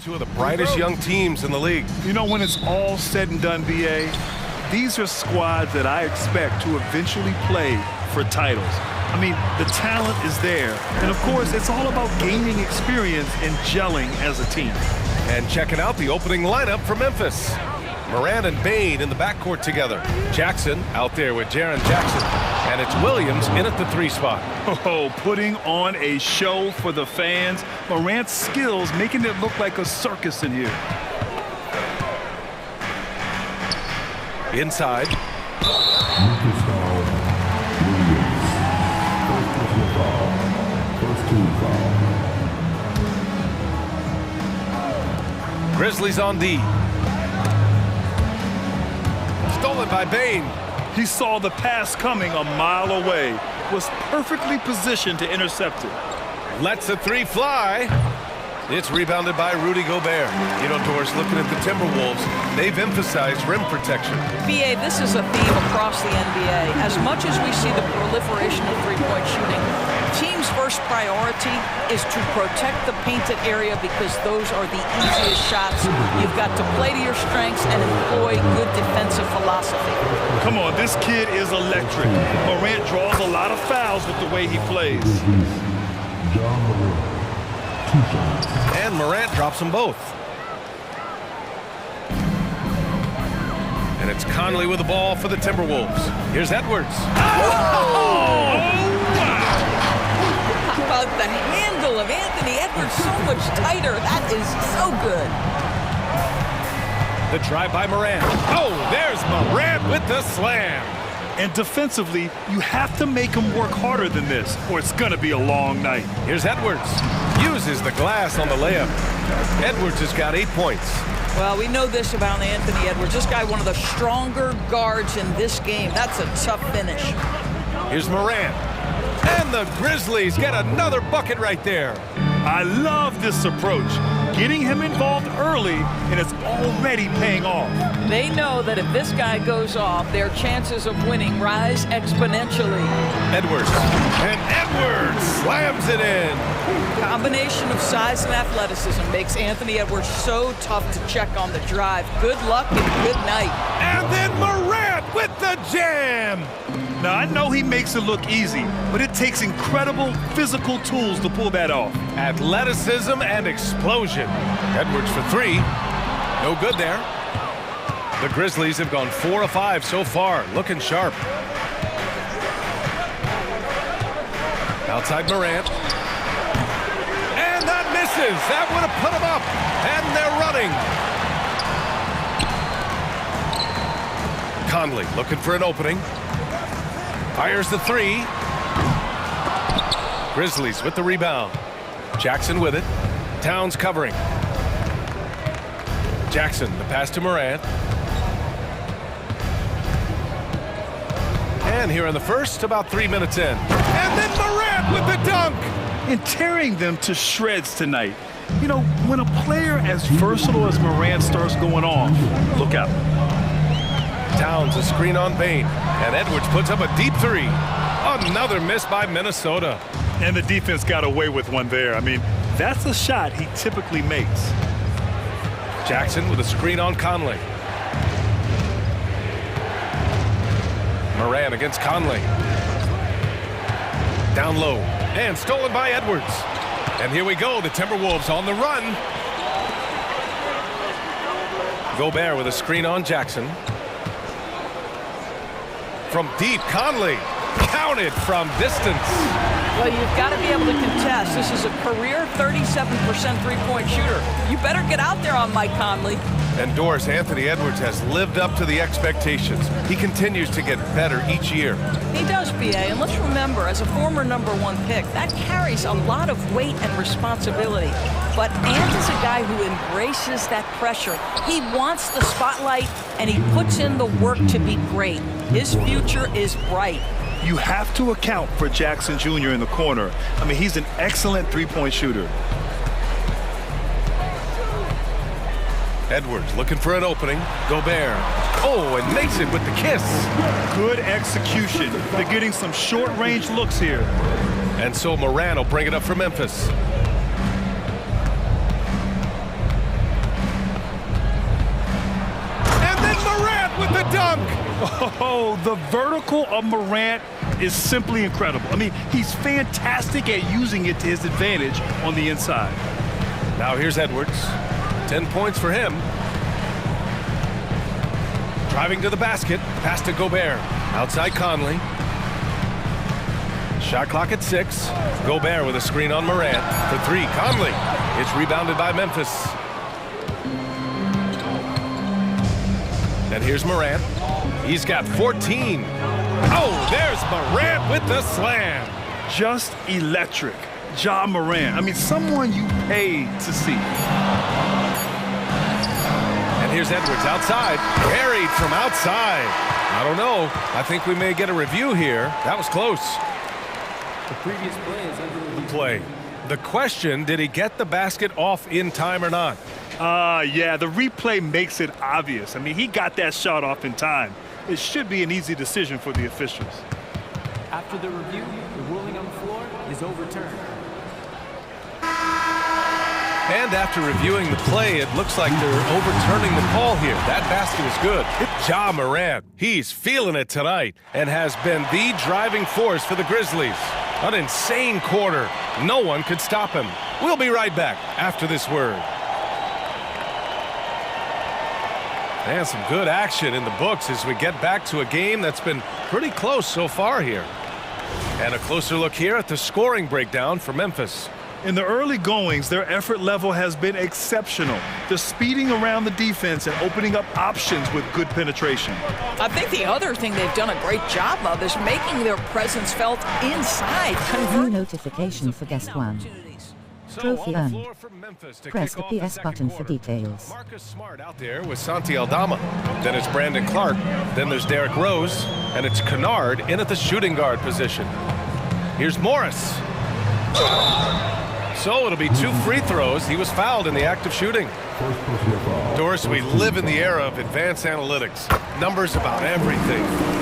Two of the brightest young teams in the league. You know, when it's all said and done, BA, these are squads that I expect to eventually play for titles. I mean, the talent is there. And of course, it's all about gaining experience and gelling as a team. And checking out the opening lineup for Memphis. Morant and Bane in the backcourt together. Jackson out there with Jaren Jackson. And it's Williams in at the 3 spot. Oh, putting on a show for the fans. Morant's skills making it look like a circus in here. Inside. Grizzlies on D. Stolen by Bane. He saw the pass coming a mile away. Was perfectly positioned to intercept it. Lets the 3 fly. It's rebounded by Rudy Gobert. You know, Doris, looking at the Timberwolves, they've emphasized rim protection. BA, this is a theme across the NBA. As much as we see the proliferation of three-point shooting, teams' first priority is to protect the painted area because those are the easiest shots. You've got to play to your strengths and employ good defensive philosophy. Come on, this kid is electric. Morant draws a lot of fouls with the way he plays. And Morant drops them both. And it's Conley with the ball for the Timberwolves. Here's Edwards. Oh! How about the handle of Anthony Edwards? So much tighter. That is so good. The drive by Morant. Oh, there's Morant with the slam. And defensively, you have to make him work harder than this, or it's going to be a long night. Here's Edwards. Uses the glass on the layup. Edwards has got 8 points. Well, we know this about Anthony Edwards. This guy, one of the stronger guards in this game. That's a tough finish. Here's Morant. And the Grizzlies get another bucket right there. I love this approach. Getting him involved early, and it's already paying off. They know that if this guy goes off, their chances of winning rise exponentially. Edwards. And Edwards slams it in. Combination of size and athleticism makes Anthony Edwards so tough to check on the drive. Good luck and good night. And then Morant with the jam. Now, I know he makes it look easy, but it takes incredible physical tools to pull that off. Athleticism and explosion. Edwards for 3. No good there. The Grizzlies have gone 4 of 5 so far, looking sharp. Outside Morant. And that misses. That would have put him up. And they're running. Conley looking for an opening. Fires the 3. Grizzlies with the rebound. Jackson with it. Towns covering. Jackson, the pass to Morant. And here in the first, about 3 minutes in. And then Morant with the dunk! And tearing them to shreds tonight. You know, when a player as versatile as Morant starts going off, look out. Towns a screen on Bane. And Edwards puts up a deep 3. Another miss by Minnesota. And the defense got away with one there. I mean, that's a shot he typically makes. Jackson with a screen on Conley. Morant against Conley. Down low. And stolen by Edwards. And here we go, the Timberwolves on the run. Gobert with a screen on Jackson. From deep, Conley. Counted from distance. Well, you've got to be able to contest. This is a career 37% three-point shooter. You better get out there on Mike Conley. And Doris, Anthony Edwards has lived up to the expectations. He continues to get better each year. He does, BA. And let's remember, as a former #1 pick, that carries a lot of weight and responsibility. But Ant is a guy who embraces that pressure. He wants the spotlight, and he puts in the work to be great. His future is bright. You have to account for Jackson Jr. in the corner. I mean, he's an excellent three-point shooter. Edwards looking for an opening. Gobert. Oh, and makes it with the kiss. Good execution. They're getting some short-range looks here. And so Morant will bring it up for Memphis. dunk! Oh, the vertical of Morant is simply incredible. I mean, he's fantastic at using it to his advantage on the inside. Now here's Edwards. 10 points for him. Driving to the basket. Pass to Gobert. Outside Conley. Shot clock at 6. Gobert with a screen on Morant. For 3, Conley. It's rebounded by Memphis. And here's Morant. He's got 14. Oh, there's Morant with the slam. Just electric. Ja Morant. I mean, someone you paid to see. And here's Edwards outside. Carried from outside. I don't know. I think we may get a review here. That was close. The previous play is under review. Play. The question, did he get the basket off in time or not? Yeah, the replay makes it obvious. I mean, he got that shot off in time. It should be an easy decision for the officials. After the review, the ruling on the floor is overturned. And after reviewing the play, it looks like they're overturning the call here. That basket is good. Ja Morant, he's feeling it tonight and has been the driving force for the Grizzlies. An insane quarter. No one could stop him. We'll be right back after this word. And some good action in the books as we get back to a game that's been pretty close so far here. And a closer look here at the scoring breakdown for Memphis. In the early goings, their effort level has been exceptional. They're speeding around the defense and opening up options with good penetration. I think the other thing they've done a great job of is making their presence felt inside. New notification for guest 1. Trophy earned. Press the PS button for details. Marcus Smart out there with Santi Aldama. Then it's Brandon Clark. Then there's Derrick Rose. And it's Kennard in at the shooting guard position. Here's Morris. So it'll be 2 free throws. He was fouled in the act of shooting. Doris, we live in the era of advanced analytics. Numbers about everything.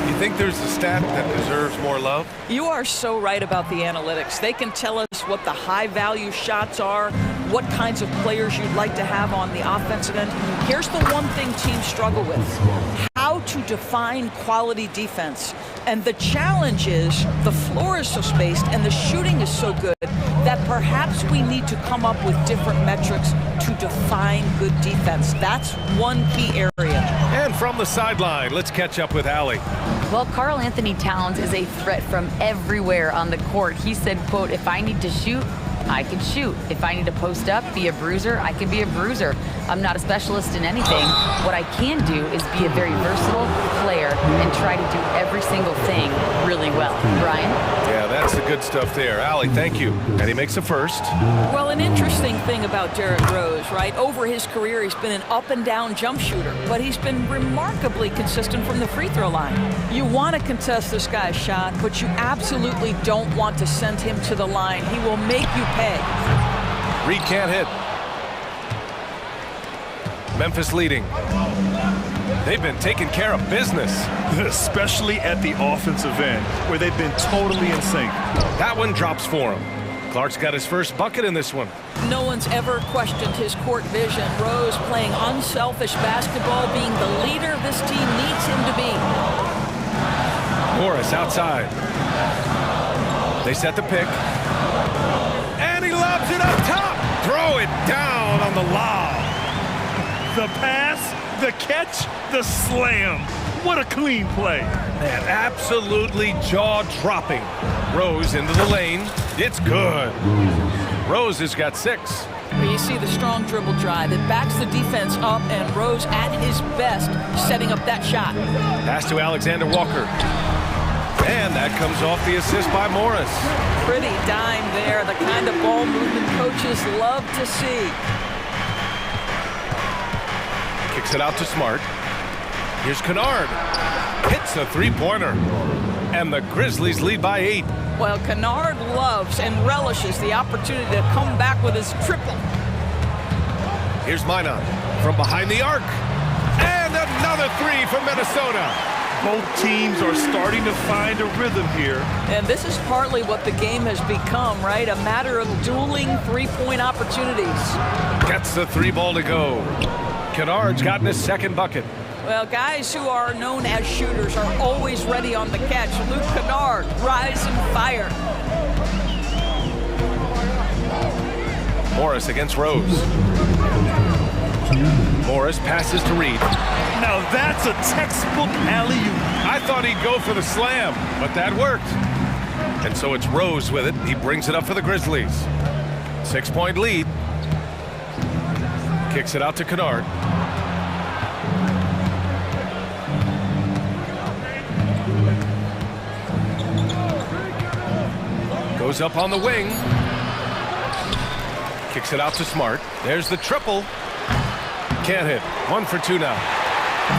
You think there's a stat that deserves more love? You are so right about the analytics. They can tell us what the high-value shots are, what kinds of players you'd like to have on the offensive end. Here's the one thing teams struggle with: how to define quality defense. And the challenge is the floor is so spaced and the shooting is so good that perhaps we need to come up with different metrics to define good defense. That's one key area. And from the sideline, let's catch up with Allie. Well, Karl Anthony Towns is a threat from everywhere on the court. He said, quote, "If I need to shoot, I can shoot. If I need to post up, be a bruiser, I can be a bruiser. I'm not a specialist in anything. What I can do is be a very versatile player and try to do every single thing really well." Brian? Yeah, that's the good stuff there. Allie, thank you. And he makes a first. Well, an interesting thing about Derrick Rose, right? Over his career, he's been an up-and-down jump shooter, but he's been remarkably consistent from the free throw line. You want to contest this guy's shot, but you absolutely don't want to send him to the line. He will make you pay. Reed can't hit. Memphis leading. They've been taking care of business. Especially at the offensive end, where they've been totally in sync. That one drops for him. Clark's got his first bucket in this one. No one's ever questioned his court vision. Rose playing unselfish basketball, being the leader this team needs him to be. Morris outside. They set the pick. And he lobs it up top. Throw it down on the lob. The pass, the catch, the slam. What a clean play. Man, absolutely jaw-dropping. Rose into the lane. It's good. Rose has got 6. You see the strong dribble drive. It backs the defense up, and Rose at his best setting up that shot. Pass to Alexander Walker. And that comes off the assist by Morris. Pretty dime there, the kind of ball movement coaches love to see. Kicks it out to Smart. Here's Kennard. Hits a three-pointer. And the Grizzlies lead by 8. Well, Kennard loves and relishes the opportunity to come back with his triple. Here's Minot from behind the arc. And another 3 from Minnesota. Both teams are starting to find a rhythm here. And this is partly what the game has become, right? A matter of dueling three-point opportunities. Gets the 3 ball to go. Kennard's gotten his second bucket. Well, guys who are known as shooters are always ready on the catch. Luke Kennard, rise and fire. Morris against Rose. Morris passes to Reed. Now that's a textbook alley-oop. I thought he'd go for the slam, but that worked. And so it's Rose with it. He brings it up for the Grizzlies. 6-point lead. Kicks it out to Kennard. Goes up on the wing. Kicks it out to Smart. There's the triple. Can't hit. 1 for 2 now.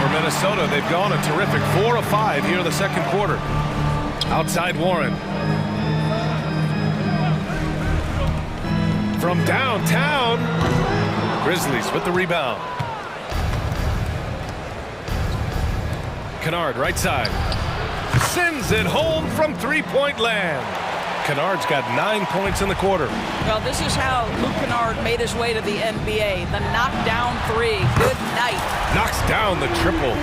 For Minnesota, they've gone a terrific 4 of 5 here in the second quarter. Outside Warren. From downtown. Grizzlies with the rebound. Kennard, right side. Sends it home from three-point land. Kennard's got 9 points in the quarter. Well, this is how Luke Kennard made his way to the NBA. The knockdown three. Good night. Knocks down the triple.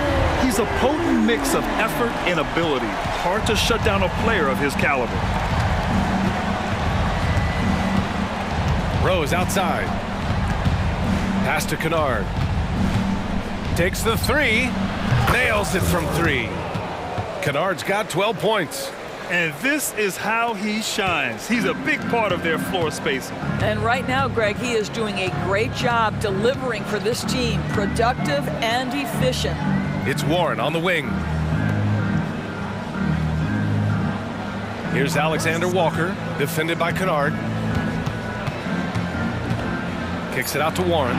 He's a potent mix of effort and ability. Hard to shut down a player of his caliber. Rose outside. Pass to Kennard. Takes the three. Nails it from 3. Kennard's got 12 points. And this is how he shines. He's a big part of their floor spacing. And right now, Greg, he is doing a great job delivering for this team. Productive and efficient. It's Warren on the wing. Here's Alexander Walker, defended by Kennard. Kicks it out to Warren.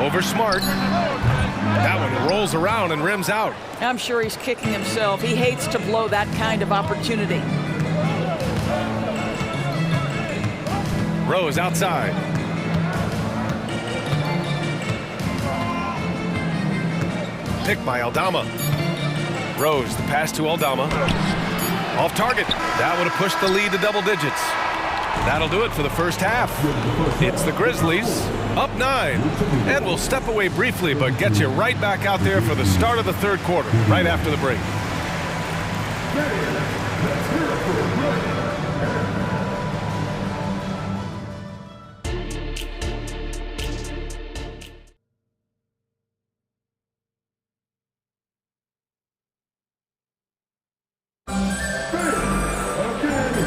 Over Smart. That one rolls around and rims out. I'm sure he's kicking himself. He hates to blow that kind of opportunity. Rose outside. Picked by Aldama. Rose, the pass to Aldama. Off target. That would have pushed the lead to double digits. That'll do it for the first half. It's the Grizzlies, up 9. And we'll step away briefly, but get you right back out there for the start of the third quarter, right after the break.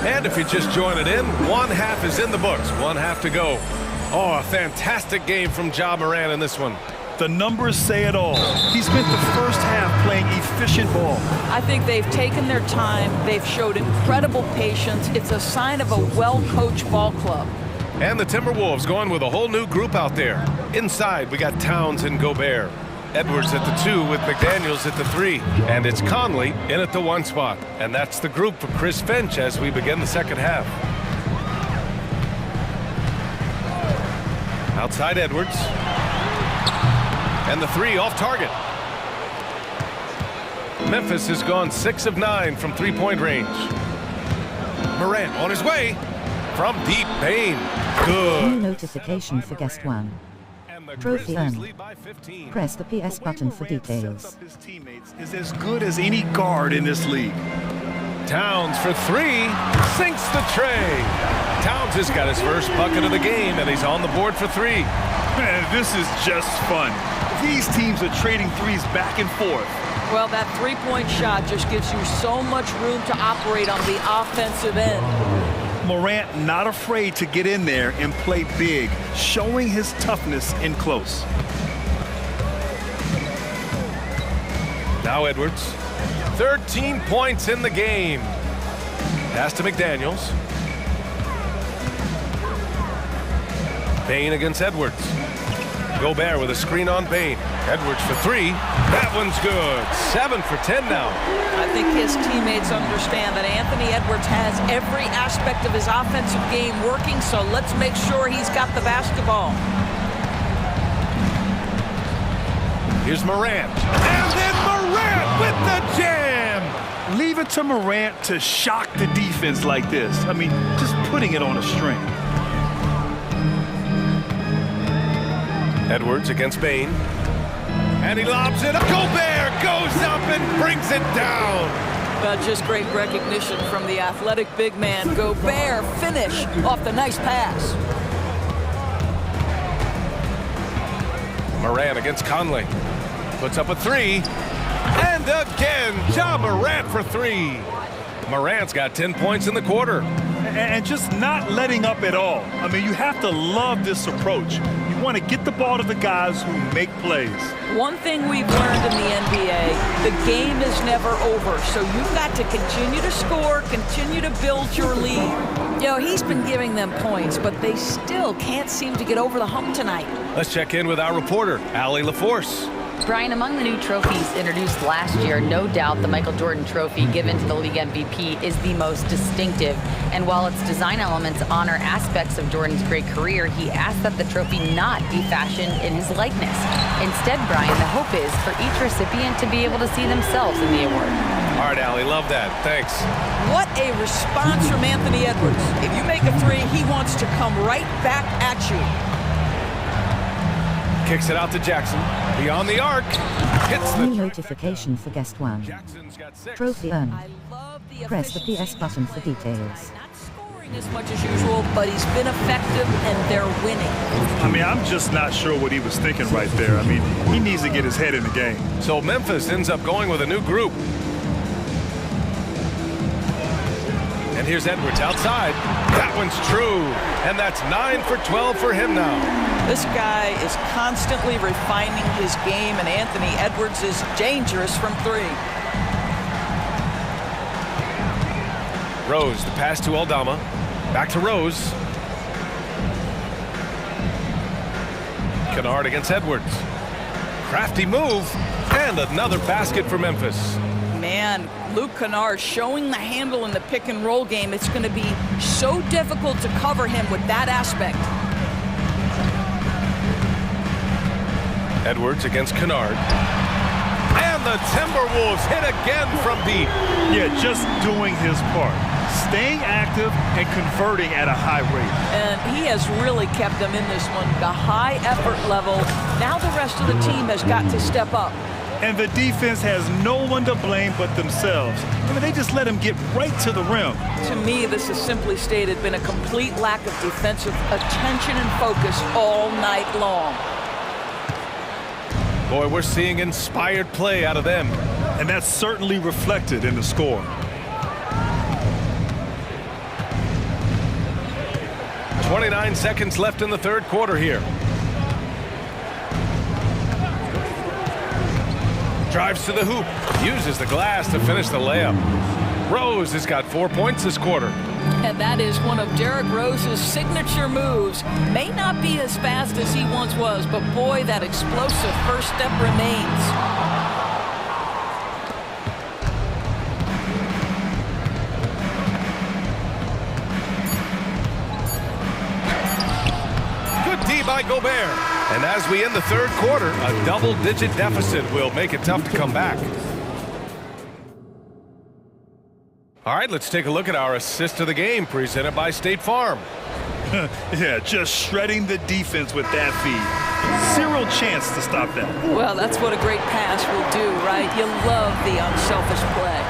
And if you're just joining in, one half is in the books, one half to go. Oh, a fantastic game from Ja Morant in this one. The numbers say it all. He spent the first half playing efficient ball. I think they've taken their time. They've showed incredible patience. It's a sign of a well-coached ball club. And the Timberwolves going with a whole new group out there. Inside, we got Towns and Gobert. Edwards at the 2 with McDaniels at the 3. And it's Conley in at the 1 spot. And that's the group for Chris Finch as we begin the second half. Outside Edwards. And the 3 off target. Memphis has gone 6 of 9 from three-point range. Morant on his way from deep Payne. Good. New notification for guest 1. Trophy earned. Press the PS button for details. His teammates is as good as any guard in this league. Towns for 3, sinks the tray. Towns has got his first bucket of the game, and he's on the board for 3. Man, this is just fun. These teams are trading threes back and forth. Well, that three-point shot just gives you so much room to operate on the offensive end. Morant not afraid to get in there and play big, showing his toughness in close. Now Edwards. 13 points in the game. Pass to McDaniels. Payne against Edwards. Gobert with a screen on Payne. Edwards for 3. That one's good. 7 for 10 now. I think his teammates understand that Anthony Edwards has every aspect of his offensive game working, so let's make sure he's got the basketball. Here's Morant. And then Morant with the jam! Leave it to Morant to shock the defense like this. I mean, just putting it on a string. Edwards against Payne. And he lobs it up. Gobert goes up and brings it down. Just great recognition from the athletic big man. Gobert finish off the nice pass. Morant against Conley. Puts up a three. And again, Ja Morant for three. Morant's got 10 points in the quarter. And just not letting up at all. I mean, you have to love this approach. You want to get the ball to the guys who make plays. One thing we've learned in the NBA, the game is never over. So you've got to continue to score, continue to build your lead. You know, he's been giving them points, but they still can't seem to get over the hump tonight. Let's check in with our reporter, Allie LaForce. Brian, among the new trophies introduced last year, no doubt the Michael Jordan Trophy given to the league MVP is the most distinctive. And while its design elements honor aspects of Jordan's great career, he asked that the trophy not be fashioned in his likeness. Instead, Brian, the hope is for each recipient to be able to see themselves in the award. All right, Allie, love that. Thanks. What a response from Anthony Edwards. If you make a three, he wants to come right back at you. Kicks it out to Jackson. Beyond the arc. Hits the New notification for guest one. Jackson's got 6. Trophy earned. I love the Press the PS button for details. Not scoring as much as usual, but he's been effective and they're winning. I mean, I'm just not sure what he was thinking right there. I mean, he needs to get his head in the game. So Memphis ends up going with a new group. And here's Edwards outside. That one's true. And that's 9 for 12 for him now. This guy is constantly refining his game, and Anthony Edwards is dangerous from three. Rose, the pass to Aldama. Back to Rose. Kennard against Edwards. Crafty move. And another basket for Memphis. Man, Luke Kennard showing the handle in the pick and roll game. It's going to be so difficult to cover him with that aspect. Edwards against Kennard. And the Timberwolves hit again from deep. Yeah, just doing his part. Staying active and converting at a high rate. And he has really kept them in this one. The high effort level. Now the rest of the team has got to step up. And the defense has no one to blame but themselves. I mean, they just let him get right to the rim. To me, this has simply stated been a complete lack of defensive attention and focus all night long. Boy, we're seeing inspired play out of them. And that's certainly reflected in the score. .29 seconds left in the third quarter here. Drives to the hoop, uses the glass to finish the layup. Rose has got 4 points this quarter. And that is one of Derrick Rose's signature moves. May not be as fast as he once was, but boy, that explosive first step remains. Good D by Gobert. And as we end the third quarter, a double-digit deficit will make it tough to come back. All right, let's take a look at our assist of the game presented by State Farm. Yeah, just shredding the defense with that feed. Zero chance to stop that. Well, that's what a great pass will do, right? You love the unselfish play.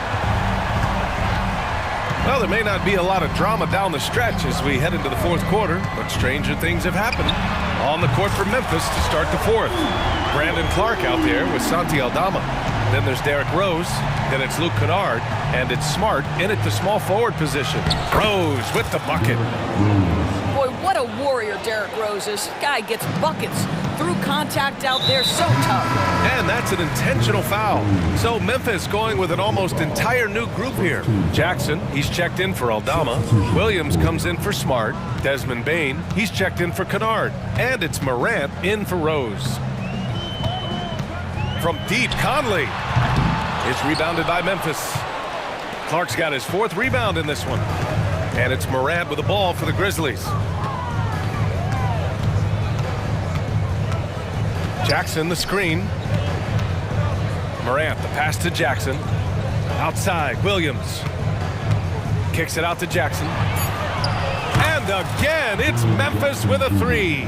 Well, there may not be a lot of drama down the stretch as we head into the fourth quarter, but stranger things have happened. On the court for Memphis to start the fourth. Brandon Clark out there with Santi Aldama. Then there's Derrick Rose. Then it's Luke Kennard. And it's Smart in at the small forward position. Rose with the bucket. Boy, what a warrior Derrick Rose is. Guy gets buckets through contact out there, so tough. And that's an intentional foul. So Memphis going with an almost entire new group here. Jackson, he's checked in for Aldama. Williams comes in for Smart. Desmond Bane, he's checked in for Kennard. And it's Morant in for Rose. From deep, Conley. It's rebounded by Memphis. Clark's got his fourth rebound in this one. And it's Morant with the ball for the Grizzlies. Jackson, the screen. Morant, the pass to Jackson. Outside, Williams. Kicks it out to Jackson. And again, it's Memphis with a three.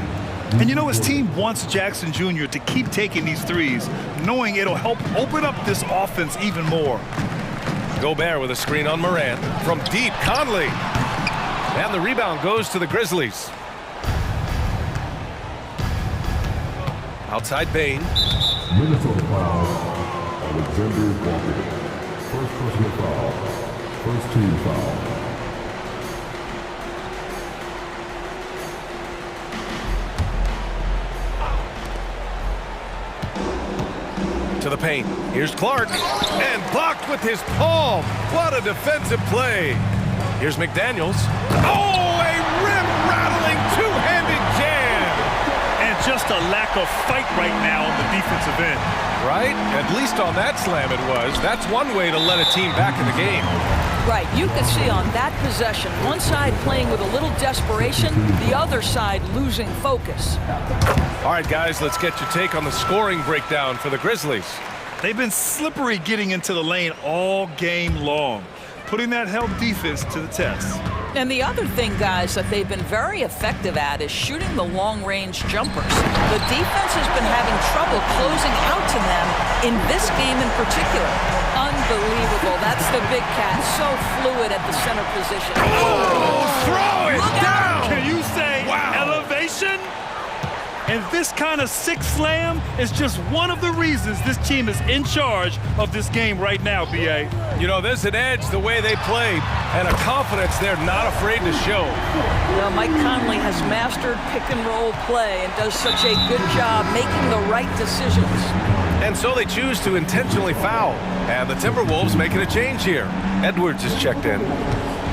And you know, his team wants Jackson Jr. to keep taking these threes, knowing it'll help open up this offense even more. Gobert with a screen on Morant. From deep, Conley. And the rebound goes to the Grizzlies. Outside Bane. Minnesota foul. Alexander Walker. First personal foul. First team foul. To the paint. Here's Clark. And blocked with his palm. What a defensive play. Here's McDaniels. Oh, a rim-rattling two-handed jam. And just a lack of fight right now on the defensive end. Right? At least on that slam it was. That's one way to let a team back in the game. Right, you can see on that possession, one side playing with a little desperation, the other side losing focus. All right, guys, let's get your take on the scoring breakdown for the Grizzlies. They've been slippery getting into the lane all game long, putting that help defense to the test. And the other thing, guys, that they've been very effective at is shooting the long-range jumpers. The defense has been having trouble closing out to them in this game in particular. Unbelievable. That's the big cat. So fluid at the center position. Oh, throw it down! Can you say elevation? And this kind of sick slam is just one of the reasons this team is in charge of this game right now, B.A. You know, there's an edge the way they played and a confidence they're not afraid to show. Well, Mike Conley has mastered pick-and-roll play and does such a good job making the right decisions. And so they choose to intentionally foul. And the Timberwolves making a change here. Edwards is checked in.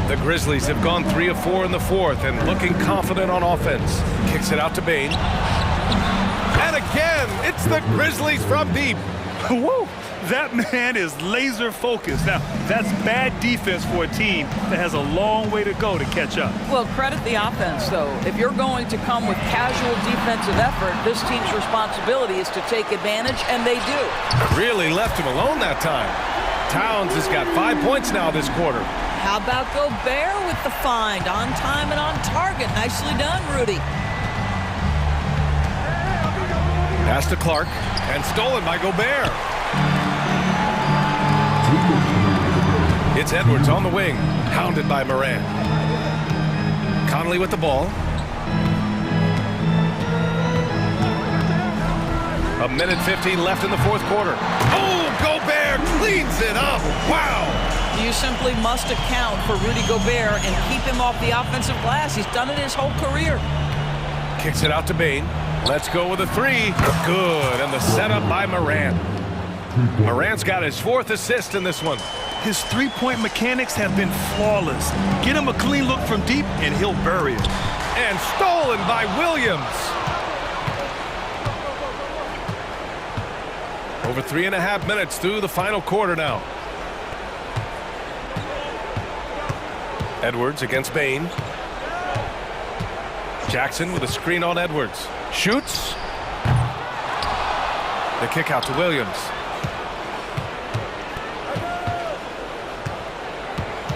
The Grizzlies have gone 3 of 4 in the fourth and looking confident on offense. Kicks it out to Bane. And again, it's the Grizzlies from deep. Woo! That man is laser focused. Now, that's bad defense for a team that has a long way to go to catch up. Well, credit the offense, though. If you're going to come with casual defensive effort, this team's responsibility is to take advantage, and they do. Really left him alone that time. Towns has got 5 points now this quarter. How about Gobert with the find? On time and on target. Nicely done, Rudy. Pass to Clark, and stolen by Gobert. It's Edwards on the wing, hounded by Morant. Conley with the ball. A minute 15 left in the fourth quarter. Oh, Gobert cleans it up. Wow. You simply must account for Rudy Gobert and keep him off the offensive glass. He's done it his whole career. Kicks it out to Bane. Let's go with a three. Good, and the setup by Morant. Morant's got his 4th assist in this one. His three-point mechanics have been flawless. Get him a clean look from deep, and he'll bury it. And stolen by Williams. Over 3.5 minutes through the final quarter now. Edwards against Bane. Jackson with a screen on Edwards. Shoots. The kick out to Williams.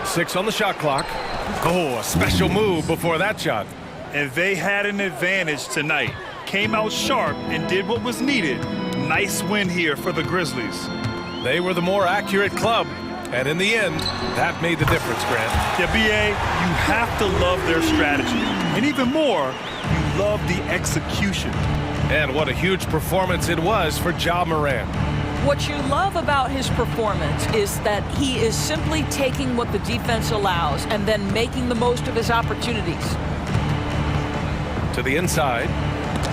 6 on the shot clock. Oh, a special move before that shot. And they had an advantage tonight. Came out sharp and did what was needed. Nice win here for the Grizzlies. They were the more accurate club. And in the end, that made the difference, Grant. Yeah, B.A., you have to love their strategy. And even more, you love the execution. And what a huge performance it was for Ja Morant. What you love about his performance is that he is simply taking what the defense allows and then making the most of his opportunities. To the inside.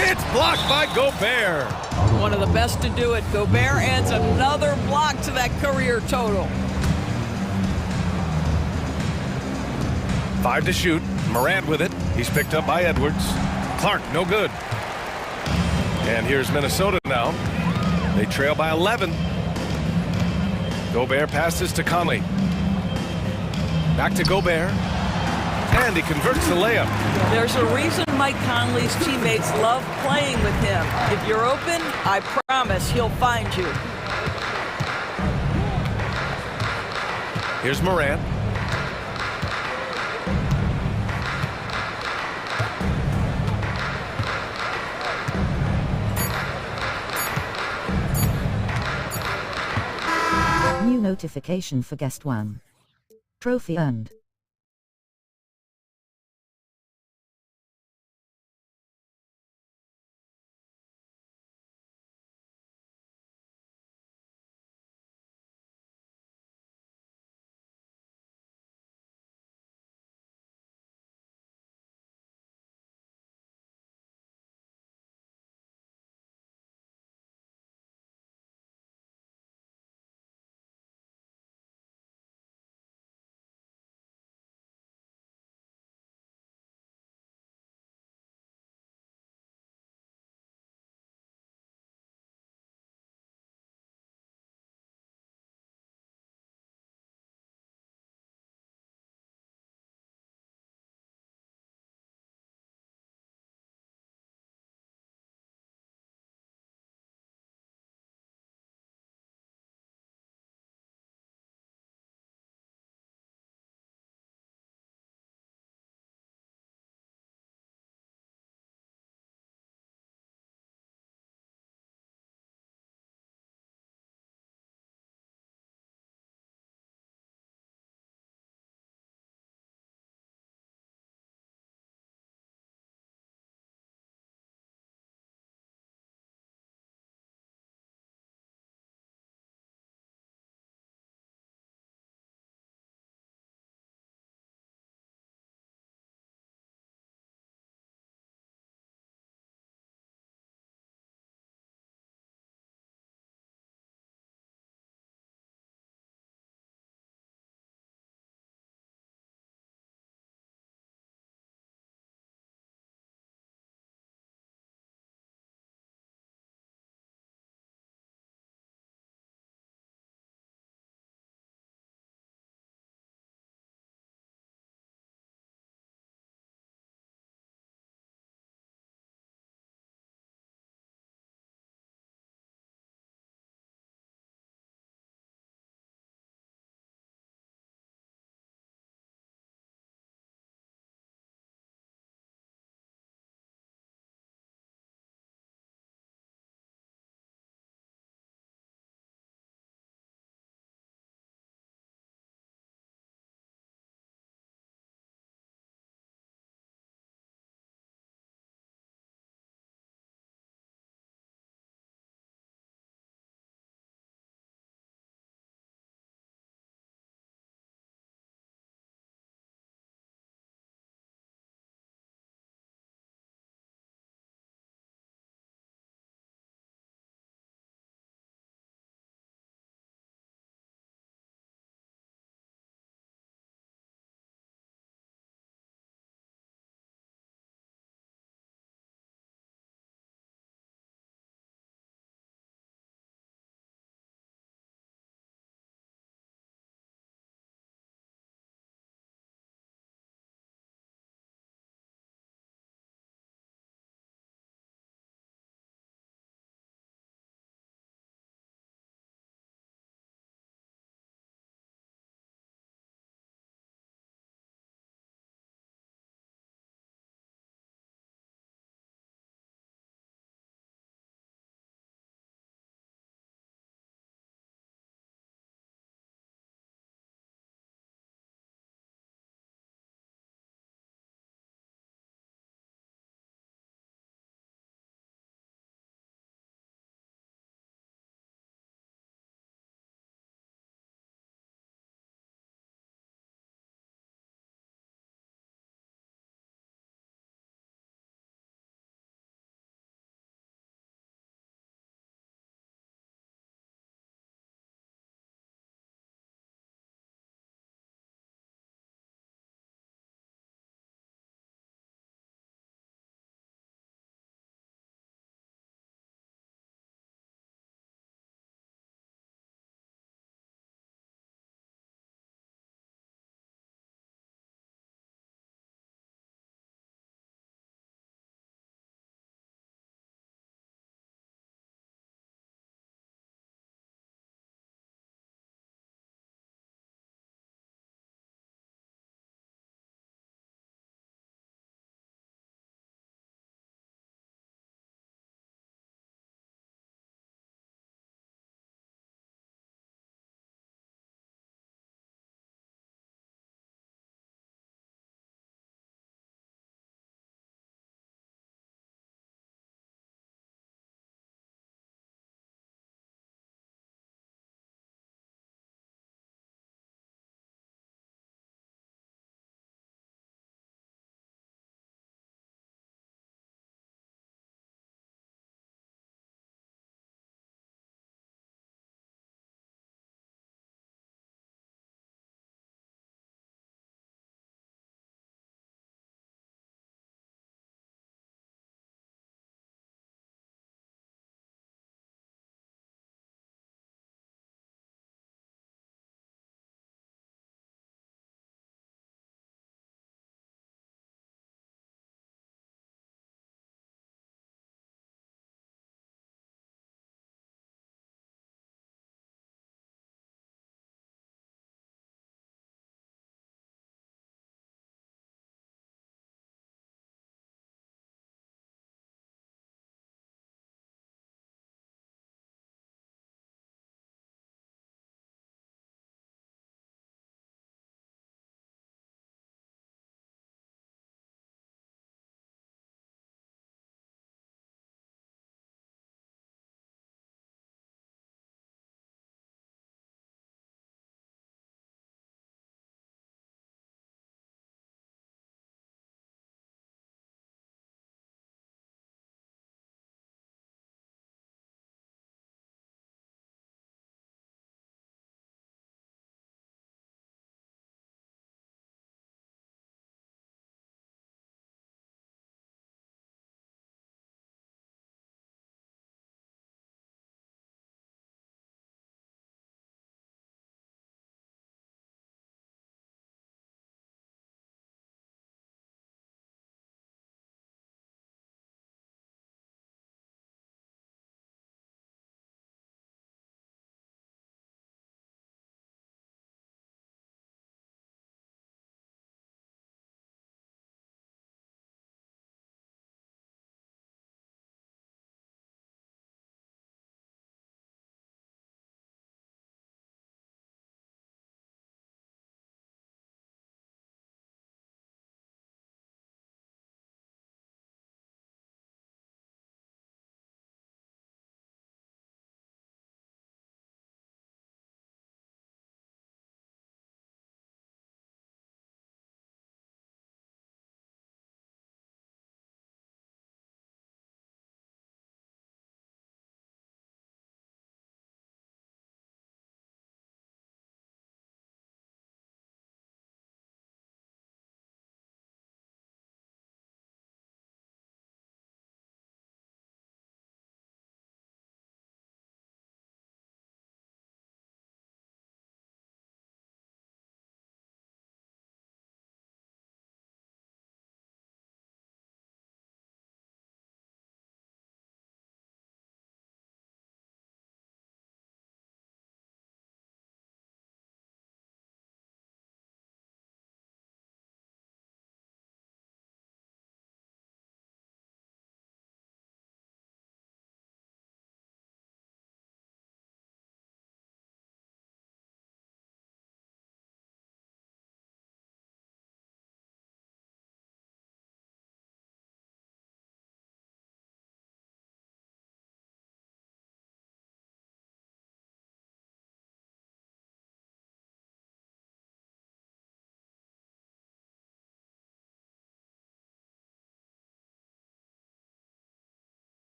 It's blocked by Gobert. One of the best to do it. Gobert adds another block to that career total. 5 to shoot. Morant with it. He's picked up by Edwards. Clark, no good. And here's Minnesota now. They trail by 11. Gobert passes to Conley. Back to Gobert. And he converts the layup. There's a reason Mike Conley's teammates love playing with him. If you're open, I promise he'll find you. Here's Morant. New notification for guest 1. Trophy earned.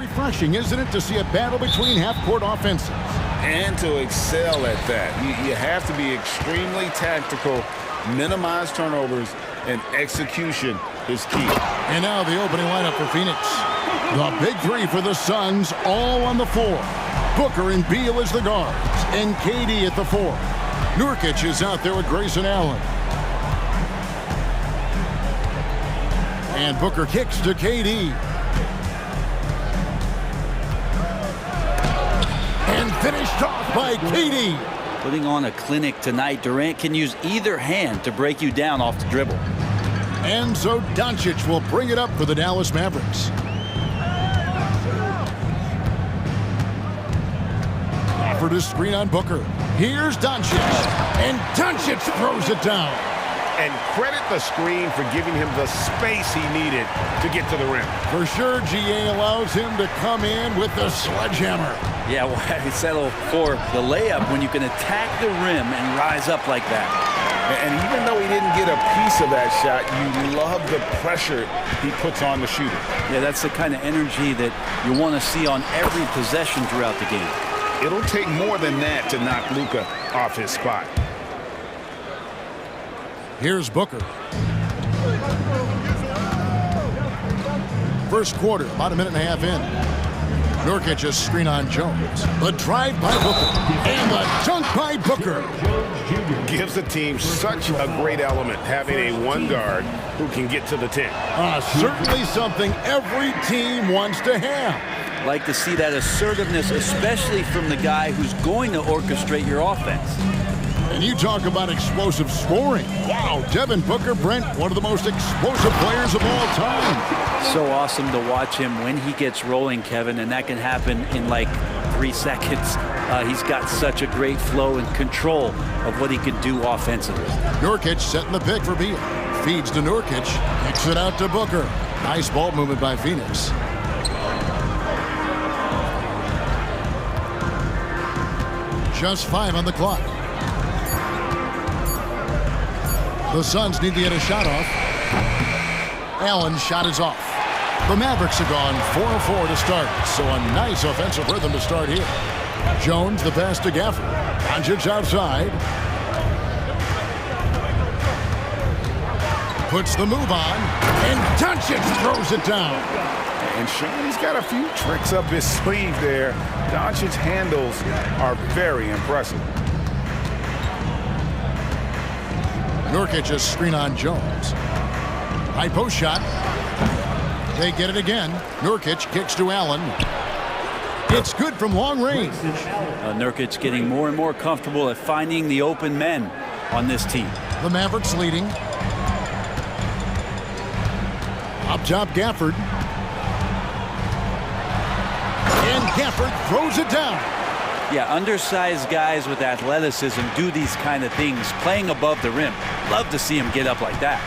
refreshing, isn't it, to see a battle between half-court offenses? And to excel at that. You have to be extremely tactical, minimize turnovers, and execution is key. And now the opening lineup for Phoenix. The big three for the Suns, all on the floor. Booker and Beal as the guards, and KD at the 4. Nurkic is out there with Grayson Allen. And Booker kicks to KD. And finished off by KD. Putting on a clinic tonight, Durant can use either hand to break you down off the dribble. And so Doncic will bring it up for the Dallas Mavericks. Offered a screen on Booker. Here's Doncic. And Doncic throws it down. And credit the screen for giving him the space he needed to get to the rim. For sure, GA allows him to come in with the sledgehammer. Yeah, why settle for the layup when you can attack the rim and rise up like that? And even though he didn't get a piece of that shot, you love the pressure he puts on the shooter. Yeah, that's the kind of energy that you want to see on every possession throughout the game. It'll take more than that to knock Luka off his spot. Here's Booker. First quarter, about a minute and a half in. Nurkic a screen on Jones. The drive by Booker. And the dunk by Booker. Gives the team such a great element, having a one guard who can get to the 10. Certainly something every team wants to have. Like to see that assertiveness, especially from the guy who's going to orchestrate your offense. And you talk about explosive scoring. Wow, Devin Booker, Brent, one of the most explosive players of all time. So awesome to watch him when he gets rolling, Kevin, and that can happen in like 3 seconds. He's got such a great flow and control of what he can do offensively. Nurkic setting the pick for Beal. Feeds to Nurkic, kicks it out to Booker. Nice ball movement by Phoenix. Just 5 on the clock. The Suns need to get a shot off. Allen's shot is off. The Mavericks have gone 4-4 to start, so a nice offensive rhythm to start here. Jones, the pass to Gafford. Doncic outside. Puts the move on, and Doncic throws it down. And Sean, he's got a few tricks up his sleeve there. Doncic's handles are very impressive. Nurkic a screen on Jones. High post shot. They get it again. Nurkic kicks to Allen. It's good from long range. Nurkic getting more and more comfortable at finding the open men on this team. The Mavericks leading. Up top, Gafford. And Gafford throws it down. Yeah, undersized guys with athleticism do these kind of things, playing above the rim. Love to see him get up like that.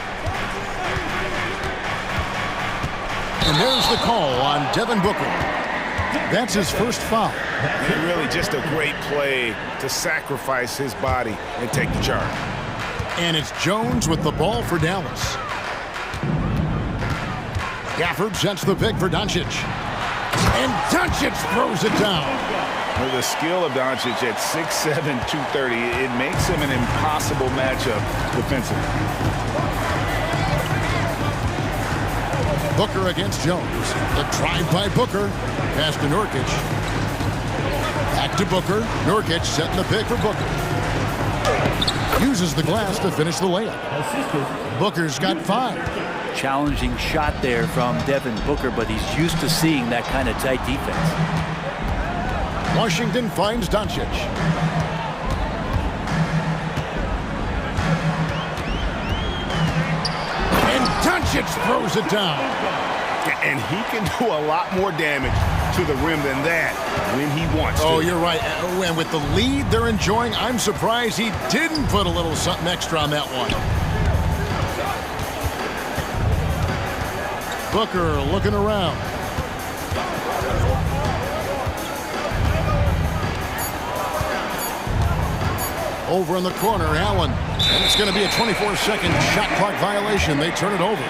And there's the call on Devin Booker. That's his first foul. And really just a great play to sacrifice his body and take the charge. And it's Jones with the ball for Dallas. Gafford sets the pick for Doncic. And Doncic throws it down. With the skill of Doncic at 6'7", 230, it makes him an impossible matchup defensively. Booker against Jones. The drive by Booker. Pass to Nurkic. Back to Booker. Nurkic setting the pick for Booker. Uses the glass to finish the layup. Booker's got 5. Challenging shot there from Devin Booker, but he's used to seeing that kind of tight defense. Washington finds Doncic. And Doncic throws it down. And he can do a lot more damage to the rim than that when he wants to. Oh, you're right. And with the lead they're enjoying, I'm surprised he didn't put a little something extra on that one. Booker looking around. Over in the corner, Allen. And it's going to be a 24-second shot clock violation. They turn it over.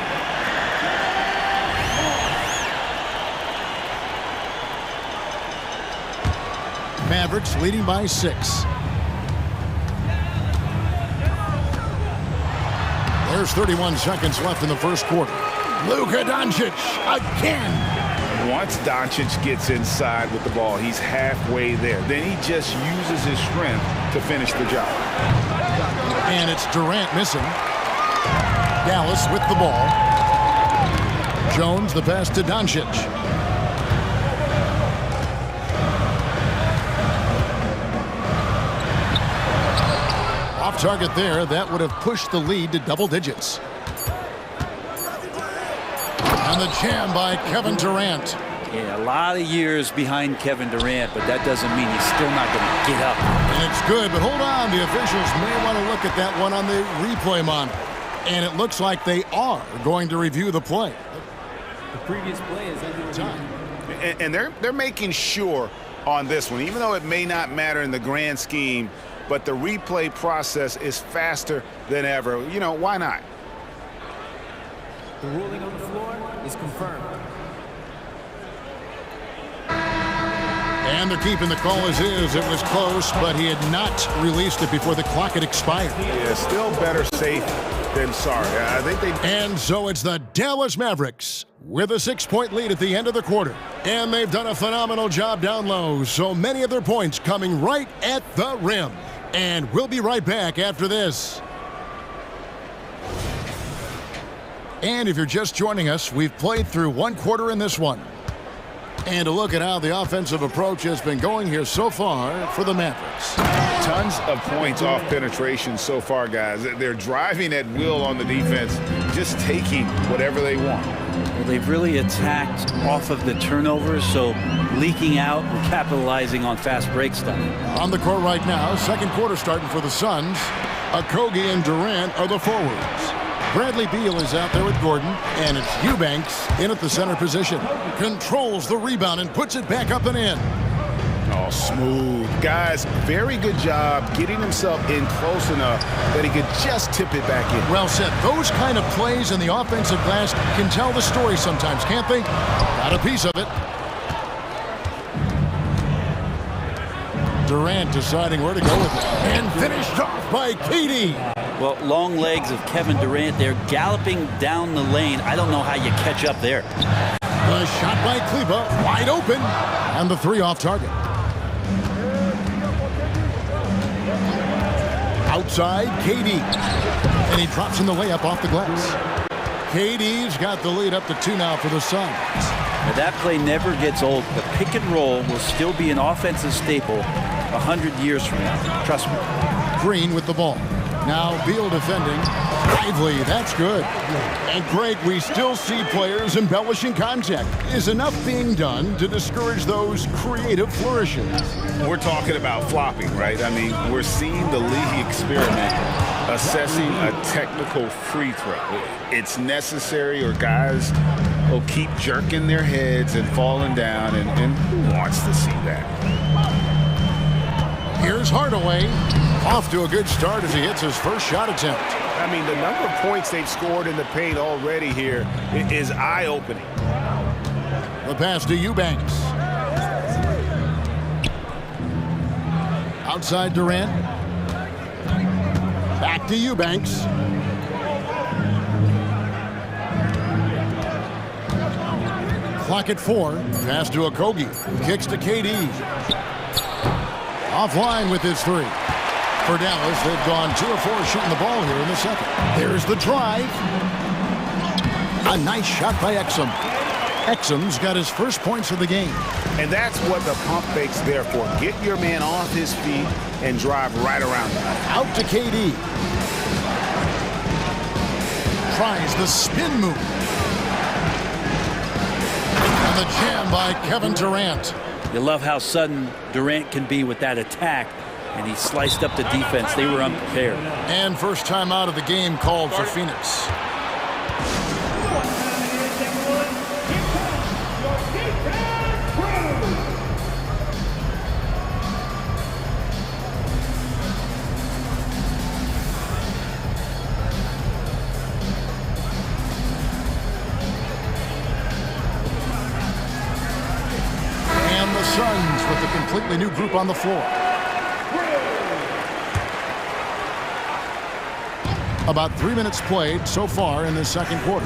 Mavericks leading by 6. There's 31 seconds left in the first quarter. Luka Doncic again. Once Doncic gets inside with the ball, he's halfway there. Then he just uses his strength to finish the job. And it's Durant missing. Dallas with the ball. Jones the pass to Doncic. Off target there. That would have pushed the lead to double digits. And the jam by Kevin Durant. Yeah, a lot of years behind Kevin Durant, but that doesn't mean he's still not going to get up. And it's good, but hold on. The officials may want to look at that one on the replay monitor. And it looks like they are going to review the play. The previous play is under time. And they're making sure on this one, even though it may not matter in the grand scheme, but the replay process is faster than ever. You know, why not? The ruling on the floor is confirmed. And they're keeping the call as is. It was close, but he had not released it before the clock had expired. Yeah, still better safe than sorry. I think they... And so it's the Dallas Mavericks with a 6-point lead at the end of the quarter. And they've done a phenomenal job down low. So many of their points coming right at the rim. And we'll be right back after this. And if you're just joining us, we've played through one quarter in this one. And a look at how the offensive approach has been going here so far for the Mavericks. Tons of points off penetration so far, guys. They're driving at will on the defense, just taking whatever they want. Well, they've really attacked off of the turnovers, so leaking out and capitalizing on fast break stuff. On the court right now, second quarter starting for the Suns. Okogie and Durant are the forwards. Bradley Beal is out there with Gordon, and it's Eubanks in at the center position. Controls the rebound and puts it back up and in. Oh, smooth. Guys, very good job getting himself in close enough that he could just tip it back in. Well said. Those kind of plays in the offensive glass can tell the story sometimes, can't they? Got a piece of it. Durant deciding where to go with it. And finished off by KD. Well, long legs of Kevin Durant there, galloping down the lane. I don't know how you catch up there. The shot by Kleber, wide open. And the three off target. Outside, KD. And he drops in the layup off the glass. KD's got the lead up to 2 now for the Suns. Now that play never gets old. The pick and roll will still be an offensive staple 100 years from now. Trust me. Green with the ball. Now Beal defending. Lively, that's good. And Greg, we still see players embellishing contact. Is enough being done to discourage those creative flourishes? We're talking about flopping, right? I mean, we're seeing the league experiment assessing a technical free throw. It's necessary, or guys will keep jerking their heads and falling down, and who wants to see that? Here's Hardaway. Off to a good start as he hits his first shot attempt. I mean, the number of points they've scored in the paint already here is eye-opening. The pass to Eubanks. Outside Durant. Back to Eubanks. Clock at 4. Pass to Okogie. Kicks to KD. Offline with his three. For Dallas, they've gone 2 of 4 shooting the ball here in the second. There's the drive. A nice shot by Exum. Exum's got his first points of the game. And that's what the pump fake's there for. Get your man off his feet and drive right around him. Out to KD. Tries the spin move. And the jam by Kevin Durant. You love how sudden Durant can be with that attack, and he sliced up the defense. They were unprepared. And first time out of the game called for Phoenix. Suns with the completely new group on the floor. About 3 minutes played so far in the second quarter.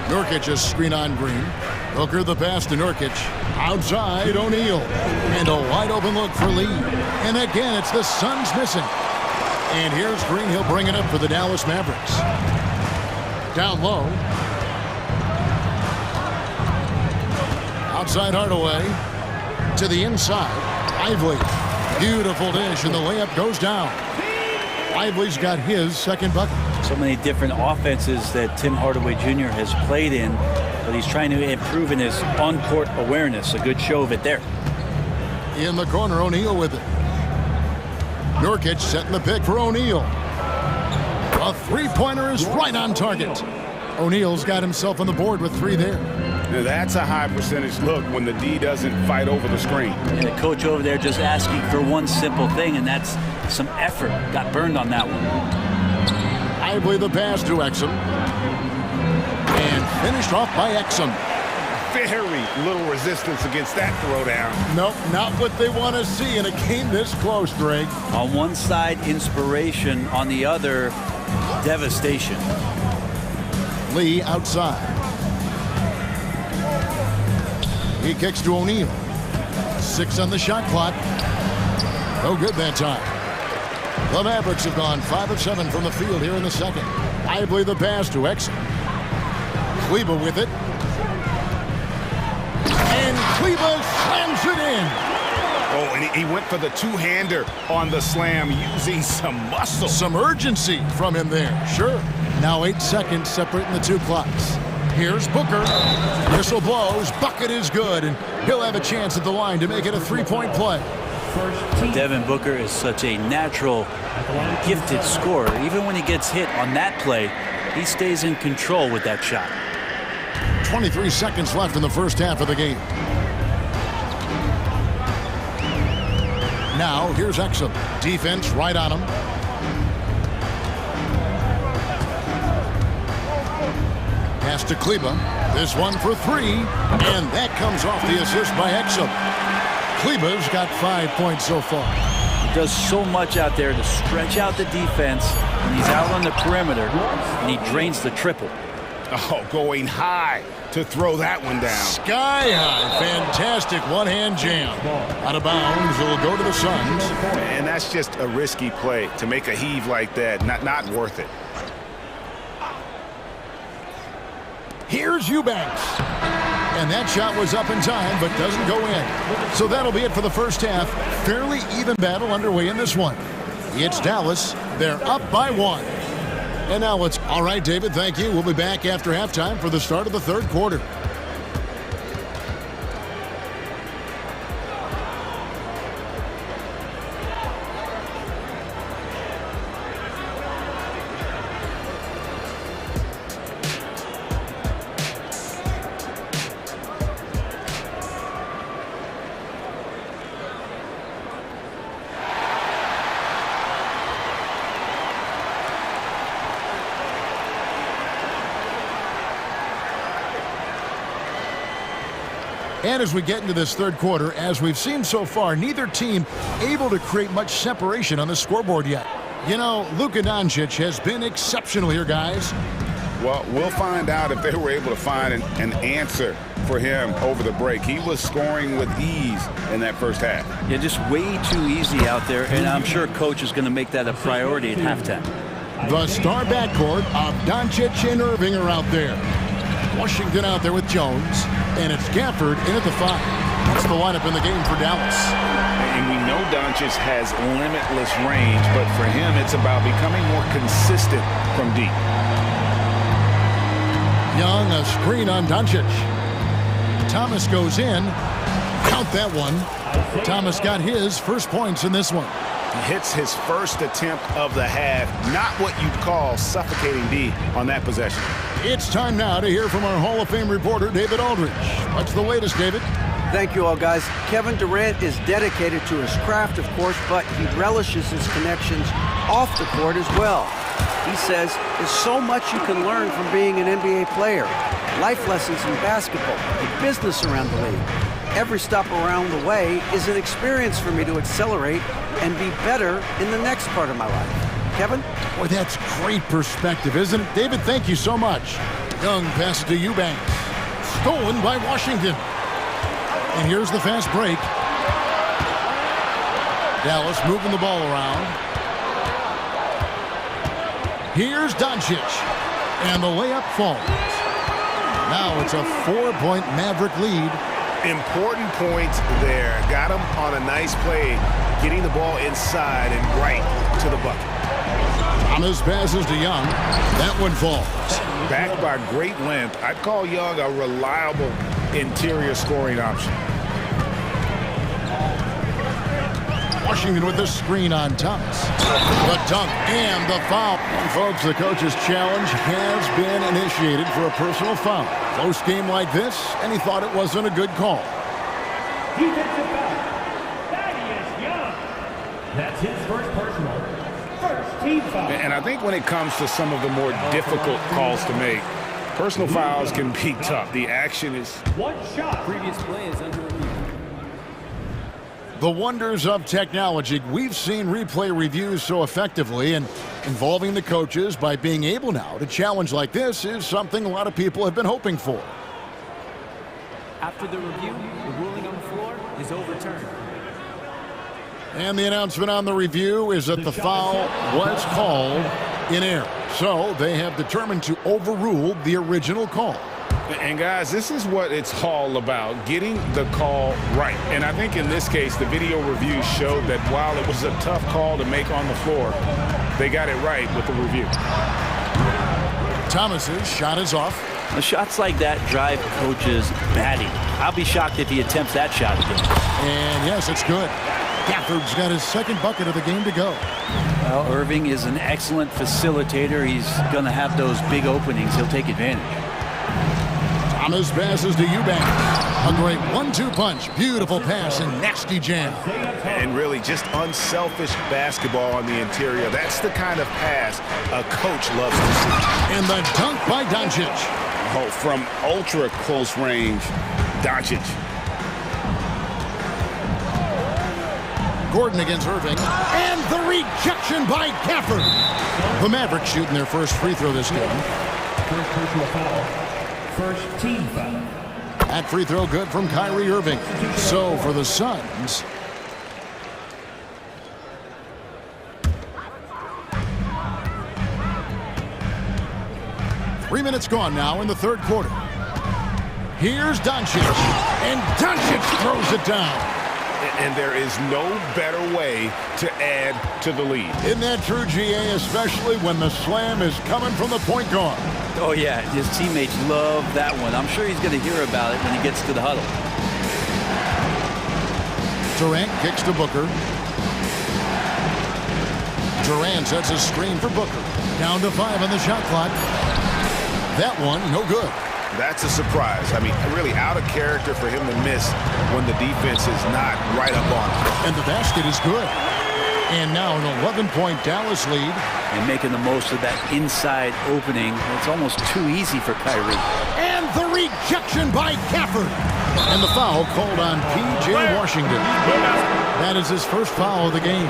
Nurkic is screen on Green. Booker the pass to Nurkic. Outside O'Neal. And a wide open look for Lee. And again, it's the Suns missing. And here's Green. He'll bring it up for the Dallas Mavericks. Down low. Outside Hardaway. To the inside. Lively. Beautiful dish, and the layup goes down. Lively's got his second bucket. So many different offenses that Tim Hardaway Jr. has played in, but he's trying to improve in his on-court awareness. A good show of it there. In the corner, O'Neal with it. Nurkic setting the pick for O'Neal. A three-pointer is right on target. O'Neal's got himself on the board with 3 there. Now that's a high percentage look when the D doesn't fight over the screen. And the coach over there just asking for one simple thing, and that's some effort. Got burned on that one. Lively the pass to Exum. And finished off by Exum. Very little resistance against that throwdown. Nope, not what they want to see in a game this close, Greg. On one side, inspiration. On the other, devastation. Lee outside. He kicks to O'Neal. 6 on the shot clock. No good that time. The Mavericks have gone 5 of 7 from the field here in the second. Lively the pass to Exum. Kleba with it. And Kleba slams it in. Oh, and he went for the two-hander on the slam using some muscle. Some urgency from him there, sure. Now 8 seconds separating the 2 clocks. Here's Booker. Whistle blows. Bucket is good, and he'll have a chance at the line to make it a 3-point play. Devin Booker is such a natural, gifted scorer. Even when he gets hit on that play, he stays in control with that shot. 23 seconds left in the first half of the game. Now, here's Exum. Defense right on him. Pass to Kleba. This one for 3. And that comes off the assist by Exum. Kleba's got 5 points so far. He does so much out there to stretch out the defense when he's out on the perimeter, and he drains the triple. Oh, going high to throw that one down. Sky high. Fantastic one-hand jam. Out of bounds. It'll go to the Suns. And that's just a risky play. To make a heave like that, not worth it. Here's Eubanks. And that shot was up in time, but doesn't go in. So that'll be it for the first half. Fairly even battle underway in this one. It's Dallas. They're up by 1. And now it's all right, David, thank you. We'll be back after halftime for the start of the third quarter. And as we get into this third quarter, as we've seen so far, neither team able to create much separation on the scoreboard yet. You know, Luka Doncic has been exceptional here, guys. Well, we'll find out if they were able to find an answer for him over the break. He was scoring with ease in that first half. Yeah, just way too easy out there, and I'm sure coach is going to make that a priority at halftime. The star backcourt of Doncic and Irving are out there. Washington out there with Jones, and it's Gafford in at the 5. That's the lineup in the game for Dallas. And we know Doncic has limitless range, but for him, it's about becoming more consistent from deep. Young, a screen on Doncic. Thomas goes in. Count that one. Thomas got his first points in this one. He hits his first attempt of the half. Not what you'd call suffocating D on that possession. It's time now to hear from our Hall of Fame reporter, David Aldridge. What's the latest, David? Thank you all, guys. Kevin Durant is dedicated to his craft, of course, but he relishes his connections off the court as well. He says there's so much you can learn from being an NBA player. Life lessons in basketball, the business around the league. every stop around the way is an experience for me to accelerate and be better in the next part of my life. Kevin? Boy, that's great perspective, isn't it? David, thank you so much. Young passes to Eubanks. Stolen by Washington. And here's the fast break. Dallas moving the ball around. Here's Doncic. And the layup falls. Now it's a 4-point Maverick lead. Important points there. Got him on a nice play, getting the ball inside and right to the bucket. Thomas passes to Young. That one falls. Backed by great length, I'd call Young a reliable interior scoring option. Washington with the screen on Thomas. The dunk and the foul. And folks, the coach's challenge has been initiated for a personal foul. Close game like this, and he thought it wasn't a good call. Defensive foul. Thaddeus Young. That's his first personal. First team foul. And I think when it comes to some of the more difficult calls to make, personal fouls can be tough. The action is... One shot. Previous play is under review. The wonders of technology. We've seen replay reviews so effectively, and involving the coaches by being able now to challenge like this is something a lot of people have been hoping for. After the review, the ruling on the floor is overturned. And the announcement on the review is that the foul was called in error. So they have determined to overrule the original call. And guys, this is what it's all about, getting the call right. And I think in this case, the video review showed that while it was a tough call to make on the floor, they got it right with the review. Thomas's shot is off. The shots like that drive coaches batty. I'll be shocked if he attempts that shot again. And yes, it's good. Gafford's got his second bucket of the game to go. Well, Irving is an excellent facilitator. He's going to have those big openings. He'll take advantage. Thomas passes to Eubanks. A great 1-2 punch. Beautiful pass and nasty jam. And really just unselfish basketball on the interior. That's the kind of pass a coach loves to see. And the dunk by Doncic. Oh, from ultra close range, Doncic. Gordon against Irving. And the rejection by Gafford. The Mavericks shooting their first free throw this game. First personal foul. First team foul. That free throw good from Kyrie Irving. So for the Suns, three minutes gone now in the third quarter. Here's Doncic. And Doncic throws it down. And there is no better way to add to the lead. Isn't that true, GA, especially when the slam is coming from the point guard? Oh, yeah, his teammates love that one. I'm sure he's going to hear about it when he gets to the huddle. Durant kicks to Booker. Durant sets a screen for Booker. Down to 5 on the shot clock. That one, no good. That's a surprise. I mean, really out of character for him to miss when the defense is not right up on him. And the basket is good. And now an 11-point Dallas lead. And making the most of that inside opening. It's almost too easy for Kyrie. And the rejection by Gafford. And the foul called on P.J. Washington. That is his first foul of the game.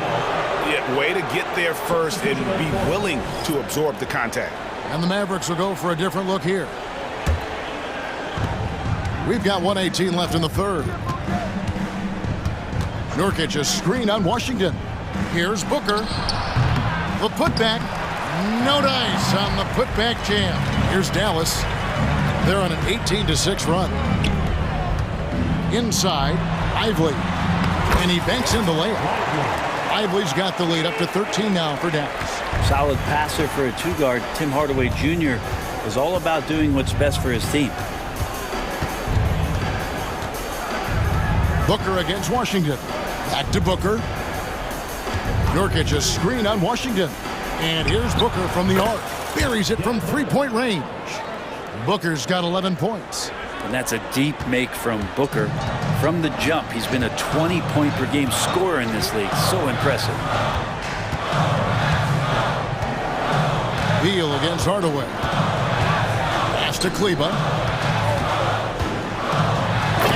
Yeah, way to get there first and be willing to absorb the contact. And the Mavericks will go for a different look here. We've got 1:18 left in the third. Nurkic a screen on Washington. Here's Booker. The putback. No dice on the putback jam. Here's Dallas. They're on an 18-6 run. Inside, Ively. And he banks in the layup. Ively's got the lead up to 13 now for Dallas. Solid passer for a two-guard. Tim Hardaway Jr. is all about doing what's best for his team. Booker against Washington. Back to Booker. Nurkic a screen on Washington. And here's Booker from the arc. Buries it from three-point range. Booker's got 11 points. And that's a deep make from Booker. From the jump, he's been a 20-point-per-game scorer in this league. So impressive. Beal against Hardaway. Pass to Kleba.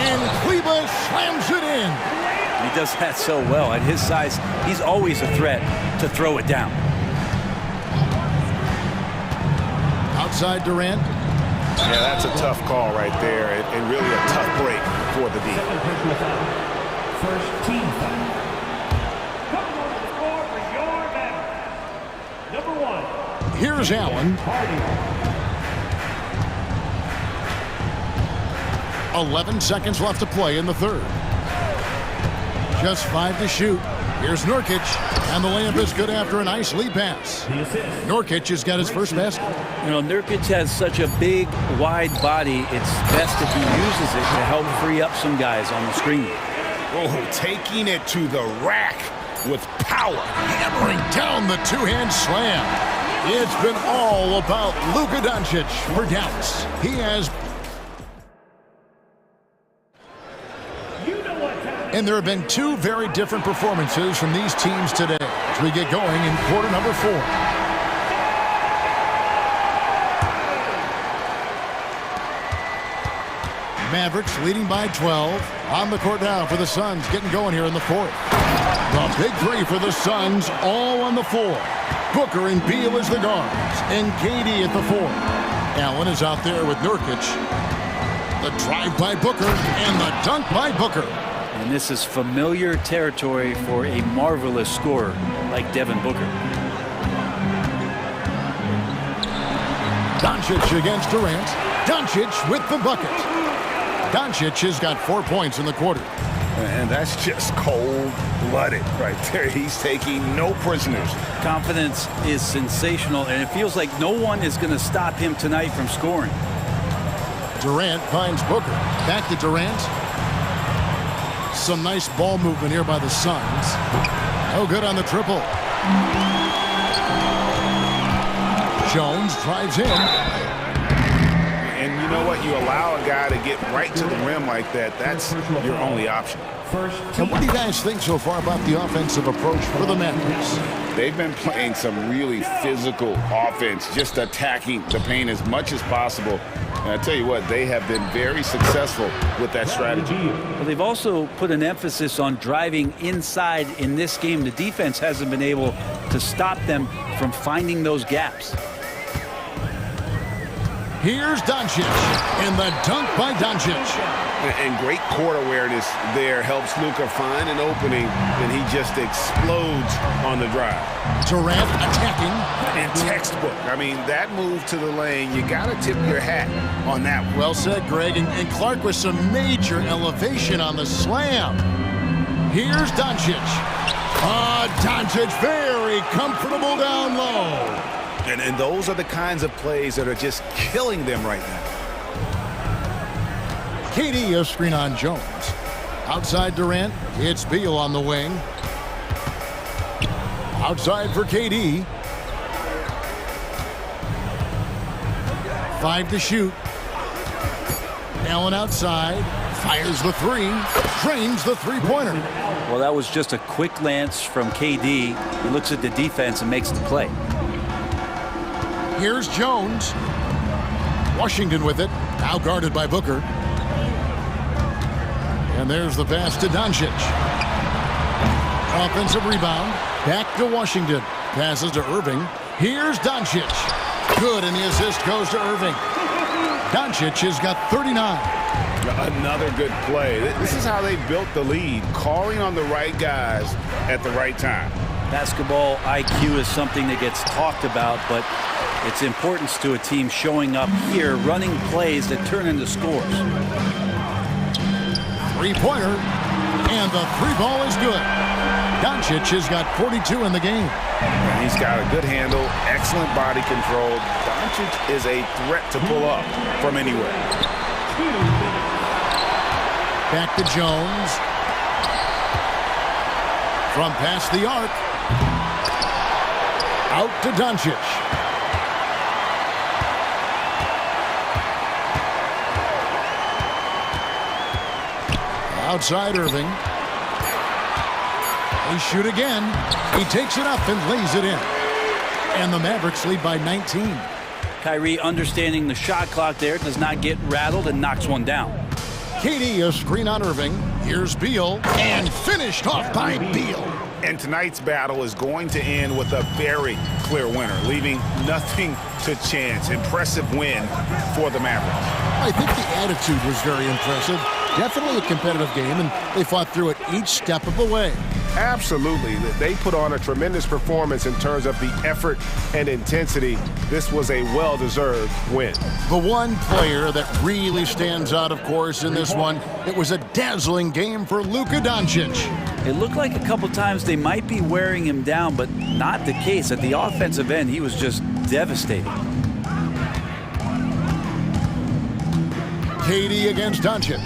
And Kleba slams it in. He does that so well. At his size, he's always a threat to throw it down. Outside Durant. Yeah, that's a tough call right there, and really a tough break for the D. First team foul. Coming on the score for your Mavericks. Number 1. Here's Allen. 11 seconds left to play in the third. Just 5 to shoot. Here's Nurkic, and the layup is good after a nice lead pass. Nurkic has got his first basket. You know, Nurkic has such a big, wide body. It's best if he uses it to help free up some guys on the screen. Oh, taking it to the rack with power. Hammering down the two-hand slam. It's been all about Luka Doncic for Dallas. He has... And there have been 2 very different performances from these teams today as we get going in quarter number 4. Mavericks leading by 12. On the court now for the Suns, getting going here in the fourth. The big 3 for the Suns, all on the floor. Booker and Beal as the guards, and KD at the 4. Allen is out there with Nurkic. The drive by Booker and the dunk by Booker. And this is familiar territory for a marvelous scorer like Devin Booker. Doncic against Durant. Doncic with the bucket. Doncic has got 4 points in the quarter. And that's just cold-blooded right there. He's taking no prisoners. Confidence is sensational, and it feels like no one is going to stop him tonight from scoring. Durant finds Booker. Back to Durant. Some nice ball movement here by the Suns. No good on the triple. Jones drives in. And you know what? You allow a guy to get right to the rim like that. That's your only option. And what do you guys think so far about the offensive approach for the Mavericks? They've been playing some really physical offense, just attacking the paint as much as possible. And I tell you what, they have been very successful with that strategy. Well, they've also put an emphasis on driving inside in this game. The defense hasn't been able to stop them from finding those gaps. Here's Doncic, and the dunk by Doncic. And great court awareness there helps Luka find an opening, and he just explodes on the drive. Durant attacking. And textbook. I mean, that move to the lane, you got to tip your hat on that one. Well said, Greg. And Clark with some major elevation on the slam. Here's Doncic. Doncic very comfortable down low. And those are the kinds of plays that are just killing them right now. KD a screen on Jones. Outside Durant, it's Beal on the wing. Outside for KD. 5 to shoot. Allen outside, fires the 3, drains the three-pointer. Well, that was just a quick glance from KD. He looks at the defense and makes the play. Here's Jones. Washington with it, now guarded by Booker. And there's the pass to Doncic. Offensive rebound. Back to Washington. Passes to Irving. Here's Doncic. Good, and the assist goes to Irving. Doncic has got 39. Another good play. This is how they built the lead, calling on the right guys at the right time. Basketball IQ is something that gets talked about, but its importance to a team showing up here, running plays that turn into scores. Three-pointer, and the 3-ball is good. Doncic has got 42 in the game. And he's got a good handle, excellent body control. Doncic is a threat to pull up from anywhere. Back to Jones. From past the arc. Out to Doncic. Outside Irving. They shoot again. He takes it up and lays it in. And the Mavericks lead by 19. Kyrie understanding the shot clock there, does not get rattled and knocks one down. KD a screen on Irving. Here's Beal, and finished off by Beal. And tonight's battle is going to end with a very clear winner, leaving nothing to chance. Impressive win for the Mavericks. I think the attitude was very impressive. Definitely a competitive game, and they fought through it each step of the way. Absolutely. They put on a tremendous performance in terms of the effort and intensity. This was a well-deserved win. The one player that really stands out, of course, in this one, it was a dazzling game for Luka Doncic. It looked like a couple times they might be wearing him down, but not the case. At the offensive end, he was just devastating. KD against Doncic.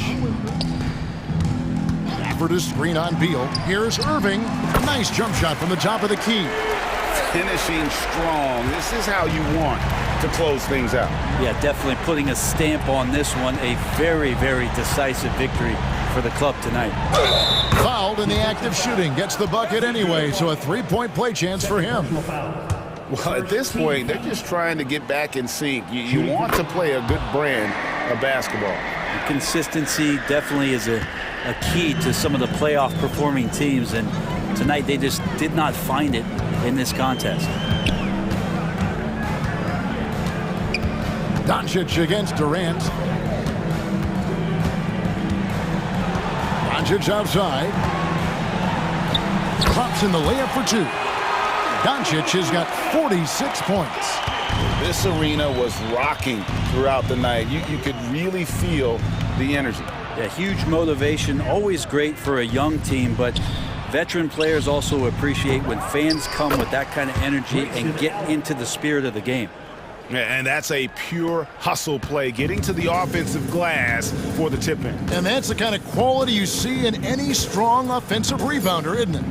For the screen on Beal. Here's Irving. Nice jump shot from the top of the key. Finishing strong. This is how you want to close things out. Yeah, definitely putting a stamp on this one. A very, very decisive victory for the club tonight. Fouled in the act of shooting. Gets the bucket anyway, so a three-point play chance for him. Well, at this point, they're just trying to get back in sync. You want to play a good brand of basketball. Consistency definitely is a key to some of the playoff performing teams, and tonight they just did not find it in this contest. Doncic against Durant. Doncic outside. Pops in the layup for two. Doncic has got 46 points. This arena was rocking throughout the night. You could really feel the energy. Yeah, huge motivation, always great for a young team, but veteran players also appreciate when fans come with that kind of energy and get into the spirit of the game. And that's a pure hustle play, getting to the offensive glass for the tip-in. And that's the kind of quality you see in any strong offensive rebounder, isn't it?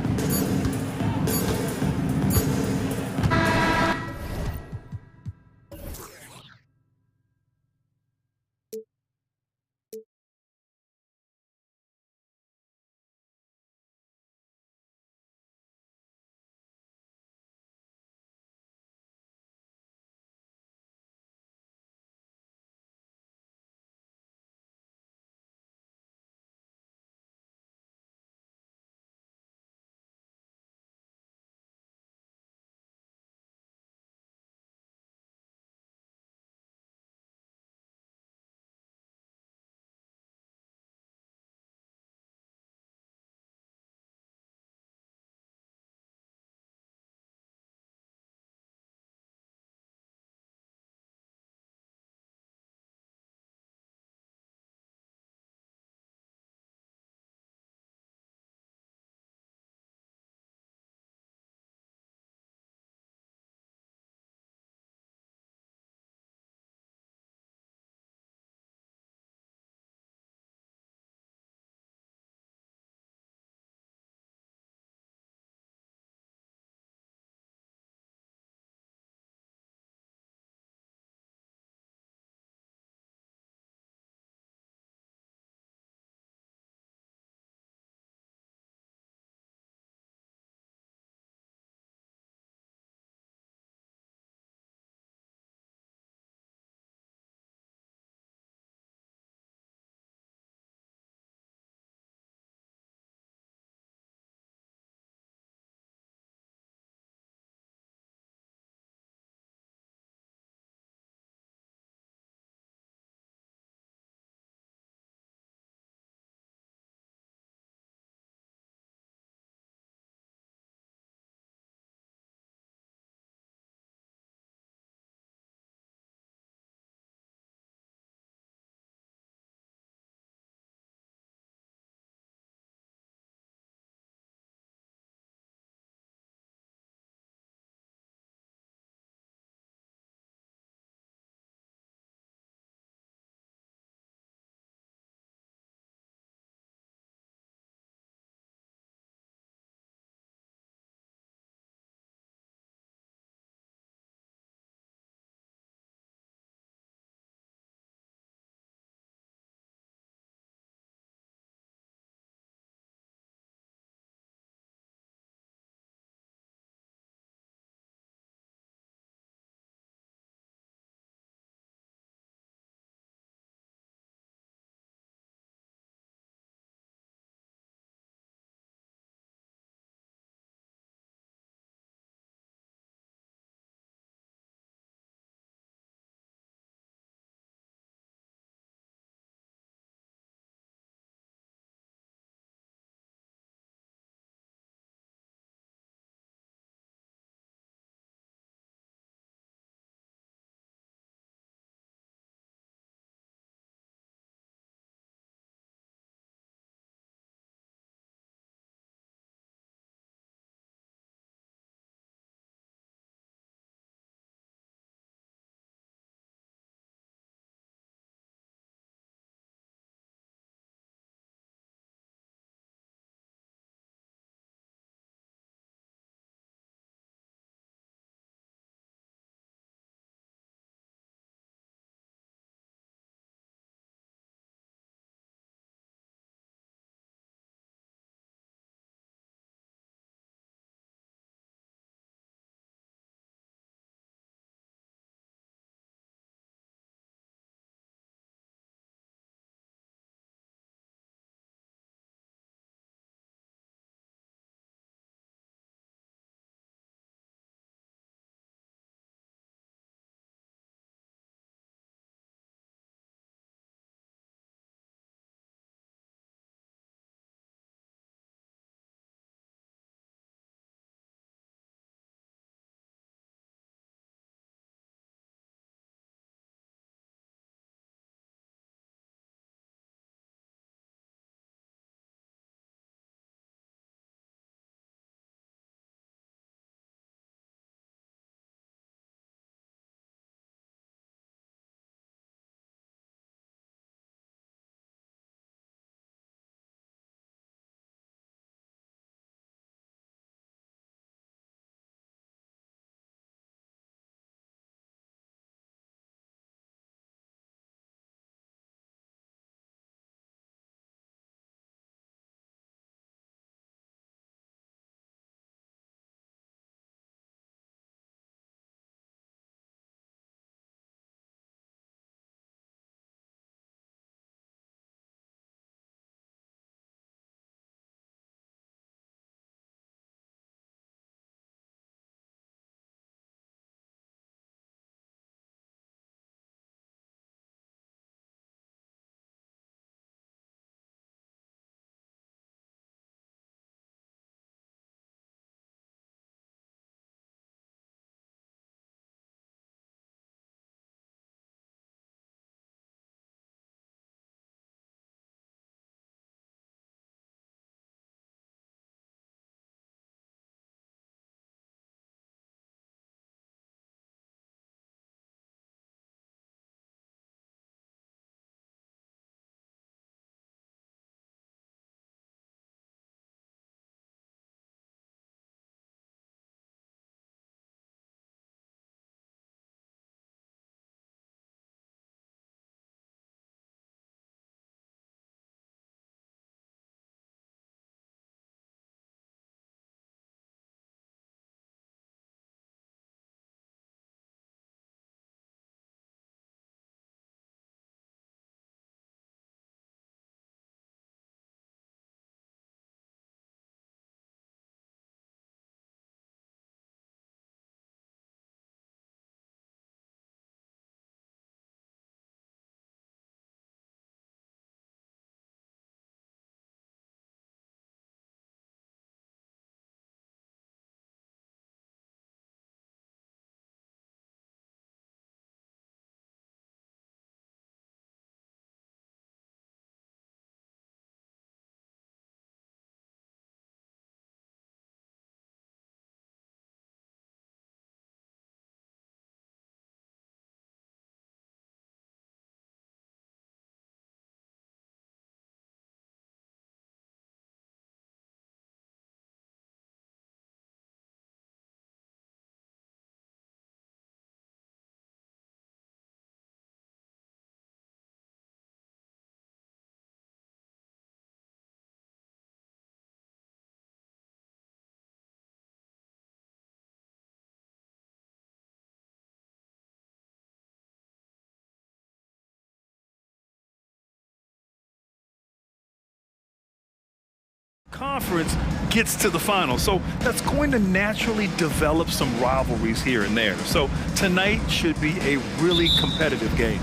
conference gets to the final. So that's going to naturally develop some rivalries here and there. So tonight should be a really competitive game.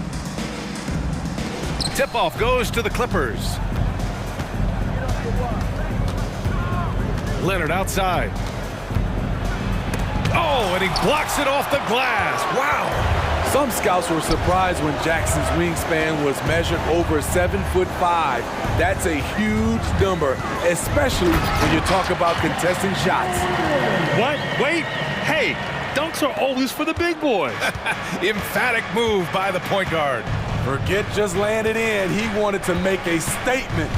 Tip-off goes to the Clippers. Leonard outside. Oh, and he blocks it off the glass. Wow. Some scouts were surprised when Jackson's wingspan was measured over 7'5". That's a huge number, especially when you talk about contesting shots. What? Wait. Hey, dunks are always for the big boys. Emphatic move by the point guard. Forget just laying it in. He wanted to make a statement.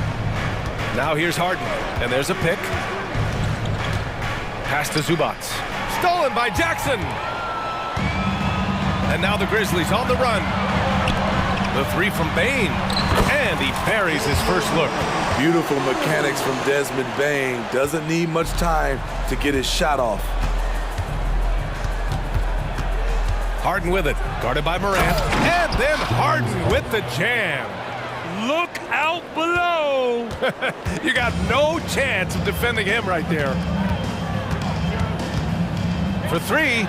Now here's Harden, and there's a pick. Pass to Zubac. Stolen by Jackson. And now the Grizzlies on the run. The three from Bane. And he buries his first look. Beautiful mechanics from Desmond Bane. Doesn't need much time to get his shot off. Harden with it. Guarded by Morant. And then Harden with the jam. Look out below. You got no chance of defending him right there. For three.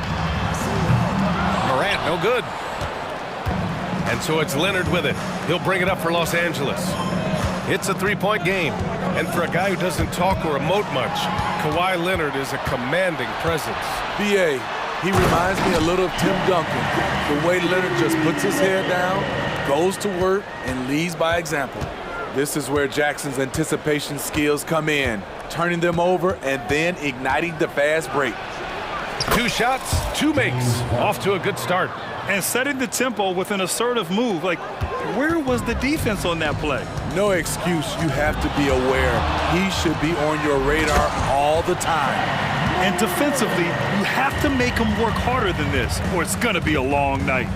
Morant, no good. And so it's Leonard with it. He'll bring it up for Los Angeles. It's a three-point game. And for a guy who doesn't talk or emote much, Kawhi Leonard is a commanding presence. B.A., he reminds me a little of Tim Duncan. The way Leonard just puts his head down, goes to work, and leads by example. This is where Jackson's anticipation skills come in, turning them over and then igniting the fast break. 2 shots, 2 makes. Off to a good start. And setting the tempo with an assertive move. Like, where was the defense on that play? No excuse. You have to be aware. He should be on your radar all the time. And defensively, you have to make him work harder than this, or it's going to be a long night.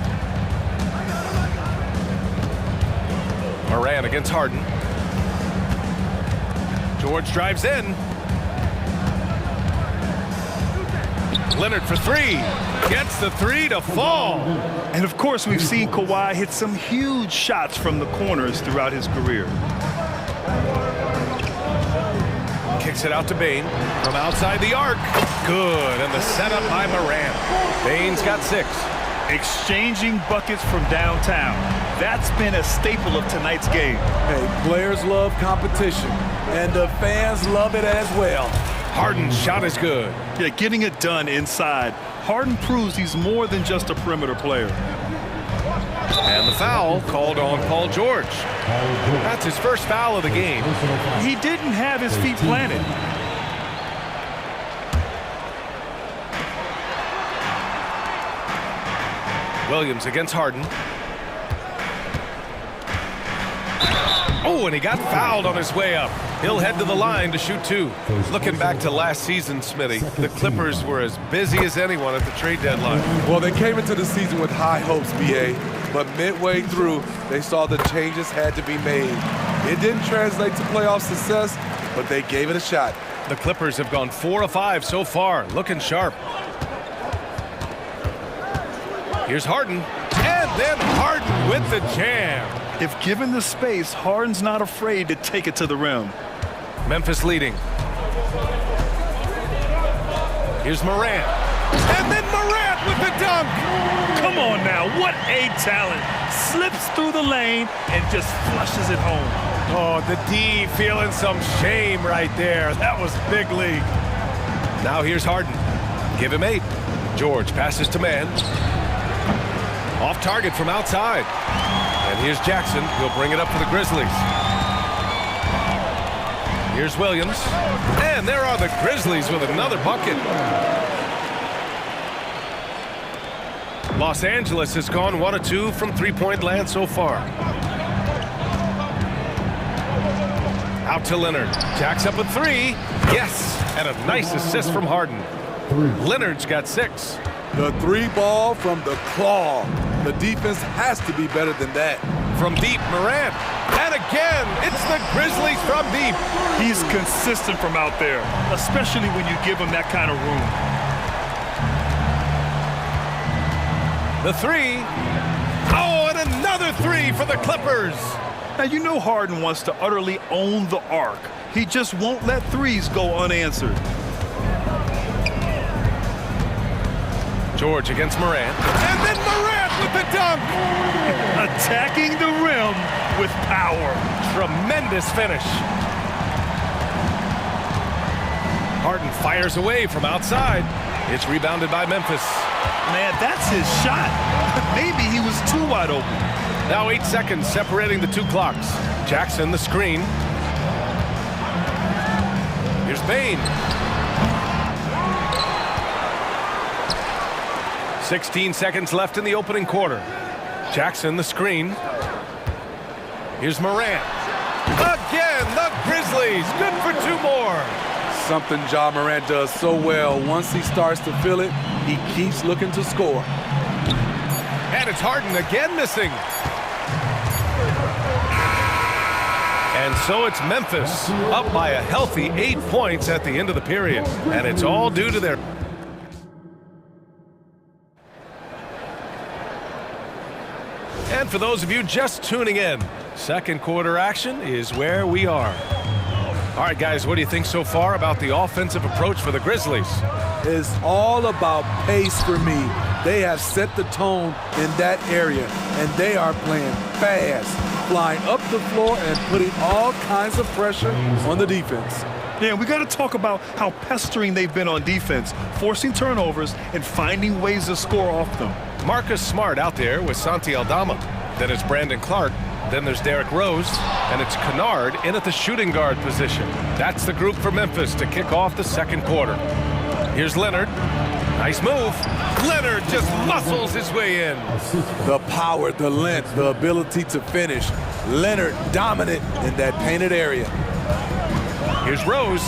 Morant against Harden. George drives in. Leonard for three. Gets the three to fall. And of course, we've seen Kawhi hit some huge shots from the corners throughout his career. Kicks it out to Bane from outside the arc. Good, and the setup by Morant. Bane's got 6. Exchanging buckets from downtown. That's been a staple of tonight's game. Hey, players love competition, and the fans love it as well. Harden's shot is good. Yeah, getting it done inside. Harden proves he's more than just a perimeter player. And the foul called on Paul George. That's his first foul of the game. He didn't have his feet planted. Williams against Harden. Oh, and he got fouled on his way up. He'll head to the line to shoot 2. Looking back to last season, Smitty, the Clippers were as busy as anyone at the trade deadline. Well, they came into the season with high hopes, B.A., but midway through, they saw the changes had to be made. It didn't translate to playoff success, but they gave it a shot. The Clippers have gone 4 of 5 so far, looking sharp. Here's Harden, and then Harden with the jam. If given the space, Harden's not afraid to take it to the rim. Memphis leading. Here's Morant. And then Morant with the dunk. Come on now, what a talent. Slips through the lane and just flushes it home. Oh, the D feeling some shame right there. That was big league. Now here's Harden. Give him 8. George passes to man. Off target from outside. And here's Jackson. He'll bring it up for the Grizzlies. Here's Williams. And there are the Grizzlies with another bucket. Los Angeles has gone 1 of 2 from three-point land so far. Out to Leonard. Jacks up with 3. Yes! And a nice assist from Harden. Leonard's got 6. The 3 ball from the claw. The defense has to be better than that. From deep, Morant. And again, it's the Grizzlies from deep. He's consistent from out there, especially when you give him that kind of room. The 3. Oh, and another 3 for the Clippers. Now, you know Harden wants to utterly own the arc, He just won't let threes go unanswered. George against Morant. And then Morant with the dunk! Attacking the rim with power. Tremendous finish. Harden fires away from outside. It's rebounded by Memphis. Man, that's his shot. Maybe he was too wide open. Now 8 seconds separating the two clocks. Jackson the screen. Here's Bain. 16 seconds left in the opening quarter. Jackson the screen. Here's Morant. Again, the Grizzlies. Good for 2 more. Something Ja Morant does so well. Once he starts to feel it, he keeps looking to score. And it's Harden again missing. And so it's Memphis up by a healthy 8 points at the end of the period. And it's all due to their... And for those of you just tuning in, second quarter action is where we are. All right, guys, what do you think so far about the offensive approach for the Grizzlies? It's all about pace for me. They have set the tone in that area, and they are playing fast, flying up the floor and putting all kinds of pressure on the defense. Yeah, we got to talk about how pestering they've been on defense, forcing turnovers and finding ways to score off them. Marcus Smart out there with Santi Aldama. Then it's Brandon Clark. Then there's Derrick Rose, and it's Kennard in at the shooting guard position. That's the group for Memphis to kick off the second quarter. Here's Leonard. Nice move. Leonard just muscles his way in. The power, the length, the ability to finish. Leonard dominant in that painted area. Here's Rose.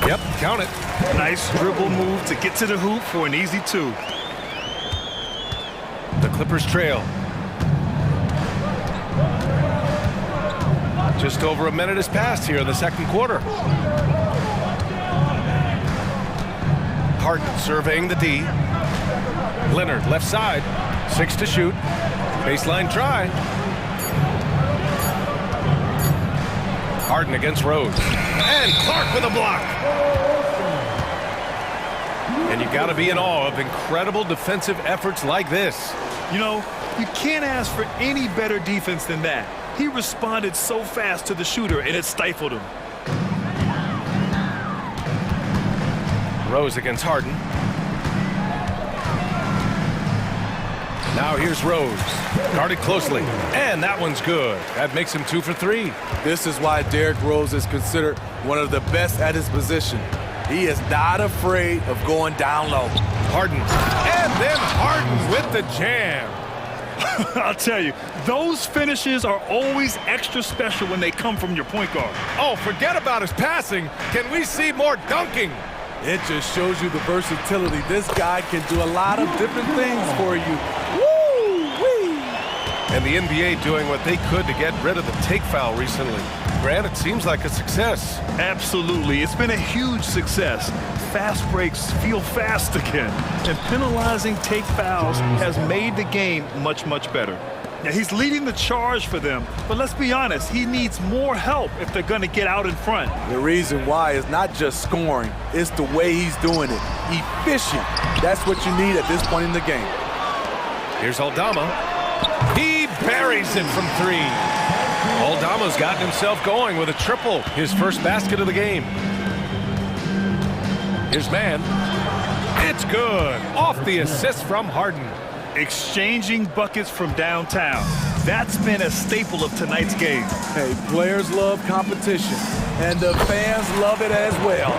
Yep, count it. Nice dribble move to get to the hoop for an easy 2. The Clippers trail. Just over a minute has passed here in the second quarter. Harden surveying the D. Leonard left side. 6 to shoot. Baseline try. Harden against Rose. And Clark with a block. And you got to be in awe of incredible defensive efforts like this. You know, you can't ask for any better defense than that. He responded so fast to the shooter, and it stifled him. Rose against Harden. Now here's Rose. Guarded closely. And that one's good. That makes him 2 for 3. This is why Derrick Rose is considered one of the best at his position. He is not afraid of going down low. Harden. And then Harden with the jam. I'll tell you, those finishes are always extra special when they come from your point guard. Oh, forget about his passing. Can we see more dunking? It just shows you the versatility. This guy can do a lot of different things for you. Woo-wee! And the NBA doing what they could to get rid of the take foul recently. Grant, it seems like a success. Absolutely. It's been a huge success. Fast breaks feel fast again. And penalizing take fouls has made the game much, much better. Now, he's leading the charge for them, but let's be honest, he needs more help if they're going to get out in front. The reason why is not just scoring, it's the way he's doing it. Efficient. That's what you need at this point in the game. Here's Aldama. He buries it from 3. Aldama's gotten himself going with a triple, his first basket of the game. Here's Mann. It's good. Off the assist from Harden. Exchanging buckets from downtown. That's been a staple of tonight's game. Hey, players love competition, and the fans love it as well.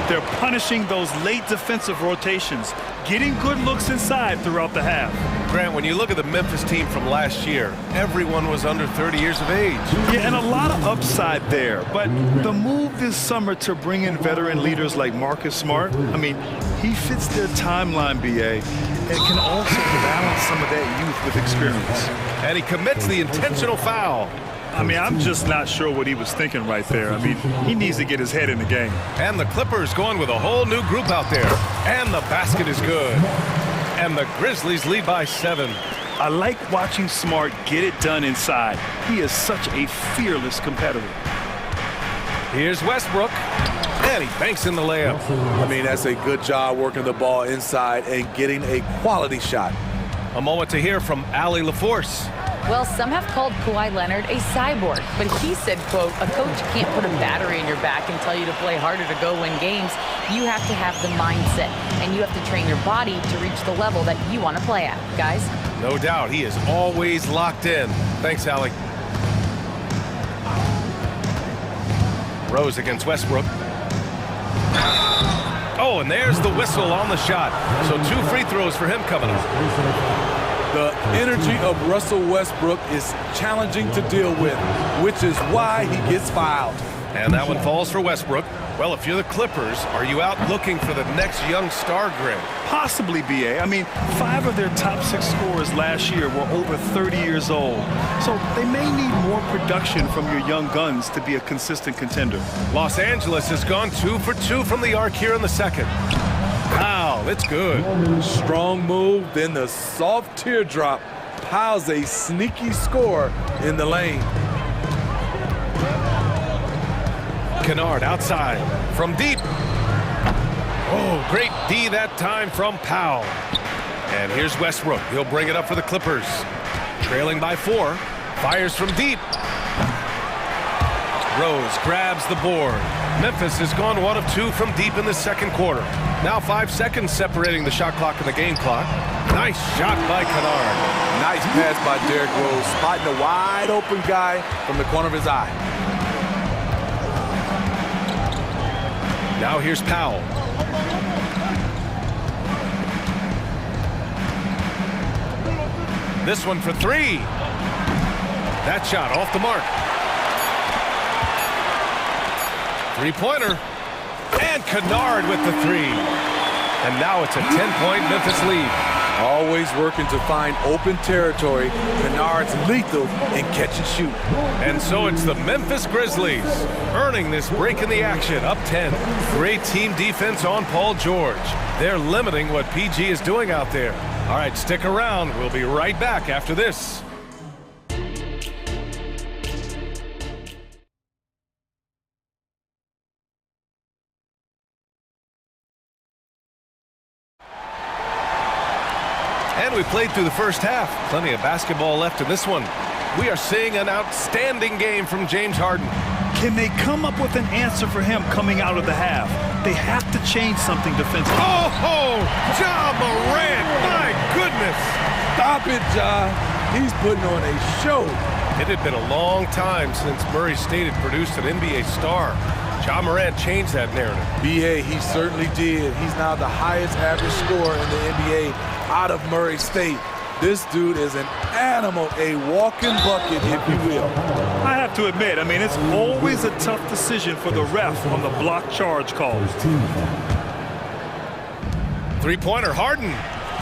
They're punishing those late defensive rotations, getting good looks inside throughout the half. Grant, when you look at the Memphis team from last year, everyone was under 30 years of age. Yeah, and a lot of upside there. But the move this summer to bring in veteran leaders like Marcus Smart, I mean, he fits their timeline, BA, and can also balance some of that youth with experience. And he commits the intentional foul. I mean, I'm just not sure what he was thinking right there. I mean, he needs to get his head in the game. And the Clippers going with a whole new group out there. And the basket is good. And the Grizzlies lead by 7. I like watching Smart get it done inside. He is such a fearless competitor. Here's Westbrook. And he banks in the layup. I mean, that's a good job working the ball inside and getting a quality shot. A moment to hear from Allie LaForce. Well, some have called Kawhi Leonard a cyborg, but he said, quote, a coach can't put a battery in your back and tell you to play harder to go win games. You have to have the mindset, and you have to train your body to reach the level that you want to play at, guys. No doubt, he is always locked in. Thanks, Allie. Rose against Westbrook. Oh, and there's the whistle on the shot. So 2 free throws for him coming up. The energy of Russell Westbrook is challenging to deal with, which is why he gets fouled. And that one falls for Westbrook. Well, if you're the Clippers, are you out looking for the next young star grid? Possibly, B.A. I mean, 5 of their top 6 scorers last year were over 30 years old. So they may need more production from your young guns to be a consistent contender. Los Angeles has gone 2 for 2 from the arc here in the second. Wow, it's good. Strong move, then the soft teardrop piles a sneaky score in the lane. Kennard outside from deep. Oh, great D that time from Powell. And here's Westbrook. He'll bring it up for the Clippers. Trailing by 4. Fires from deep. Rose grabs the board. Memphis has gone 1 of 2 from deep in the second quarter. Now 5 seconds separating the shot clock and the game clock. Nice shot by Kennard. Nice pass by Derrick Rose, spotting a wide open guy from the corner of his eye. Now here's Powell. This one for 3. That shot off the mark. 3-pointer. And Kennard with the 3. And now it's a 10-point Memphis lead. Always working to find open territory. Kennard's lethal in catch and shoot. And so it's the Memphis Grizzlies earning this break in the action, up 10. Great team defense on Paul George. They're limiting what PG is doing out there. All right, stick around. We'll be right back after this. And we played through the first half. Plenty of basketball left in this one. We are seeing an outstanding game from James Harden. Can they come up with an answer for him coming out of the half? They have to change something defensively. Oh, Ja Morant, my goodness. Stop it, Ja. He's putting on a show. It had been a long time since Murray State had produced an NBA star. Ja Morant changed that narrative. B.A., he certainly did. He's now the highest average scorer in the NBA out of Murray State. This dude is an animal, a walking bucket, if you will. I have to admit, I mean, it's always a tough decision for the ref on the block charge call. 3-pointer, Harden.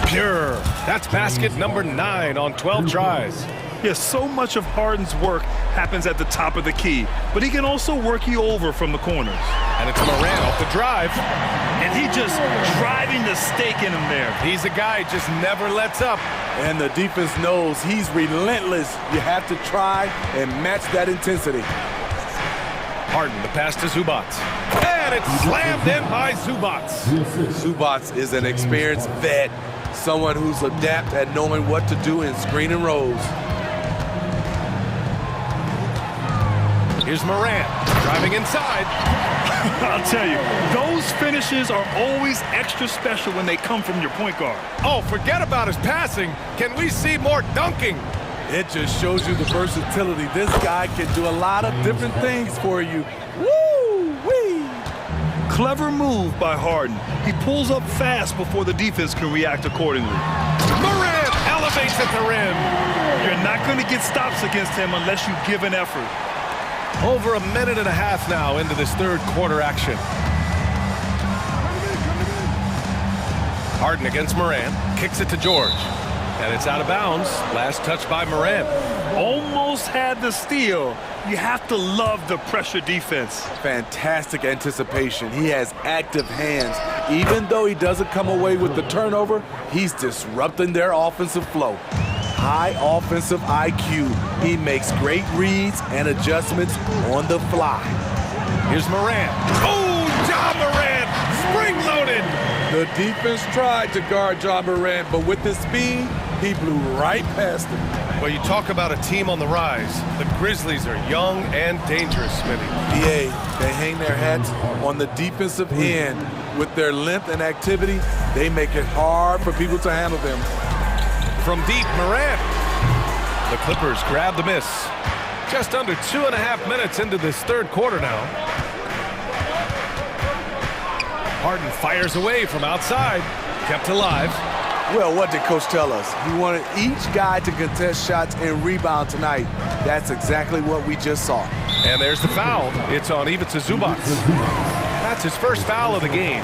Pure. That's basket number 9 on 12 tries. Yes, so much of Harden's work happens at the top of the key, but he can also work you over from the corners. And it's Morant off the drive. And he just driving the stake in him there. He's a guy who just never lets up. And the defense knows he's relentless. You have to try and match that intensity. Harden, the pass to Zubac. And it's slammed in by Zubac. Zubac is an experienced vet, someone who's adept at knowing what to do in screen and rolls. Here's Morant, driving inside. I'll tell you, those finishes are always extra special when they come from your point guard. Oh, forget about his passing. Can we see more dunking? It just shows you the versatility. This guy can do a lot of different things for you. Woo-wee! Clever move by Harden. He pulls up fast before the defense can react accordingly. Morant elevates at the rim. You're not going to get stops against him unless you give an effort. Over a minute and a half now into this third quarter action. Harden against Morant, kicks it to George. And it's out of bounds. Last touch by Morant. Almost had the steal. You have to love the pressure defense. Fantastic anticipation. He has active hands. Even though he doesn't come away with the turnover, he's disrupting their offensive flow. High offensive IQ. He makes great reads and adjustments on the fly. Here's Morant. Oh, Ja Morant, spring-loaded. The defense tried to guard Ja Morant, but with his speed, he blew right past him. Well, you talk about a team on the rise. The Grizzlies are young and dangerous, Smitty. BA, they hang their hats on the defensive end. With their length and activity, they make it hard for people to handle them. From deep, Morant. The Clippers grab the miss. Just under 2.5 minutes into this third quarter now. Harden fires away from outside. Kept alive. Well, what did Coach tell us? He wanted each guy to contest shots and rebound tonight. That's exactly what we just saw. And there's the foul. It's on Ivica Zubac. That's his first foul of the game.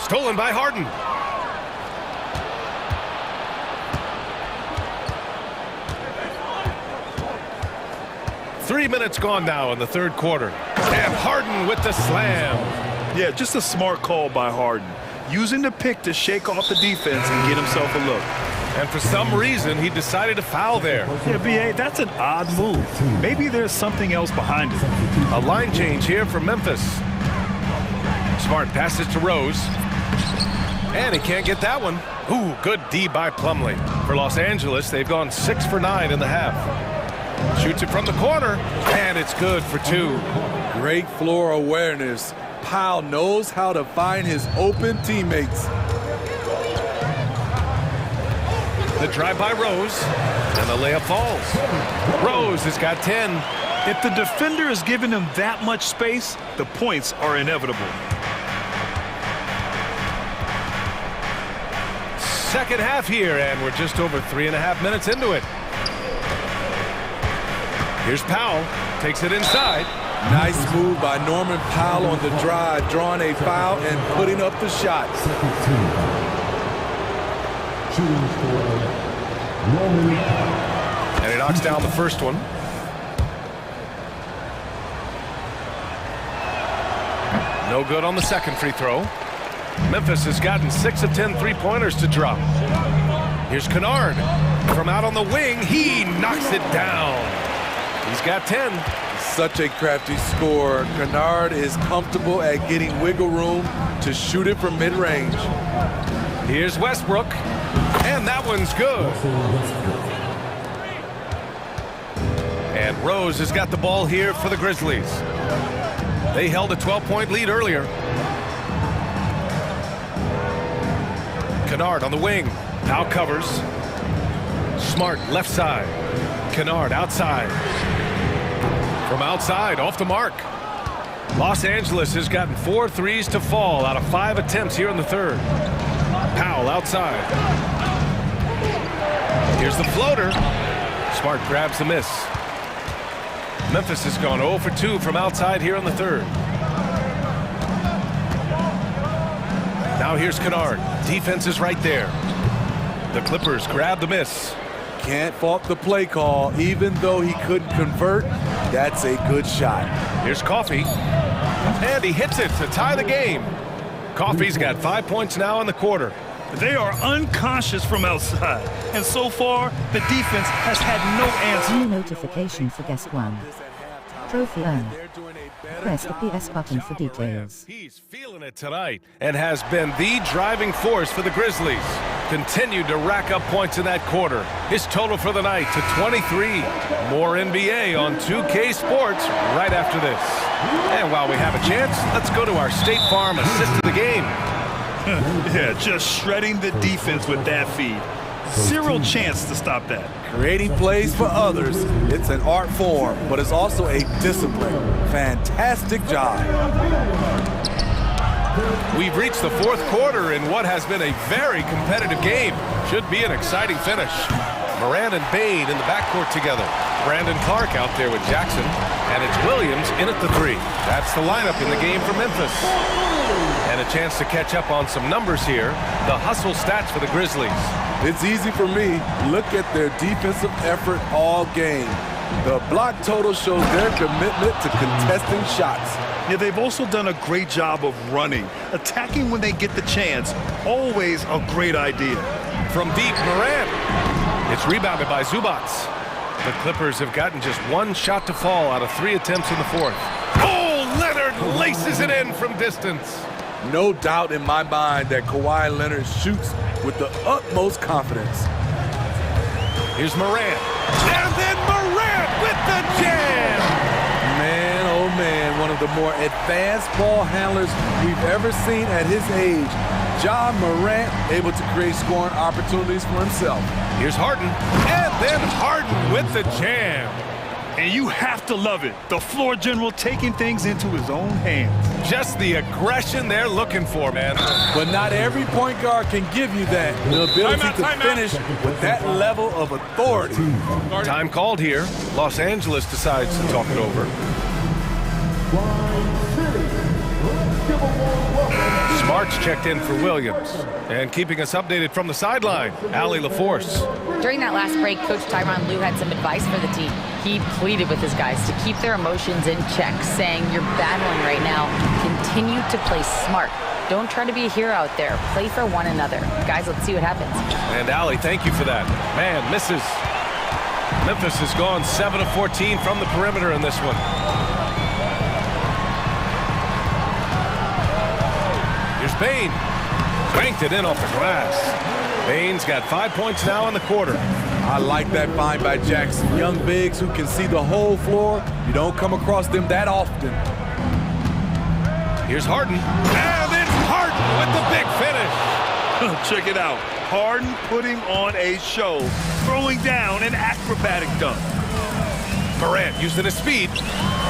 Stolen by Harden. Three minutes gone now in the third quarter. And Harden with the slam. Yeah, just a smart call by Harden. Using the pick to shake off the defense and get himself a look. And for some reason, he decided to foul there. Yeah, B.A., that's an odd move. Maybe there's something else behind it. A line change here from Memphis. Smart passes to Rose. And he can't get that one. Ooh, good D by Plumlee. For Los Angeles, they've gone 6 for 9 in the half. Shoots it from the corner, and it's good for 2. Great floor awareness. Powell knows how to find his open teammates. The drive by Rose, and the layup falls. Rose has got 10. If the defender is giving him that much space, the points are inevitable. Second half here, and we're just over 3.5 minutes into it. Here's Powell, takes it inside. Nice move by Norman Powell on the drive, drawing a foul and putting up the shot. And he knocks down the first one. No good on the second free throw. Memphis has gotten 6 of 10 three-pointers to drop. Here's Kennard. From out on the wing, he knocks it down. He's got 10. Such a crafty scorer. Kennard is comfortable at getting wiggle room to shoot it from mid-range. Here's Westbrook, and that one's good. And Rose has got the ball here for the Grizzlies. They held a 12-point lead earlier. Kennard on the wing, now covers. Smart left side. Kennard outside. From outside, off the mark. Los Angeles has gotten 4 threes to fall out of 5 attempts here in the third. Powell outside. Here's the floater. Smart grabs the miss. Memphis has gone 0 for 2 from outside here in the third. Now here's Kennard. Defense is right there. The Clippers grab the miss. Can't fault the play call. Even though he couldn't convert, that's a good shot. Here's Coffey. And he hits it to tie the game. Coffey's got 5 points now in the quarter. They are unconscious from outside. And so far, the defense has had no answer. New notification for guest 1. Trophy earned. Press the PS button for details. He's feeling it tonight and has been the driving force for the Grizzlies. Continued to rack up points in that quarter. His total for the night to 23. More NBA on 2K Sports right after this. And while we have a chance, let's go to our State Farm assist of the game. Yeah, just shredding the defense with that feed. Zero chance to stop that. Creating plays for others, it's an art form, but it's also a discipline. Fantastic job. We've reached the fourth quarter in what has been a very competitive game. Should be an exciting finish. Morant and Bain in the backcourt together. Brandon Clark out there with Jackson. And it's Williams in at the 3. That's the lineup in the game for Memphis. And a chance to catch up on some numbers here. The hustle stats for the Grizzlies. It's easy for me. Look at their defensive effort all game. The block total shows their commitment to contesting shots. Yeah, they've also done a great job of running. Attacking when they get the chance. Always a great idea. From deep, Morant. It's rebounded by Zubac. The Clippers have gotten just one shot to fall out of 3 attempts in the fourth. Oh, Leonard laces it in from distance. No doubt in my mind that Kawhi Leonard shoots with the utmost confidence. Here's Morant. And then Morant with the jam! Man, oh man, one of the more advanced ball handlers we've ever seen at his age. Ja Morant able to create scoring opportunities for himself. Here's Harden. And then Harden with the jam. And you have to love it. The floor general taking things into his own hands. Just the aggression they're looking for, man. But not every point guard can give you that. The ability to finish with that level of authority. Time called here. Los Angeles decides to talk it over. Smart's checked in for Williams. And keeping us updated from the sideline, Allie LaForce. During that last break, Coach Tyronn Lue had some advice for the team. He pleaded with his guys to keep their emotions in check, saying, you're battling right now. Continue to play smart. Don't try to be a hero out there. Play for one another. Guys, let's see what happens. And Allie, thank you for that. Man, misses. Memphis has gone 7 of 14 from the perimeter in this one. Here's Bane. Banked it in off the glass. Bane's got 5 points now in the quarter. I like that find by Jackson. Young bigs who can see the whole floor. You don't come across them that often. Here's Harden. And it's Harden with the big finish. Check it out. Harden putting on a show, throwing down an acrobatic dunk. Morant using his speed.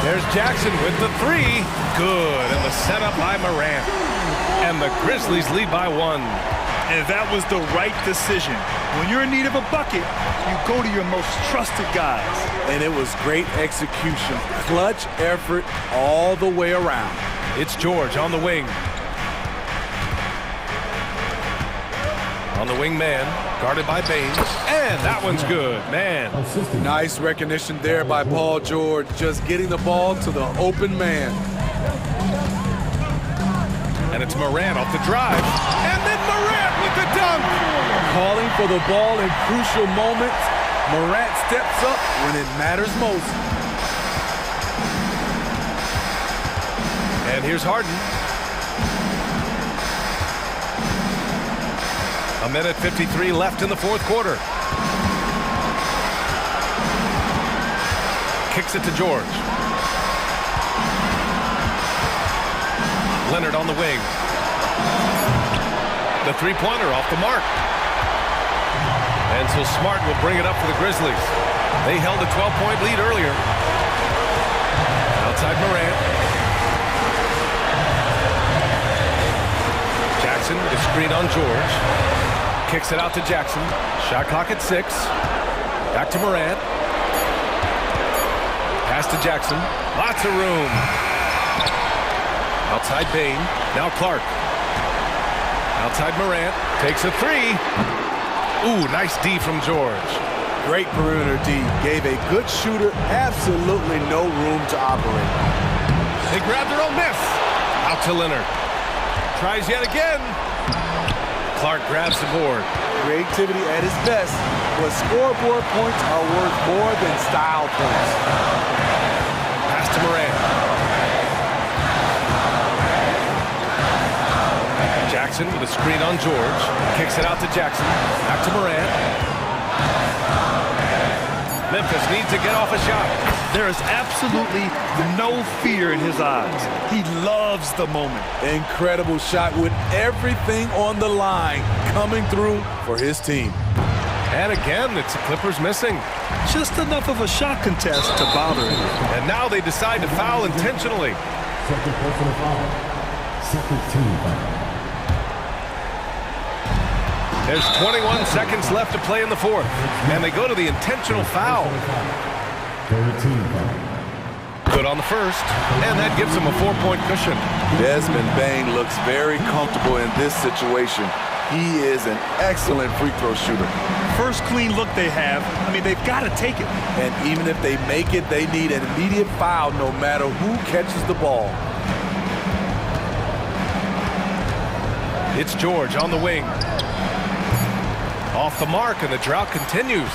There's Jackson with the three. Good. And the setup by Morant. And the Grizzlies lead by 1. And that was the right decision. When you're in need of a bucket, you go to your most trusted guys. And it was great execution. Clutch effort all the way around. It's George on the wing. On the wing man, guarded by Baines. And that one's good, man. Nice recognition there by Paul George, just getting the ball to the open man. And it's Morant off the drive. And then Morant with the dunk. Calling for the ball in crucial moments. Morant steps up when it matters most. And here's Harden. 1:53 left in the fourth quarter. Kicks it to George. Leonard on the wing. The three-pointer off the mark. And so Smart will bring it up for the Grizzlies. They held a 12-point lead earlier. Outside Morant. Jackson with a screen on George. Kicks it out to Jackson. Shot clock at 6. Back to Morant. Pass to Jackson. Lots of room. Outside Bane. Now Clark. Outside Morant. Takes a three. Ooh, nice D from George. Great perimeter D. Gave a good shooter absolutely no room to operate. They grab their own miss. Out to Leonard. Tries yet again. Clark grabs the board. Creativity at its best, but scoreboard points are worth more than style points. Pass to Morant. Jackson with a screen on George. Kicks it out to Jackson. Back to Morant. Memphis needs to get off a shot. There is absolutely no fear in his eyes. He loves the moment. Incredible shot with everything on the line coming through for his team. And again, it's the Clippers missing. Just enough of a shot contest to bother him. And now they decide to foul intentionally. Second personal foul. Second team foul. There's 21 seconds left to play in the fourth. And they go to the intentional foul. Third team foul. Good on the first. And that gives them a 4-point cushion. Desmond Bane looks very comfortable in this situation. He is an excellent free throw shooter. First clean look they have. I mean, they've got to take it. And even if they make it, they need an immediate foul no matter who catches the ball. It's George on the wing. Off the mark, and the drought continues.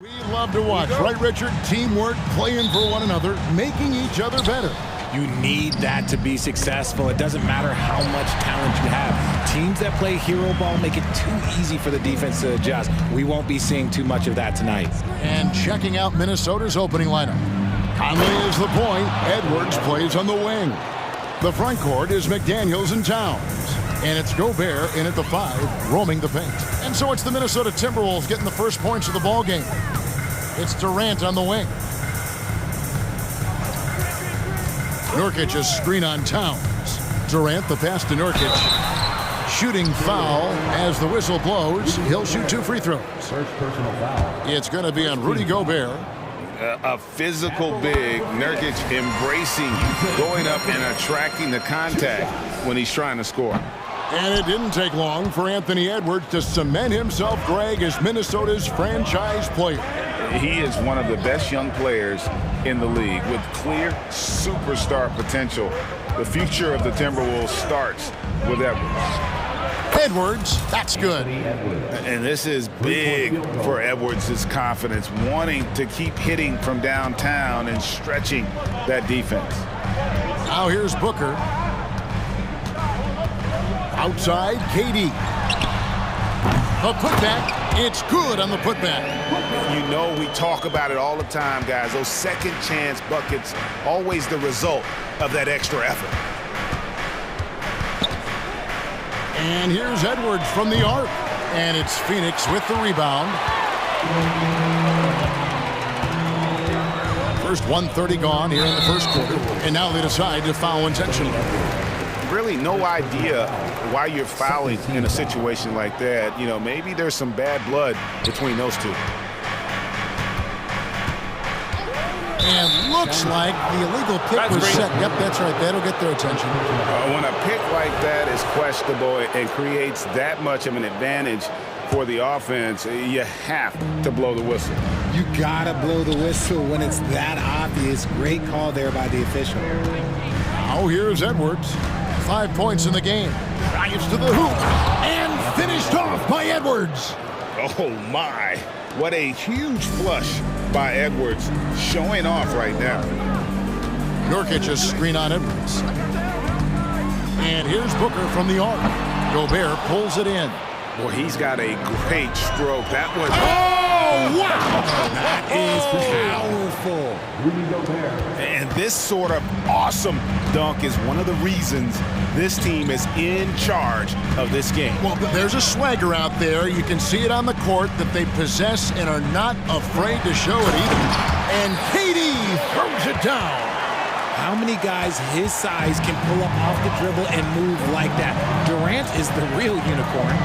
We love to watch, right, Richard? Teamwork, playing for one another, making each other better. You need that to be successful. It doesn't matter how much talent you have. Teams that play hero ball make it too easy for the defense to adjust. We won't be seeing too much of that tonight. And checking out Minnesota's opening lineup. Conley is the point. Edwards plays on the wing. The front court is McDaniels and Towns. And it's Gobert in at the 5, roaming the paint. And so it's the Minnesota Timberwolves getting the first points of the ball game. It's Durant on the wing. Nurkic's screen on Towns. Durant the pass to Nurkic. Shooting foul as the whistle blows. He'll shoot 2 free throws. First personal foul. It's going to be on Rudy Gobert. A physical big, Nurkic embracing, going up and attracting the contact when he's trying to score. And it didn't take long for Anthony Edwards to cement himself, Greg, as Minnesota's franchise player. He is one of the best young players in the league with clear superstar potential. The future of the Timberwolves starts with Edwards. Edwards, that's good. And this is big for Edwards' confidence, wanting to keep hitting from downtown and stretching that defense. Now here's Booker. Outside, KD. A putback. It's good on the putback. You know we talk about it all the time, guys. Those second chance buckets, always the result of that extra effort. And here's Edwards from the arc. And it's Phoenix with the rebound. First 1:30 gone here in the first quarter. And now they decide to foul intentionally. Really no idea why you're fouling in a situation like that. You know, maybe there's some bad blood between those two. And looks like the illegal pick was set. Yep, that's right. That'll get their attention. When a pick like that is questionable and creates that much of an advantage for the offense, you have to blow the whistle. You gotta blow the whistle when it's that obvious. Great call there by the official. Now here's Edwards. 5 points in the game. Drives to the hoop. And finished off by Edwards. Oh, my. What a huge flush by Edwards, showing off right now. Nurkic's screen on Edwards. And here's Booker from the arc. Gobert pulls it in. Boy, he's got a great stroke. That was... Oh, wow! That is powerful. And this sort of awesome dunk is one of the reasons this team is in charge of this game. Well, there's a swagger out there. You can see it on the court that they possess and are not afraid to show it either. And KD throws it down. How many guys his size can pull up off the dribble and move like that? Durant is the real unicorn.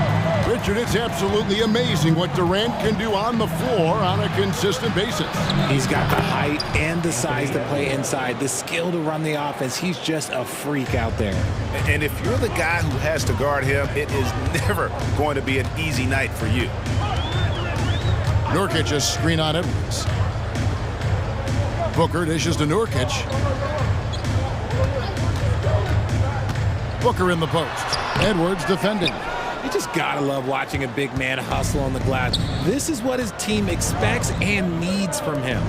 Richard, it's absolutely amazing what Durant can do on the floor on a consistent basis. He's got the height and the size to play inside, the skill to run the offense. He's just a freak out there. And if you're the guy who has to guard him, it is never going to be an easy night for you. Nurkic's screen on Edwards. Booker dishes to Nurkic. Booker in the post. Edwards defending. You just gotta love watching a big man hustle on the glass. This is what his team expects and needs from him.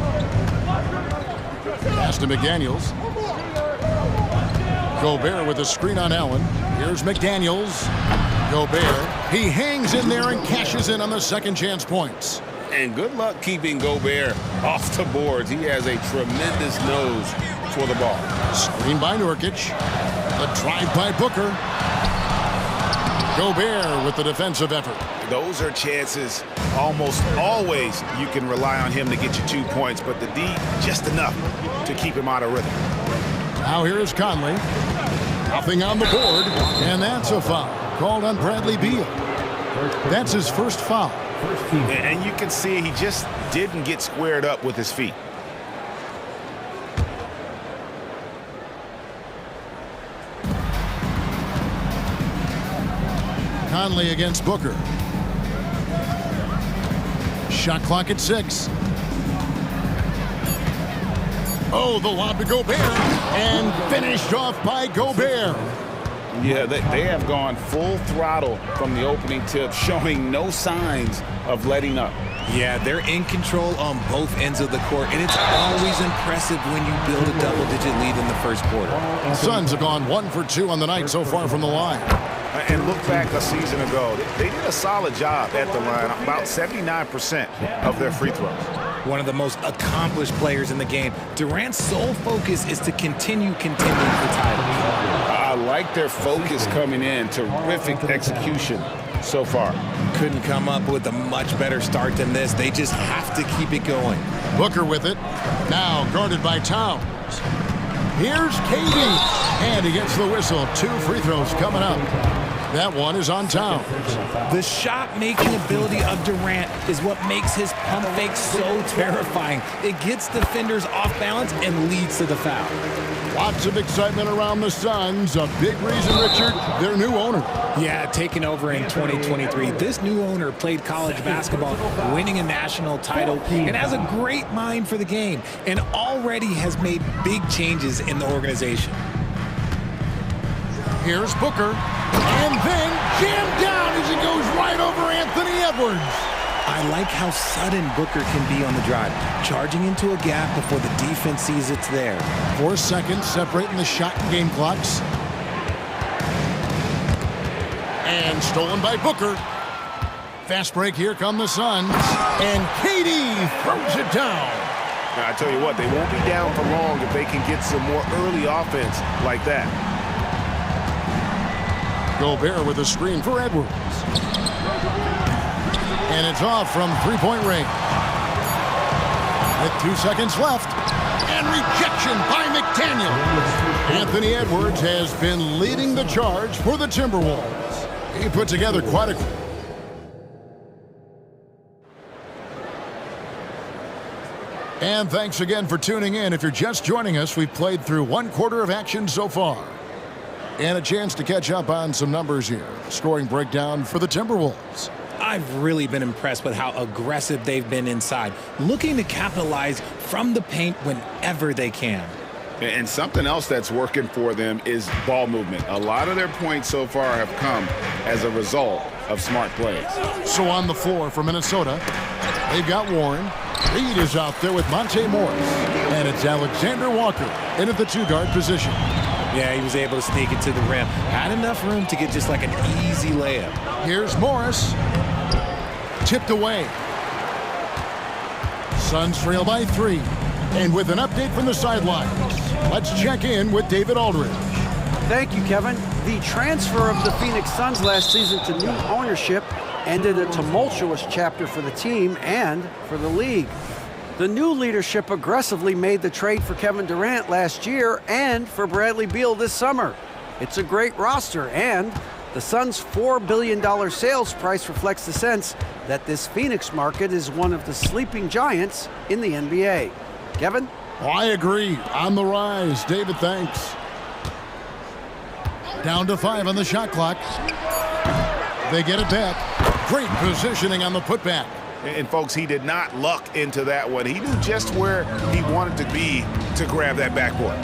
Pass to McDaniels. Gobert with a screen on Allen. Here's McDaniels. Gobert. He hangs in there and cashes in on the second chance points. And good luck keeping Gobert off the boards. He has a tremendous nose for the ball. Screen by Nurkic. The drive by Booker. Gobert with the defensive effort. Those are chances almost always you can rely on him to get you 2 points, but the D just enough to keep him out of rhythm. Now here is Conley. Nothing on the board, and that's a foul called on Bradley Beal. That's his first foul. And you can see he just didn't get squared up with his feet. Conley against Booker. Shot clock at 6. Oh, the lob to Gobert. And finished off by Gobert. Yeah, they have gone full throttle from the opening tip, showing no signs of letting up. Yeah, they're in control on both ends of the court, and it's always impressive when you build a double-digit lead in the first quarter. Suns have gone 1 for 2 on the night so far from the line. And look back a season ago, they did a solid job at the line, about 79% of their free throws. One of the most accomplished players in the game. Durant's sole focus is to continue contending for titles. I like their focus coming in. Terrific execution so far. Couldn't come up with a much better start than this. They just have to keep it going. Booker with it. Now guarded by Towns. Here's KD. And he gets the whistle. 2 free throws coming up. That one is on Towns. The shot-making ability of Durant is what makes his pump fake so terrifying. It gets defenders off balance and leads to the foul. Lots of excitement around the Suns. A big reason, Richard, their new owner. Yeah, taking over in 2023. This new owner played college basketball, winning a national title, and has a great mind for the game, and already has made big changes in the organization. Here's Booker. And then jammed down as he goes right over Anthony Edwards. I like how sudden Booker can be on the drive, charging into a gap before the defense sees it's there. 4 seconds separating the shot and game clocks. And stolen by Booker. Fast break, here come the Suns. And KD throws it down. Now, I tell you what, they won't be down for long if they can get some more early offense like that. Gobert with a screen for Edwards. And it's off from three-point range. With 2 seconds left. And rejection by McDaniel. Anthony Edwards has been leading the charge for the Timberwolves. He put together quite a... And thanks again for tuning in. If you're just joining us, we've played through 1 quarter of action so far. And a chance to catch up on some numbers here. Scoring breakdown for the Timberwolves. I've really been impressed with how aggressive they've been inside, looking to capitalize from the paint whenever they can. And something else that's working for them is ball movement. A lot of their points so far have come as a result of smart plays. So on the floor for Minnesota, they've got Warren. Reed is out there with Monte Morris. And it's Alexander Walker in at the 2-guard position. Yeah, he was able to sneak it to the rim. Had enough room to get just like an easy layup. Here's Morris. Tipped away. Suns trail by 3. And with an update from the sidelines, let's check in with David Aldridge. Thank you, Kevin. The transfer of the Phoenix Suns last season to new ownership ended a tumultuous chapter for the team and for the league. The new leadership aggressively made the trade for Kevin Durant last year and for Bradley Beal this summer. It's a great roster, and the Suns' $4 billion sales price reflects the sense that this Phoenix market is one of the sleeping giants in the NBA. Kevin? Oh, I agree. On the rise. David, thanks. Down to 5 on the shot clock. They get it back. Great positioning on the putback. And folks, he did not luck into that one. He knew just where he wanted to be to grab that backboard.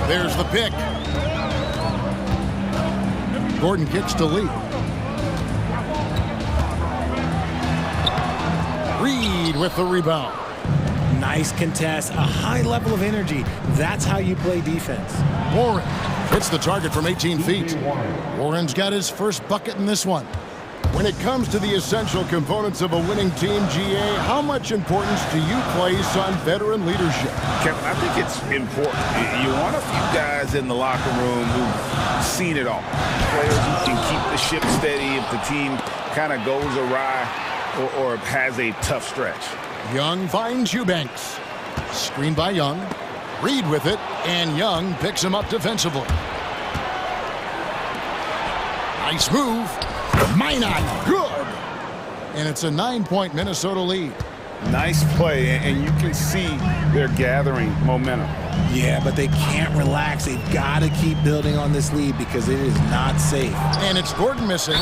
There's the pick. Gordon kicks to Lee. Reed with the rebound. Nice contest, a high level of energy. That's how you play defense. Warren hits the target from 18 feet. Warren's got his first bucket in this one. When it comes to the essential components of a winning team, GA, how much importance do you place on veteran leadership? Kevin, I think it's important. You want a few guys in the locker room who've seen it all. Players who can keep the ship steady if the team kind of goes awry or has a tough stretch. Young finds Eubanks. Screen by Young. Reed with it, and Young picks him up defensively. Nice move. Minot, good. And it's a 9-point Minnesota lead. Nice play, and you can see they're gathering momentum. Yeah, but they can't relax. They've got to keep building on this lead because it is not safe. And it's Gordon missing.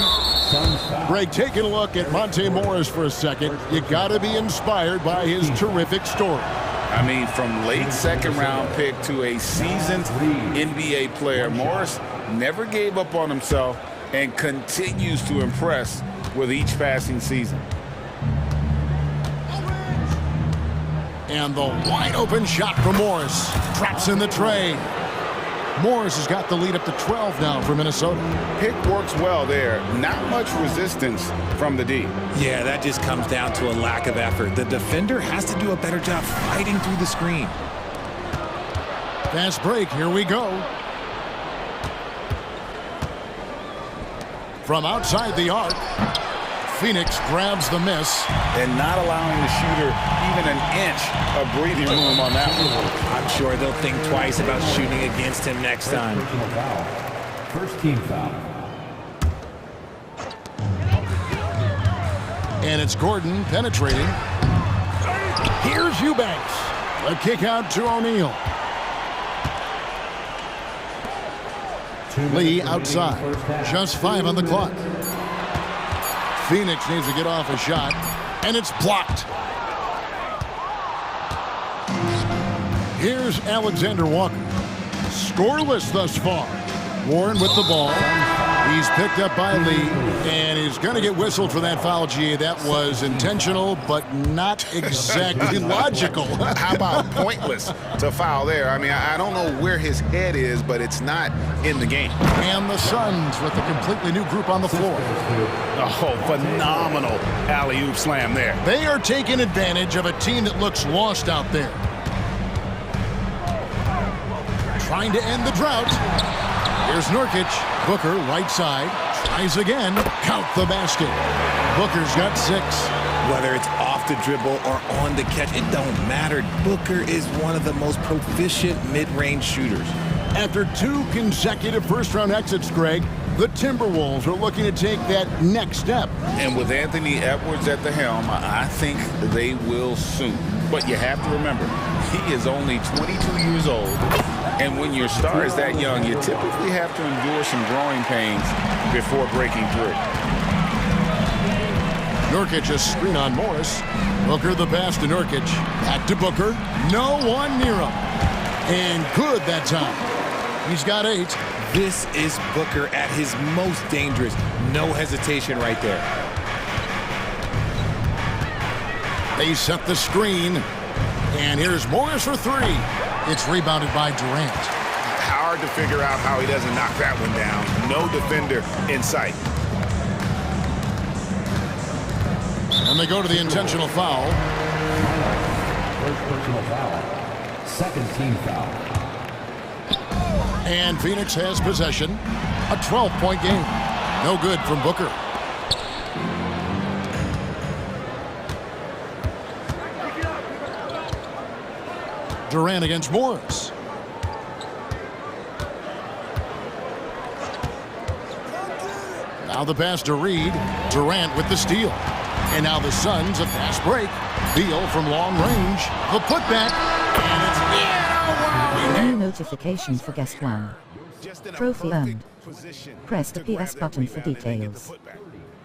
Greg, taking a look at Monte Morris for a second. You got to be inspired by his terrific story. I mean, from late second-round pick to a seasoned NBA player, Morris never gave up on himself and continues to impress with each passing season. And the wide-open shot from Morris drops in the tray. Morris has got the lead up to 12 now for Minnesota. Pick works well there. Not much resistance from the D. Yeah, that just comes down to a lack of effort. The defender has to do a better job fighting through the screen. Fast break, here we go. From outside the arc, Phoenix grabs the miss. And not allowing the shooter even an inch of breathing room on that one. I'm sure they'll think twice about shooting against him next time. First team foul. And it's Gordon penetrating. Here's Eubanks. A kick out to O'Neal. Lee outside. Just 5 on the clock. Phoenix needs to get off a shot, and it's blocked. Here's Alexander Walker. Scoreless thus far. Warren with the ball. He's picked up by Lee, and he's going to get whistled for that foul, G. That was intentional, but not exactly logical. How about pointless to foul there? I mean, I don't know where his head is, but it's not in the game. And the Suns with a completely new group on the floor. Oh, phenomenal alley-oop slam there. They are taking advantage of a team that looks lost out there. Trying to end the drought. Here's Nurkic. Booker, right side. Tries again. Count the basket. Booker's got 6. Whether it's off the dribble or on the catch, it don't matter. Booker is one of the most proficient mid-range shooters. After 2 consecutive first-round exits, Greg, the Timberwolves are looking to take that next step. And with Anthony Edwards at the helm, I think they will soon. But you have to remember, he is only 22 years old. And when your star is that young, you typically have to endure some growing pains before breaking through. Nurkic a screen on Morris. Booker the pass to Nurkic. Back to Booker. No one near him. And good that time. He's got 8. This is Booker at his most dangerous. No hesitation right there. They set the screen. And here's Morris for 3. It's rebounded by Durant. Hard to figure out how he doesn't knock that one down. No defender in sight. And they go to the intentional foul. First personal foul. Second team foul. And Phoenix has possession. A 12-point game. No good from Booker. Durant against Morris. Now the pass to Reed. Durant with the steal. And now the Suns a fast break. Beal from long range. The putback. And it's New notification for guest 1. Trophy earned. Press the PS button for details.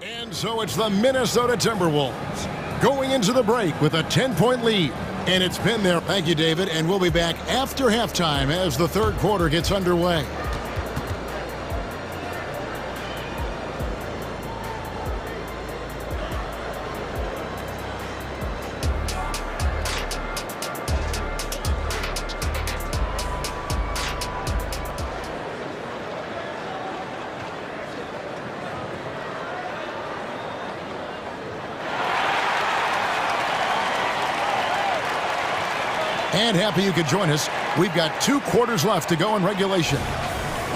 And so it's the Minnesota Timberwolves going into the break with a 10-point lead. And it's been there. Thank you, David. And we'll be back after halftime as the third quarter gets underway. And happy you could join us. We've got 2 quarters left to go in regulation.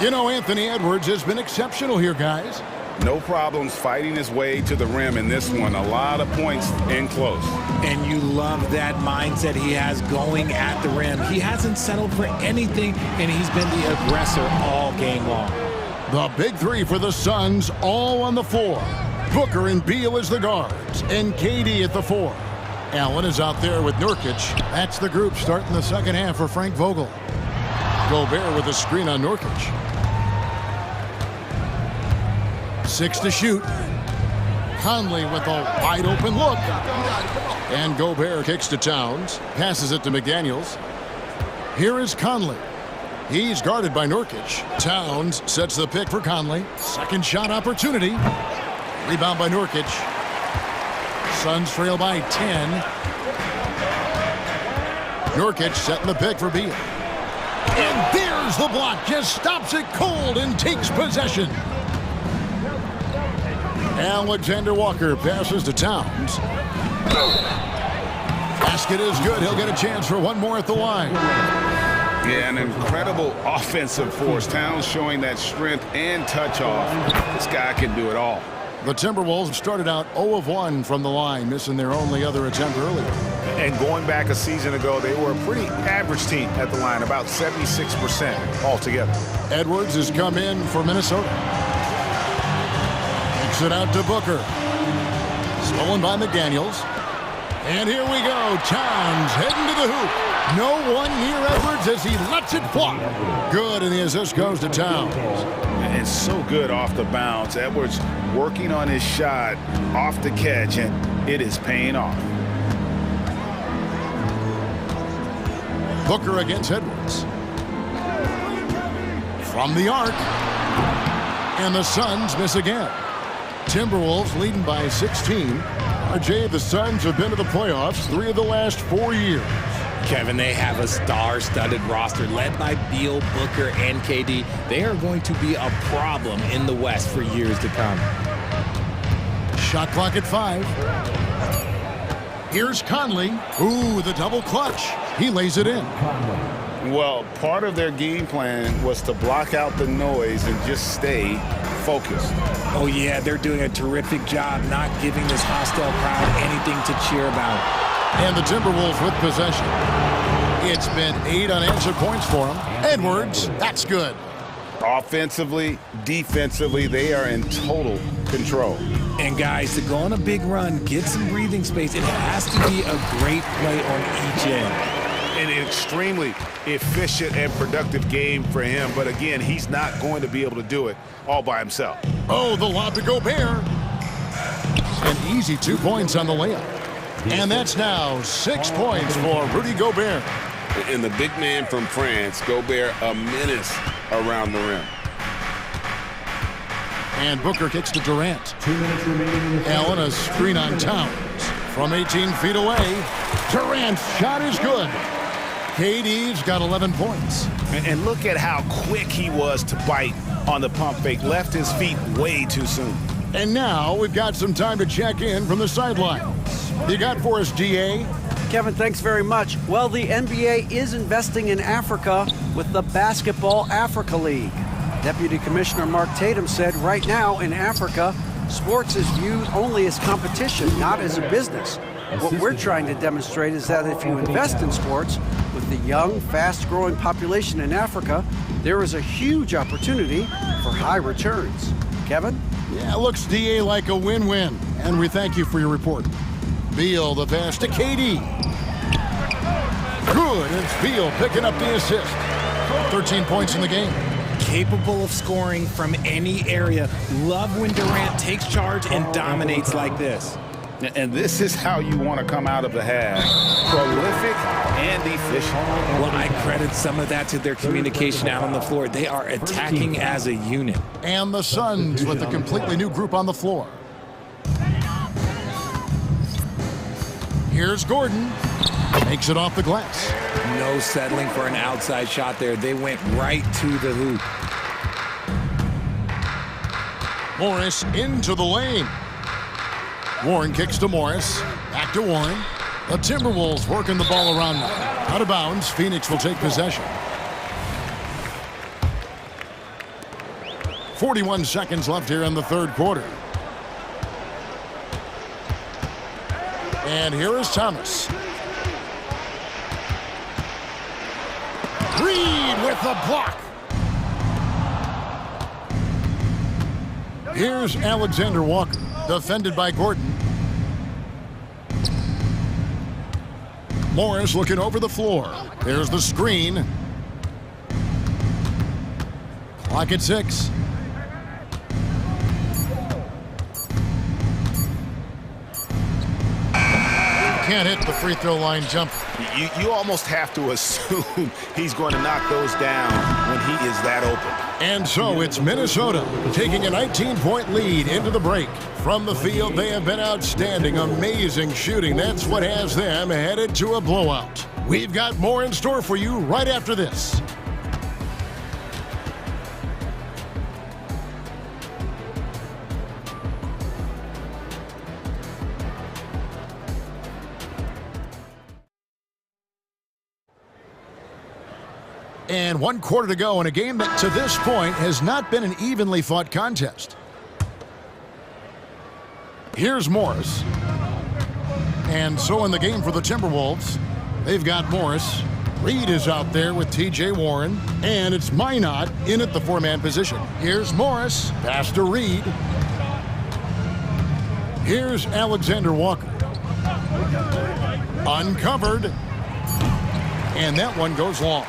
You know, Anthony Edwards has been exceptional here, guys. No problems fighting his way to the rim in this one. A lot of points in close. And you love that mindset he has going at the rim. He hasn't settled for anything, and he's been the aggressor all game long. The big 3 for the Suns, all on the floor. Booker and Beal as the guards, and KD at the 4. Allen is out there with Nurkic. That's the group starting the second half for Frank Vogel. Gobert with a screen on Nurkic. 6 to shoot. Conley with a wide open look. And Gobert kicks to Towns. Passes it to McDaniels. Here is Conley. He's guarded by Nurkic. Towns sets the pick for Conley. Second shot opportunity. Rebound by Nurkic. Suns trail by 10. Nurkic setting the pick for Beal. And there's the block. Just stops it cold and takes possession. Alexander Walker passes to Towns. Basket is good. He'll get a chance for one more at the line. Yeah, an incredible offensive force. Towns showing that strength and touch off. This guy can do it all. The Timberwolves started out 0 of 1 from the line, missing their only other attempt earlier. And going back a season ago, they were a pretty average team at the line, about 76% altogether. Edwards has come in for Minnesota. Kicks it out to Booker. Stolen by McDaniels. And here we go. Towns heading to the hoop. No one near Edwards as he lets it fly. Good, and the assist goes to Towns. And so good off the bounce. Edwards working on his shot off the catch, and it is paying off. Booker against Edwards. From the arc. And the Suns miss again. Timberwolves leading by 16. RJ, the Suns have been to the playoffs 3 of the last 4 years. Kevin, they have a star-studded roster led by Beal, Booker, and KD. They are going to be a problem in the West for years to come. Shot clock at 5. Here's Conley. Ooh, the double clutch. He lays it in. Well, part of their game plan was to block out the noise and just stay focused. Oh, yeah, they're doing a terrific job not giving this hostile crowd anything to cheer about. And the Timberwolves with possession. It's been 8 unanswered points for them. Edwards, that's good. Offensively, defensively, they are in total control. And guys, to go on a big run, get some breathing space, it has to be a great play on each end. An extremely efficient and productive game for him, but again, he's not going to be able to do it all by himself. Oh, the lob to Gobert. An easy 2 points on the layup. And that's now 6 points for Rudy Gobert. And the big man from France, Gobert, a menace around the rim. And Booker kicks to Durant. 2 minutes remaining. Allen, a screen on Towns. From 18 feet away, Durant's shot is good. KD's got 11 points. And look at how quick he was to bite on the pump fake. Left his feet way too soon. And now we've got some time to check in from the sideline. You got for us, DA? Kevin, thanks very much. Well, the NBA is investing in Africa with the Basketball Africa League. Deputy Commissioner Mark Tatum said right now in Africa, sports is viewed only as competition, not as a business. What we're trying to demonstrate is that if you invest in sports, with the young, fast-growing population in Africa, there is a huge opportunity for high returns. Kevin? Yeah, looks, DA, like a win-win. And we thank you for your report. Beal, the pass to KD. Good, it's Beal picking up the assist. 13 points in the game. Capable of scoring from any area. Love when Durant takes charge and dominates like this. And this is how you want to come out of the half. Prolific and efficient. Well, I credit some of that to their communication out on the floor. They are attacking as a unit. And the Suns with a completely new group on the floor. Here's Gordon. Makes it off the glass. No settling for an outside shot there. They went right to the hoop. Morris into the lane. Warren kicks to Morris. Back to Warren. The Timberwolves working the ball around now. Out of bounds. Phoenix will take possession. 41 seconds left here in the third quarter. And here is Thomas. Reed with the block. Here's Alexander Walker, defended by Gordon. Morris looking over the floor. There's the screen. Clock at 6. can't hit the free throw line jump. You almost have to assume he's going to knock those down when he is that open. And so it's Minnesota taking a 19-point lead into the break. From the field, they have been outstanding, amazing shooting. That's what has them headed to a blowout. We've got more in store for you right after this. And 1 quarter to go in a game that to this point has not been an evenly fought contest. Here's Morris. And so in the game for the Timberwolves, they've got Morris. Reed is out there with T.J. Warren. And it's Minot in at the 4-man position. Here's Morris. Pass to Reed. Here's Alexander Walker. Uncovered. And that one goes long.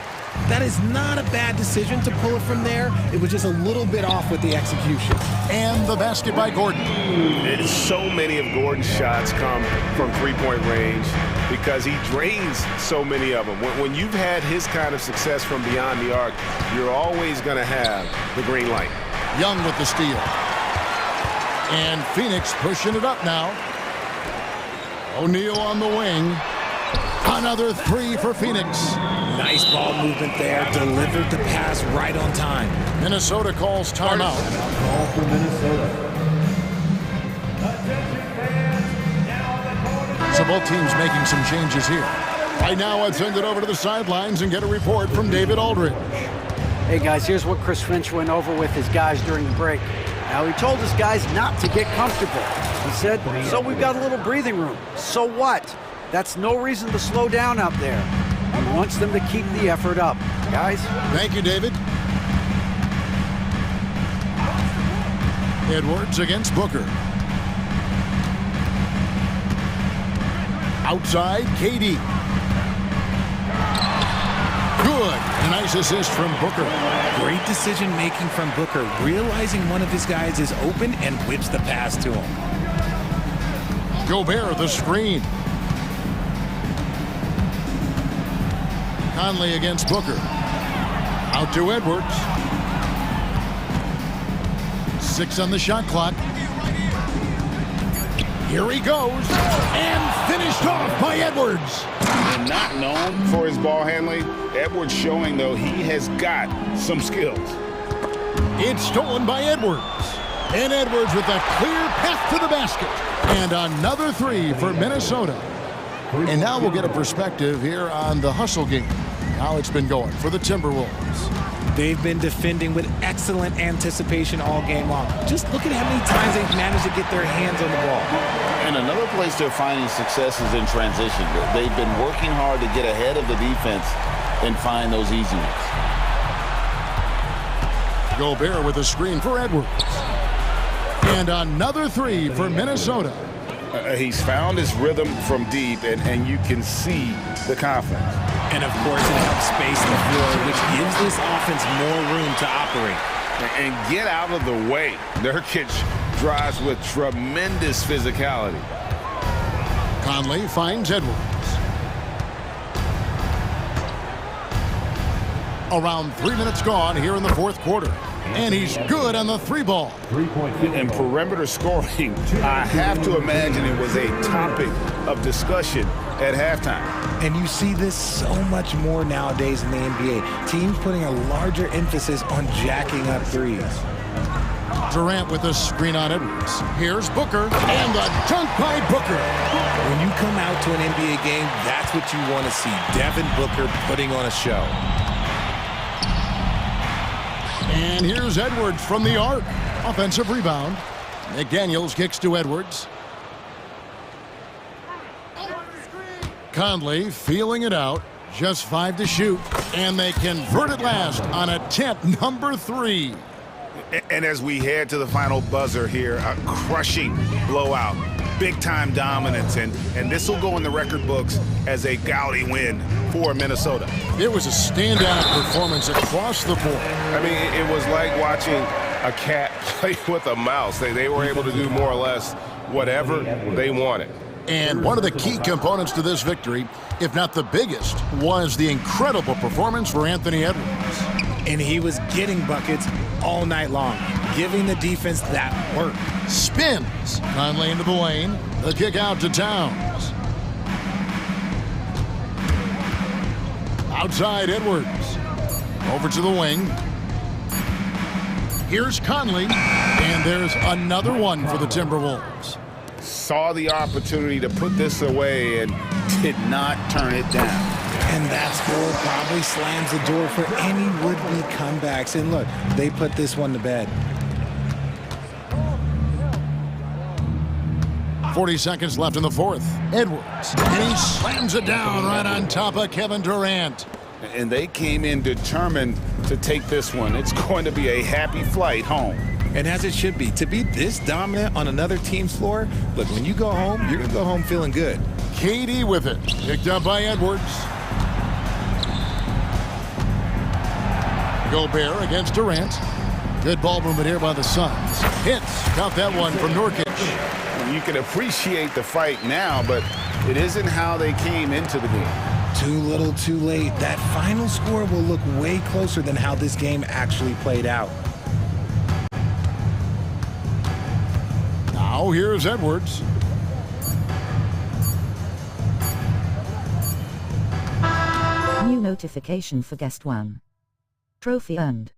That is not a bad decision to pull it from there. It was just a little bit off with the execution. And the basket by Gordon. So many of Gordon's shots come from three-point range because he drains so many of them. When you've had his kind of success from beyond the arc, you're always going to have the green light. Young with the steal. And Phoenix pushing it up now. O'Neal on the wing. Another 3 for Phoenix. Nice ball movement there. Delivered the pass right on time. Minnesota calls timeout. Ball for Minnesota. So both teams making some changes here. Right now, let's send it over to the sidelines and get a report from David Aldridge. Hey, guys, here's what Chris Finch went over with his guys during the break. Now, he told his guys not to get comfortable. He said, so we've got a little breathing room. So what? That's no reason to slow down out there. He wants them to keep the effort up. Guys? Thank you, David. Edwards against Booker. Outside, KD. Good. A nice assist from Booker. Great decision-making from Booker, realizing one of his guys is open and whips the pass to him. Gobert, the screen. Conley against Booker. Out to Edwards. 6 on the shot clock. Here he goes. And finished off by Edwards. And not known for his ball handling, Edwards showing, though, he has got some skills. It's stolen by Edwards. And Edwards with a clear path to the basket. And another 3 for Minnesota. And now we'll get a perspective here on the hustle game. How it's been going for the Timberwolves. They've been defending with excellent anticipation all game long. Just look at how many times they've managed to get their hands on the ball. And another place they're finding success is in transition. They've been working hard to get ahead of the defense and find those easy ones. Gobert with a screen for Edwards. And another 3 for Minnesota. He's found his rhythm from deep, and you can see the confidence. And, of course, it helps space the floor, which gives this offense more room to operate. And get out of the way. Nurkic drives with tremendous physicality. Conley finds Edwards. Around 3 minutes gone here in the fourth quarter. And he's good on the 3-ball. And perimeter scoring, I have to imagine it was a topic of discussion at halftime. And you see this so much more nowadays in the NBA. Teams putting a larger emphasis on jacking up threes. Durant with a screen on Edwards. Here's Booker, and the dunk by Booker. When you come out to an NBA game, that's what you want to see. Devin Booker putting on a show. And here's Edwards from the arc. Offensive rebound. McDaniels kicks to Edwards. Conley feeling it out. Just 5 to shoot. And they convert it last on attempt number 3. And as we head to the final buzzer here, a crushing blowout. Big-time dominance, and this will go in the record books as a gaudy win for Minnesota. It was a standout performance across the board. I mean, it was like watching a cat play with a mouse. They were able to do more or less whatever they wanted. And one of the key components to this victory, if not the biggest, was the incredible performance for Anthony Edwards. And he was getting buckets all night long, giving the defense that work. Spins. Conley into the lane. The kick out to Towns. Outside Edwards. Over to the wing. Here's Conley. And there's another one for the Timberwolves. Saw the opportunity to put this away and did not turn it down. And that score probably slams the door for any would-be comebacks. And look, they put this one to bed. 40 seconds left in the fourth. Edwards. And he slams it down right on top of Kevin Durant. And they came in determined to take this one. It's going to be a happy flight home. And as it should be. To be this dominant on another team's floor, look, when you go home, you're going to go home feeling good. KD with it. Picked up by Edwards. Gobert against Durant. Good ball movement here by the Suns. Hits. Got that one from Nurkic. You can appreciate the fight now, but it isn't how they came into the game. Too little, too late. That final score will look way closer than how this game actually played out. Now here's Edwards. New notification for guest 1. Trophy earned.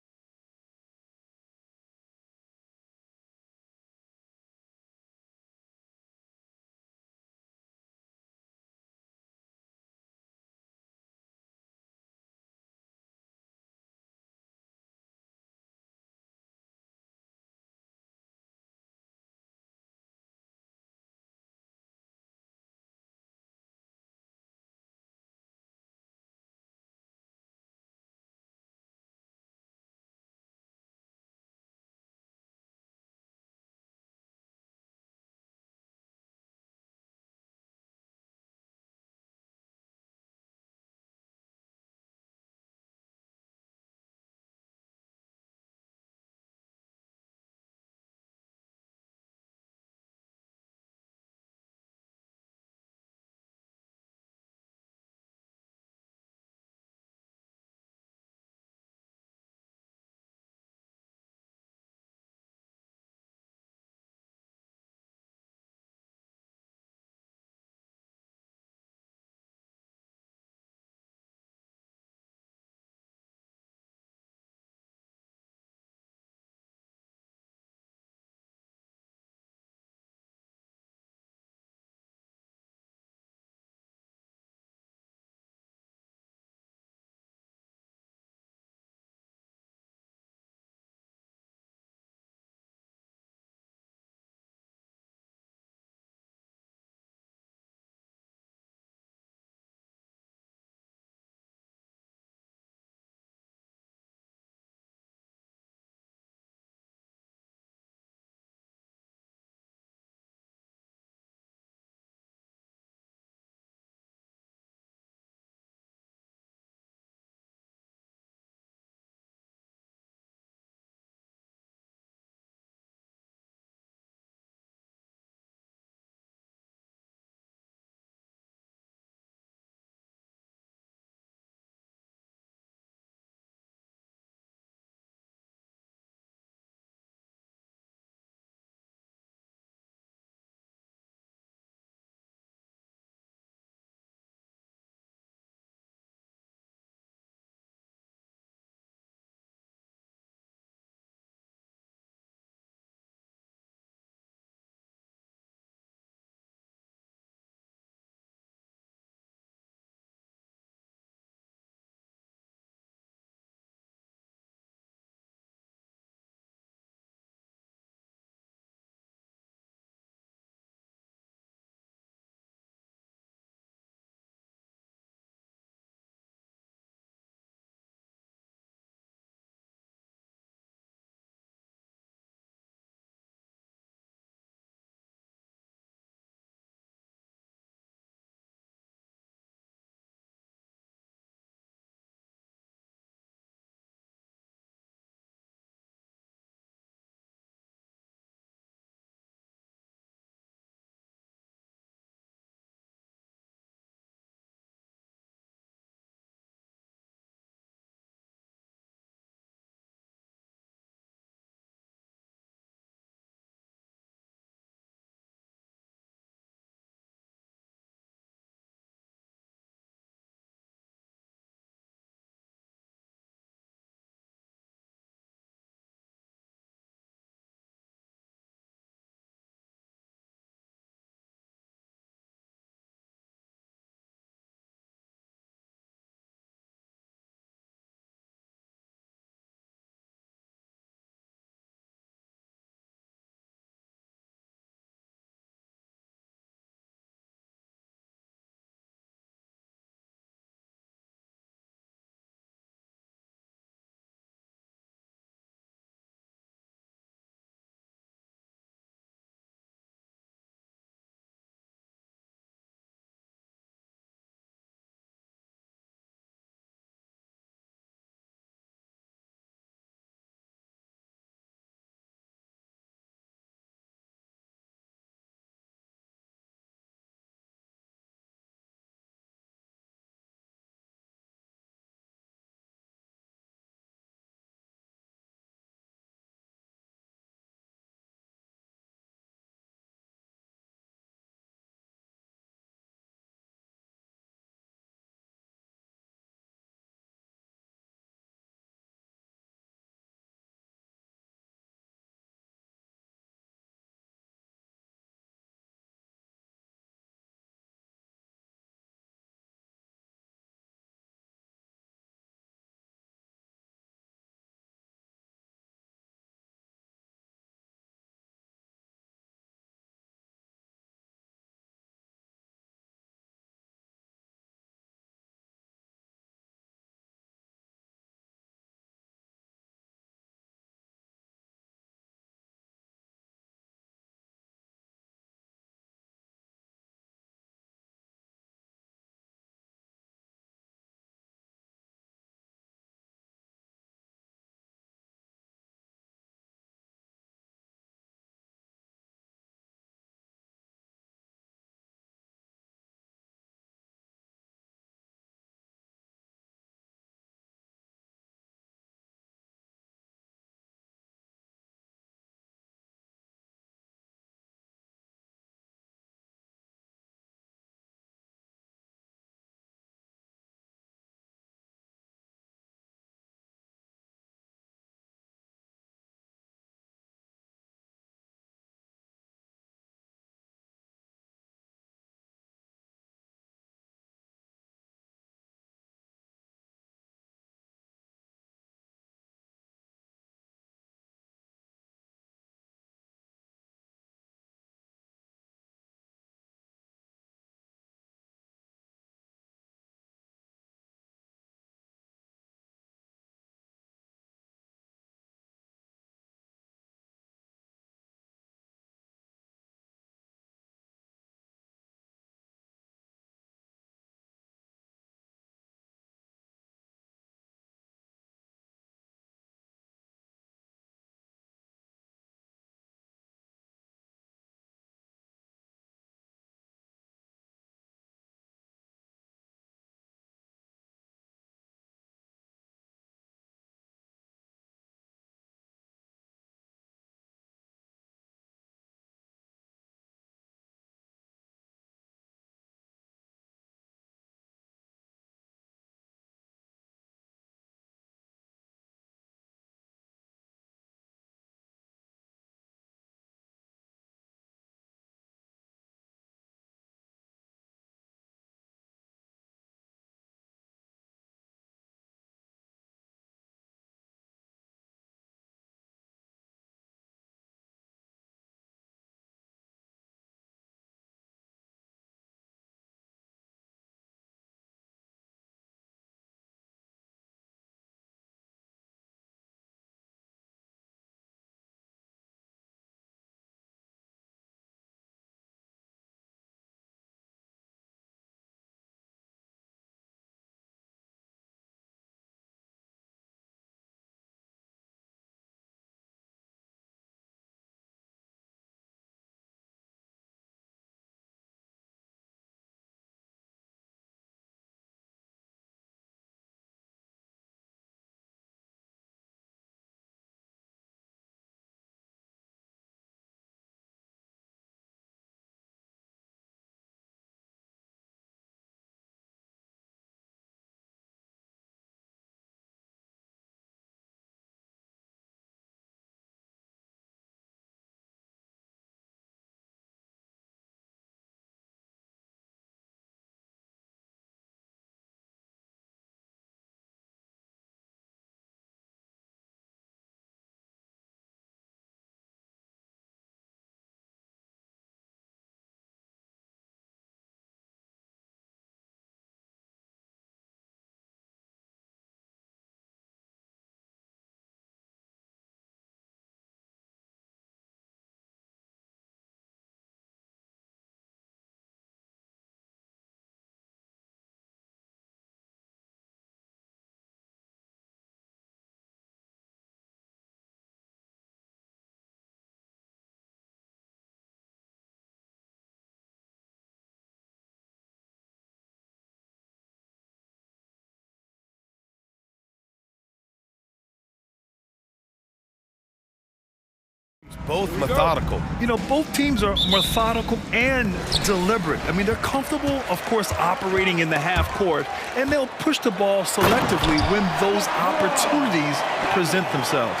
both methodical. You know, both teams are methodical and deliberate. I mean, they're comfortable, of course, operating in the half court, and they'll push the ball selectively when those opportunities present themselves.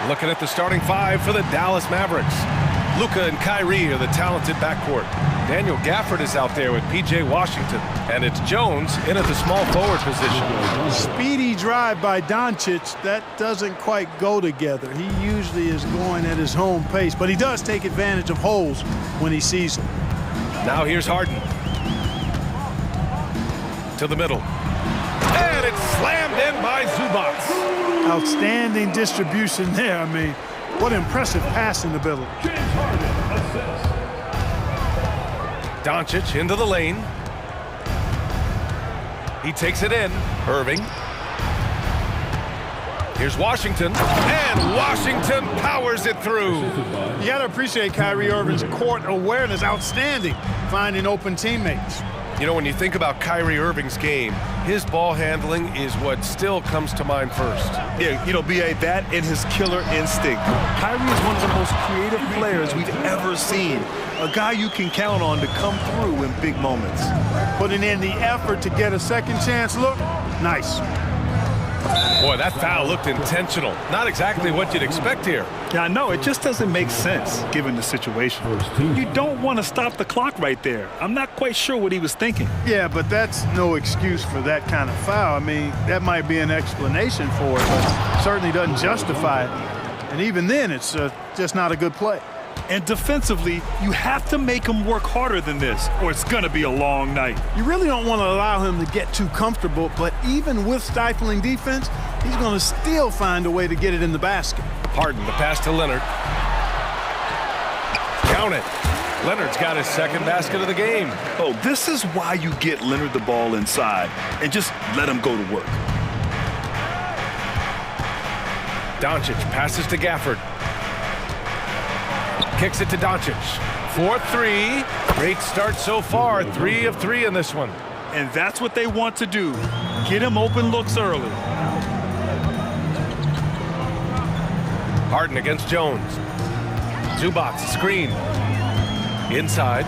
Looking at the starting five for the Dallas Mavericks. Luka and Kyrie are the talented backcourt. Daniel Gafford is out there with P.J. Washington. And it's Jones in at the small forward position. Speedy drive by Doncic. That doesn't quite go together. He usually is going at his home pace, but he does take advantage of holes when he sees them. Now here's Harden. To the middle. And it's slammed in by Zubac. Outstanding distribution there. I mean, what impressive passing ability. Doncic into the lane. He takes it in. Irving. Here's Washington. And Washington powers it through. You got to appreciate Kyrie Irving's court awareness. Outstanding. Finding open teammates. You know, when you think about Kyrie Irving's game, his ball handling is what still comes to mind first. Yeah, you know, B.A., that and his killer instinct. Kyrie is one of the most creative players we've ever seen. A guy you can count on to come through in big moments. Putting in the effort to get a second chance look. Nice. Boy, that foul looked intentional. Not exactly what you'd expect here. Yeah, I know. It just doesn't make sense, given the situation. You don't want to stop the clock right there. I'm not quite sure what he was thinking. Yeah, but that's no excuse for that kind of foul. I mean, that might be an explanation for it, but certainly doesn't justify it. And even then, it's just not a good play. And defensively, you have to make him work harder than this, or it's going to be a long night. You really don't want to allow him to get too comfortable, but even with stifling defense, he's going to still find a way to get it in the basket. Harden, the pass to Leonard. Count it. Leonard's got his second basket of the game. Oh, this is why you get Leonard the ball inside and just let him go to work. Doncic passes to Gafford. Kicks it to Doncic. 4-3. Great start so far. 3 of 3 in this one. And that's what they want to do. Get him open looks early. Harden against Jones. Zubac, screen. Inside.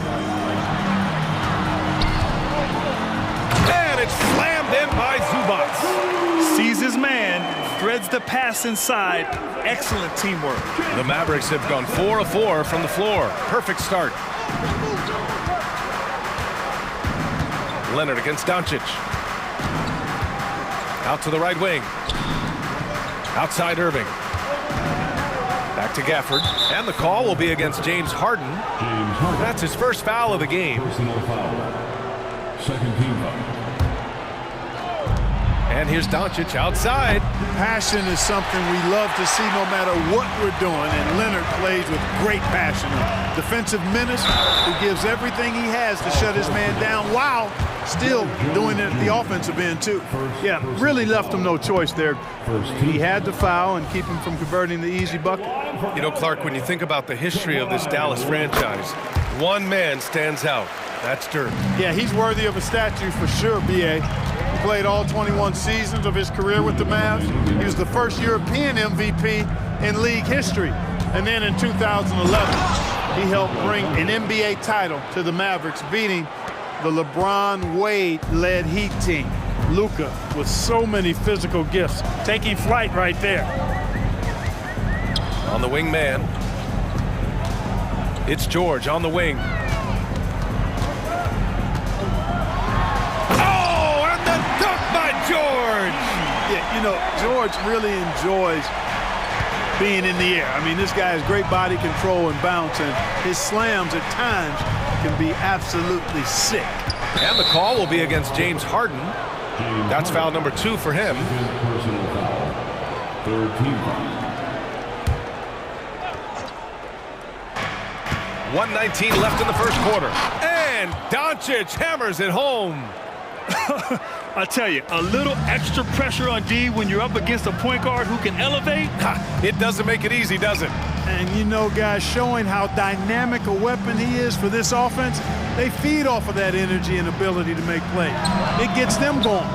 And it's slammed in by Zubac. Sees his man, threads the pass inside. Excellent teamwork. The Mavericks have gone 4 of 4 from the floor. Perfect start. Leonard against Doncic. Out to the right wing. Outside Irving. Back to Gafford. And the call will be against James Harden. That's his first foul of the game. Personal foul. Second team foul. And here's Doncic outside. Passion is something we love to see no matter what we're doing, and Leonard plays with great passion. Defensive menace who gives everything he has to shut his man down while still doing it at the offensive end too. Yeah, really left him no choice there. He had to foul and keep him from converting the easy bucket. You know, Clark, when you think about the history of this Dallas franchise, one man stands out. That's Dirk. Yeah, he's worthy of a statue for sure, B.A. He played all 21 seasons of his career with the Mavs. He was the first European MVP in league history. And then in 2011, he helped bring an NBA title to the Mavericks, beating the LeBron Wade-led Heat team. Luka with so many physical gifts, taking flight right there. On the wing man, it's George on the wing. George! Yeah, you know, George really enjoys being in the air. I mean, this guy has great body control and bounce, and his slams at times can be absolutely sick. And the call will be against James Harden. That's foul number 2 for him. Personal foul. Third team foul. 1:19 left in the first quarter. And Doncic hammers it home. I tell you, a little extra pressure on D when you're up against a point guard who can elevate. It doesn't make it easy, does it? And you know, guys, showing how dynamic a weapon he is for this offense, they feed off of that energy and ability to make plays. It gets them going.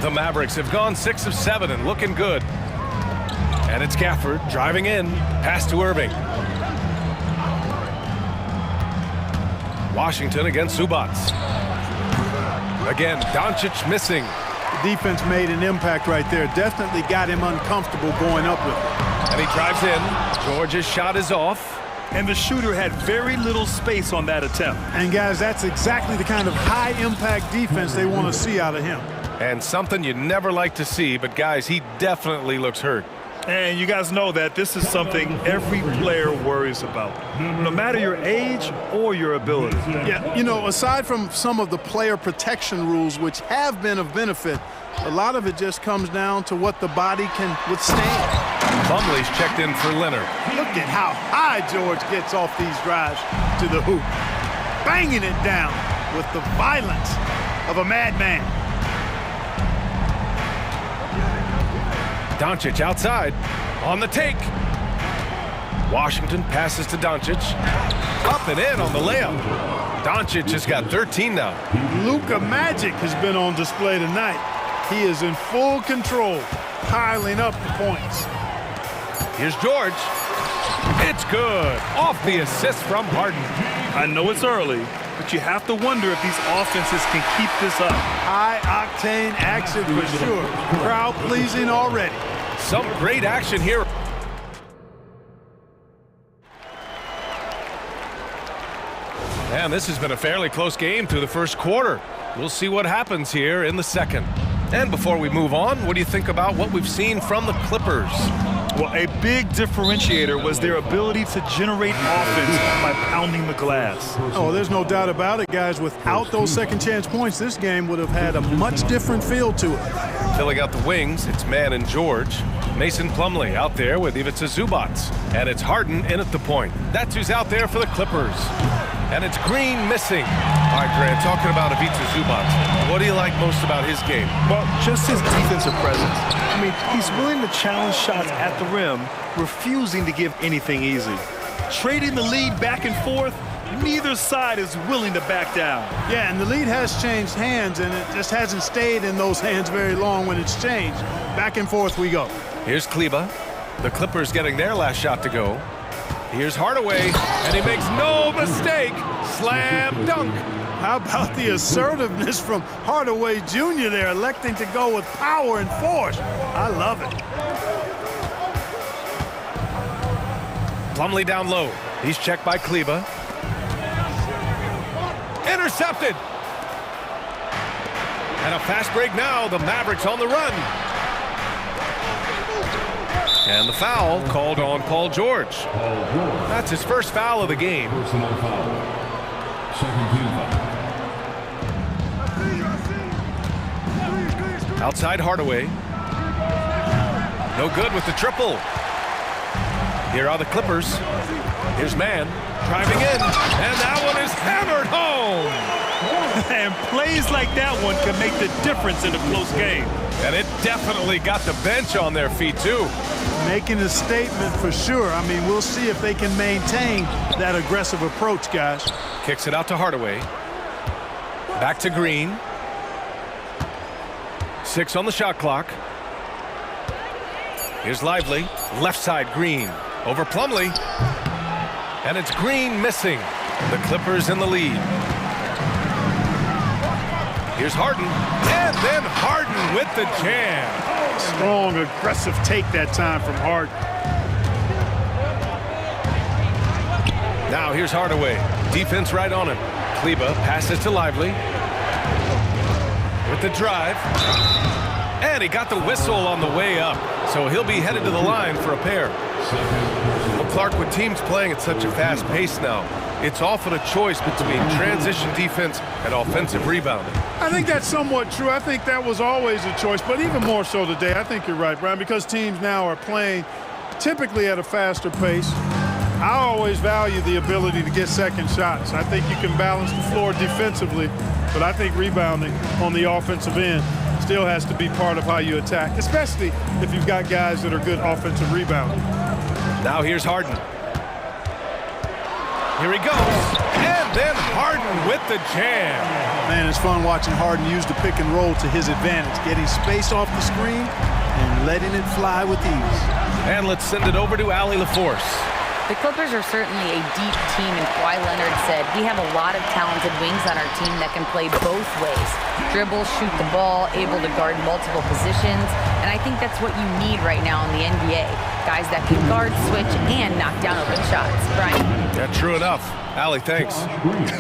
The Mavericks have gone 6 of 7 and looking good. And it's Gafford driving in. Pass to Irving. Washington against Zubats. Again, Doncic missing. The defense made an impact right there. Definitely got him uncomfortable going up with it. And he drives in. George's shot is off. And the shooter had very little space on that attempt. And guys, that's exactly the kind of high-impact defense they want to see out of him. And something you never like to see, but guys, he definitely looks hurt. And you guys know that this is something every player worries about, no matter your age or your ability. Yeah, you know, aside from some of the player protection rules, which have been of benefit, a lot of it just comes down to what the body can withstand. Plumlee's checked in for Leonard. Look at how high George gets off these drives to the hoop, banging it down with the violence of a madman. Doncic outside, on the take. Washington passes to Doncic. Up and in on the layup. Doncic has got 13 now. Luka Magic has been on display tonight. He is in full control, piling up the points. Here's George. It's good. Off the assist from Harden. I know it's early, but you have to wonder if these offenses can keep this up. High-octane action for sure. Crowd-pleasing already. Some great action here. And this has been a fairly close game through the first quarter. We'll see what happens here in the second. And before we move on, what do you think about what we've seen from the Clippers? Well, a big differentiator was their ability to generate offense by pounding the glass. Oh, there's no doubt about it, guys. Without those second chance points, this game would have had a much different feel to it. Filling out the wings, it's Mann and George. Mason Plumlee out there with Ivica Zubats. And it's Harden in at the point. That's who's out there for the Clippers. And it's Green missing. All right, Grant, talking about Ivica Zubats, what do you like most about his game? Well, just his defensive presence. I mean, he's willing to challenge shots at the rim, refusing to give anything easy. Trading the lead back and forth, neither side is willing to back down. Yeah, and the lead has changed hands, and it just hasn't stayed in those hands very long when it's changed. Back and forth we go. Here's Kleba. The Clippers getting their last shot to go. Here's Hardaway, and he makes no mistake. Slam dunk. How about the assertiveness from Hardaway Jr. there, electing to go with power and force? I love it. Plumlee down low. He's checked by Kleba. Intercepted. And a fast break now. The Mavericks on the run. And the foul called on Paul George. That's his first foul of the game. Personal foul. Second team foul. Outside Hardaway. No good with the triple. Here are the Clippers. Here's Mann driving in, and that one is hammered home. And plays like that one can make the difference in a close game. And it definitely got the bench on their feet, too. Making a statement for sure. I mean, we'll see if they can maintain that aggressive approach, guys. Kicks it out to Hardaway. Back to Green. 6 on the shot clock. Here's Lively. Left side Green. Over Plumlee. And it's Green missing. The Clippers in the lead. Here's Harden. And then Harden with the jam. Strong, aggressive take that time from Harden. Now here's Hardaway. Defense right on him. Kleba passes to Lively. With the drive. And he got the whistle on the way up. So he'll be headed to the line for a pair. Well, Clark, with teams playing at such a fast pace now, it's often a choice between transition defense and offensive rebounding. I think that's somewhat true. I think that was always a choice, but even more so today. I think you're right, Brian, because teams now are playing typically at a faster pace. I always value the ability to get second shots. I think you can balance the floor defensively, but I think rebounding on the offensive end still has to be part of how you attack, especially if you've got guys that are good offensive rebounding. Now here's Harden. Here he goes. And then Harden with the jam. Man, it's fun watching Harden use the pick and roll to his advantage, getting space off the screen and letting it fly with ease. And let's send it over to Allie LaForce. The Clippers are certainly a deep team, and Kawhi Leonard said, we have a lot of talented wings on our team that can play both ways. Dribble, shoot the ball, able to guard multiple positions, and I think that's what you need right now in the NBA. Guys that can guard, switch, and knock down open shots. Brian? Yeah, true enough. Allie, thanks.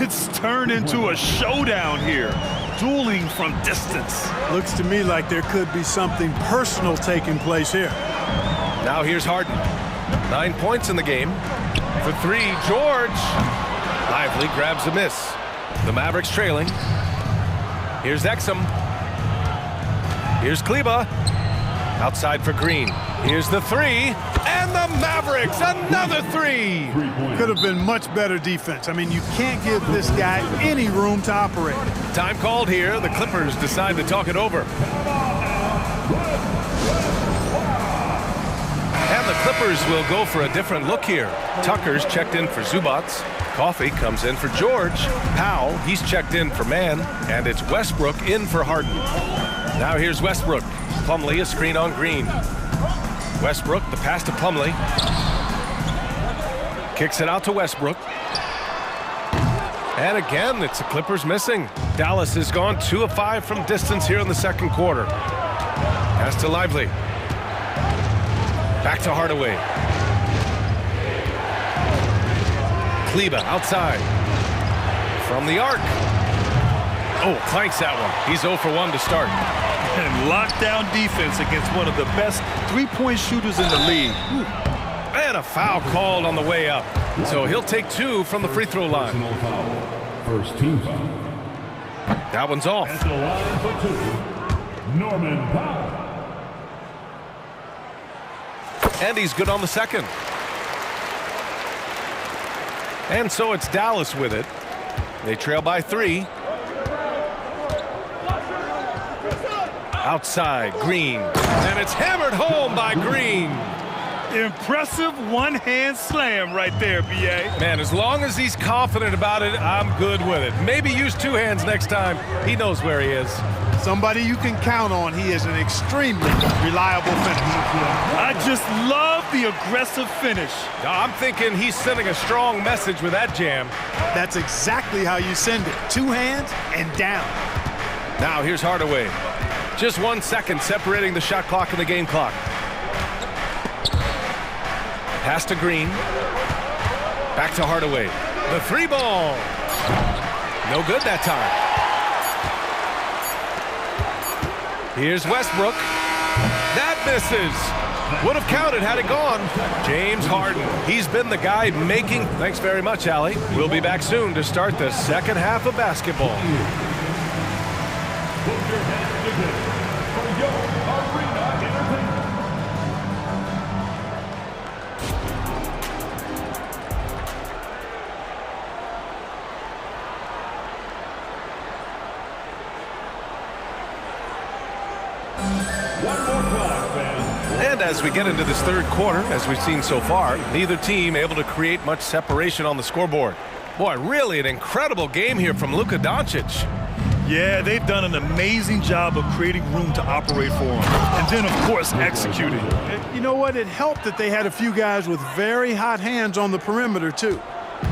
It's turned into a showdown here. Dueling from distance. Looks to me like there could be something personal taking place here. Now here's Harden. 9 points in the game. For three, George. Lively grabs a miss. The Mavericks trailing. Here's Exum. Here's Kleba. Outside for Green. Here's the three. And the Mavericks, another three. Could have been much better defense. I mean, you can't give this guy any room to operate. Time called here. The Clippers decide to talk it over. And the Clippers will go for a different look here. Tucker's checked in for Zubac. Coffee comes in for George. Powell, he's checked in for Mann. And it's Westbrook in for Harden. Now here's Westbrook. Plumlee, a screen on Green. Westbrook, the pass to Plumlee. Kicks it out to Westbrook. And again, it's the Clippers missing. Dallas has gone 2 of 5 from distance here in the second quarter. Pass to Lively. Back to Hardaway. Kleba outside. From the arc. Oh, clanks that one. He's 0 for 1 to start. And lockdown defense against one of the best three-point shooters in the league. And a foul called on the way up. So he'll take 2 from the free throw line. First team foul. That one's off. At the line for 2, Norman Powell. And he's good on the second. And so it's Dallas with it. They trail by 3. Outside, Green. And it's hammered home by Green. Impressive one-hand slam right there, B.A. Man, as long as he's confident about it, I'm good with it. Maybe use 2 hands next time. He knows where he is. Somebody you can count on. He is an extremely reliable finisher. I just love the aggressive finish. I'm thinking he's sending a strong message with that jam. That's exactly how you send it. 2 hands and down. Now here's Hardaway. Just 1 second separating the shot clock and the game clock. Pass to Green. Back to Hardaway. The 3 ball. No good that time. Here's Westbrook. That misses. Would have counted had it gone. James Harden. He's been the guy making. Thanks very much, Allie. We'll be back soon to start the second half of basketball. Put your hands together for your arena entertainment. One more time, fans. And as we get into this third quarter, as we've seen so far, neither team able to create much separation on the scoreboard. Boy, really an incredible game here from Luka Doncic. Yeah, they've done an amazing job of creating room to operate for him. And then, of course, executing. You know what? It helped that they had a few guys with very hot hands on the perimeter, too.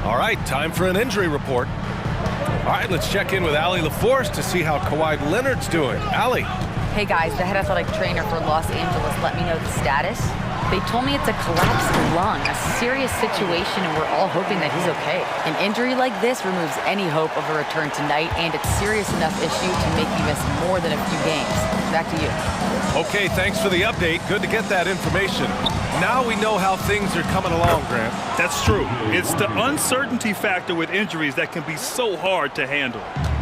All right, time for an injury report. All right, let's check in with Allie LaForce to see how Kawhi Leonard's doing. Allie. Hey guys, the head athletic trainer for Los Angeles let me know the status. They told me it's a collapsed lung, a serious situation, and we're all hoping that he's okay. An injury like this removes any hope of a return tonight, and it's serious enough issue to make you miss more than a few games. Back to you. Okay, thanks for the update. Good to get that information. Now we know how things are coming along, Grant. That's true. It's the uncertainty factor with injuries that can be so hard to handle.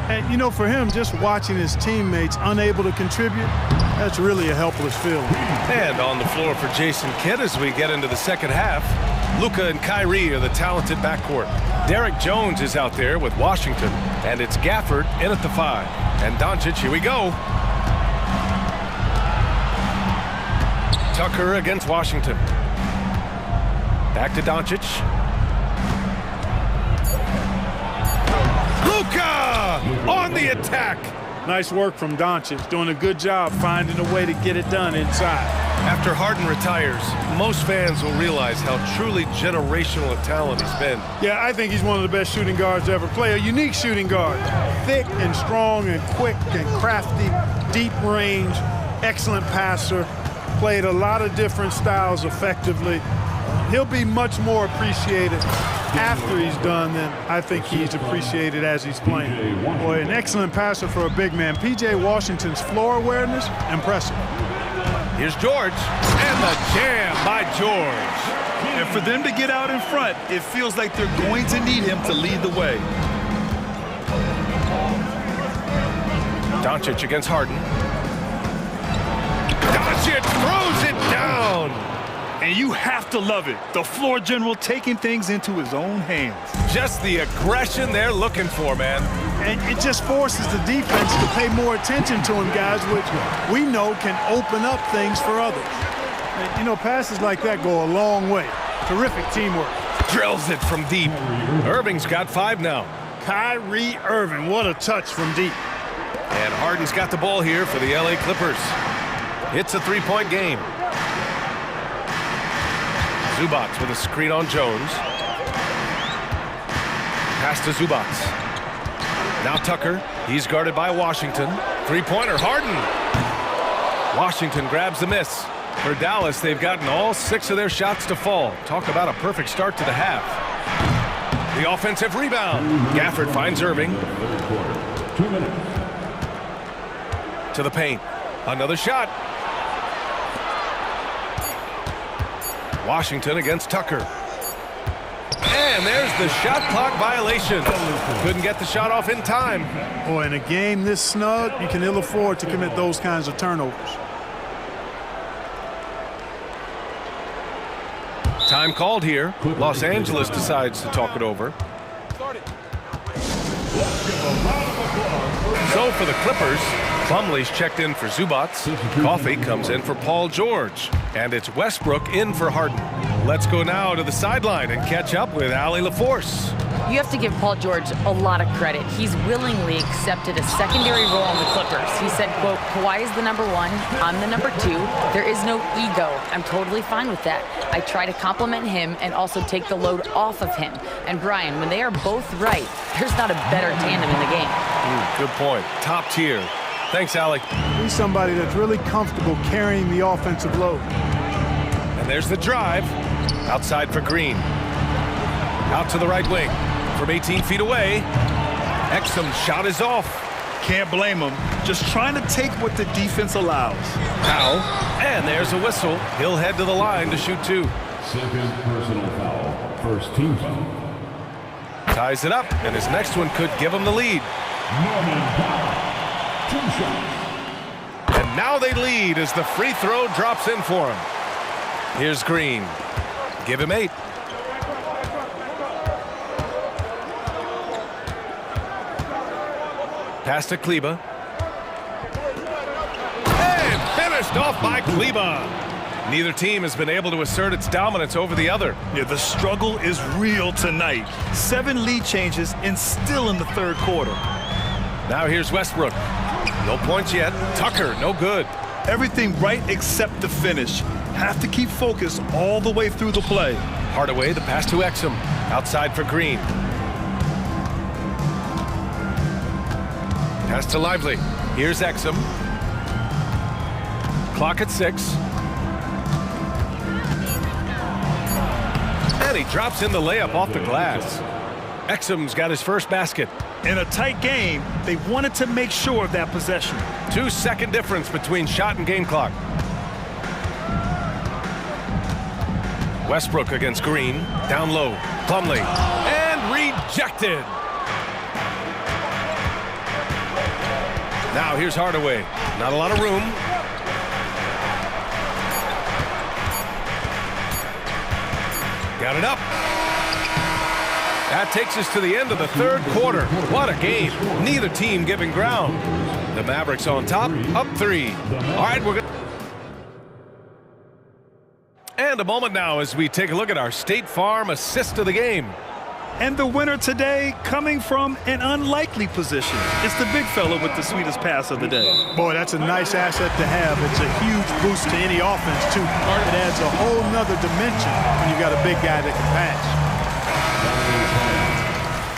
And, you know, for him, just watching his teammates unable to contribute, that's really a helpless feeling. And on the floor for Jason Kidd as we get into the second half, Luka and Kyrie are the talented backcourt. Derek Jones is out there with Washington, and it's Gafford in at the 5. And Doncic, here we go. Tucker against Washington. Back to Doncic. Luka on the attack. Nice work from Doncic, doing a good job finding a way to get it done inside. After Harden retires, most fans will realize how truly generational a talent he's been. Yeah, I think he's one of the best shooting guards to ever play. A unique shooting guard. Thick and strong and quick and crafty, deep range, excellent passer. Played a lot of different styles effectively. He'll be much more appreciated after he's done than I think he's appreciated as he's playing. Boy, an excellent passer for a big man. P.J. Washington's floor awareness, impressive. Here's George, and the jam by George. And for them to get out in front, it feels like they're going to need him to lead the way. Doncic against Harden. Doncic throws it down. And you have to love it. The floor general taking things into his own hands. Just the aggression they're looking for, man. And it just forces the defense to pay more attention to him, guys, which we know can open up things for others. And, you know, passes like that go a long way. Terrific teamwork. Drills it from deep. Irving's got 5 now. Kyrie Irving, what a touch from deep. And Harden's got the ball here for the LA Clippers. It's a 3-point game. Zubats with a screen on Jones. Pass to Zubats. Now Tucker. He's guarded by Washington. 3-pointer, Harden. Washington grabs the miss. For Dallas, they've gotten all 6 of their shots to fall. Talk about a perfect start to the half. The offensive rebound. Gafford finds Irving. 2 minutes. To the paint. Another shot. Washington against Tucker. And there's the shot clock violation. Couldn't get the shot off in time. Boy, in a game this snug, you can ill afford to commit those kinds of turnovers. Time called here. Los Angeles decides to talk it over. So for the Clippers, Plumlee's checked in for Zubats. Coffey comes in for Paul George. And it's Westbrook in for Harden. Let's go now to the sideline and catch up with Allie LaForce. You have to give Paul George a lot of credit. He's willingly accepted a secondary role on the Clippers. He said, quote, Kawhi is the number 1, I'm the number 2. There is no ego. I'm totally fine with that. I try to compliment him and also take the load off of him. And Brian, when they are both right, there's not a better tandem in the game. Good point. Top tier. Thanks, Allie. He's somebody that's really comfortable carrying the offensive load. And there's the drive. Outside for Green. Out to the right wing. From 18 feet away. Exum's shot is off. Can't blame him. Just trying to take what the defense allows. Foul. And there's a whistle. He'll head to the line to shoot 2. Second personal foul. First team foul. Ties it up, and his next one could give him the lead. Norman Powell. 2 shots. And now they lead as the free throw drops in for him. Here's Green. Give him 8. Pass to Kleba. And finished off by Kleba. Neither team has been able to assert its dominance over the other. Yeah, the struggle is real tonight. 7 lead changes and still in the 3rd quarter. Now here's Westbrook. No points yet. Tucker, no good. Everything right except the finish. Have to keep focus all the way through the play. Hardaway, the pass to Exum. Outside for Green. Pass to Lively. Here's Exum. Clock at 6. And he drops in the layup off the glass. Exum's got his first basket. In a tight game, they wanted to make sure of that possession. 2-second difference between shot and game clock. Westbrook against Green. Down low. Plumlee. And rejected. Now here's Hardaway. Not a lot of room. Got it up. That takes us to the end of the 3rd quarter. What a game. Neither team giving ground. The Mavericks on top, up 3. All right, we're going to... And a moment now as we take a look at our State Farm assist of the game. And the winner today coming from an unlikely position. It's the big fella with the sweetest pass of the day. Boy, that's a nice asset to have. It's a huge boost to any offense, too. It adds a whole nother dimension when you've got a big guy that can pass.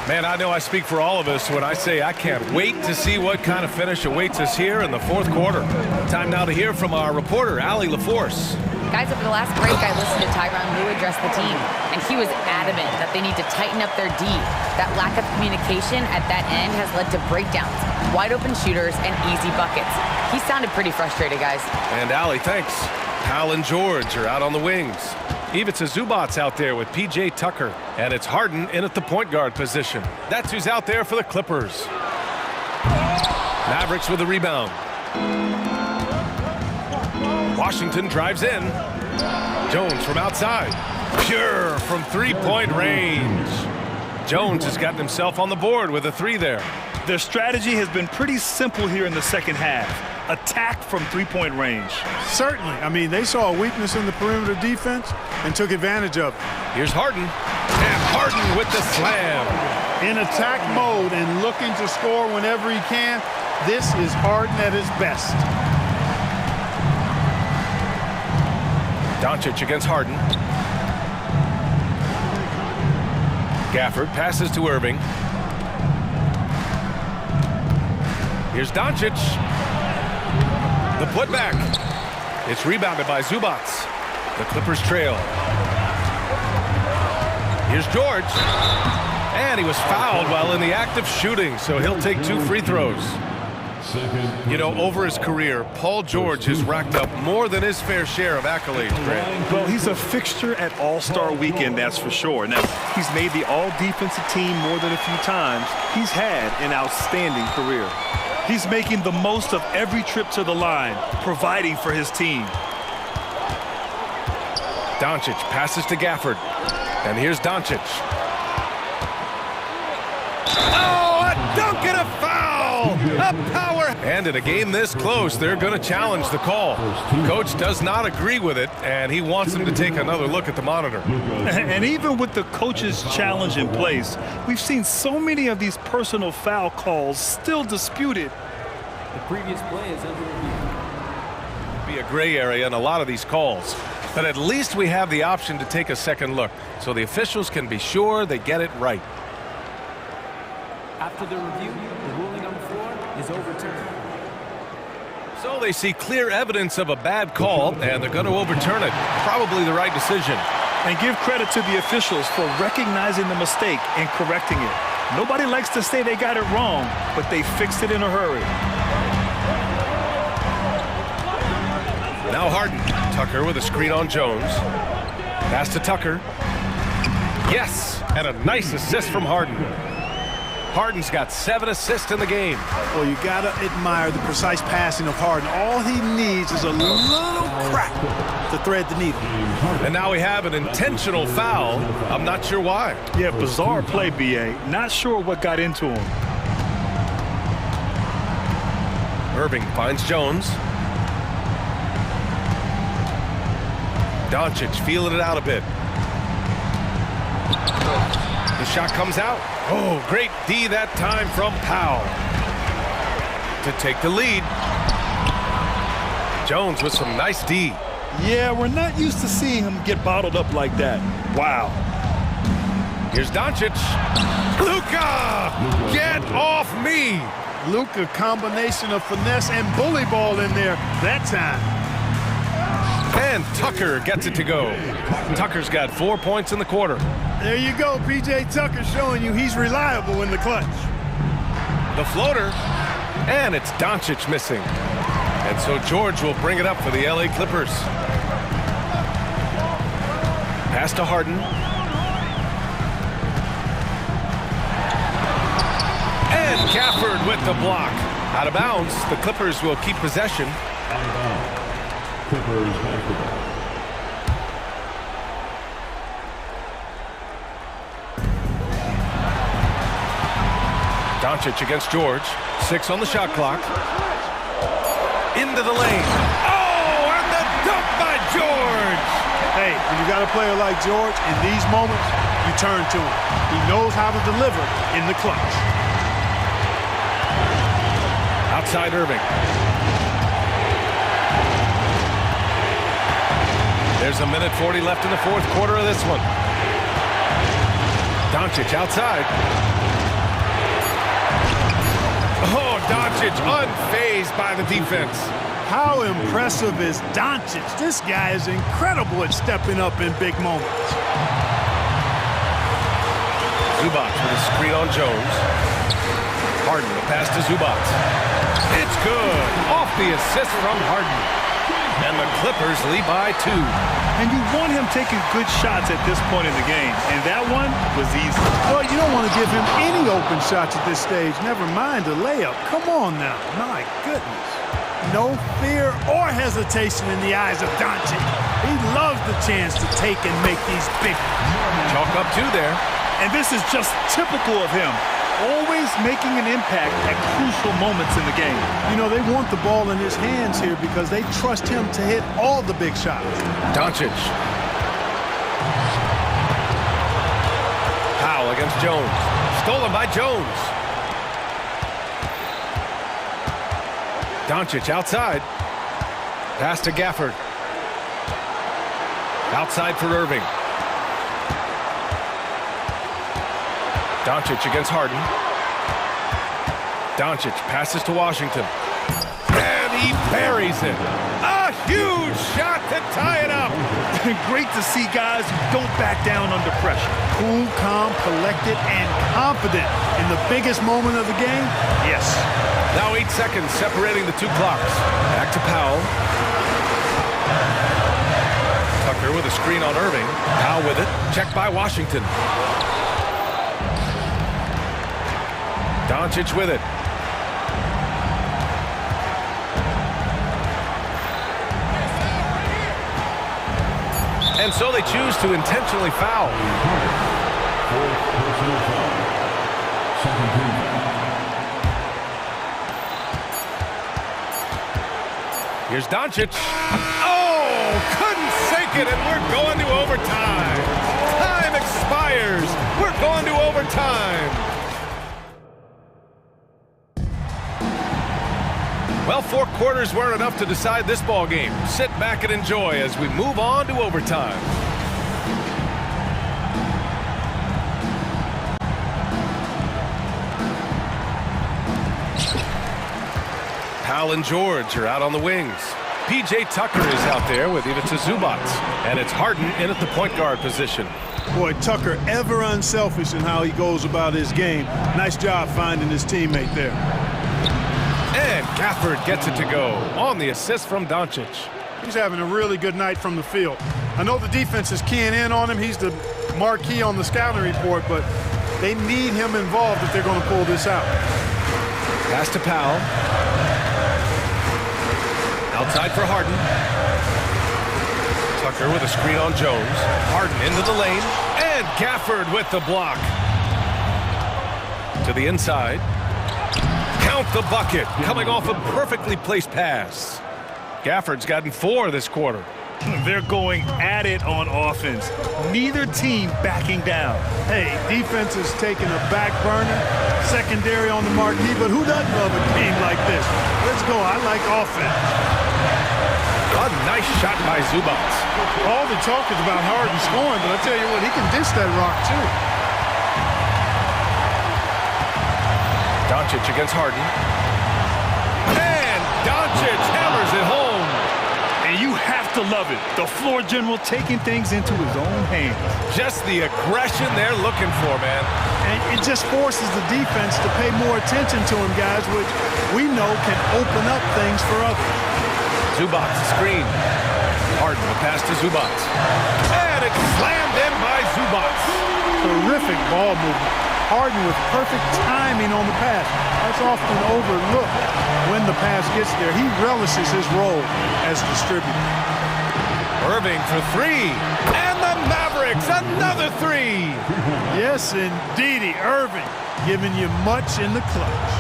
Man, I know I speak for all of us when I say I can't wait to see what kind of finish awaits us here in the fourth quarter. Time now to hear from our reporter, Allie LaForce. Guys, over the last break, I listened to Tyronn Lue address the team, and he was adamant that they need to tighten up their D. That lack of communication at that end has led to breakdowns, wide open shooters, and easy buckets. He sounded pretty frustrated, guys. And Allie, thanks. Hal and George are out on the wings. Ivica Zubac's out there with P.J. Tucker, and it's Harden in at the point guard position. That's who's out there for the Clippers. Mavericks with the rebound. Washington drives in. Jones from outside. Pure from three-point range. Jones has gotten himself on the board with a three there. Their strategy has been pretty simple here in the second half. Attack from three-point range. Certainly. I mean, they saw a weakness in the perimeter defense and took advantage of it. Here's Harden. And Harden with the slam. In attack mode and looking to score whenever he can. This is Harden at his best. Doncic against Harden. Gafford passes to Irving. Here's Doncic. The putback. It's rebounded by Zubac. The Clippers trail. Here's George. And he was fouled while in the act of shooting, so he'll take 2 free throws. You know, over his career, Paul George has racked up more than his fair share of accolades, Grant. Well, he's a fixture at All-Star Weekend, that's for sure. Now, he's made the All-Defensive team more than a few times. He's had an outstanding career. He's making the most of every trip to the line, providing for his team. Doncic passes to Gafford. And here's Doncic. Oh, a dunk and a foul! A power! And in a game this close, they're going to challenge the call. Coach does not agree with it, and he wants them to take another look at the monitor. And even with the coach's challenge in place, we've seen so many of these personal foul calls still disputed. The previous play is under review. Be a gray area in a lot of these calls, but at least we have the option to take a second look, so the officials can be sure they get it right. After the review, the ruling on the floor is overturned. So they see clear evidence of a bad call, and they're going to overturn it. Probably the right decision. And give credit to the officials for recognizing the mistake and correcting it. Nobody likes to say they got it wrong, but they fixed it in a hurry. Now Harden. Tucker with a screen on Jones. Pass to Tucker. Yes, and a nice assist from Harden. Harden's got 7 assists in the game. Well, you got to admire the precise passing of Harden. All he needs is a little crack to thread the needle. And now we have an intentional foul. I'm not sure why. Yeah, bizarre play, B.A. Not sure what got into him. Irving finds Jones. Doncic feeling it out a bit. The shot comes out. Oh, great D that time from Powell to take the lead. Jones with some nice D. Yeah, we're not used to seeing him get bottled up like that. Wow. Here's Doncic. Luka, get off me. Luka, combination of finesse and bully ball in there that time. And Tucker gets it to go. Tucker's got 4 points in the quarter. There you go, P.J. Tucker showing you he's reliable in the clutch. The floater, and it's Doncic missing. And so George will bring it up for the LA Clippers. Pass to Harden. And Gafford with the block. Out of bounds, the Clippers will keep possession. Clippers basketball. Doncic against George. 6 on the shot clock. Into the lane. Oh, and the dunk by George! Hey, when you got a player like George, in these moments, you turn to him. He knows how to deliver in the clutch. Outside Irving. There's a minute 40 left in the fourth quarter of this one. Doncic outside. Oh, Doncic unfazed by the defense. How impressive is Doncic? This guy is incredible at stepping up in big moments. Zubac with a screen on Jones. Harden, the pass to Zubac. It's good. Off the assist from Harden. And the Clippers lead by 2. And you want him taking good shots at this point in the game. And that one was easy. Well, you don't want to give him any open shots at this stage. Never mind a layup. Come on now. My goodness. No fear or hesitation in the eyes of Doncic. He loves the chance to take and make these big ones. Chalk up 2 there. And this is just typical of him. Always making an impact at crucial moments in the game. You know, they want the ball in his hands here because they trust him to hit all the big shots. Doncic. Powell against Jones. Stolen by Jones. Doncic outside. Pass to Gafford. Outside for Irving. Doncic against Harden. Doncic passes to Washington. And he buries it. A huge shot to tie it up. Great to see guys who don't back down under pressure. Cool, calm, collected, and confident in the biggest moment of the game. Yes. Now 8 seconds separating the 2 clocks. Back to Powell. Tucker with a screen on Irving. Powell with it. Checked by Washington. Doncic with it. And so they choose to intentionally foul. Here's Doncic. Oh, couldn't sink it, and we're going to overtime. Time expires. We're going to overtime. Well, 4 quarters weren't enough to decide this ball game. Sit back and enjoy as we move on to overtime. Powell and George are out on the wings. P.J. Tucker is out there with Ivica Zubac. And it's Harden in at the point guard position. Boy, Tucker ever unselfish in how he goes about his game. Nice job finding his teammate there. And Gafford gets it to go on the assist from Doncic. He's having a really good night from the field. I know the defense is keying in on him. He's the marquee on the scouting report, but they need him involved if they're going to pull this out. Pass to Powell. Outside for Harden. Tucker with a screen on Jones. Harden into the lane. And Gafford with the block. To the inside. Count the bucket, coming off a perfectly placed pass. Gafford's gotten 4 this quarter. They're going at it on offense. Neither team backing down. Hey, defense is taking a back burner, secondary on the marquee, but who doesn't love a game like this? Let's go. I like offense. A nice shot by Zubac. All the talk is about Harden scoring, but I tell you what, he can dish that rock too. Doncic against Harden. And Doncic hammers it home. And you have to love it. The floor general taking things into his own hands. Just the aggression they're looking for, man. And it just forces the defense to pay more attention to him, guys, which we know can open up things for others. Zubac screen. Harden the pass to Zubac. And it's slammed in by Zubac. Terrific ball movement. Harden with perfect timing on the pass. That's often overlooked when the pass gets there. He relishes his role as distributor. Irving for 3. And the Mavericks, another 3. Yes, indeedy. Irving giving you much in the clutch.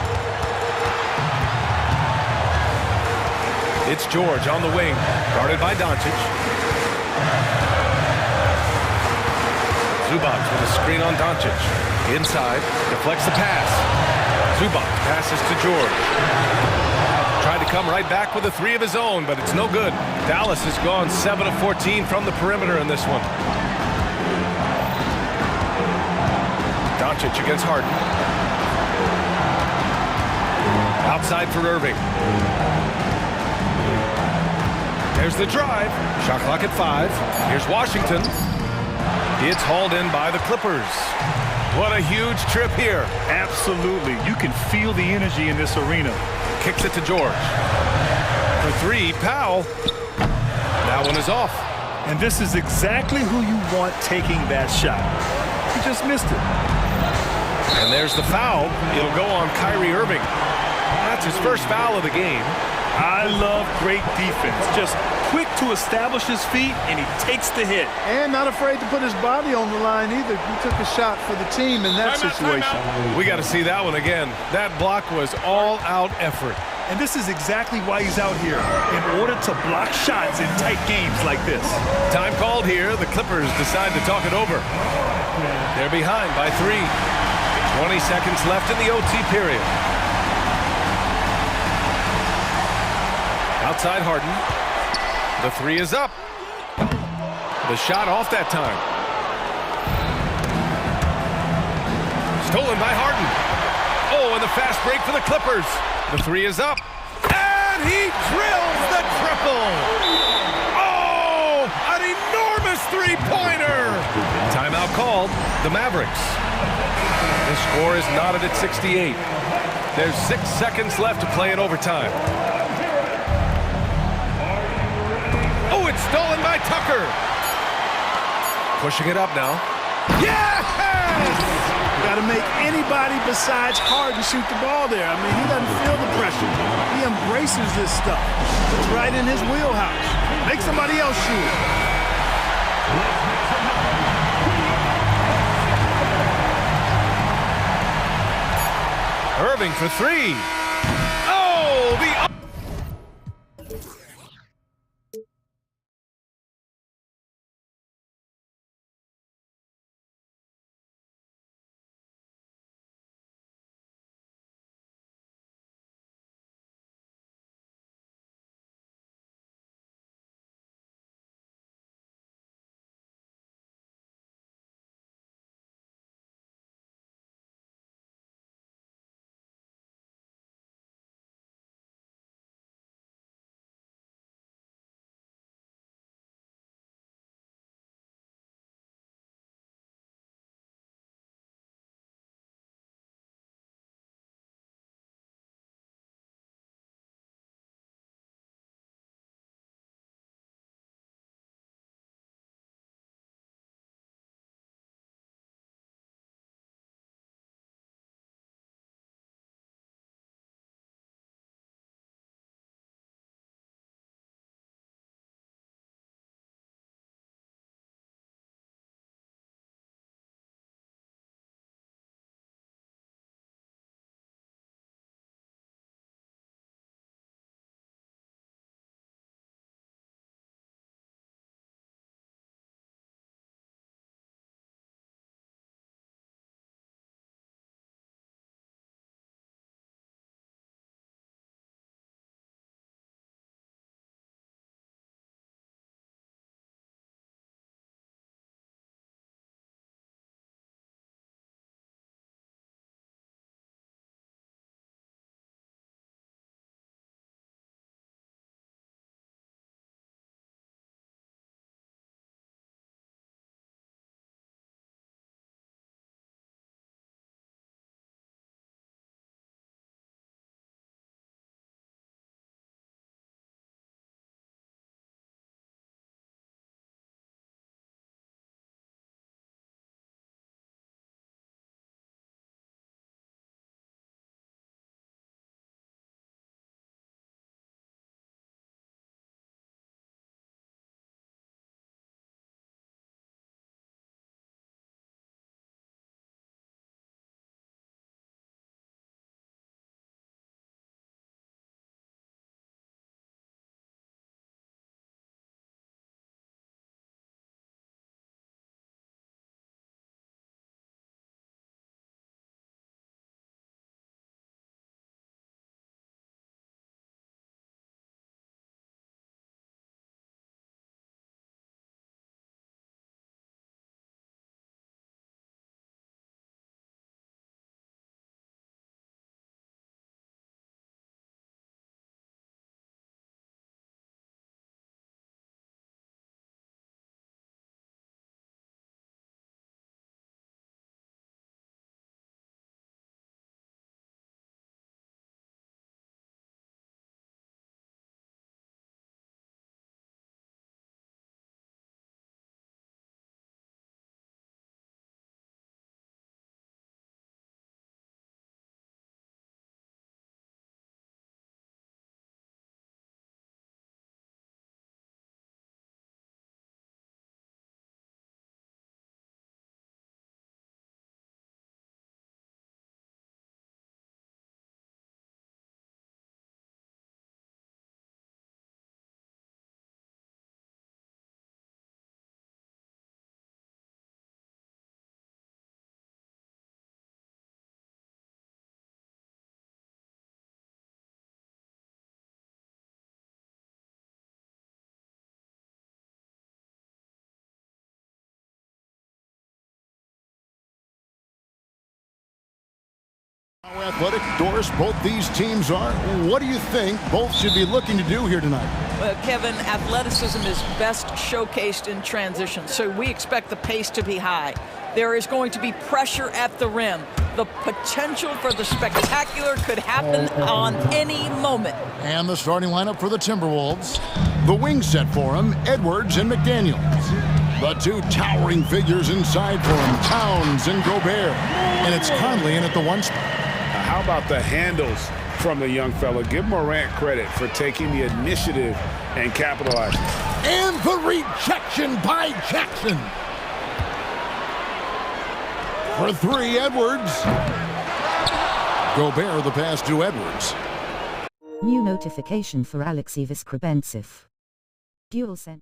It's George on the wing, guarded by Doncic. Zubac with a screen on Doncic. Inside, deflects the pass. Zubac passes to George. Tried to come right back with a three of his own, but it's no good. Dallas has gone 7 of 14 from the perimeter in this one. Doncic against Harden. Outside for Irving. There's the drive. Shot clock at 5. Here's Washington. It's hauled in by the Clippers. What a huge trip here. Absolutely. You can feel the energy in this arena. Kicks it to George. For 3, Powell. That one is off. And this is exactly who you want taking that shot. He just missed it. And there's the foul. It'll go on Kyrie Irving. That's his first foul of the game. I love great defense. Just quick to establish his feet, and he takes the hit. And not afraid to put his body on the line either. He took a shot for the team in that situation. We got to see that one again. That block was all-out effort. And this is exactly why he's out here, in order to block shots in tight games like this. Time called here. The Clippers decide to talk it over. They're behind by 3. 20 seconds left in the OT period. Outside Harden. The 3 is up. The shot off that time. Stolen by Harden. Oh, and the fast break for the Clippers. The 3 is up. And he drills the triple. Oh, an enormous three-pointer. Timeout called. The Mavericks. The score is knotted at 68. There's 6 seconds left to play in overtime. Oh, it's stolen by Tucker. Pushing it up now. Yes! Got to make anybody besides Harden shoot the ball there. I mean, he doesn't feel the pressure. He embraces this stuff. It's right in his wheelhouse. Make somebody else shoot it. Irving for 3. Oh, the How athletic, Doris, both these teams are. What do you think both should be looking to do here tonight? Well, Kevin, athleticism is best showcased in transition, so we expect the pace to be high. There is going to be pressure at the rim. The potential for the spectacular could happen on any moment. And the starting lineup for the Timberwolves. The wing set for him, Edwards and McDaniels. The two towering figures inside for him, Towns and Gobert. And it's Conley in at the one spot. How about the handles from the young fella? Give Morant credit for taking the initiative and capitalizing. And the rejection by Jackson. For three, Edwards. Gobert the pass to Edwards. New notification for Alexei Voskrebentsov. Dual send.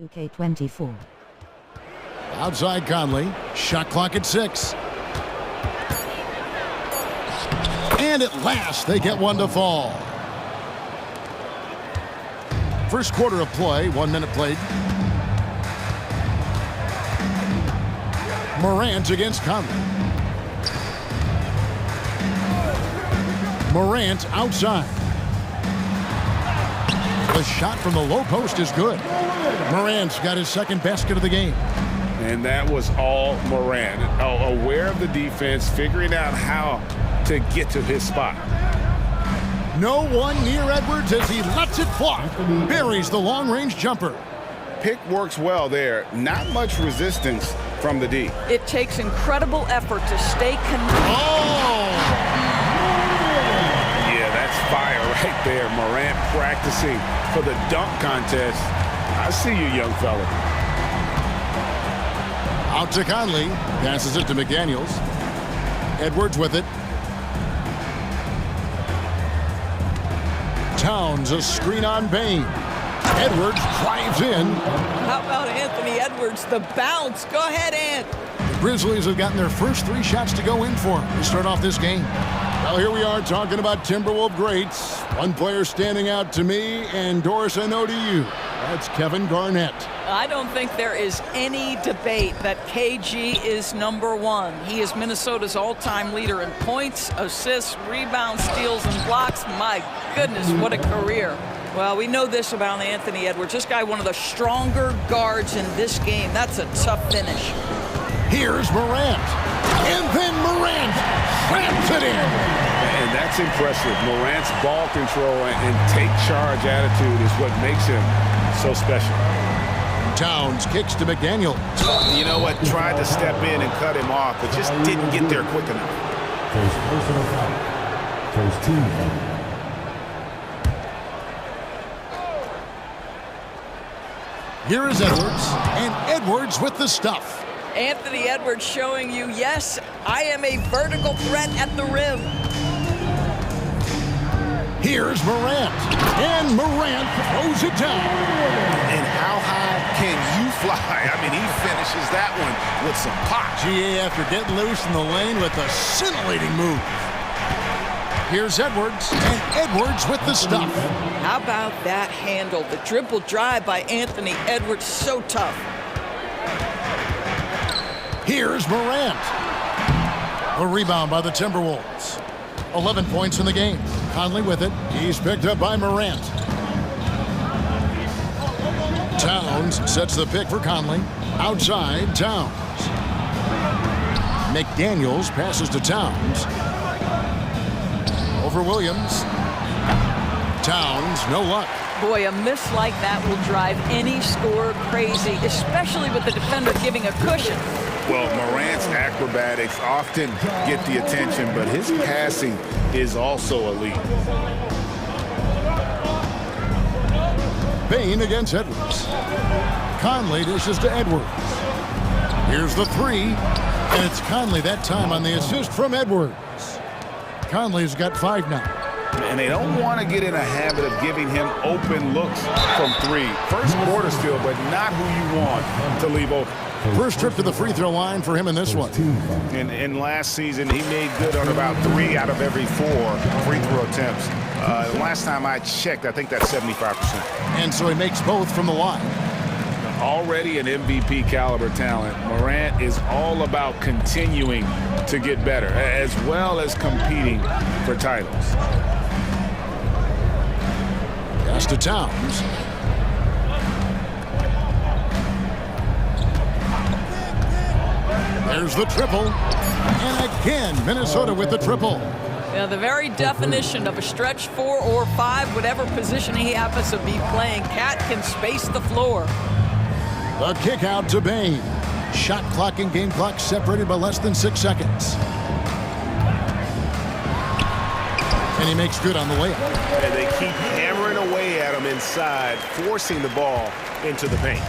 K24. Outside Conley. Shot clock at 6. And at last, they get one to fall. First quarter of play, 1 minute played. Morant against Conley. Morant outside. The shot from the low post is good. Morant's got his second basket of the game. And that was all Morant. Aware of the defense, figuring out how to get to his spot. No one near Edwards as he lets it fly. Buries the long-range jumper. Pick works well there. Not much resistance from the D. It takes incredible effort to stay connected. Oh! Yeah, that's fire right there. Morant practicing for the dunk contest. I see you, young fella. Out to Conley. Passes it to McDaniels. Edwards with it. Towns, a screen on Bain. Edwards drives in. How about Anthony Edwards, the bounce? Go ahead, Ant. The Grizzlies have gotten their first 3 shots to go in for them to start off this game. Well, here we are talking about Timberwolves greats. One player standing out to me, and Doris, I know to you. That's Kevin Garnett. I don't think there is any debate that KG is #1. He is Minnesota's all-time leader in points, assists, rebounds, steals, and blocks. My goodness, what a career. Well, we know this about Anthony Edwards. This guy, one of the stronger guards in this game. That's a tough finish. Here's Morant. And then Morant slams it in. And that's impressive. Morant's ball control and take charge attitude is what makes him so special. Towns kicks to McDaniel. You know what? Tried to step in and cut him off, but just didn't get there quick enough. First personal foul. First team foul. Here is Edwards, and Edwards with the stuff. Anthony Edwards showing you, yes, I am a vertical threat at the rim. Here's Morant, and Morant throws it down. And how high can you fly? I mean, he finishes that one with some pop. GA after getting loose in the lane with a scintillating move. Here's Edwards, and Edwards with the stuff. How about that handle? The dribble drive by Anthony Edwards, so tough. Here's Morant. A rebound by the Timberwolves. 11 points in the game. Conley with it. He's picked up by Morant. Towns sets the pick for Conley. Outside, Towns. McDaniels passes to Towns. Over Williams. Towns, no luck. Boy, a miss like that will drive any scorer crazy, especially with the defender giving a cushion. Well, Morant's acrobatics often get the attention, but his passing is also elite. Bain against Edwards. Conley dishes to Edwards. Here's the 3, and it's Conley that time on the assist from Edwards. Conley's got 5 now. And they don't want to get in a habit of giving him open looks from 3. First quarter still, but not who you want to leave open. First trip to the free throw line for him in this one. And last season, he made good on about 3 out of every 4 free throw attempts. Last time I checked, I think that's 75%. And so he makes both from the line. Already an MVP caliber talent, Morant is all about continuing to get better, as well as competing for titles. Pass to Towns. There's the triple. And again, Minnesota with the triple. Yeah, the very definition of a stretch 4 or 5, whatever position he happens to be playing, Cat can space the floor. The kick out to Bain. Shot clock and game clock separated by less than 6 seconds. And he makes good on the layup. And they keep hammering away at him inside, forcing the ball into the paint.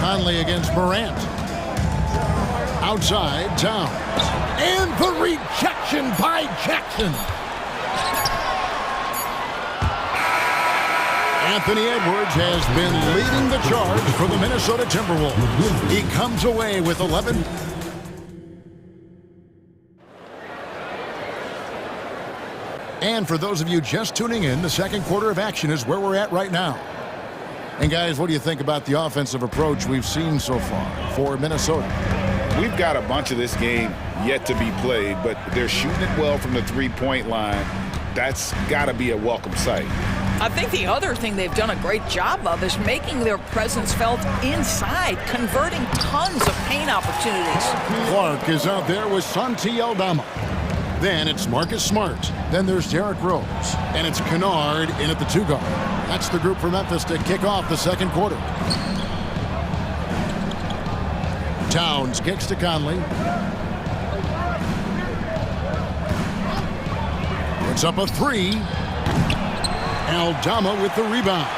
Conley against Morant. Outside, Towns. And the rejection by Jackson. Anthony Edwards has been leading the charge for the Minnesota Timberwolves. He comes away with 11. And for those of you just tuning in, the second quarter of action is where we're at right now. And guys, what do you think about the offensive approach we've seen so far for Minnesota? We've got a bunch of this game yet to be played, but they're shooting it well from the three-point line. That's got to be a welcome sight. I think the other thing they've done a great job of is making their presence felt inside, converting tons of paint opportunities. Clark is out there with Santi Aldama. Then it's Marcus Smart. Then there's Derrick Rose. And it's Kennard in at the 2-guard. That's the group for Memphis to kick off the second quarter. Towns kicks to Conley. Puts up a 3. Aldama with the rebound.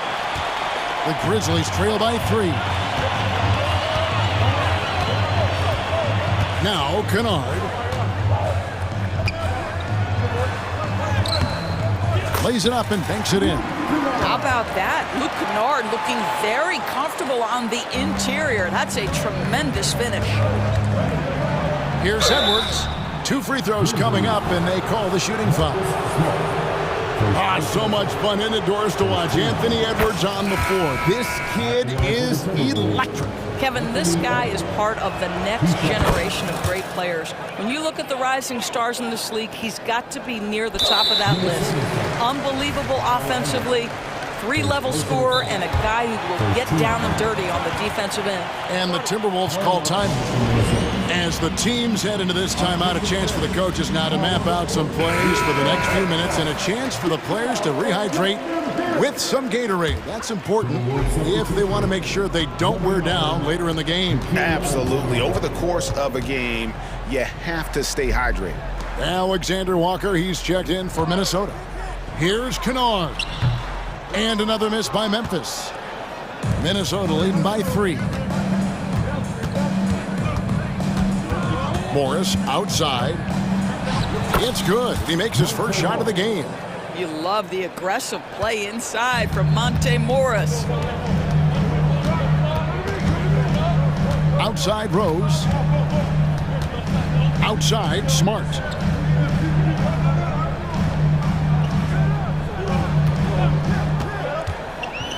The Grizzlies trail by 3. Now Kennard. Lays it up and banks it in. How about that? Luke Kennard looking very comfortable on the interior. That's a tremendous finish. Here's Edwards. 2 free throws coming up, and they call the shooting foul. So much fun in the doors to watch. Anthony Edwards on the floor. This kid is electric. Kevin, this guy is part of the next generation of great players. When you look at the rising stars in this league, he's got to be near the top of that list. Unbelievable offensively, 3-level scorer, and a guy who will get down and dirty on the defensive end. And the Timberwolves call time. As the teams head into this timeout, a chance for the coaches now to map out some plays for the next few minutes and a chance for the players to rehydrate with some Gatorade. That's important if they want to make sure they don't wear down later in the game. Absolutely. Over the course of a game, you have to stay hydrated. Alexander Walker, he's checked in for Minnesota. Here's Kennard. And another miss by Memphis. Minnesota leading by 3. Morris outside. It's good. He makes his first shot of the game. You love the aggressive play inside from Monte Morris. Outside Rose. Outside Smart.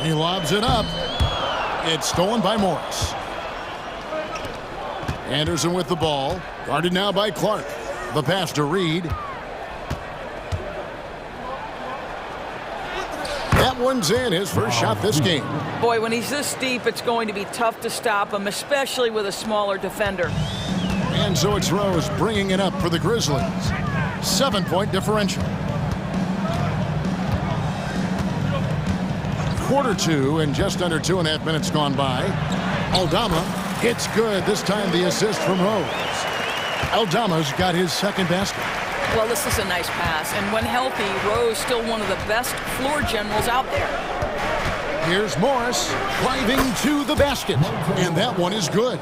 He lobs it up. It's stolen by Morris. Anderson with the ball. Guarded now by Clark. The pass to Reed. That one's in. His first shot this game. Boy, when he's this deep, it's going to be tough to stop him, especially with a smaller defender. And so it's Rose bringing it up for the Grizzlies. 7-point differential. Quarter 2 and just under 2.5 minutes gone by. Aldama hits good. This time the assist from Rose. Aldama's got his second basket. Well, this is a nice pass. And when healthy, Rose still one of the best floor generals out there. Here's Morris driving to the basket. And that one is good.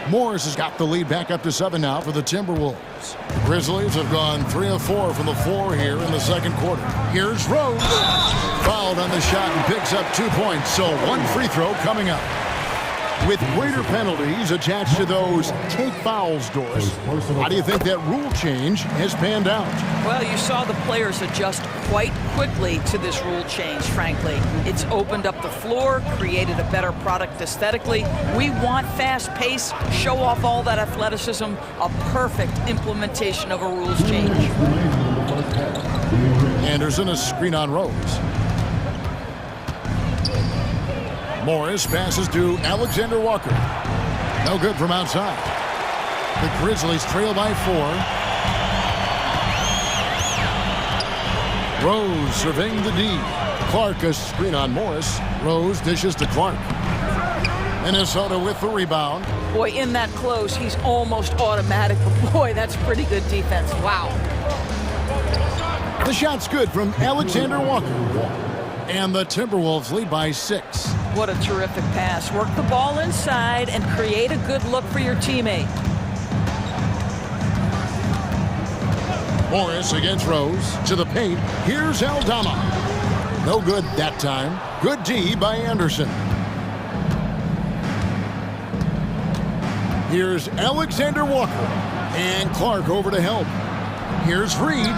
Morris has got the lead back up to 7 now for the Timberwolves. The Grizzlies have gone 3 of 4 from the floor here in the second quarter. Here's Rose. Fouled on the shot and picks up 2 points. So 1 free throw coming up. With greater penalties attached to those take fouls, Doris, how do you think that rule change has panned out? Well, you saw the players adjust quite quickly to this rule change, frankly. It's opened up the floor, created a better product aesthetically. We want fast pace, show off all that athleticism, a perfect implementation of a rules change. Anderson, a screen on Rose. Morris passes to Alexander Walker. No good from outside. The Grizzlies trail by 4. Rose surveying the D. Clark, a screen on Morris. Rose dishes to Clark. Minnesota with the rebound. Boy, in that close, he's almost automatic. But boy, that's pretty good defense. Wow. The shot's good from Alexander Walker. And the Timberwolves lead by 6. What a terrific pass. Work the ball inside and create a good look for your teammate. Morris against Rose. To the paint. Here's Aldama. No good that time. Good D by Anderson. Here's Alexander Walker. And Clark over to help. Here's Reed.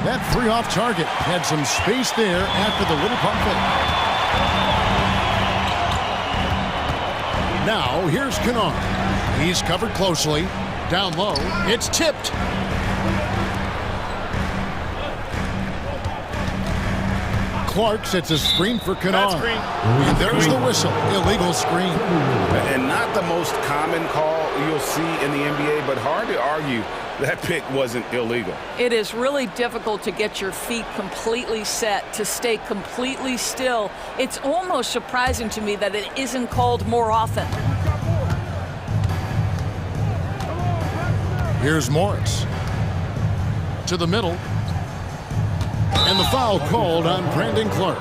That three off target. Had some space there after the little pump fake. Now, here's Kennard. He's covered closely. Down low. It's tipped. Clark sets a screen for Kennard. And there's the whistle. Illegal screen. And not the most common call you'll see in the NBA, but hard to argue that pick wasn't illegal. It is really difficult to get your feet completely set, to stay completely still. It's almost surprising to me that it isn't called more often. Here's Morris. To the middle. And the foul called on Brandon Clark.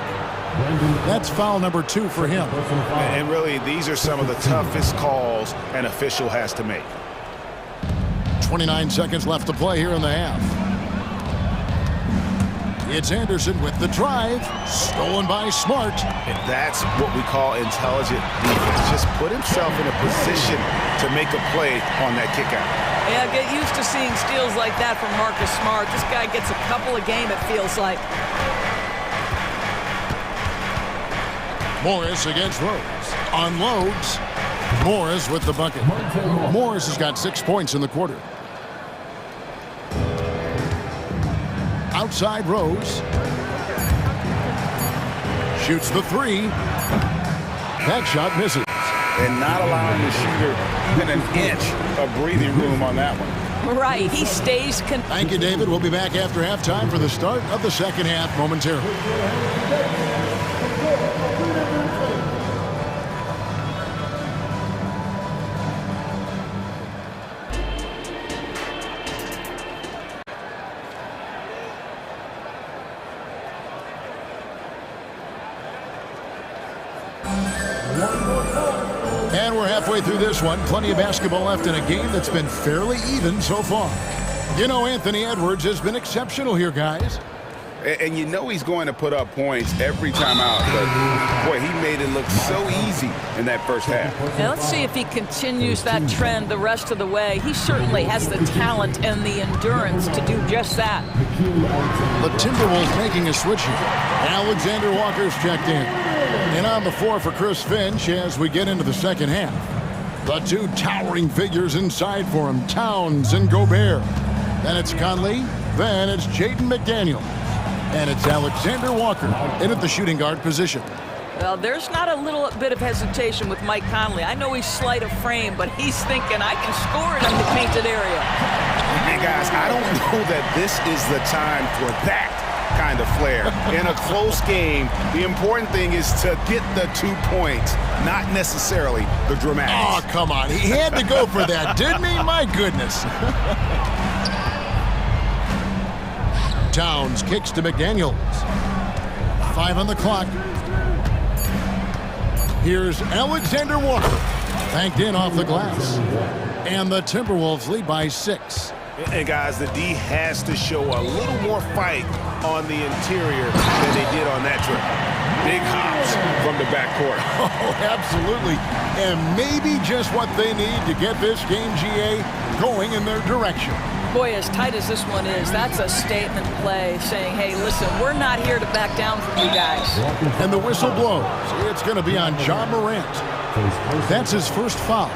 That's foul number 2 for him. And really, these are some of the toughest calls an official has to make. 29 seconds left to play here in the half. It's Anderson with the drive. Stolen by Smart. And that's what we call intelligent defense. Just put himself in a position to make a play on that kick out. Yeah, get used to seeing steals like that from Marcus Smart. This guy gets a couple a game, it feels like. Morris against Rose. Unloads. Morris with the bucket. Morris has got 6 points in the quarter. Outside Rose. Shoots the 3. That shot misses. And not allowing the shooter even an inch of breathing room on that one. Right, he stays. Thank you, David. We'll be back after halftime for the start of the second half momentarily. And we're halfway through this one. Plenty of basketball left in a game that's been fairly even so far. You know, Anthony Edwards has been exceptional here, guys. And you know he's going to put up points every time out. But, boy, he made it look so easy in that first half. Now, let's see if he continues that trend the rest of the way. He certainly has the talent and the endurance to do just that. The Timberwolves making a switch here. Alexander Walker's checked in. And on the floor for Chris Finch as we get into the second half. The two towering figures inside for him, Towns and Gobert. Then it's Conley. Then it's Jaden McDaniel. And it's Alexander Walker in at the shooting guard position. Well, there's not a little bit of hesitation with Mike Conley. I know he's slight of frame, but he's thinking, I can score it in the painted area. And guys, I don't know that this is the time for that kind of flair. In a close game, the important thing is to get the 2 points, not necessarily the dramatics. Oh, come on. He had to go for that, didn't he? My goodness. Towns kicks to McDaniels. 5 on the clock. Here's Alexander Walker. Banked in off the glass. And the Timberwolves lead by 6. And guys, the D has to show a little more fight on the interior than they did on that trip. Big hops from the backcourt. Oh, absolutely. And maybe just what they need to get this game, GA, going in their direction. Boy, as tight as this one is, that's a statement play saying, hey, listen, we're not here to back down from you guys. And the whistle blows. It's going to be on Ja Morant. That's his first foul.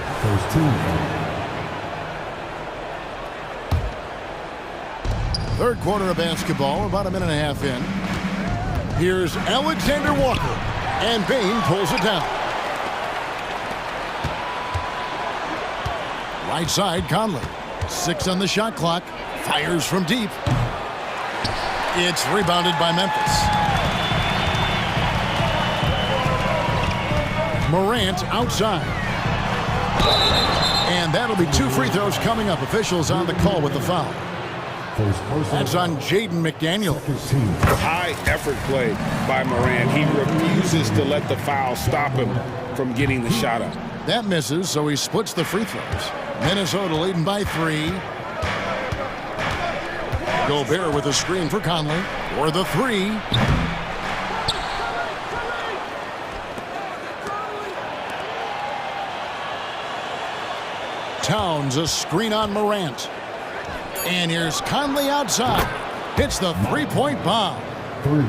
Third quarter of basketball, about a minute and a half in. Here's Alexander Walker, and Bain pulls it down. Right side, Conley. 6 on the shot clock. Fires from deep. It's rebounded by Memphis. Morant outside. And that'll be 2 free throws coming up. Officials on the call with the foul. That's on Jaden McDaniel. High effort play by Morant. He refuses to let the foul stop him from getting the shot up. That misses, so he splits the free throws. Minnesota leading by 3. Gobert with a screen for Conley. For the 3. Towns a screen on Morant. And here's Conley outside. Hits the three-point bomb.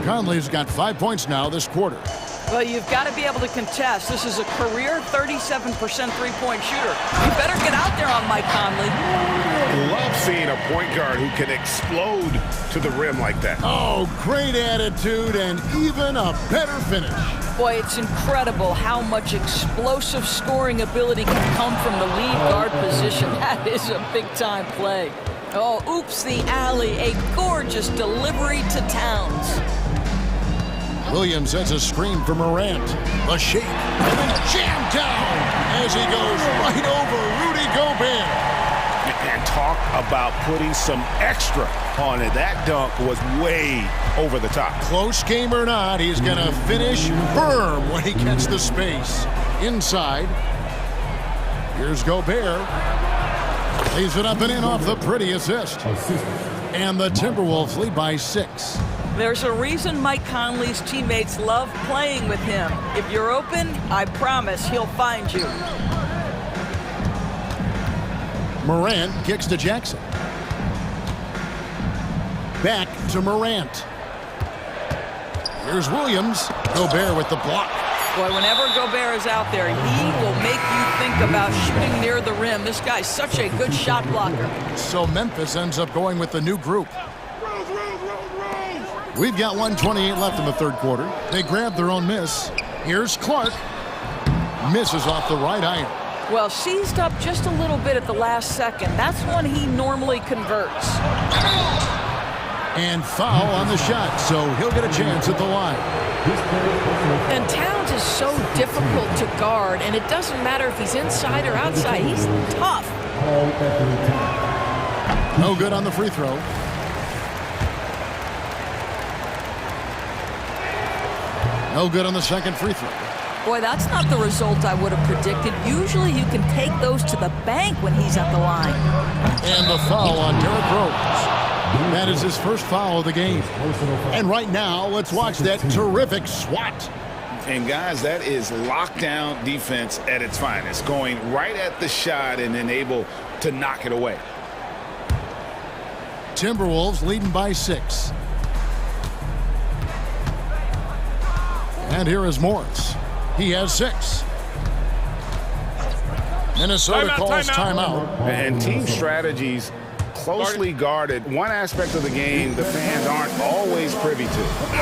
Conley's got 5 points now this quarter. Well, you've got to be able to contest. This is a career 37% three-point shooter. You better get out there on Mike Conley. Love seeing a point guard who can explode to the rim like that. Oh, great attitude and even a better finish. Boy, it's incredible how much explosive scoring ability can come from the lead guard position. That is a big-time play. Oh, oops, the alley. A gorgeous delivery to Towns. Williams sets a screen for Morant. The shake, and then jammed down as he goes right over Rudy Gobert. And talk about putting some extra on it. That dunk was way over the top. Close game or not, he's going to finish firm when he gets the space. Inside. Here's Gobert. Leaves it up and in off the pretty assist. And the Timberwolves lead by 6. There's a reason Mike Conley's teammates love playing with him. If you're open, I promise he'll find you. Morant kicks to Jackson. Back to Morant. Here's Williams. Gobert with the block. Boy, whenever Gobert is out there, he will make you think about shooting near the rim. This guy's such a good shot blocker. So Memphis ends up going with the new group. We've got 1:28 left in the third quarter. They grab their own miss. Here's Clark. Misses off the right iron. Well, seized up just a little bit at the last second. That's when he normally converts. And foul on the shot, so he'll get a chance at the line. And Towns is so difficult to guard, and it doesn't matter if he's inside or outside. He's tough. No good on the free throw. No good on the second free throw. Boy, that's not the result I would have predicted. Usually you can take those to the bank when he's at the line. And the foul on Derrick Rose. That is his first foul of the game. And right now, let's watch that terrific swat. And guys, that is lockdown defense at its finest. Going right at the shot and then able to knock it away. Timberwolves leading by 6. And here is Morris. He has 6. Minnesota calls timeout. And team strategies closely guarded. One aspect of the game the fans aren't always privy to.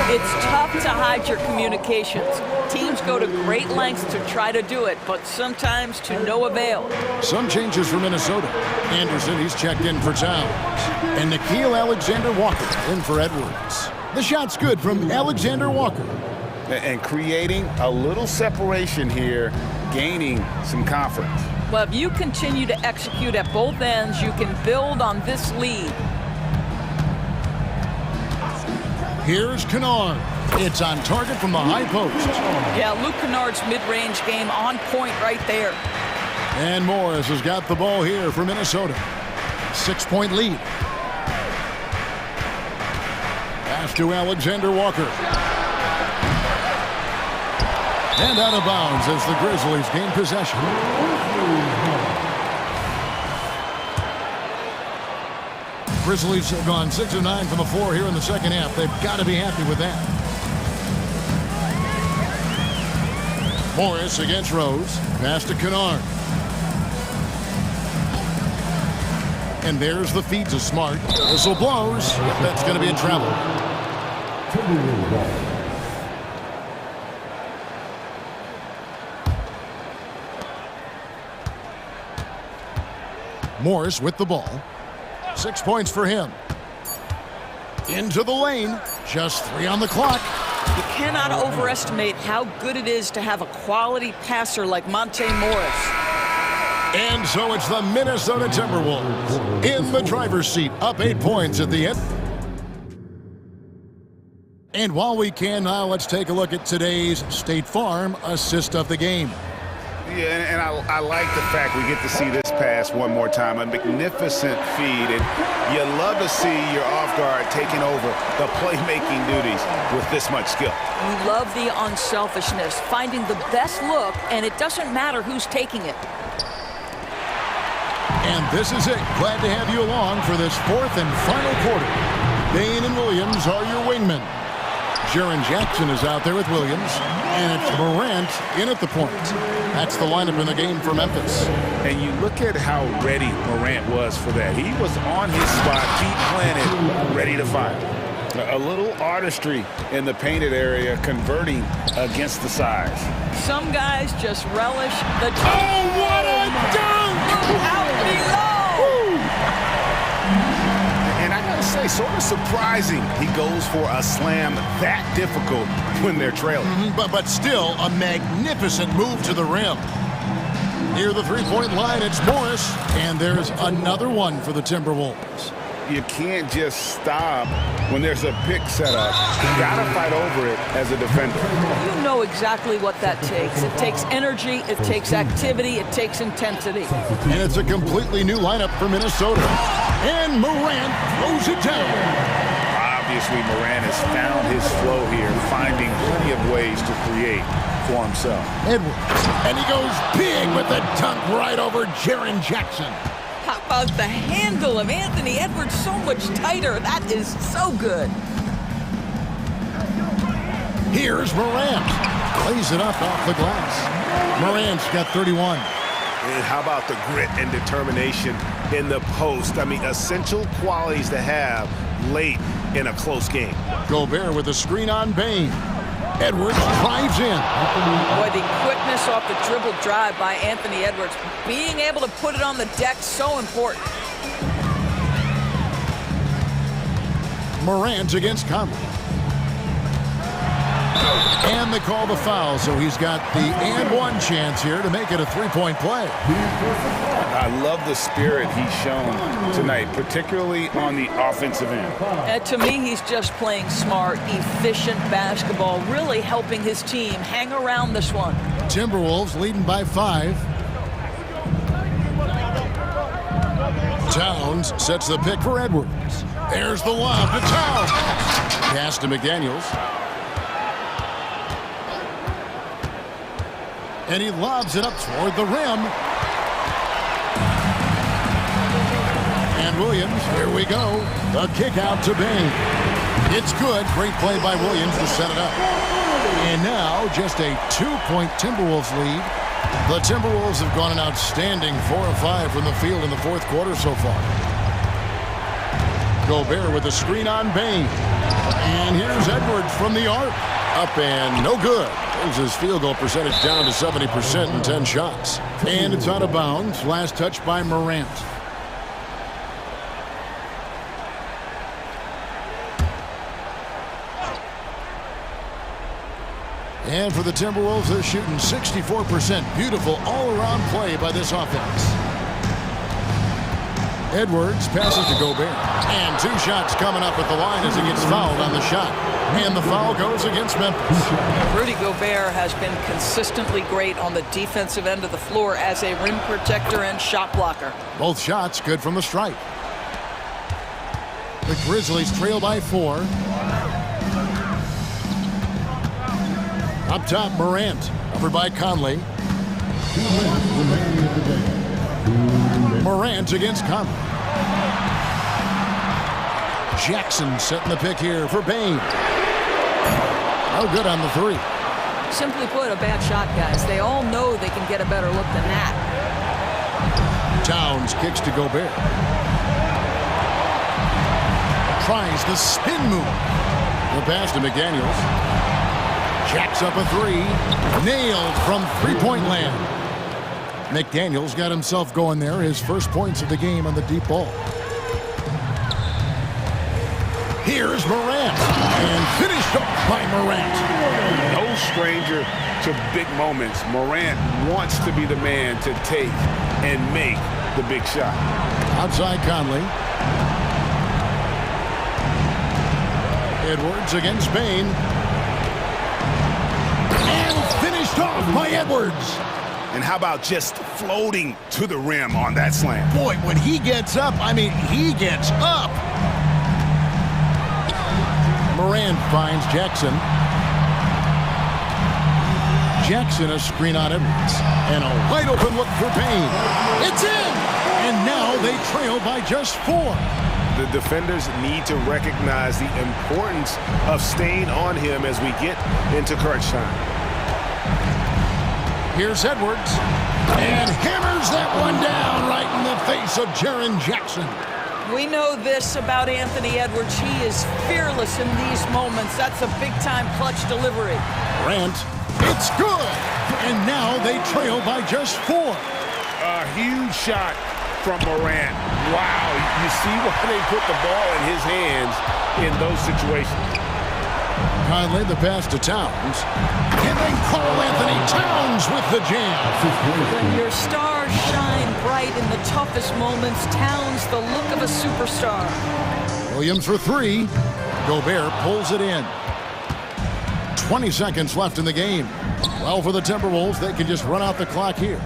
It's tough to hide your communications. Teams go to great lengths to try to do it, but sometimes to no avail. Some changes for Minnesota. Anderson, he's checked in for Towns. And Nickeil Alexander-Walker in for Edwards. The shot's good from Alexander Walker. And creating a little separation here, gaining some confidence. Well, if you continue to execute at both ends, you can build on this lead. Here's Kennard. It's on target from the high post. Yeah, Luke Kennard's mid-range game on point right there. And Morris has got the ball here for Minnesota. 6-point lead. Pass to Alexander Walker. And out of bounds as the Grizzlies gain possession. Grizzlies have gone 6 of 9 from the floor here in the second half. They've got to be happy with that. Morris against Rose. Pass to Kennard. And there's the feed to Smart. Whistle blows. That's going to be a travel. Morris with the ball. 6 points for him. Into the lane. Just 3 on the clock. You cannot overestimate how good it is to have a quality passer like Monte Morris. And so it's the Minnesota Timberwolves in the driver's seat, up 8 points at the end. And while we can now, let's take a look at today's State Farm assist of the game. Yeah, and I like the fact we get to see this pass one more time. A magnificent feed, and you love to see your off guard taking over the playmaking duties with this much skill. You love the unselfishness, finding the best look, and it doesn't matter who's taking it. And this is it. Glad to have you along for this 4th and final quarter. Bain and Williams are your wingmen. Jaren Jackson is out there with Williams, and it's Morant in at the point. That's the lineup in the game for Memphis. And you look at how ready Morant was for that. He was on his spot, feet planted, ready to fire. A little artistry in the painted area, converting against the size. Some guys just relish the... Oh, what a dunk! Out below! And I gotta say, sort of surprising he goes for a slam that difficult when they're trailing. But still, a magnificent move to the rim. Near the three-point line, it's Morris, and there's another one for the Timberwolves. You can't just stop when there's a pick set up. You gotta fight over it as a defender. You know exactly what that takes. It takes energy, it takes activity, it takes intensity. And it's a completely new lineup for Minnesota. And Morant throws it down. Obviously, Morant has found his flow here, finding plenty of ways to create for himself. Edwards, and he goes big with the dunk right over Jaren Jackson. How about the handle of Anthony Edwards so much tighter? That is so good. Here's Morant. Plays it up off the glass. Morant's got 31. And how about the grit and determination in the post? I mean, essential qualities to have late in a close game. Gobert with a screen on Bain. Edwards drives in. Boy, the quickness off the dribble drive by Anthony Edwards. Being able to put it on the deck, so important. Morant against Conley. And they call the foul, so he's got the and one chance here to make it a three-point play. I love the spirit he's shown tonight, particularly on the offensive end. To me, he's just playing smart, efficient basketball, really helping his team hang around this one. Timberwolves leading by 5. Towns sets the pick for Edwards. There's the lob to Towns. Pass to McDaniels. And he lobs it up toward the rim. And Williams, here we go. The kick out to Bain. It's good. Great play by Williams to set it up. And now just a 2-point Timberwolves lead. The Timberwolves have gone an outstanding 4 of 5 from the field in the fourth quarter so far. Gobert with a screen on Bain. And here's Edwards from the arc. Up and no good. Brings his field goal percentage down to 70% in 10 shots. And it's out of bounds. Last touch by Morant. And for the Timberwolves, they're shooting 64%. Beautiful all-around play by this offense. Edwards passes to Gobert. And 2 shots coming up at the line as he gets fouled on the shot. And the foul goes against Memphis. Rudy Gobert has been consistently great on the defensive end of the floor as a rim protector and shot blocker. Both shots good from the stripe. The Grizzlies trail by 4. Up top, Morant. Covered by Conley. 2 minutes remaining in the game. 2 minutes. Morant against Conley. Jackson setting the pick here for Bain. No good on the three. Simply put, a bad shot, guys. They all know they can get a better look than that. Towns kicks to Gobert. Tries the spin move. The pass to McDaniels. Jacks up a three. Nailed from three-point land. McDaniels got himself going there. His first points of the game on the deep ball. Here's Morant. And finished off by Morant. No stranger to big moments. Morant wants to be the man to take and make the big shot. Outside Conley. Edwards against Bain. And finished off by Edwards. And how about just floating to the rim on that slam? Boy, when he gets up, I mean, he gets up. Morant finds Jackson. Jackson a screen on Edwards. And a wide open look for Payne. It's in! And now they trail by just 4. The defenders need to recognize the importance of staying on him as we get into crunch time. Here's Edwards. And hammers that one down right in the face of Jaren Jackson. We know this about Anthony Edwards. He is fearless in these moments. That's a big-time clutch delivery. Grant, it's good! And now they trail by just 4. A huge shot from Morant. Wow, you see why they put the ball in his hands in those situations. Conley, the pass to Towns. And then Karl Anthony Towns with the jam. When your stars shine bright in the toughest moments, Towns the look of a superstar. Williams for 3. Gobert pulls it in. 20 seconds left in the game. Well, for the Timberwolves, they can just run out the clock here.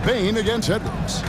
Bain against Edwards.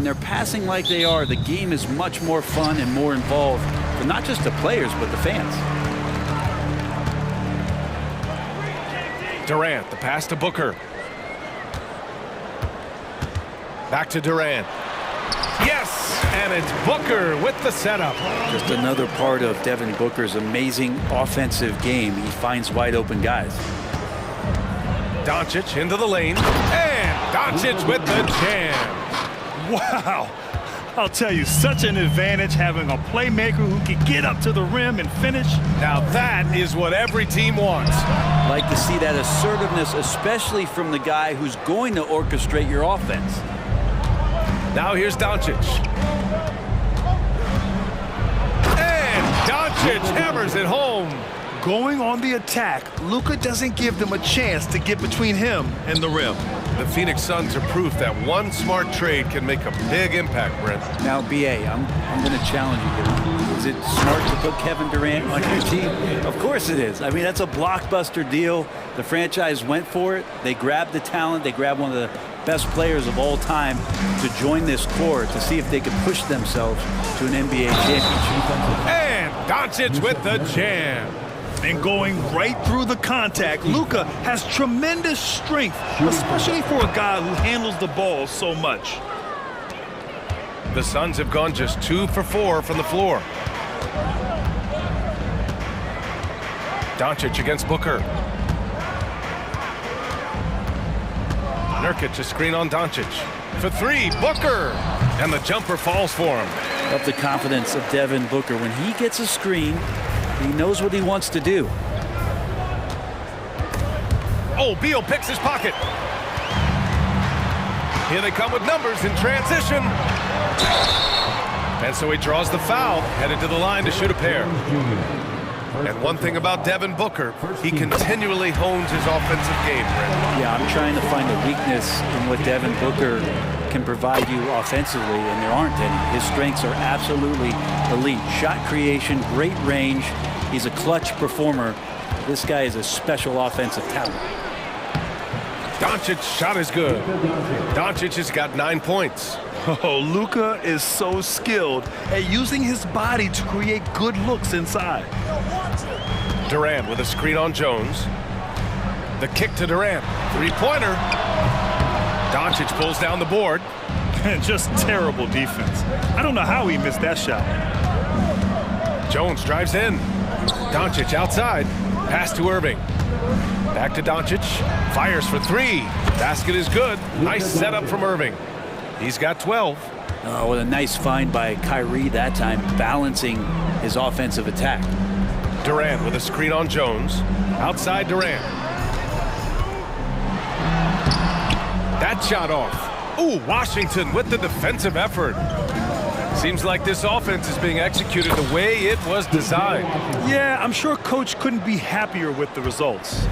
when they're passing like they are, the game is much more fun and more involved for not just the players, but the fans. Durant, the pass to Booker. Back to Durant. Yes, and it's Booker with the setup. Just another part of Devin Booker's amazing offensive game. He finds wide open guys. Doncic into the lane, and Doncic with the jam. Wow. I'll tell you, such an advantage having a playmaker who can get up to the rim and finish. Now that is what every team wants. Like to see that assertiveness, especially from the guy who's going to orchestrate your offense. Now here's Doncic. And Doncic hammers it home. Going on the attack, Luka doesn't give them a chance to get between him and the rim. The Phoenix Suns are proof that one smart trade can make a big impact, Brent. Now, BA, I'm going to challenge you here. Is it smart to put Kevin Durant on your team? Of course it is. I mean, that's a blockbuster deal. The franchise went for it. They grabbed the talent. They grabbed one of the best players of all time to join this core to see if they could push themselves to an NBA championship. And Doncic with the jam. And going right through the contact, Luka has tremendous strength, especially for a guy who handles the ball so much. The Suns have gone just 2 for 4 from the floor. Doncic against Booker. Nurkic a screen on Doncic. For 3, Booker! And the jumper falls for him. Love the confidence of Devin Booker. When he gets a screen, he knows what he wants to do. Oh, Beal picks his pocket. Here they come with numbers in transition. And so he draws the foul, headed to the line to shoot a pair. And one thing about Devin Booker, he continually hones his offensive game, Brent. Yeah, I'm trying to find a weakness in what Devin Booker can provide you offensively, and there aren't any. His strengths are absolutely elite. Shot creation, great range. He's a clutch performer. This guy is a special offensive talent. Doncic's shot is good. Doncic has got 9 points. Oh, Luka is so skilled at using his body to create good looks inside. Durant with a screen on Jones. The kick to Durant. 3-pointer. Doncic pulls down the board. Just terrible defense. I don't know how he missed that shot. Jones drives in. Doncic outside. Pass to Irving. Back to Doncic. Fires for 3. Basket is good. Nice setup from Irving. He's got 12. Oh, what a nice find by Kyrie that time, balancing his offensive attack. Durant with a screen on Jones. Outside Durant. That shot off. Ooh, Washington with the defensive effort. Seems like this offense is being executed the way it was designed. Yeah, I'm sure Coach couldn't be happier with the results.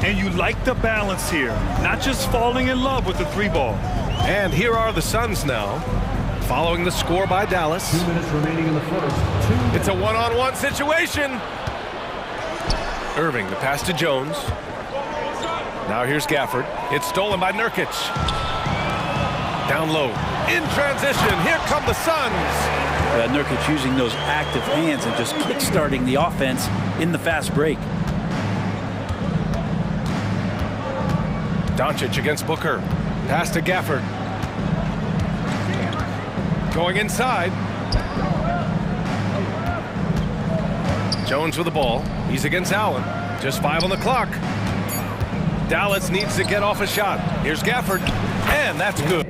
And you like the balance here, not just falling in love with the 3-ball. And here are the Suns now, following the score by Dallas. 2 minutes remaining in the first. It's a one-on-one situation. Irving, the pass to Jones. Now here's Gafford. It's stolen by Nurkic. Down low. In transition, here come the Suns. Nurkic using those active hands and just kick-starting the offense in the fast break. Doncic against Booker. Pass to Gafford. Going inside. Jones with the ball. He's against Allen. Just 5 on the clock. Dallas needs to get off a shot. Here's Gafford. And that's good.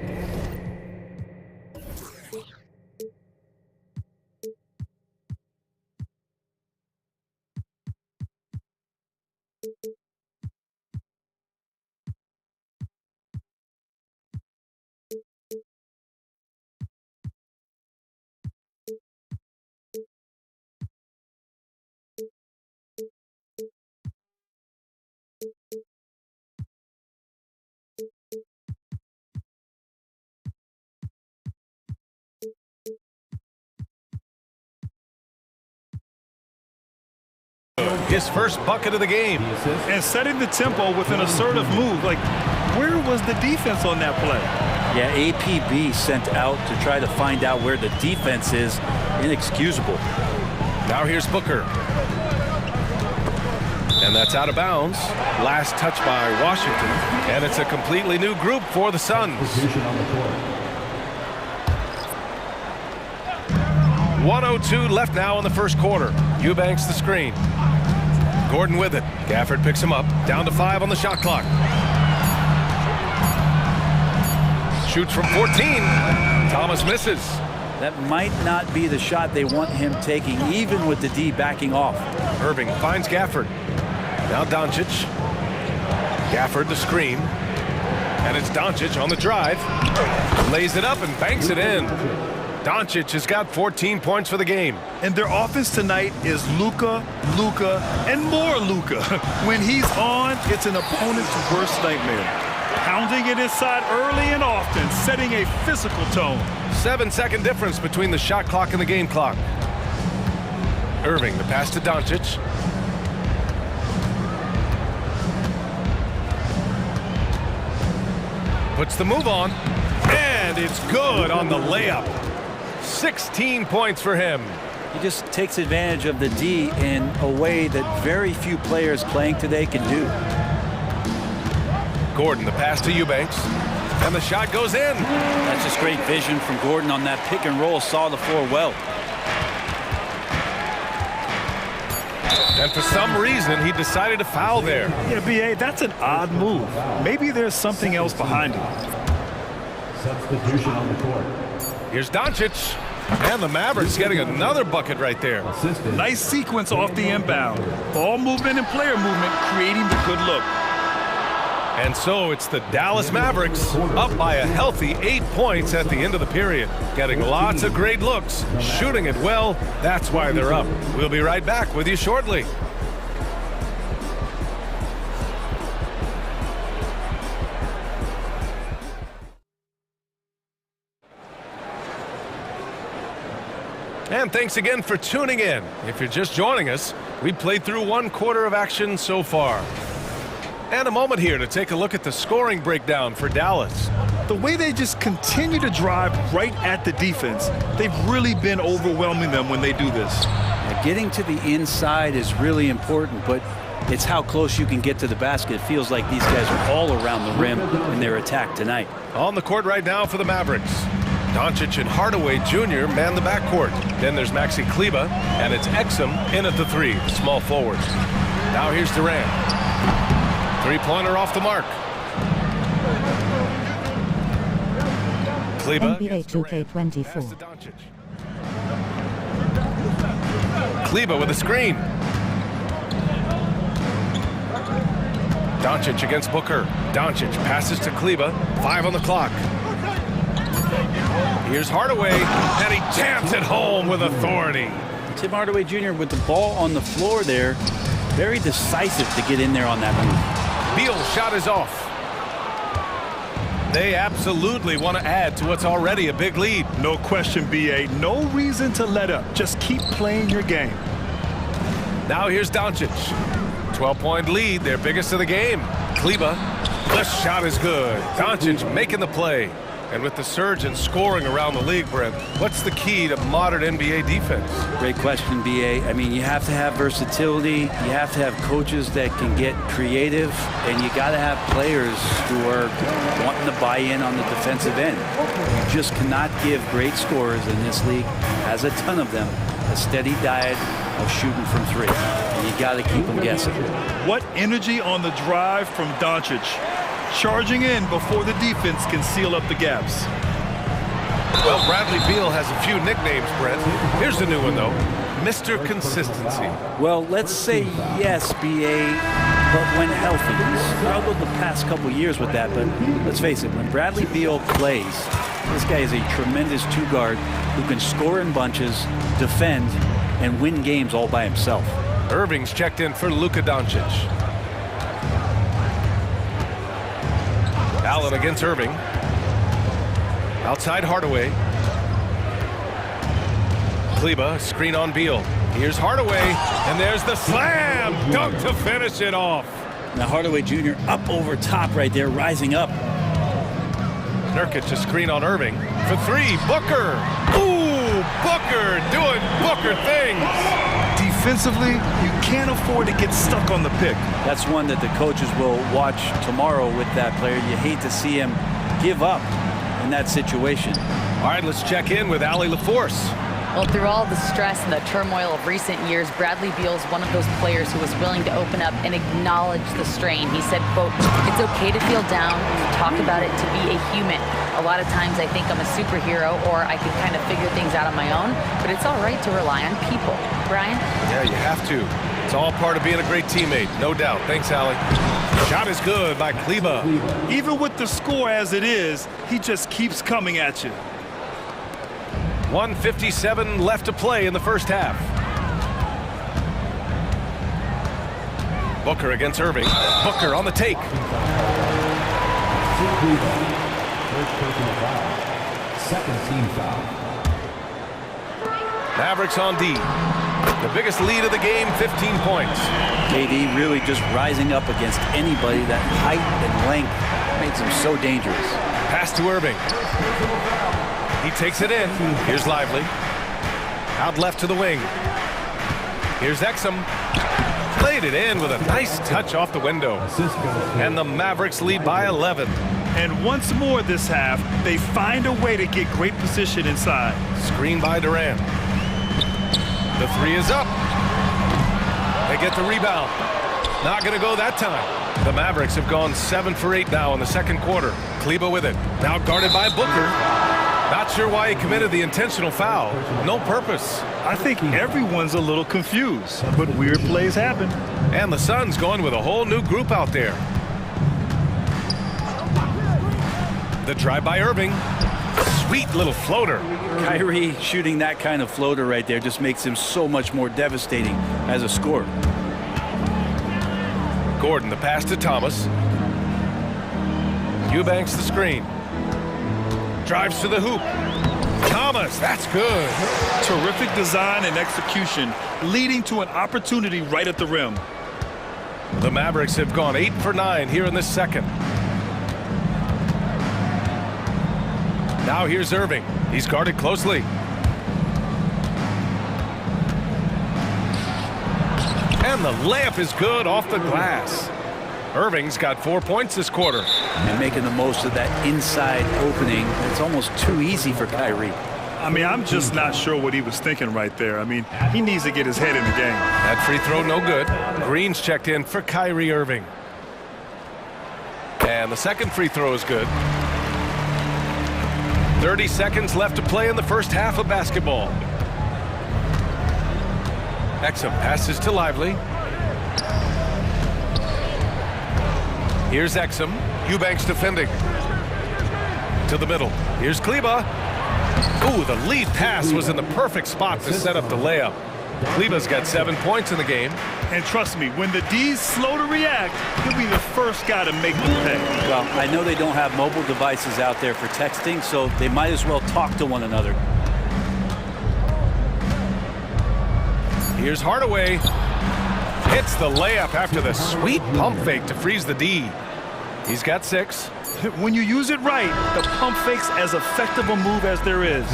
His first bucket of the game. And setting the tempo with an assertive move. Like, Where was the defense on that play? Yeah, APB sent out to try to find out where the defense is. Inexcusable. Now here's Booker. And that's out of bounds. Last touch by Washington. And it's a completely new group for the Suns. 1:02 left now in the first quarter. Eubanks the screen. Gordon with it. Gafford picks him up. Down to 5 on the shot clock. Shoots from 14. Thomas misses. That might not be the shot they want him taking, even with the D backing off. Irving finds Gafford. Now Doncic. Gafford the screen. And it's Doncic on the drive. Lays it up and banks it in. Doncic has got 14 points for the game. And their offense tonight is Luka, and more Luka. When he's on, it's an opponent's worst nightmare. Pounding it inside early and often, setting a physical tone. 7-second difference between the shot clock and the game clock. Irving, the pass to Doncic. Puts the move on, and it's good on the layup. 16 points for him. He just takes advantage of the D in a way that very few players playing today can do. Gordon, the pass to Eubanks, and the shot goes in. That's just great vision from Gordon on that pick and roll. Saw the floor well. And for some reason, he decided to foul there. Yeah, B.A., that's an odd move. Maybe there's something else behind it. Substitution on the court. Here's Doncic. And the Mavericks getting another bucket right there. Nice sequence off the inbound. Ball movement and player movement creating the good look. And so it's the Dallas Mavericks up by a healthy 8 points at the end of the period. Getting lots of great looks, shooting it well. That's why they're up. We'll be right back with you shortly. And thanks again for tuning in. If you're just joining us, we played through 1 quarter of action so far. And a moment here to take a look at the scoring breakdown for Dallas. The way they just continue to drive right at the defense, they've really been overwhelming them when they do this. Now, getting to the inside is really important, but it's how close you can get to the basket. It feels like these guys are all around the rim in their attack tonight. On the court right now for the Mavericks. Doncic and Hardaway Jr. man the backcourt. Then there's Maxi Kleber, and it's Exum in at the 3, small forward. Now here's Durant. Three-pointer off the mark. Kleber. NBA 2K24. Kleber with a screen. Doncic against Booker. Doncic passes to Kleber. 5 on the clock. Here's Hardaway, and he jams it home with authority. Tim Hardaway Jr. with the ball on the floor there. Very decisive to get in there on that move. Beal's shot is off. They absolutely want to add to what's already a big lead. No question, B.A. No reason to let up. Just keep playing your game. Now here's Doncic. 12-point lead, their biggest of the game. Kleber, the shot is good. Doncic making the play. And with the surge in scoring around the league, Brent, what's the key to modern NBA defense? Great question, B.A. I mean, you have to have versatility. You have to have coaches that can get creative. And you got to have players who are wanting to buy in on the defensive end. You just cannot give great scorers in this league, has a ton of them, a steady diet of shooting from 3. And you got to keep them guessing. What energy on the drive from Doncic. Charging in before the defense can seal up the gaps. Well, Bradley Beal has a few nicknames, Brent. Here's the new one, though. Mr. Consistency. Well, let's say yes, B.A., but when healthy. He's struggled the past couple years with that, but let's face it, when Bradley Beal plays, this guy is a tremendous 2-guard who can score in bunches, defend, and win games all by himself. Irving's checked in for Luka Doncic. Allen against Irving. Outside Hardaway. Kleber, screen on Beal. Here's Hardaway, and there's the slam dunk to finish it off. Now Hardaway Jr. up over top right there, rising up. Nurkic to screen on Irving. For three, Booker. Ooh, Booker doing Booker things. Defensively, you can't afford to get stuck on the pick. That's one that the coaches will watch tomorrow with that player. You hate to see him give up in that situation. All right, let's check in with Allie LaForce. Well, through all the stress and the turmoil of recent years, Bradley Beal's one of those players who was willing to open up and acknowledge the strain. He said, quote, "It's okay to feel down, to talk about it, to be a human. A lot of times I think I'm a superhero or I can kind of figure things out on my own, but it's all right to rely on people." Brian? Yeah, you have to. It's all part of being a great teammate, no doubt. Thanks, Allie. Shot is good by Kleba. Even with the score as it is, he just keeps coming at you. 1:57 left to play in the first half. Booker against Irving. Booker on the take. Second team foul. Mavericks on D. The biggest lead of the game, 15 points. KD really just rising up against anybody. That height and length makes him so dangerous. Pass to Irving. He takes it in. Here's Lively. Out left to the wing. Here's Exum. Played it in with a nice touch off the window. And the Mavericks lead by 11. And once more this half, they find a way to get great position inside. Screen by Durant. The three is up. They get the rebound. Not going to go that time. The Mavericks have gone 7 for 8 now in the second quarter. Kleba with it. Now guarded by Booker. Not sure why he committed the intentional foul. No purpose. I think everyone's a little confused, but weird plays happen. And the Suns going with a whole new group out there. The drive by Irving. Sweet little floater. Kyrie shooting that kind of floater right there just makes him so much more devastating as a scorer. Gordon, the pass to Thomas. Eubanks the screen. Drives to the hoop. Thomas, that's good. Terrific design and execution, leading to an opportunity right at the rim. The Mavericks have gone 8 for 9 here in this second. Now here's Irving. He's guarded closely. And the layup is good off the glass. Irving's got 4 points this quarter. And making the most of that inside opening. It's almost too easy for Kyrie. I mean, I'm just not sure what he was thinking right there. I mean, he needs to get his head in the game. That free throw no good. Green's checked in for Kyrie Irving. And the second free throw is good. 30 seconds left to play in the first half of basketball. Exum passes to Lively. Here's Exum. Eubanks defending. To the middle. Here's Kleba. Ooh, the lead pass was in the perfect spot to set up the layup. Kleba's got 7 points in the game. And trust me, when the D's slow to react, he'll be the first guy to make the pay. Well, I know they don't have mobile devices out there for texting, so they might as well talk to one another. Here's Hardaway. Hits the layup after the sweet pump fake to freeze the D. He's got 6. When you use it right, the pump fake's as effective a move as there is.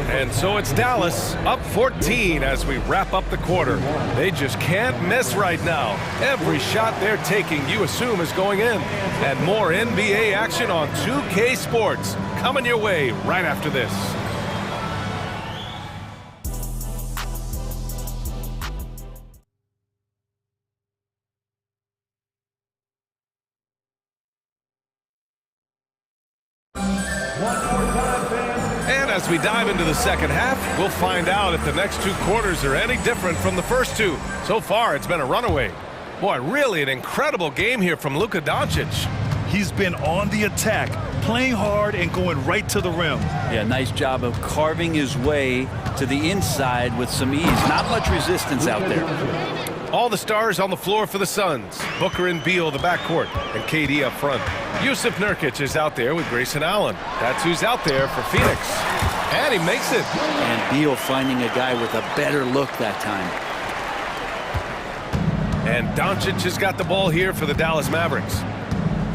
And so it's Dallas up 14 as we wrap up the quarter. They just can't miss right now. Every shot they're taking, you assume, is going in. And more NBA action on 2K Sports coming your way right after this. And as we dive into the second half, we'll find out if the next 2 quarters are any different from the first 2. So far, it's been a runaway. Boy, really an incredible game here from Luka Doncic. He's been on the attack, playing hard and going right to the rim. Yeah, nice job of carving his way to the inside with some ease. Not much resistance out there. All the stars on the floor for the Suns. Booker and Beal, the backcourt, and KD up front. Yusuf Nurkic is out there with Grayson Allen. That's who's out there for Phoenix. And he makes it. And Beal finding a guy with a better look that time. And Doncic has got the ball here for the Dallas Mavericks.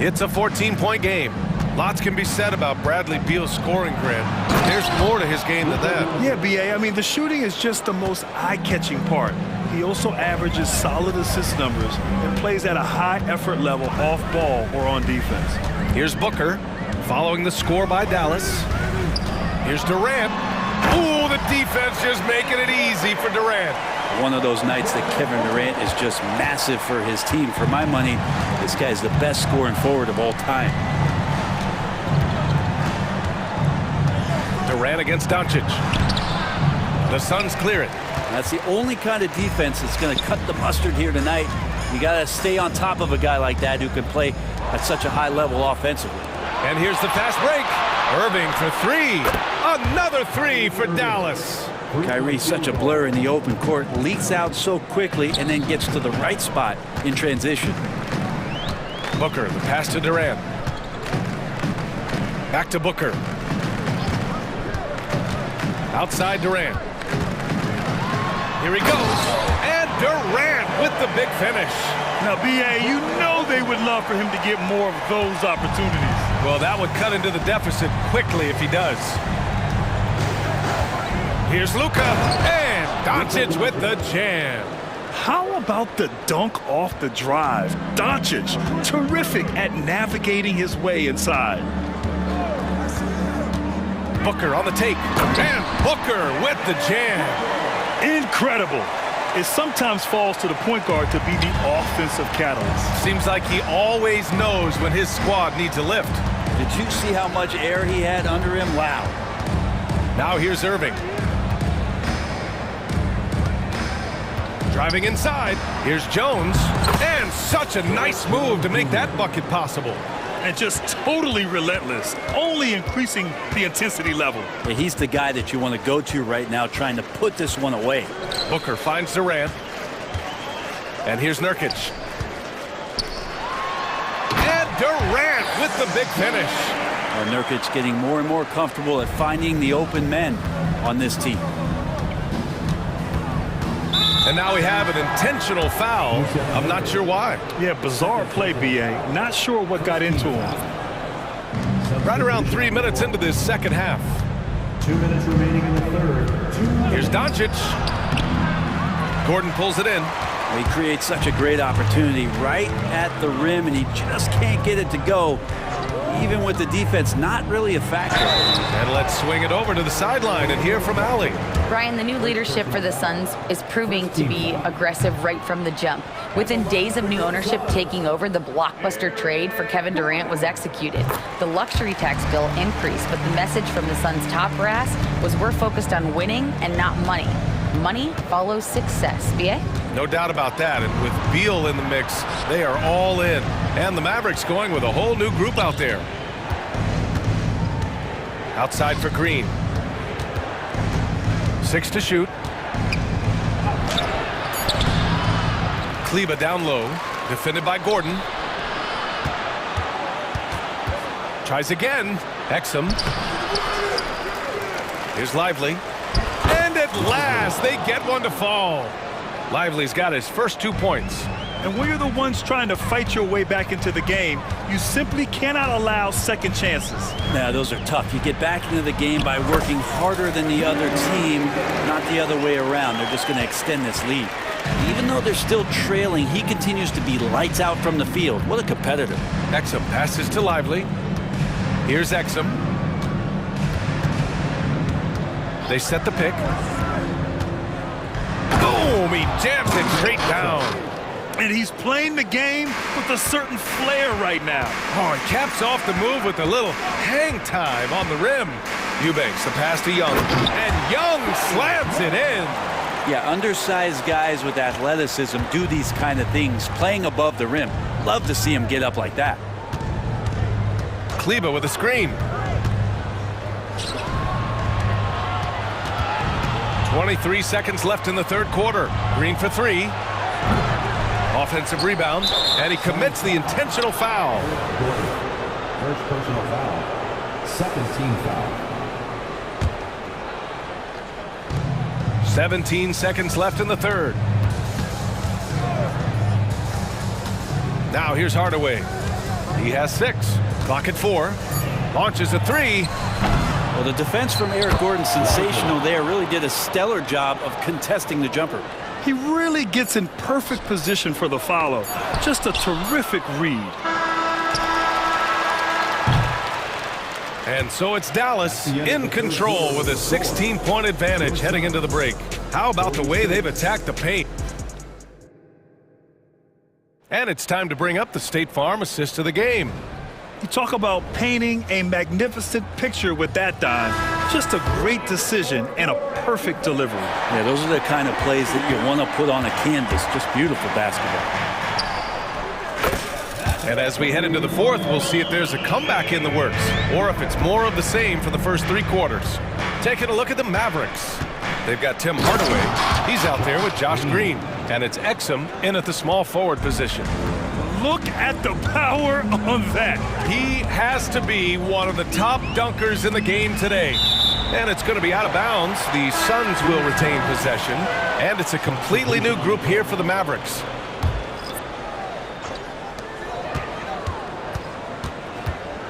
It's a 14-point game. Lots can be said about Bradley Beal's scoring grid. There's more to his game than that. Yeah, B.A., I mean, the shooting is just the most eye-catching part. He also averages solid assist numbers and plays at a high effort level off ball or on defense. Here's Booker following the score by Dallas. Here's Durant. Ooh, the defense just making it easy for Durant. One of those nights that Kevin Durant is just massive for his team. For my money, this guy's the best scoring forward of all time. Durant against Doncic. The Suns clear it. That's the only kind of defense that's going to cut the mustard here tonight. You got to stay on top of a guy like that who can play at such a high level offensively. And here's the fast break. Irving for three. Another three for Dallas. Kyrie's such a blur in the open court, leaks out so quickly and then gets to the right spot in transition. Booker, the pass to Durant. Back to Booker. Outside Durant. Here he goes. And Durant with the big finish. Now, B.A., you know they would love for him to get more of those opportunities. Well, that would cut into the deficit quickly if he does. Here's Luka, and Doncic with the jam. How about the dunk off the drive? Doncic, terrific at navigating his way inside. Booker on the take, and Booker with the jam. Incredible. It sometimes falls to the point guard to be the offensive catalyst. Seems like he always knows when his squad needs a lift. Did you see how much air he had under him? Wow. Now here's Irving. Driving inside, here's Jones, and such a nice move to make that bucket possible. And just totally relentless, only increasing the intensity level. Yeah, he's the guy that you want to go to right now, trying to put this one away. Booker finds Durant, and here's Nurkic. And Durant with the big finish. Well, Nurkic getting more and more comfortable at finding the open men on this team. And now we have an intentional foul. I'm not sure why. Yeah, bizarre play, B.A. Not sure what got into him. Right around 3 minutes into this second half. 2 minutes remaining in the third. Here's Doncic. Gordon pulls it in. He creates such a great opportunity right at the rim, and he just can't get it to go, even with the defense not really a factor. And let's swing it over to the sideline and hear from Allie. Brian, the new leadership for the Suns is proving to be aggressive right from the jump. Within days of new ownership taking over, the blockbuster trade for Kevin Durant was executed. The luxury tax bill increased, but the message from the Suns' top brass was we're focused on winning and not money. Money follows success. B.A.? No doubt about that. And with Beal in the mix, they are all in. And the Mavericks going with a whole new group out there. Outside for Green. 6 to shoot. Kleba down low, defended by Gordon. Tries again. Exum. Here's Lively. And at last, they get one to fall. Lively's got his first 2 points. And when you're the ones trying to fight your way back into the game, you simply cannot allow second chances. Yeah, those are tough. You get back into the game by working harder than the other team, not the other way around. They're just going to extend this lead. Even though they're still trailing, he continues to be lights out from the field. What a competitor. Exum passes to Lively. Here's Exum. They set the pick. Boom! He jams it straight down. And he's playing the game with a certain flair right now. Oh, and caps off the move with a little hang time on the rim. Eubanks, the pass to Young. And Young slams it in. Yeah, undersized guys with athleticism do these kind of things, playing above the rim. Love to see him get up like that. Kleba with a screen. 23 seconds left in the third quarter. Green for 3. Offensive rebound, and he commits the intentional foul. First personal foul. Second team foul. 17 seconds left in the third. Now here's Hardaway. He has 6. Clock at 4. Launches a 3. Well, the defense from Eric Gordon, sensational there, really did a stellar job of contesting the jumper. He really gets in perfect position for the follow. Just a terrific read. And so it's Dallas in control with a 16-point advantage heading into the break. How about the way they've attacked the paint? And it's time to bring up the State Farm assist of the game. You talk about painting a magnificent picture with that dive. Just a great decision and a perfect delivery. Yeah, those are the kind of plays that you want to put on a canvas. Just beautiful basketball. And as we head into the fourth, we'll see if there's a comeback in the works or if it's more of the same for the first 3 quarters. Taking a look at the Mavericks. They've got Tim Hardaway. He's out there with Josh Green. And it's Exum in at the small forward position. Look at the power on that. He has to be one of the top dunkers in the game today. And it's going to be out of bounds. The Suns will retain possession. And it's a completely new group here for the Mavericks.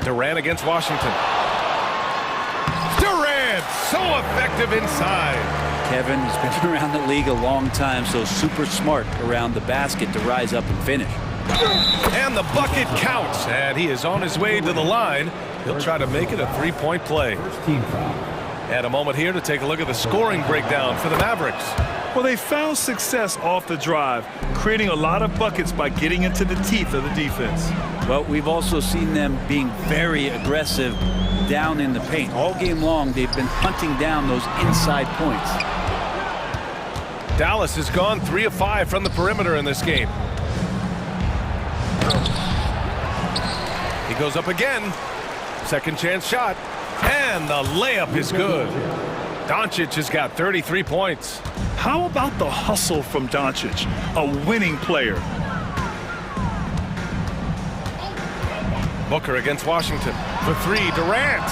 Durant against Washington. Durant, so effective inside. Kevin has been around the league a long time, so super smart around the basket to rise up and finish. And the bucket counts, and he is on his way to the line. He'll try to make it a 3-point play. And a moment here to take a look at the scoring breakdown for the Mavericks. Well, they found success off the drive, creating a lot of buckets by getting into the teeth of the defense. Well, we've also seen them being very aggressive down in the paint. All game long, they've been hunting down those inside points. Dallas has gone 3 of 5 from the perimeter in this game. He goes up again. Second chance shot. And the layup is good. Doncic has got 33 points. How about the hustle from Doncic, a winning player? Booker against Washington. For 3, Durant.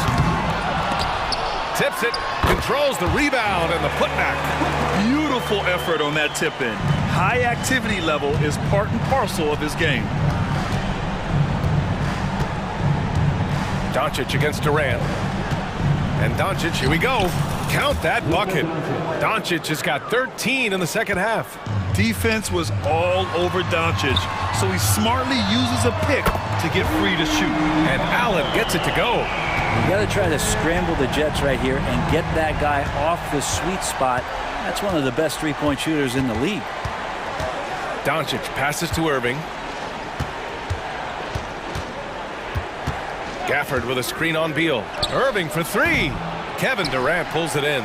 Tips it, controls the rebound and the putback. Beautiful effort on that tip-in. High activity level is part and parcel of his game. Doncic against Durant. And Doncic, here we go. Count that bucket. Doncic has got 13 in the second half. Defense was all over Doncic, so he smartly uses a pick to get free to shoot. And Allen gets it to go. You got to try to scramble the Jets right here and get that guy off the sweet spot. That's one of the best 3-point shooters in the league. Doncic passes to Irving. Gafford with a screen on Beal. Irving for 3. Kevin Durant pulls it in.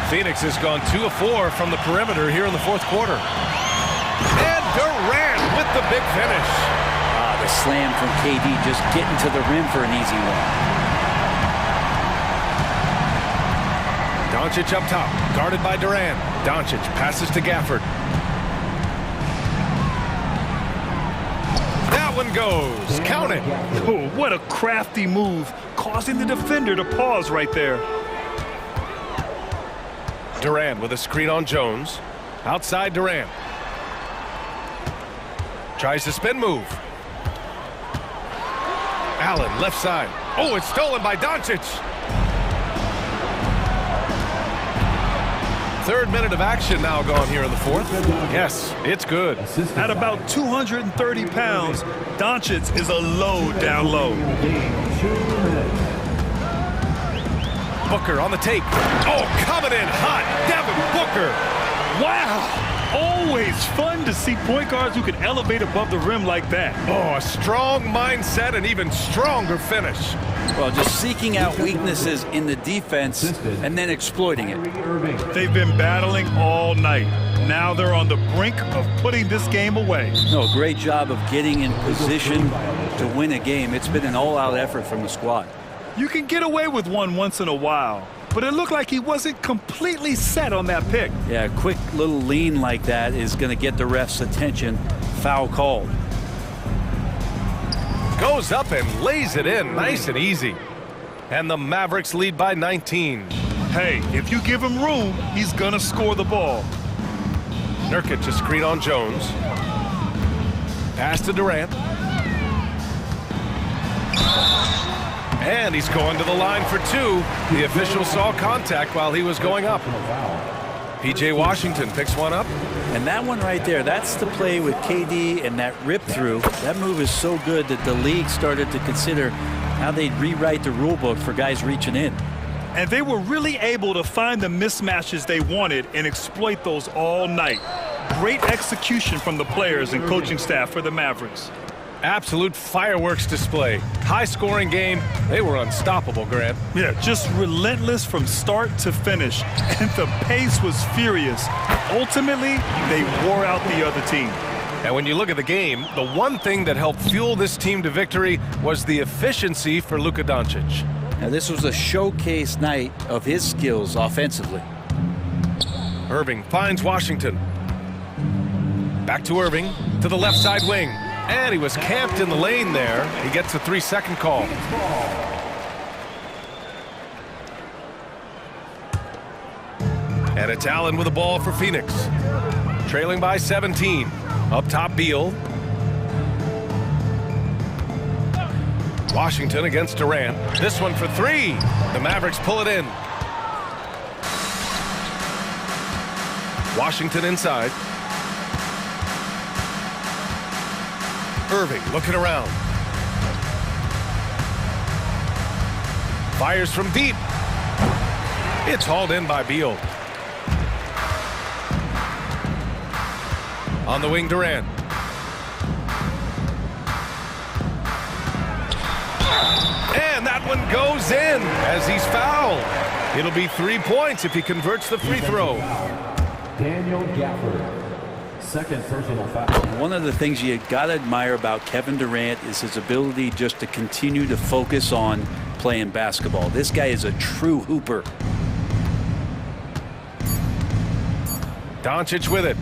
Phoenix has gone 2 of 4 from the perimeter here in the fourth quarter. And Durant with the big finish. The slam from KD, just getting to the rim for an easy one. Doncic up top, guarded by Durant. Doncic passes to Gafford. That one goes. Count it. Oh, what a crafty move, causing the defender to pause right there. Durant with a screen on Jones. Outside Durant. Tries to spin move. Allen left side. Oh, it's stolen by Doncic. 3rd minute of action now gone here in the fourth. Yes, it's good. At about 230 pounds, Doncic is a load down low. Booker on the take. Oh, coming in hot. Devin Booker. Wow. Always fun to see point guards who can elevate above the rim like that. Oh, a strong mindset and even stronger finish. Well, just seeking out weaknesses in the defense and then exploiting it. They've been battling all night. Now they're on the brink of putting this game away. No, great job of getting in position to win a game. It's been an all-out effort from the squad. You can get away with one once in a while, but it looked like he wasn't completely set on that pick. Yeah, a quick little lean like that is going to get the ref's attention. Foul called. Goes up and lays it in nice and easy. And the Mavericks lead by 19. Hey, if you give him room, he's going to score the ball. Nurkic a screen on Jones. Pass to Durant. And he's going to the line for two. The official saw contact while he was going up. P.J. Washington picks one up. And that one right there, that's the play with KD and that rip through. That move is so good that the league started to consider how they'd rewrite the rule book for guys reaching in. And they were really able to find the mismatches they wanted and exploit those all night. Great execution from the players and coaching staff for the Mavericks. Absolute fireworks display. High-scoring game. They were unstoppable, Grant. Yeah, just relentless from start to finish. And the pace was furious. Ultimately, they wore out the other team. And when you look at the game, the one thing that helped fuel this team to victory was the efficiency for Luka Doncic. Now, this was a showcase night of his skills offensively. Irving finds Washington. Back to Irving, to the left side wing. And he was camped in the lane there. He gets a 3-second call. And it's Allen with the ball for Phoenix. Trailing by 17. Up top, Beal. Washington against Durant. This one for three. The Mavericks pull it in. Washington inside. Irving looking around. Fires from deep. It's hauled in by Beal. On the wing, Durant. And that one goes in as he's fouled. It'll be 3 points if he converts the free throw. Daniel Gafford. Second personal foul. One of the things you got to admire about Kevin Durant is his ability just to continue to focus on playing basketball. This guy is a true hooper. Doncic with it.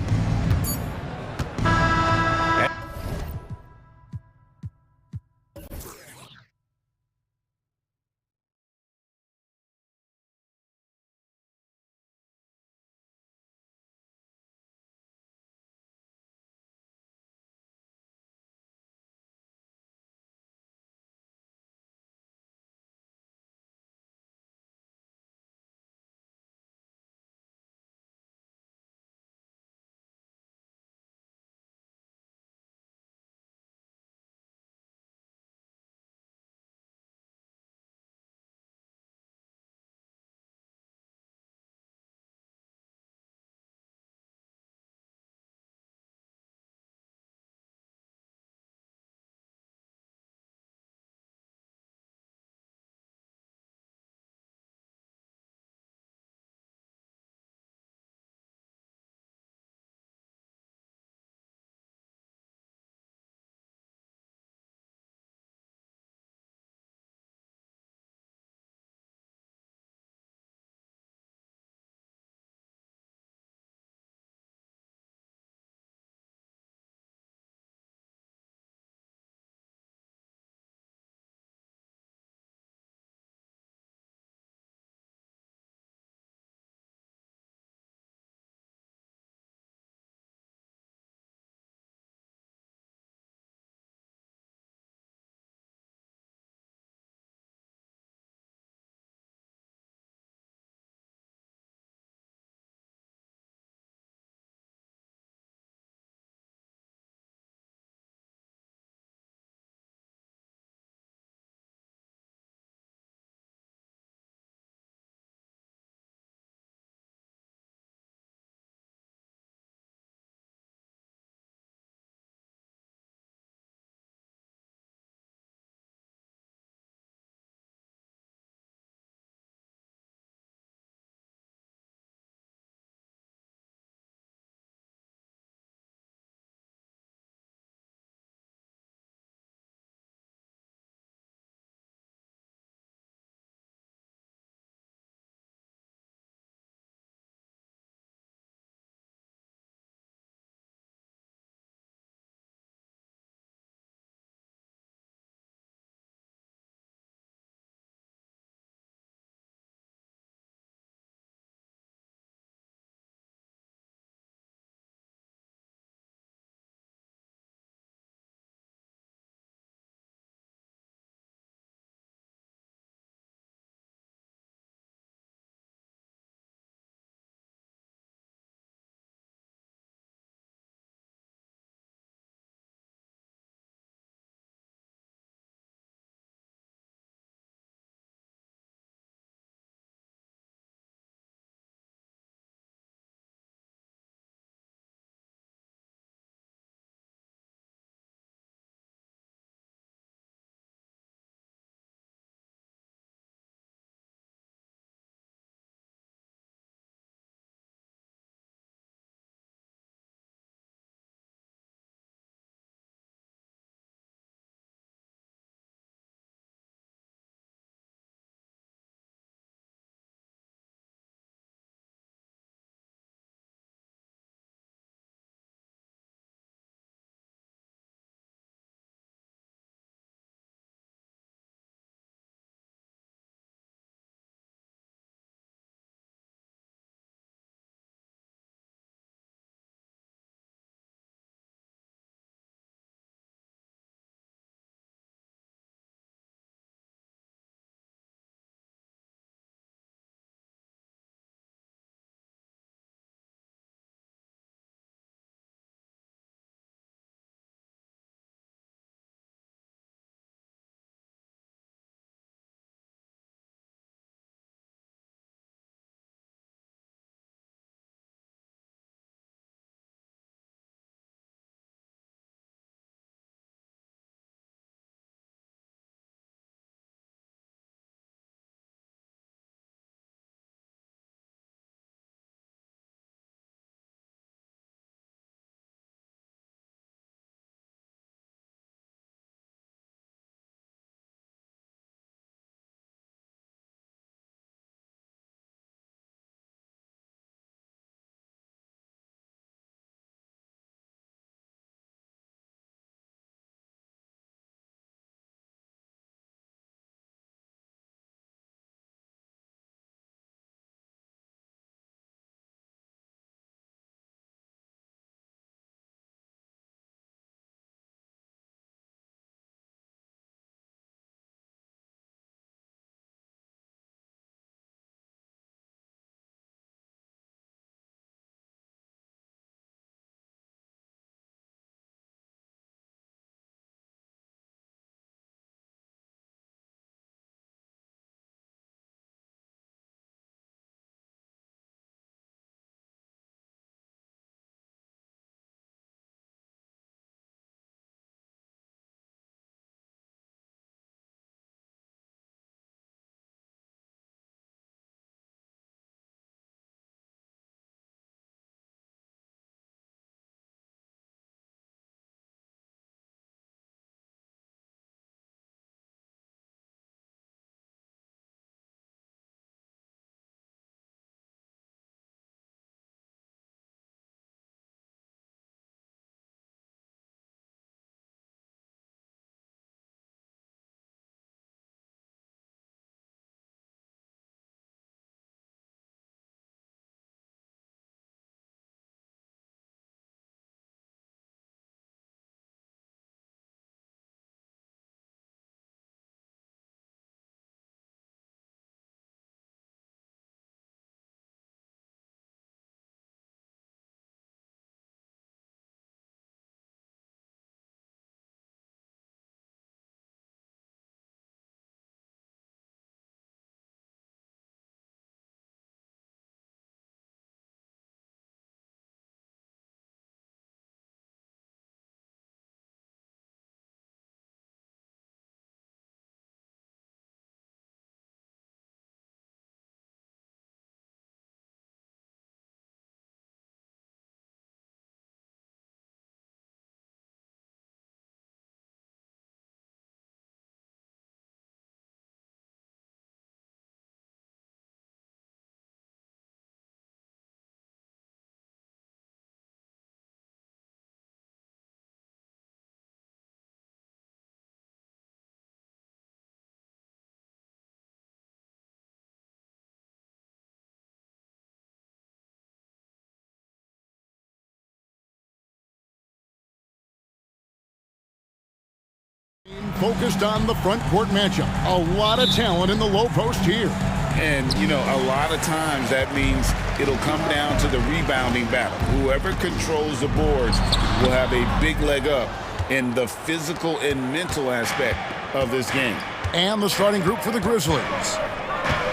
focused on the front court matchup. A lot of talent in the low post here. And, you know, a lot of times that means it'll come down to the rebounding battle. Whoever controls the boards will have a big leg up in the physical and mental aspect of this game. And the starting group for the Grizzlies.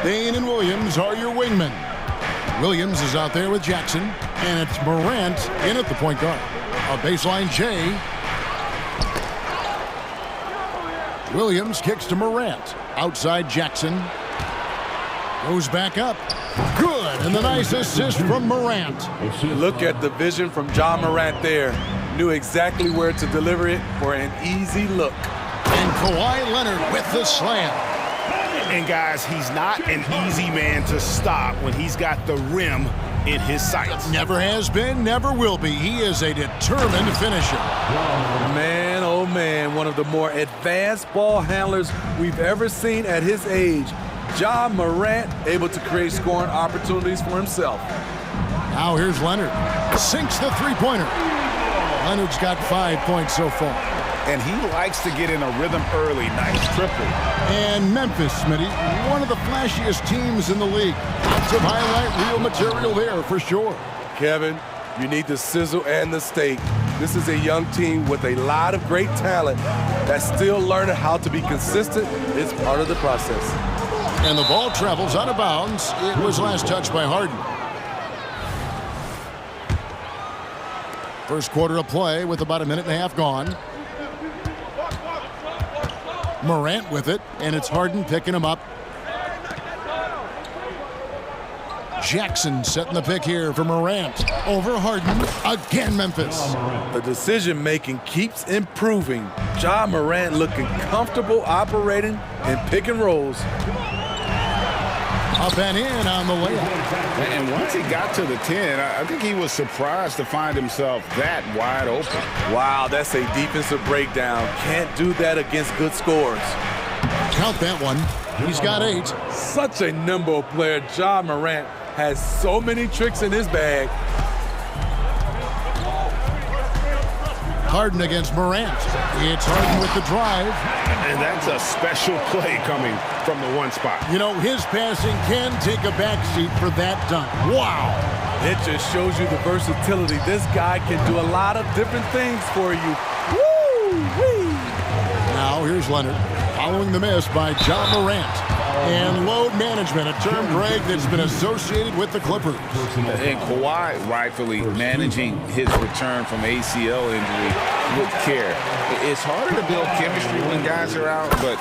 Bain and Williams are your wingmen. Williams is out there with Jackson, and it's Morant in at the point guard. A baseline J. Williams kicks to Morant. Outside Jackson. Goes back up. Good, and the nice assist from Morant. Look at the vision from Ja Morant there. Knew exactly where to deliver it for an easy look. And Kawhi Leonard with the slam. And guys, he's not an easy man to stop when he's got the rim in his sights. Never has been, never will be. He is a determined finisher. Man, oh man, one of the more advanced ball handlers we've ever seen at his age. Ja Morant able to create scoring opportunities for himself. Now here's Leonard. Sinks the three-pointer. Leonard's got 5 points so far. And he likes to get in a rhythm early. Nice triple. And Memphis, Smitty, one of the flashiest teams in the league. Lots of highlight reel material there for sure. Kevin, you need the sizzle and the steak. This is a young team with a lot of great talent that's still learning how to be consistent. It's part of the process. And the ball travels out of bounds. It was last touched by Harden. First quarter of play with about a minute and a half gone. Morant with it, and it's Harden picking him up. Jackson setting the pick here for Morant. Over Harden, again Memphis. The decision-making keeps improving. Ja Morant looking comfortable operating in pick and rolls. Up and in on the layup. And once he got to the 10, I think he was surprised to find himself that wide open. Wow, that's a defensive breakdown. Can't do that against good scores. Count that one. He's got 8. Such a nimble player. Ja Morant has so many tricks in his bag. Harden against Morant. It's Harden with the drive. And that's a special play coming from the one spot. You know, his passing can take a backseat for that dunk. Wow. It just shows you the versatility. This guy can do a lot of different things for you. Woo-wee. Now here's Leonard following the miss by Ja Morant. And load management, a term, Greg, that's been associated with the Clippers. And Kawhi rightfully managing his return from ACL injury with care. It's harder to build chemistry when guys are out, but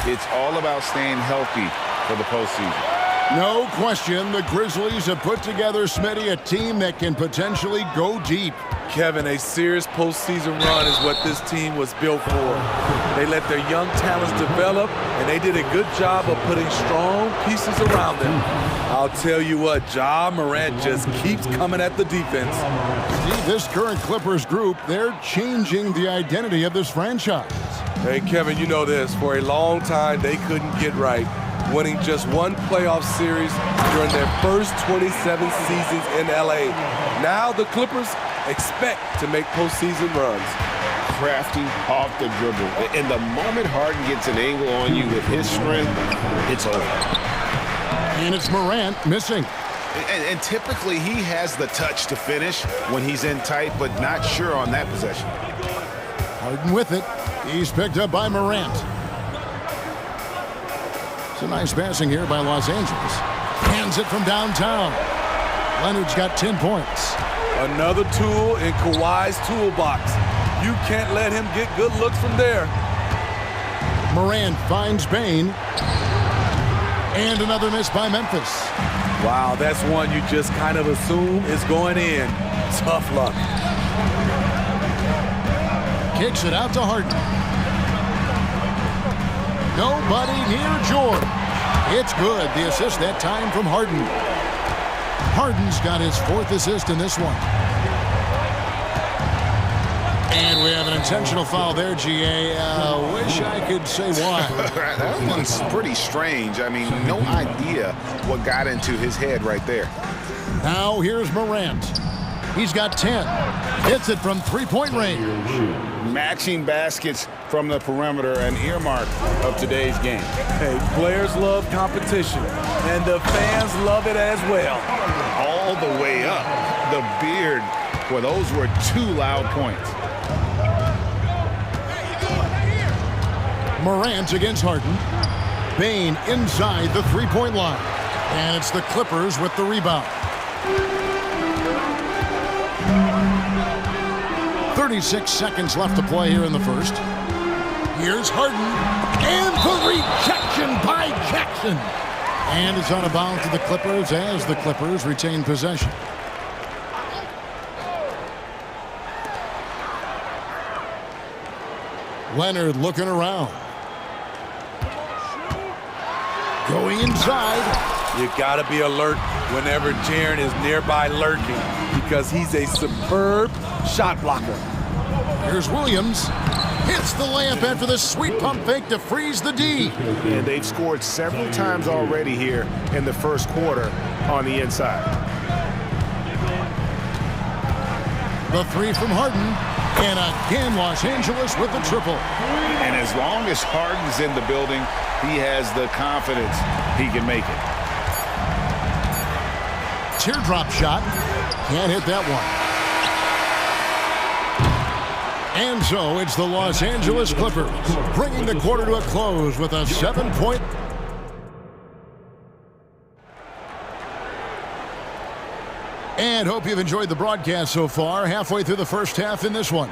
it's all about staying healthy for the postseason. No question, the Grizzlies have put together, Smitty, a team that can potentially go deep. Kevin, a serious postseason run is what this team was built for. They let their young talents develop, and they did a good job of putting strong pieces around them. I'll tell you what, Ja Morant just keeps coming at the defense. See, this current Clippers group, they're changing the identity of this franchise. Hey, Kevin, you know this. For a long time, they couldn't get right, winning just one playoff series during their first 27 seasons in LA. Now the Clippers expect to make postseason runs. Crafty off the dribble. And the moment Harden gets an angle on you with his strength, it's over. And it's Morant missing. And typically he has the touch to finish when he's in tight, but not sure on that possession. Harden with it. He's picked up by Morant. It's a nice passing here by Los Angeles. Hands it from downtown. Leonard's got 10 points. Another tool in Kawhi's toolbox. You can't let him get good looks from there. Morant finds Bain. And another miss by Memphis. Wow, that's one you just kind of assume is going in. Tough luck. Kicks it out to Harden. Nobody near George. It's good. The assist that time from Harden. Harden's got his 4th assist in this one. And we have an intentional foul there, GA. Wish I could say why. That one's pretty strange. I mean, no idea what got into his head right there. Now here's Morant. He's got 10. Hits it from three-point range. Matching baskets from the perimeter, an earmark of today's game. Hey, players love competition, and the fans love it as well. All the way up. The beard. Well, those were 2 loud points. Morant against Harden. Bain inside the three-point line. And it's the Clippers with the rebound. 36 seconds left to play here in the first. Here's Harden. And the rejection by Jackson. And it's out of bounds to the Clippers as the Clippers retain possession. Leonard looking around. Going inside. You gotta be alert whenever Jaren is nearby lurking because he's a superb shot blocker. Here's Williams. Hits the layup after the sweet pump fake to freeze the D. And they've scored several times already here in the first quarter on the inside. The three from Harden. And again, Los Angeles with the triple. And as long as Harden's in the building, he has the confidence he can make it. Teardrop shot. Can't hit that one. And so it's the Los Angeles Clippers bringing the quarter to a close with a 7-point. And hope you've enjoyed the broadcast so far. Halfway through the first half in this one.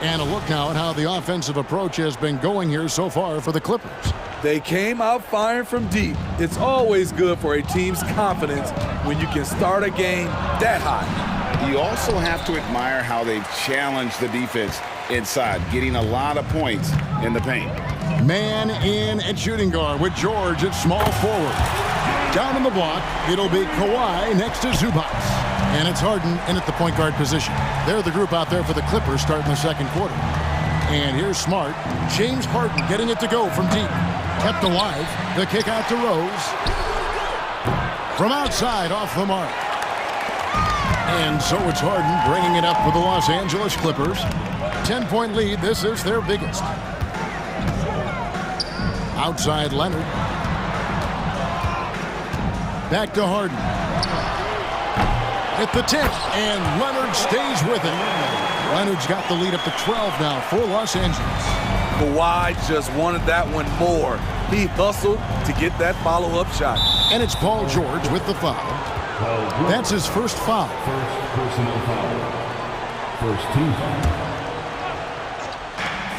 And a look now at how the offensive approach has been going here so far for the Clippers. They came out firing from deep. It's always good for a team's confidence when you can start a game that high. You also have to admire how they've challenged the defense inside, getting a lot of points in the paint. Man in at shooting guard with George at small forward. Down in the block, it'll be Kawhi next to Zubac. And it's Harden in at the point guard position. They're the group out there for the Clippers starting the second quarter. And here's Smart. James Harden getting it to go from deep. Kept alive. The kick out to Rose. From outside, off the mark. And so it's Harden bringing it up for the Los Angeles Clippers. 10-point lead. This is their biggest. Outside Leonard. Back to Harden. At the tip, and Leonard stays with it. Leonard's got the lead up to 12 now for Los Angeles. Kawhi just wanted that one more. He hustled to get that follow-up shot. And it's Paul George with the foul. That's his first foul. First personal foul. First team foul.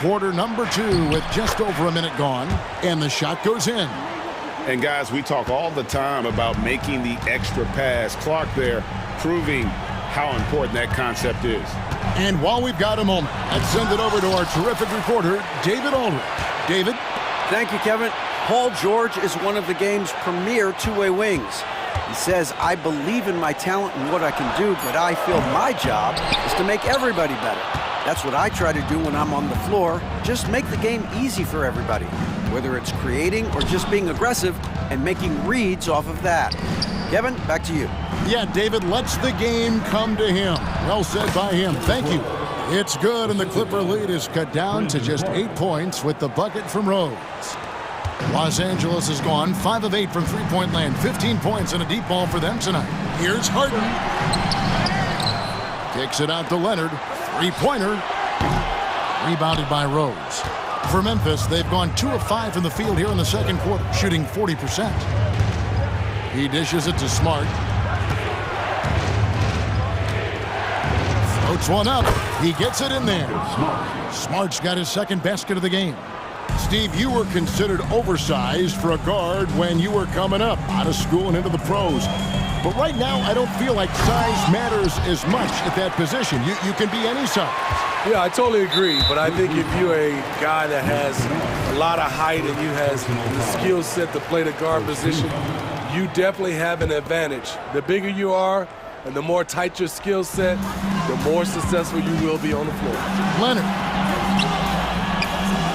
Quarter number 2 with just over a minute gone, and the shot goes in. And guys, we talk all the time about making the extra pass. Clark there proving how important that concept is. And while we've got a moment, let's send it over to our terrific reporter, David Aldridge. David? Thank you, Kevin. Paul George is one of the game's premier two-way wings. He says, I believe in my talent and what I can do, but I feel my job is to make everybody better. That's what I try to do when I'm on the floor. Just make the game easy for everybody, whether it's creating or just being aggressive and making reads off of that. Kevin, back to you. Yeah, David lets the game come to him. Well said by him. Thank you. It's good, and the Clipper lead is cut down to just 8 points with the bucket from Rose. Los Angeles has gone 5 of 8 from three-point land. 15 points and a deep ball for them tonight. Here's Harden. Kicks it out to Leonard. Three-pointer. Rebounded by Rose. For Memphis, they've gone 2 of 5 from the field here in the second quarter, shooting 40%. He dishes it to Smart. Floats one up. He gets it in there. Smart's got his second basket of the game. Steve, you were considered oversized for a guard when you were coming up out of school and into the pros. But right now, I don't feel like size matters as much at that position. You can be any size. Yeah, I totally agree. But I think if you're a guy that has a lot of height and you has the skill set to play the guard position, you definitely have an advantage. The bigger you are and the more tight your skill set, the more successful you will be on the floor. Leonard.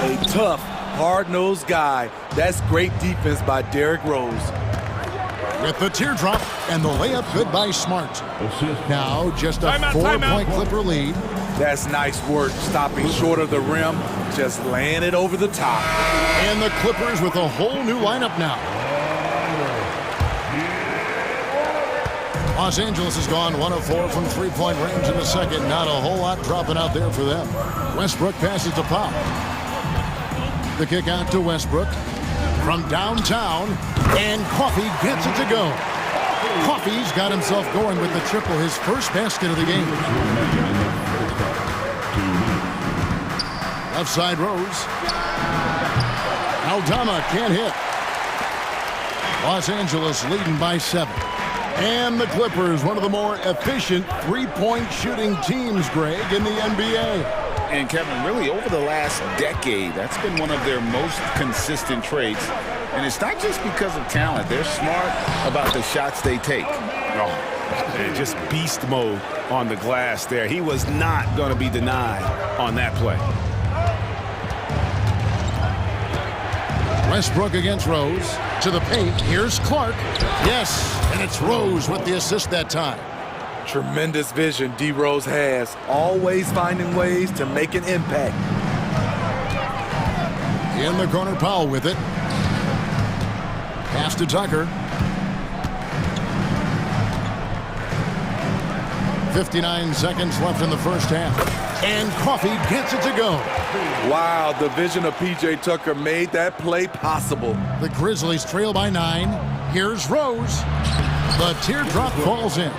A tough, hard-nosed guy. That's great defense by Derrick Rose. with the teardrop, and the layup good by Smart. Now just a 4-point Clipper lead. That's nice work, stopping short of the rim, just laying it over the top. And the Clippers with a whole new lineup now. Los Angeles has gone 1 of 4 from three-point range in the second. Not a whole lot dropping out there for them. Westbrook passes to Powell. The kick out to Westbrook from downtown, and Coffey gets it to go. Coffey's got himself going with the triple, his first basket of the game. Left side Rose. Aldama can't hit. Los Angeles leading by 7. And the Clippers, one of the more efficient three-point shooting teams, Greg, in the NBA. And Kevin, really over the last decade, that's been one of their most consistent traits. And it's not just because of talent. They're smart about the shots they take. Oh, just beast mode on the glass there. He was not going to be denied on that play. Westbrook against Rose. To the paint. Here's Clark. Yes, and it's Rose with the assist that time. Tremendous vision D. Rose has, always finding ways to make an impact. In the corner, Powell with it. Pass to Tucker. 59 seconds left in the first half. And Coffey gets it to go. Wow, the vision of P.J. Tucker made that play possible. The Grizzlies trail by 9. Here's Rose. The teardrop falls in.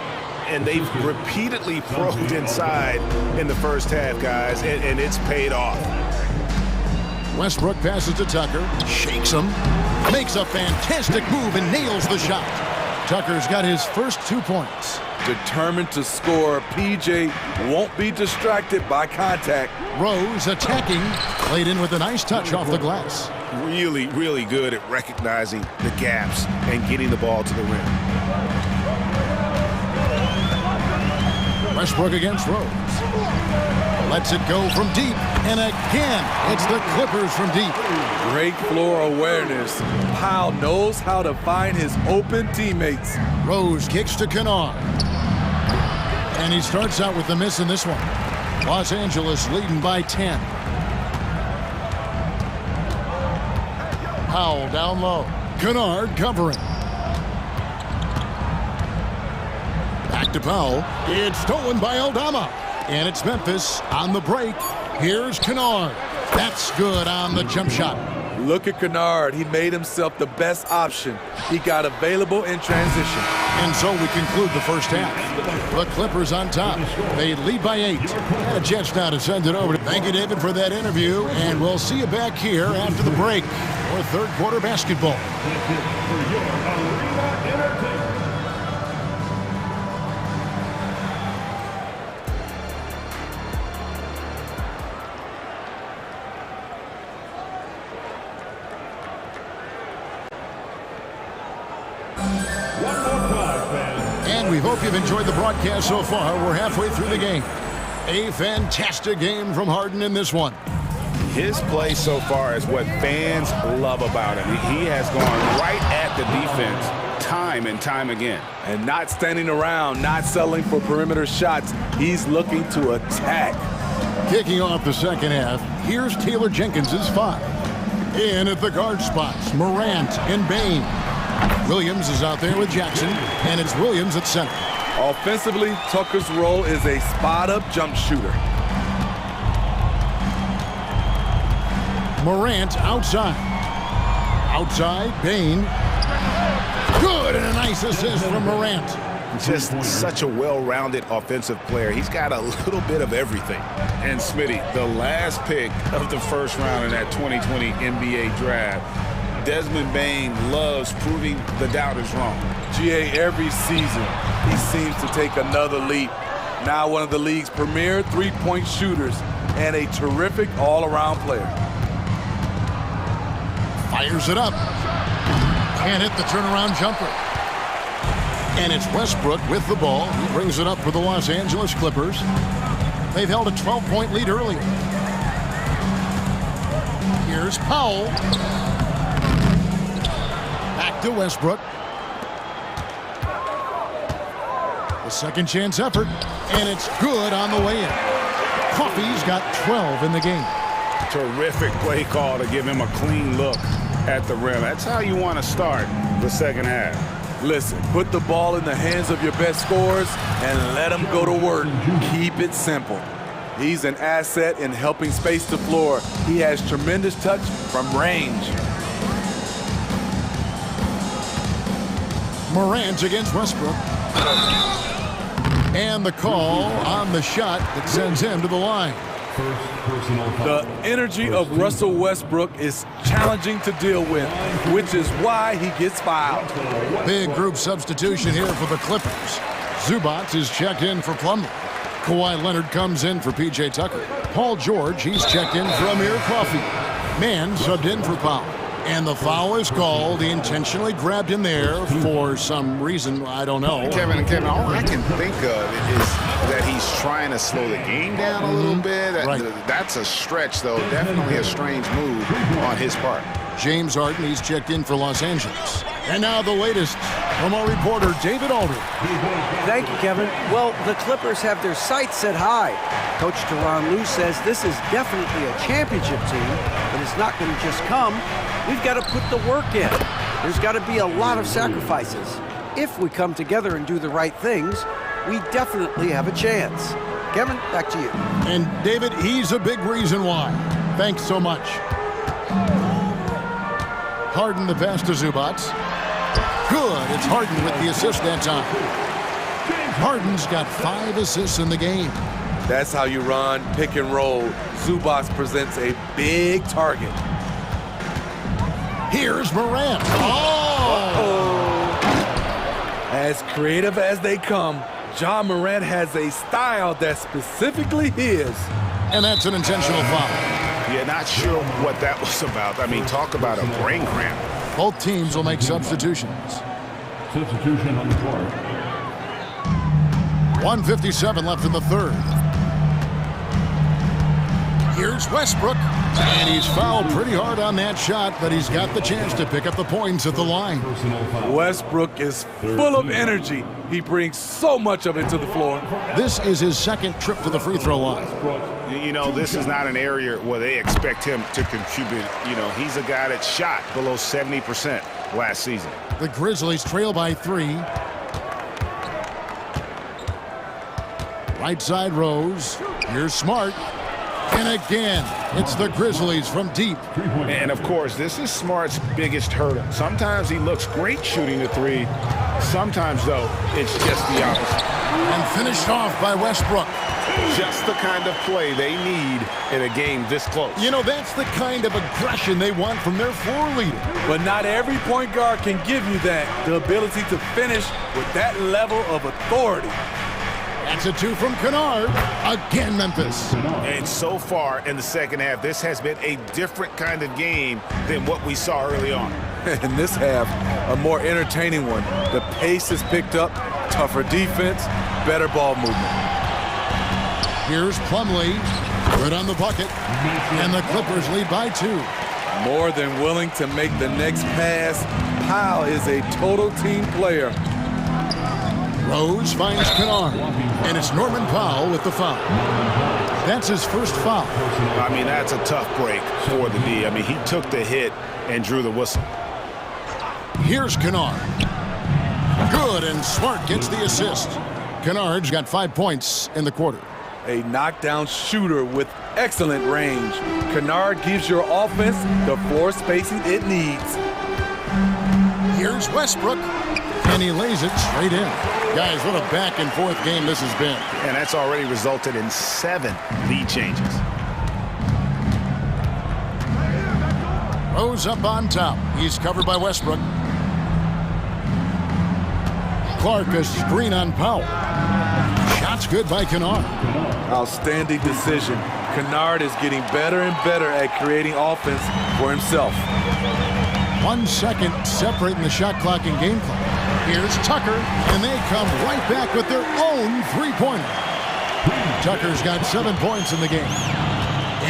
And they've repeatedly probed inside in the first half, guys, and it's paid off. Westbrook passes to Tucker, shakes him, makes a fantastic move and nails the shot. Tucker's got his first 2 points. Determined to score, PJ won't be distracted by contact. Rose attacking, played in with a nice touch off the glass. Really, really good at recognizing the gaps and getting the ball to the rim. Westbrook against Rose. Lets it go from deep, and again, it's the Clippers from deep. Great floor awareness. Powell knows how to find his open teammates. Rose kicks to Kennard. And he starts out with the miss in this one. Los Angeles leading by 10. Powell down low. Kennard covering. Back to Powell. It's stolen by Aldama. And it's Memphis on the break. Here's Kennard. That's good on the jump shot. Look at Kennard. He made himself the best option. He got available in transition. And so we conclude the first half. The Clippers on top. They lead by 8. A chance now to send it over. Thank you, David, for that interview. And we'll see you back here after the break for third quarter basketball. And we hope you've enjoyed the broadcast so far. We're halfway through the game. A fantastic game from Harden in this one. His play so far is what fans love about him. He has gone right at the defense time and time again. And not standing around, not settling for perimeter shots. He's looking to attack. Kicking off the second half, here's Taylor Jenkins' 5. In at the guard spots, Morant and Bain. Williams is out there with Jackson, and it's Williams at center. Offensively, Tucker's role is a spot-up jump shooter. Morant outside. Outside, Bain. Good, and a nice assist from Morant. Just such a well-rounded offensive player. He's got a little bit of everything. And Smitty, the last pick of the first round in that 2020 NBA draft, Desmond Bain loves proving the doubters wrong. GA, every season, he seems to take another leap. Now one of the league's premier three-point shooters and a terrific all-around player. Fires it up. Can't hit the turnaround jumper. And it's Westbrook with the ball. He brings it up for the Los Angeles Clippers. They've held a 12-point lead earlier. Here's Powell. Back to Westbrook. A second chance effort, and it's good on the way in. Coffey's got 12 in the game. Terrific play call to give him a clean look at the rim. That's how you want to start the second half. Listen, put the ball in the hands of your best scorers and let them go to work. Keep it simple. He's an asset in helping space the floor. He has tremendous touch from range. Morant against Westbrook. And the call on the shot that sends him to the line. The energy of Russell Westbrook is challenging to deal with, which is why he gets fouled. Big group substitution here for the Clippers. Zubac is checked in for Plumlee. Kawhi Leonard comes in for P.J. Tucker. Paul George, he's checked in for Amir Coffey. Mann subbed in for Powell. And the foul is called. He intentionally grabbed him there for some reason, I don't know. Kevin, all I can think of is that he's trying to slow the game down a little bit. Right. That's a stretch, though. Definitely a strange move on his part. James Harden, he's checked in for Los Angeles. And now the latest from our reporter, David Aldridge. Thank you, Kevin. Well, the Clippers have their sights set high. Coach Tyronn Lue says this is definitely a championship team, but it's not going to just come. We've got to put the work in. There's got to be a lot of sacrifices. If we come together and do the right things, we definitely have a chance. Kevin, back to you. And David, he's a big reason why. Thanks so much. Harden the pass to Zubac. Good. It's Harden with the assist that time. Harden's got 5 assists in the game. That's how you run pick and roll. Zubac presents a big target. Here's Morant. Oh! As creative as they come, Ja Morant has a style that's specifically his. And that's an intentional foul. Yeah, not sure what that was about. I mean, talk about a brain cramp. Both teams will make substitutions. Substitution on the court. 1:57 left in the third. Here's Westbrook. And he's fouled pretty hard on that shot, but he's got the chance to pick up the points at the line. Westbrook is full of energy. He brings so much of it to the floor. This is his second trip to the free throw line. You know, this is not an area where they expect him to contribute. You know, he's a guy that shot below 70% last season. The Grizzlies trail by 3. Right side Rose. Here's Smart. And again, it's the Grizzlies from deep. And of course, this is Smart's biggest hurdle. Sometimes he looks great shooting the 3. Sometimes, though, it's just the opposite. And finished off by Westbrook. Just the kind of play they need in a game this close. You know, that's the kind of aggression they want from their floor leader. But not every point guard can give you that. The ability to finish with that level of authority. That's a 2 from Kennard. Again, Memphis. And so far in the second half, this has been a different kind of game than what we saw early on. In this half, a more entertaining one. The pace is picked up, tougher defense, better ball movement. Here's Plumlee. Good on the bucket. And the Clippers lead by 2. More than willing to make the next pass. Powell is a total team player. Rose finds Kennard, and it's Norman Powell with the foul. That's his first foul. I mean, that's a tough break for the D. I mean, he took the hit and drew the whistle. Here's Kennard. Good, and Smart gets the assist. Kennard's got 5 points in the quarter. A knockdown shooter with excellent range. Kennard gives your offense the floor spacing it needs. Here's Westbrook, and he lays it straight in. Guys, what a back-and-forth game this has been. And that's already resulted in 7 lead changes. Rose up on top. He's covered by Westbrook. Clark, a screen on Powell. Shot's good by Kennard. Outstanding decision. Kennard is getting better and better at creating offense for himself. 1 second separating the shot clock and game clock. Here's Tucker, and they come right back with their own 3-pointer. Tucker's got 7 points in the game.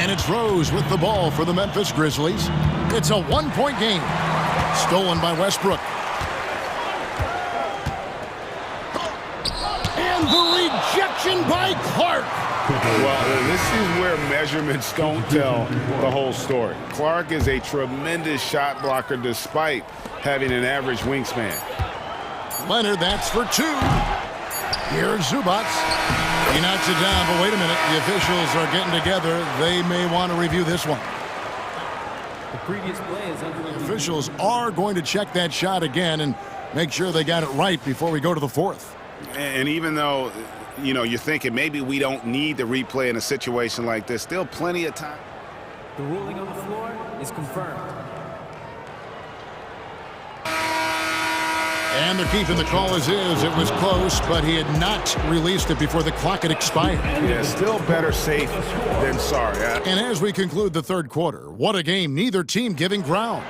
And it's Rose with the ball for the Memphis Grizzlies. It's a 1-point game. Stolen by Westbrook. And by Clark. Well, this is where measurements don't tell the whole story. Clark is a tremendous shot blocker despite having an average wingspan. Leonard, that's for two. Here's Zubac. He knocks it down, but wait a minute. The officials are getting together. They may want to review this one. The previous play is under review. Officials are going to check that shot again and make sure they got it right before we go to the fourth. And even though, you know, you're thinking maybe we don't need the replay in a situation like this, still plenty of time. The ruling on the floor is confirmed. And they're keeping the call as is. It was close, but he had not released it before the clock had expired. Yeah, still better safe than sorry. And as we conclude the third quarter, what a game, neither team giving ground.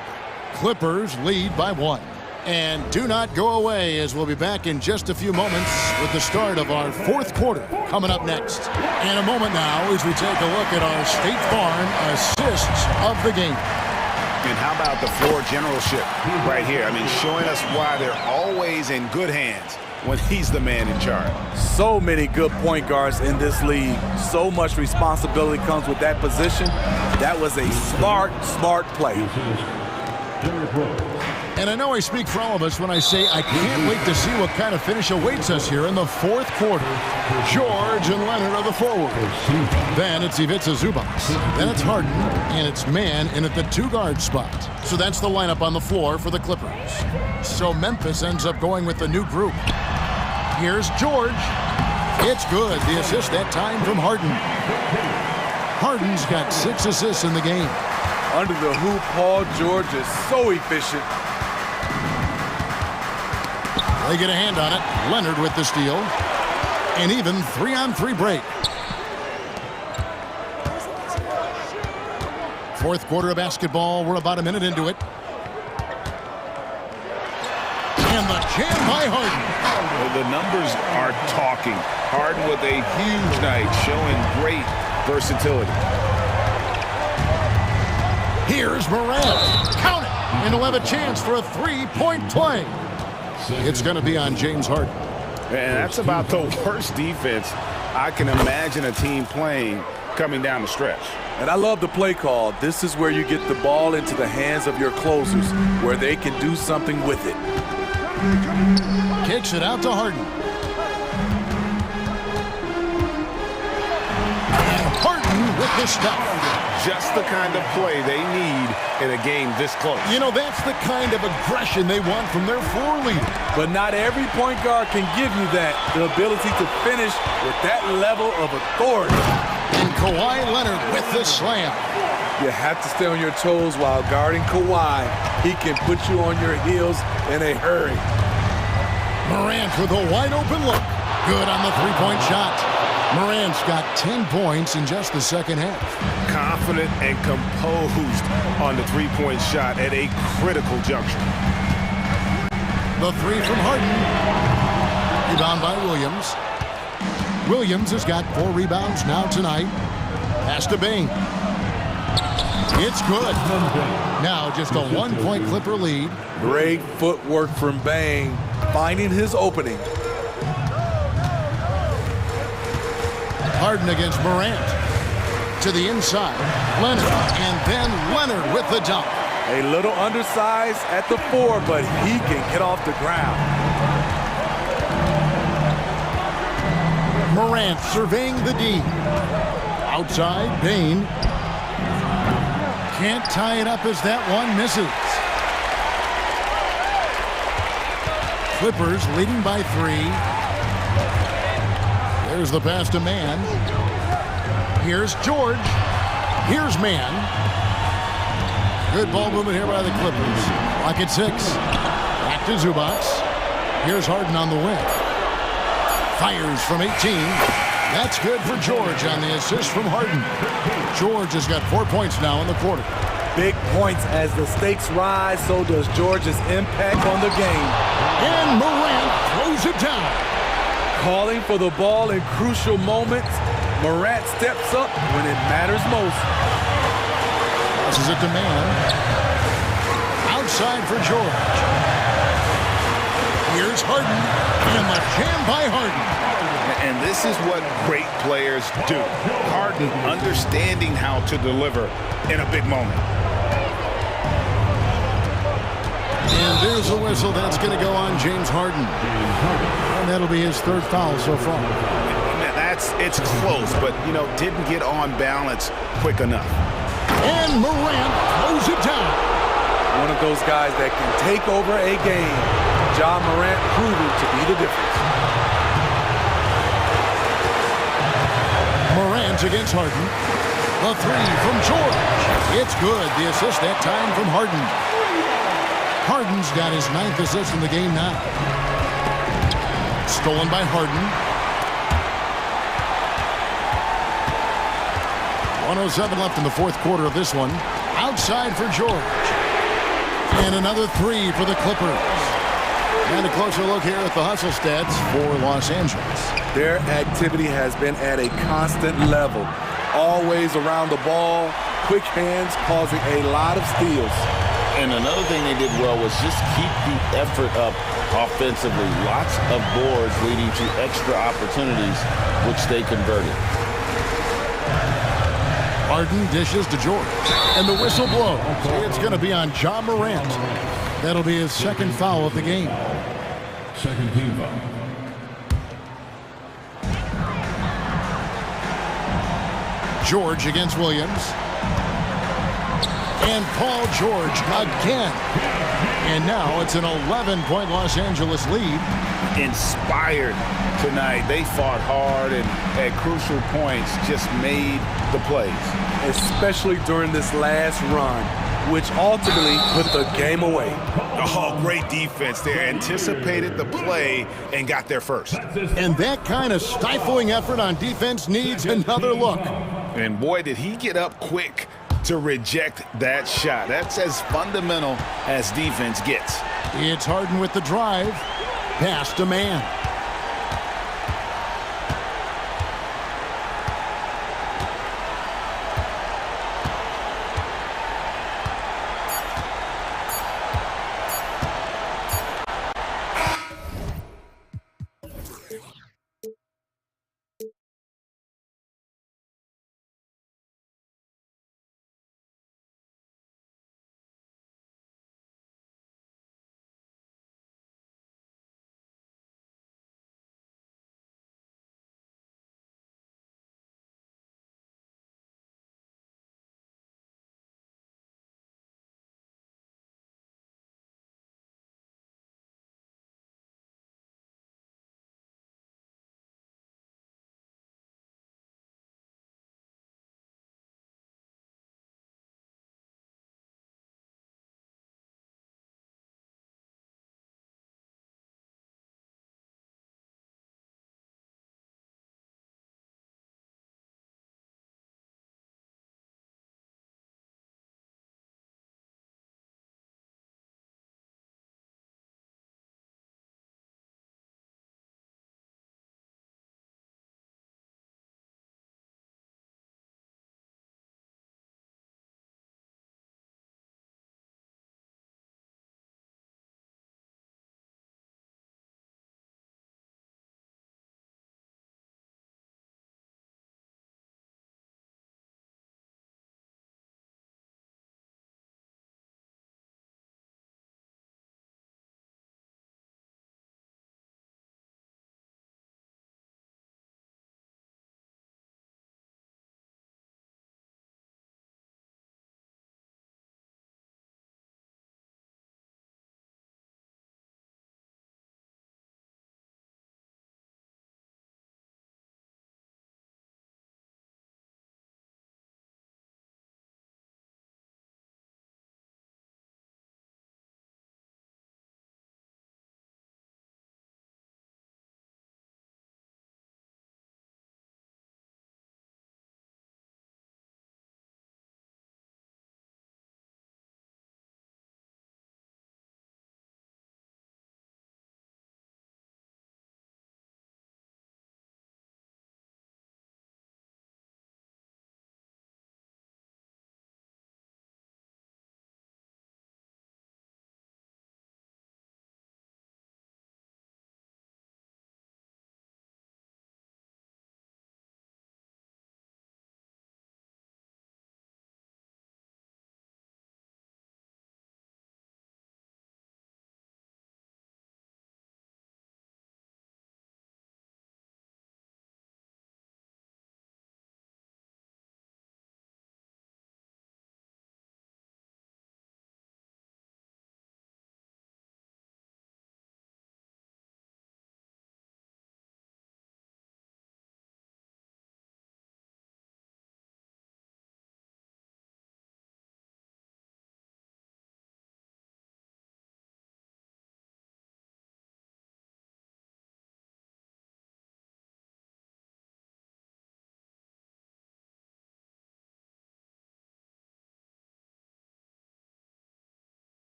Clippers lead by 1. And do not go away, as we'll be back in just a few moments with the start of our fourth quarter coming up next. In a moment now, as we take a look at our State Farm assists of the game. And how about the floor generalship right here? I mean, showing us why they're always in good hands when he's the man in charge. So many good point guards in this league. So much responsibility comes with that position. That was a smart play. And I know I speak for all of us when I say I can't wait to see what kind of finish awaits us here in the fourth quarter. George and Leonard are the forwards. Then it's Ivica Zubac. Then it's Harden, and it's Mann in at the 2-guard spot. So that's the lineup on the floor for the Clippers. So Memphis ends up going with the new group. Here's George. It's good. The assist that time from Harden. Harden's got 6 assists in the game. Under the hoop, Paul George is so efficient. They get a hand on it. Leonard with the steal. An even 3-on-3 break. Fourth quarter of basketball. We're about a minute into it. And the jam by Harden. Well, the numbers are talking. Harden with a huge night, showing great versatility. Here's Morant. Count it. And he'll have a chance for a 3-point play. It's going to be on James Harden. And that's about the worst defense I can imagine a team playing coming down the stretch. And I love the play call. This is where you get the ball into the hands of your closers, where they can do something with it. Kicks it out to Harden. And Harden with the stop. Just the kind of play they need in a game this close. You know, that's the kind of aggression they want from their floor leader. But not every point guard can give you that, the ability to finish with that level of authority. And Kawhi Leonard with the slam. You have to stay on your toes while guarding Kawhi. He can put you on your heels in a hurry. Morant with a wide open look. Good on the 3-point shot. Morant's got 10 points in just the second half. Confident and composed on the 3-point shot at a critical juncture. The 3 from Harden. Rebound by Williams. Williams has got 4 rebounds now tonight. Pass to Bain. It's good. Now just a 1-point Clipper lead. Great footwork from Bain, finding his opening. Harden against Morant. To the inside. Leonard. And then Leonard with the dunk. A little undersized at the 4, but he can get off the ground. Morant surveying the D. Outside, Bain. Can't tie it up as that one misses. Clippers leading by 3. There's the pass to Mann. Here's George. Here's Mann. Good ball movement here by the Clippers. Clock at 6. Back to Zubac. Here's Harden on the wing. Fires from 18. That's good for George on the assist from Harden. George has got 4 points now in the quarter. Big points as the stakes rise, so does George's impact on the game. And Morant throws it down. Calling for the ball in crucial moments. Morant steps up when it matters most. Passes it to Mann. Outside for George. Here's Harden. And the jam by Harden. And this is what great players do. Harden understanding how to deliver in a big moment. And there's a whistle that's going to go on James Harden. And that'll be his third foul so far. It's close, but, you know, didn't get on balance quick enough. And Morant throws it down. One of those guys that can take over a game. Ja Morant proving to be the difference. Morant against Harden. The three from George. It's good. The assist that time from Harden. Harden's got his 9th assist in the game now. Stolen by Harden. 1:07 left in the fourth quarter of this one. Outside for George. And another three for the Clippers. And a closer look here at the hustle stats for Los Angeles. Their activity has been at a constant level. Always around the ball, quick hands causing a lot of steals. And another thing they did well was just keep the effort up offensively. Lots of boards leading to extra opportunities, which they converted. Harden dishes to George. And the whistle blows. It's going to be on Ja Morant. That'll be his second foul of the game. Second team foul. George against Williams. And Paul George again. And now it's an 11-point Los Angeles lead. Inspired tonight. They fought hard and at crucial points just made the plays. Especially during this last run, which ultimately put the game away. Oh, great defense there. Anticipated the play and got there first. And that kind of stifling effort on defense needs another look. And boy, did he get up quick to reject that shot. That's as fundamental as defense gets. It's Harden with the drive. Pass to man.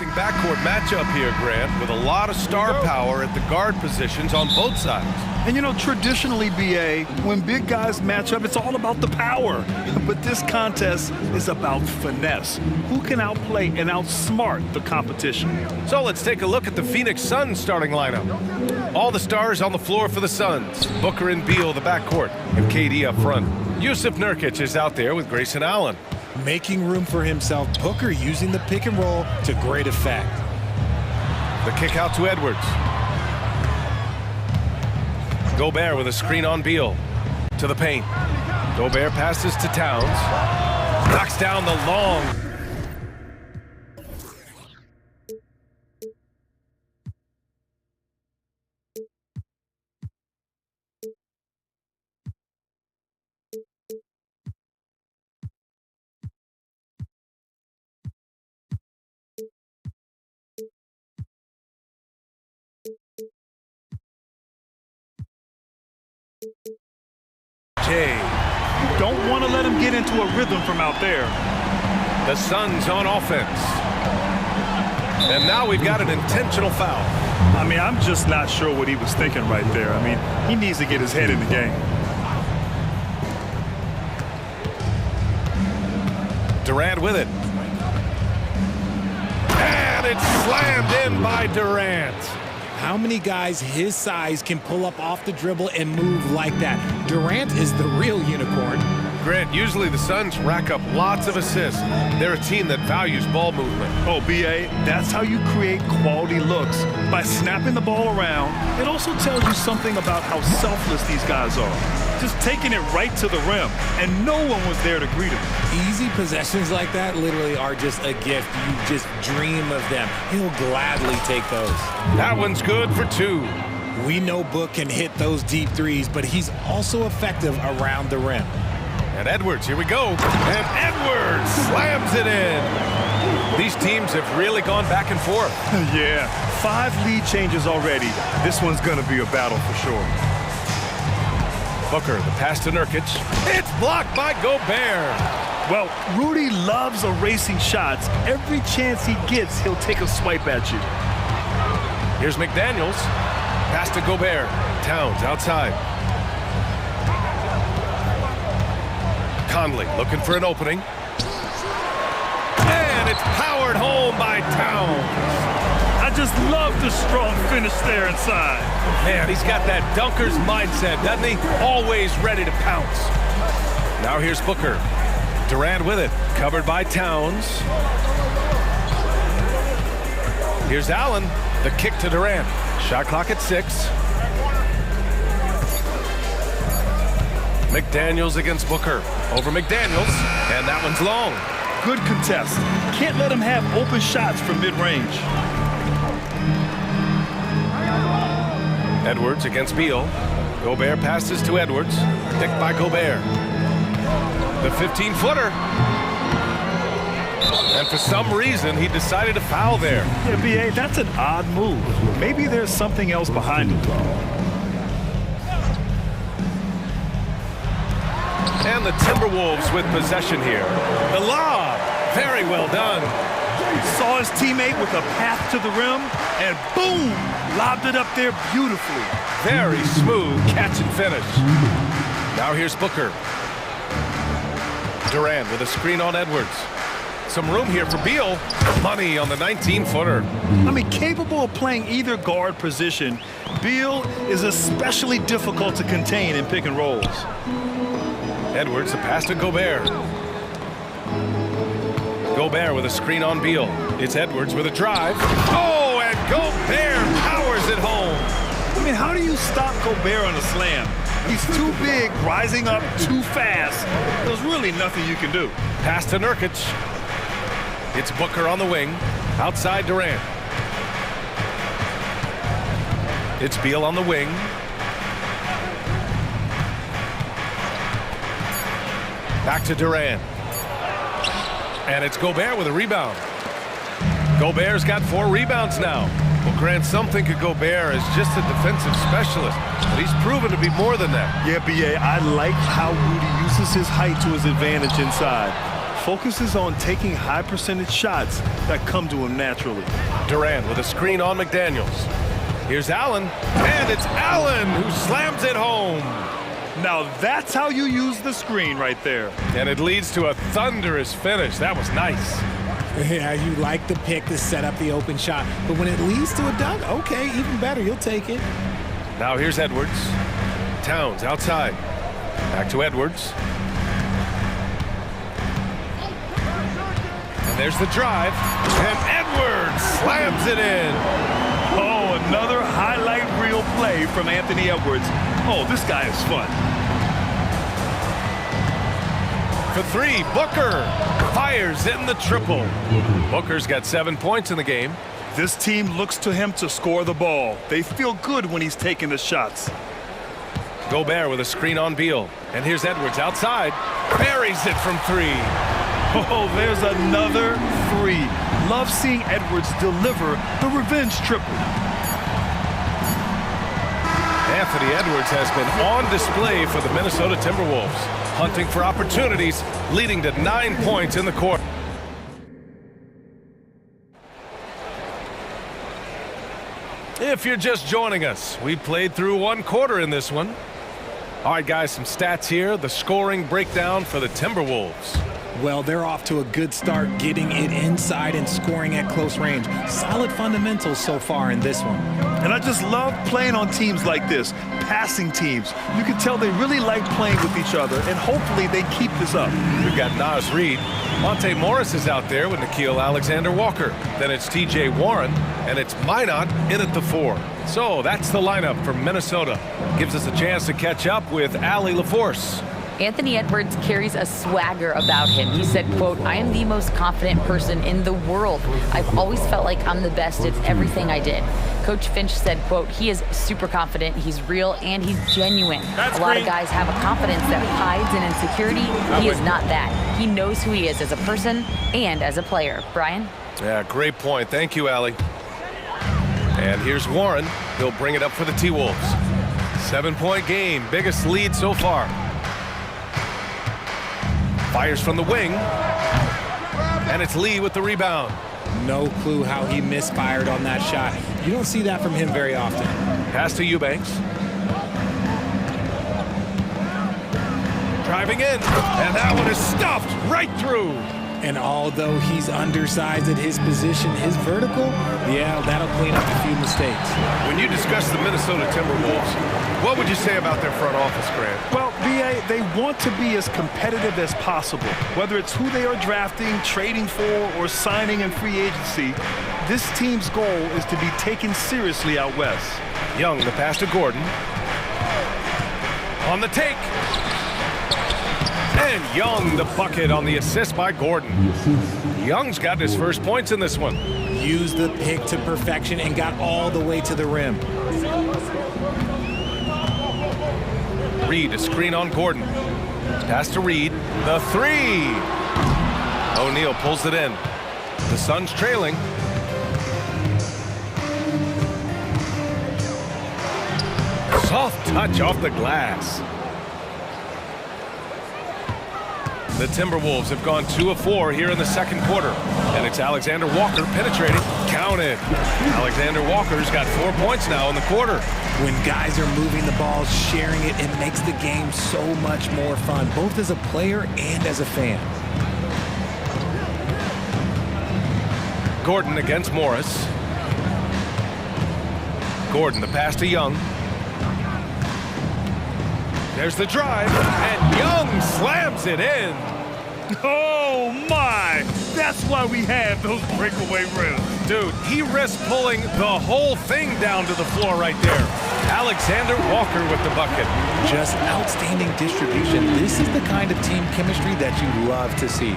Backcourt matchup here, Grant, with a lot of star power at the guard positions on both sides. And you know, traditionally, BA, when big guys match up, it's all about the power. But this contest is about finesse. Who can outplay and outsmart the competition? So let's take a look at the Phoenix Suns starting lineup. All the stars on the floor for the Suns. Booker and Beal, the backcourt, and KD up front. Yusuf Nurkic is out there with Grayson Allen. Making room for himself, Booker using the pick and roll to great effect. The kick out to Edwards. Gobert with a screen on Beal. To the paint. Gobert passes to Towns. Knocks down the long. You don't want to let him get into a rhythm from out there. The Suns on offense. And now we've got an intentional foul. I mean, I'm just not sure what he was thinking right there. I mean, he needs to get his head in the game. Durant with it. And it's slammed in by Durant. How many guys his size can pull up off the dribble and move like that? Durant is the real unicorn. Grant, usually the Suns rack up lots of assists. They're a team that values ball movement. Oh, BA, that's how you create quality looks. By snapping the ball around, it also tells you something about how selfless these guys are. Just taking it right to the rim, and no one was there to greet him. Easy possessions like that literally are just a gift. You just dream of them. He'll gladly take those. That one's good for two. We know Book can hit those deep threes, but he's also effective around the rim. And Edwards, here we go. And Edwards slams it in. These teams have really gone back and forth. Yeah, 5 lead changes already. This one's going to be a battle for sure. Booker, the pass to Nurkic. It's blocked by Gobert. Well, Rudy loves erasing shots. Every chance he gets, he'll take a swipe at you. Here's McDaniels. Pass to Gobert. Towns outside. Conley looking for an opening. And it's powered home by Towns. I just love the strong finish there inside. Man, he's got that dunker's mindset, doesn't he? Always ready to pounce. Now here's Booker. Durant with it, covered by Towns. Here's Allen, the kick to Durant. Shot clock at 6. McDaniels against Booker. Over McDaniels, and that one's long. Good contest. Can't let him have open shots from mid-range. Edwards against Beal. Gobert passes to Edwards. Picked by Gobert. The 15-footer. And for some reason, he decided to foul there. Yeah, BA, that's an odd move. Maybe there's something else behind it. And the Timberwolves with possession here. The lob. Very well done. Saw his teammate with a path to the rim, and boom! Lobbed it up there beautifully. Very smooth catch and finish. Now here's Booker. Durant with a screen on Edwards. Some room here for Beal. Money on the 19-footer. I mean, capable of playing either guard position, Beal is especially difficult to contain in pick and rolls. Edwards, the pass to Gobert. Gobert with a screen on Beal. It's Edwards with a drive. Oh, and Gobert powers it home. I mean, how do you stop Gobert on a slam? He's too big, rising up too fast. There's really nothing you can do. Pass to Nurkic. It's Booker on the wing. Outside Durant. It's Beal on the wing. Back to Durant. And it's Gobert with a rebound. Gobert's got 4 rebounds now. Well, Grant, some think of Gobert as just a defensive specialist, but he's proven to be more than that. Yeah, BA, I like how Rudy uses his height to his advantage inside. focuses on taking high percentage shots that come to him naturally. Durant with a screen on McDaniels. Here's Allen, and it's Allen who slams it home. Now that's how you use the screen right there. And it leads to a thunderous finish. That was nice. Yeah, you like the pick to set up the open shot, but when it leads to a dunk, okay, even better, you'll take it. Now here's Edwards. Towns outside. Back to Edwards. And there's the drive, and Edwards slams it in. Oh, another highlight reel play from Anthony Edwards. Oh, this guy is fun. For three, Booker fires in the triple. Booker's got 7 points in the game. This team looks to him to score the ball. They feel good when he's taking the shots. Gobert with a screen on Beal. And here's Edwards outside. Buries it from three. Oh, there's another three. Love seeing Edwards deliver the revenge triple. Anthony Edwards has been on display for the Minnesota Timberwolves, hunting for opportunities, leading to 9 points in the court. If you're just joining us, we played through one quarter in this one. All right, guys, some stats here. The scoring breakdown for the Timberwolves. Well, they're off to a good start, getting it inside and scoring at close range. Solid fundamentals so far in this one. And I just love playing on teams like this, passing teams. You can tell they really like playing with each other, and hopefully they keep this up. We've got Naz Reid. Monte Morris is out there with Nickeil Alexander-Walker. Then it's T.J. Warren, and it's Minot in at the 4. So that's the lineup for Minnesota. Gives us a chance to catch up with Allie LaForce. Anthony Edwards carries a swagger about him. He said, quote, "I am the most confident person in the world. I've always felt like I'm the best at everything I did." Coach Finch said, quote, "He is super confident, he's real, and he's genuine. A lot of guys have a confidence that hides in insecurity. He is not that. He knows who he is as a person and as a player." Brian? Yeah, great point. Thank you, Allie. And here's Warren. He'll bring it up for the T-Wolves. 7-point game, biggest lead so far. Fires from the wing, and it's Lee with the rebound. No clue how he misfired on that shot. You don't see that from him very often. Pass to Eubanks. Driving in, and that one is stuffed right through. And although he's undersized at his position, his vertical, yeah, that'll clean up a few mistakes. When you discuss the Minnesota Timberwolves, what would you say about their front office, Grant? Well, B.A., they want to be as competitive as possible. Whether it's who they are drafting, trading for, or signing in free agency, this team's goal is to be taken seriously out west. Young, the pass to Gordon. On the take. And Young, the bucket on the assist by Gordon. Young's got his first points in this one. Used the pick to perfection and got all the way to the rim. Reed, a screen on Gordon. Pass to Reed. The three. O'Neal pulls it in. The Suns trailing. Soft touch off the glass. The Timberwolves have gone 2 of 4 here in the second quarter. And it's Alexander Walker penetrating. Counted. Alexander Walker's got 4 points now in the quarter. When guys are moving the ball, sharing it, it makes the game so much more fun, both as a player and as a fan. Gordon against Morris. Gordon, the pass to Young. There's the drive, and Young slams it in. Oh, my! That's why we have those breakaway rims. Dude, he risks pulling the whole thing down to the floor right there. Alexander Walker with the bucket. Just outstanding distribution. This is the kind of team chemistry that you love to see.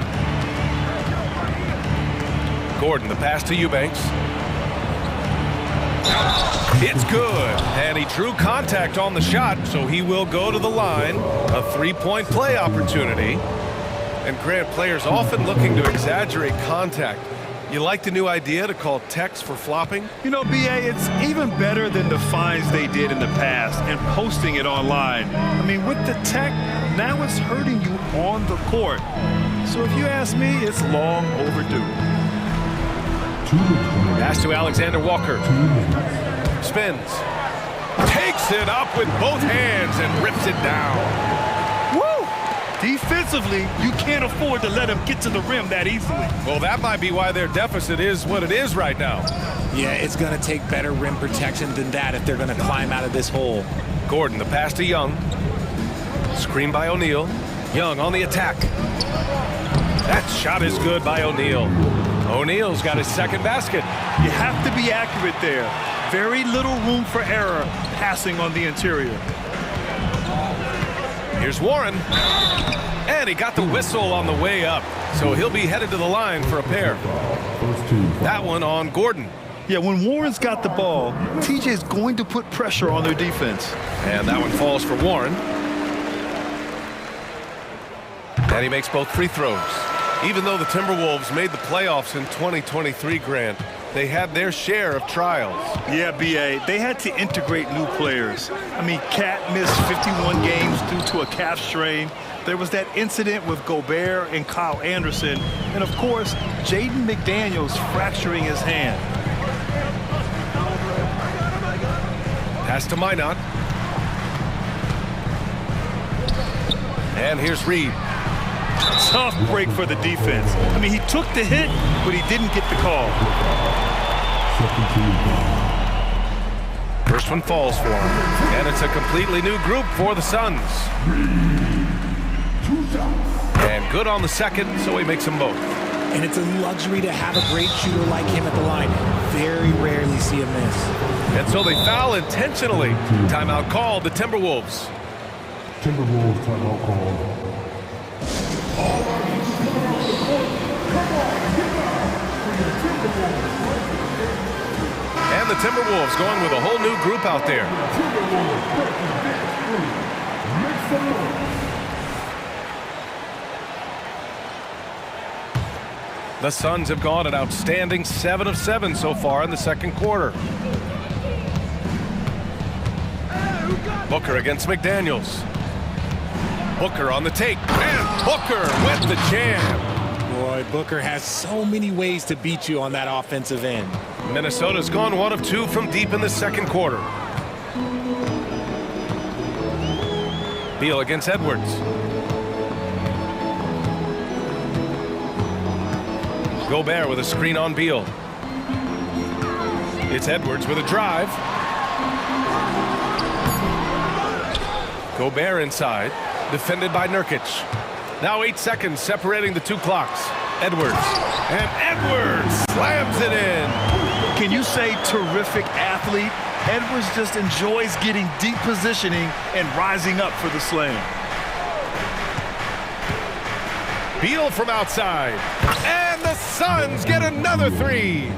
Gordon, the pass to Eubanks. It's good, and he drew contact on the shot, so he will go to the line. A 3-point play opportunity. And Grant, players often looking to exaggerate contact. You like the new idea to call text for flopping? You know, BA, it's even better than the fines they did in the past and posting it online. I mean, with the tech, now it's hurting you on the court. So if you ask me, it's long overdue. Pass to Alexander Walker. Spins. Takes it up with both hands and rips it down. Woo! Defensively, you can't afford to let him get to the rim that easily. Well, that might be why their deficit is what it is right now. Yeah, it's going to take better rim protection than that if they're going to climb out of this hole. Gordon, the pass to Young. Screen by O'Neal. Young on the attack. That shot is good by O'Neal. O'Neal's got his second basket. You have to be accurate there. Very little room for error passing on the interior. Here's Warren. And he got the whistle on the way up. So he'll be headed to the line for a pair. That one on Gordon. Yeah, when Warren's got the ball, TJ's going to put pressure on their defense. And that one falls for Warren. And he makes both free throws. Even though the Timberwolves made the playoffs in 2023, Grant, they had their share of trials. Yeah, BA, they had to integrate new players. I mean, Cat missed 51 games due to a calf strain. There was that incident with Gobert and Kyle Anderson. And, of course, Jaden McDaniels fracturing his hand. Pass to Minot. And here's Reed. Tough break for the defense. I mean, he took the hit, but he didn't get the call. First one falls for him. And it's a completely new group for the Suns. And good on the second, so he makes them both. And it's a luxury to have a great shooter like him at the line. Very rarely see a miss. And so they foul intentionally. Timeout called, the Timberwolves. Timberwolves timeout called. And the Timberwolves going with a whole new group out there. The Suns have gone an outstanding 7 of 7 so far in the second quarter. Booker against McDaniels. Booker on the take, and Booker with the jam. Boy, Booker has so many ways to beat you on that offensive end. Minnesota's gone 1 of 2 from deep in the second quarter. Beal against Edwards. Gobert with a screen on Beal. It's Edwards with a drive. Gobert inside. Defended by Nurkic. Now 8 seconds separating the two clocks. Edwards. And Edwards slams it in. Can you say terrific athlete? Edwards just enjoys getting deep positioning and rising up for the slam. Beal from outside. And the Suns get another 3.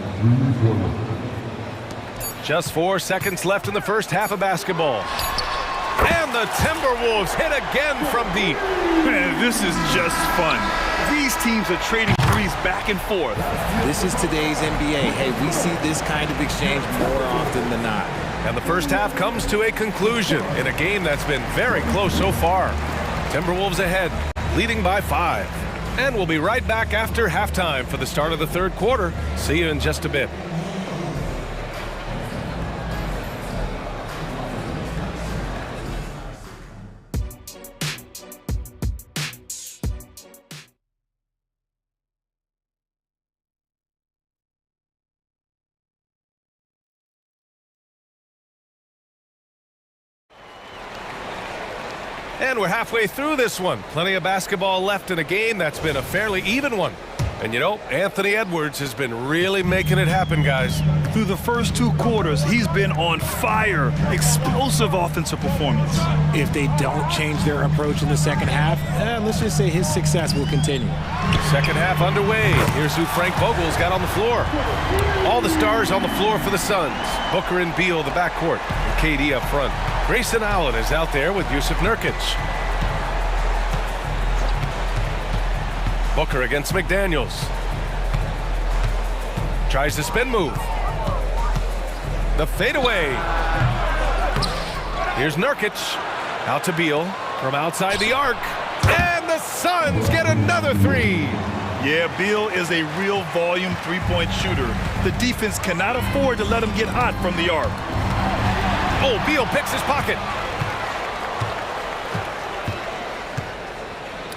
Just 4 seconds left in the first half of basketball. And the Timberwolves hit again from deep. Man, this is just fun. These teams are trading threes back and forth. This is today's NBA. Hey, we see this kind of exchange more often than not. And the first half comes to a conclusion in a game that's been very close so far. Timberwolves ahead, leading by 5. And we'll be right back after halftime for the start of the third quarter. See you in just a bit. And we're halfway through this one. Plenty of basketball left in a game that's been a fairly even one. And you know, Anthony Edwards has been really making it happen, guys. Through the first 2 quarters, he's been on fire. Explosive offensive performance. If they don't change their approach in the second half, let's just say his success will continue. Second half underway. Here's who Frank Vogel's got on the floor. All the stars on the floor for the Suns. Booker and Beal, the backcourt. And KD up front. Grayson Allen is out there with Yusuf Nurkic. Booker against McDaniels. Tries the spin move. The fadeaway. Here's Nurkic. Out to Beal from outside the arc. And the Suns get another three. Yeah, Beal is a real volume three-point shooter. The defense cannot afford to let him get hot from the arc. Oh, Beal picks his pocket.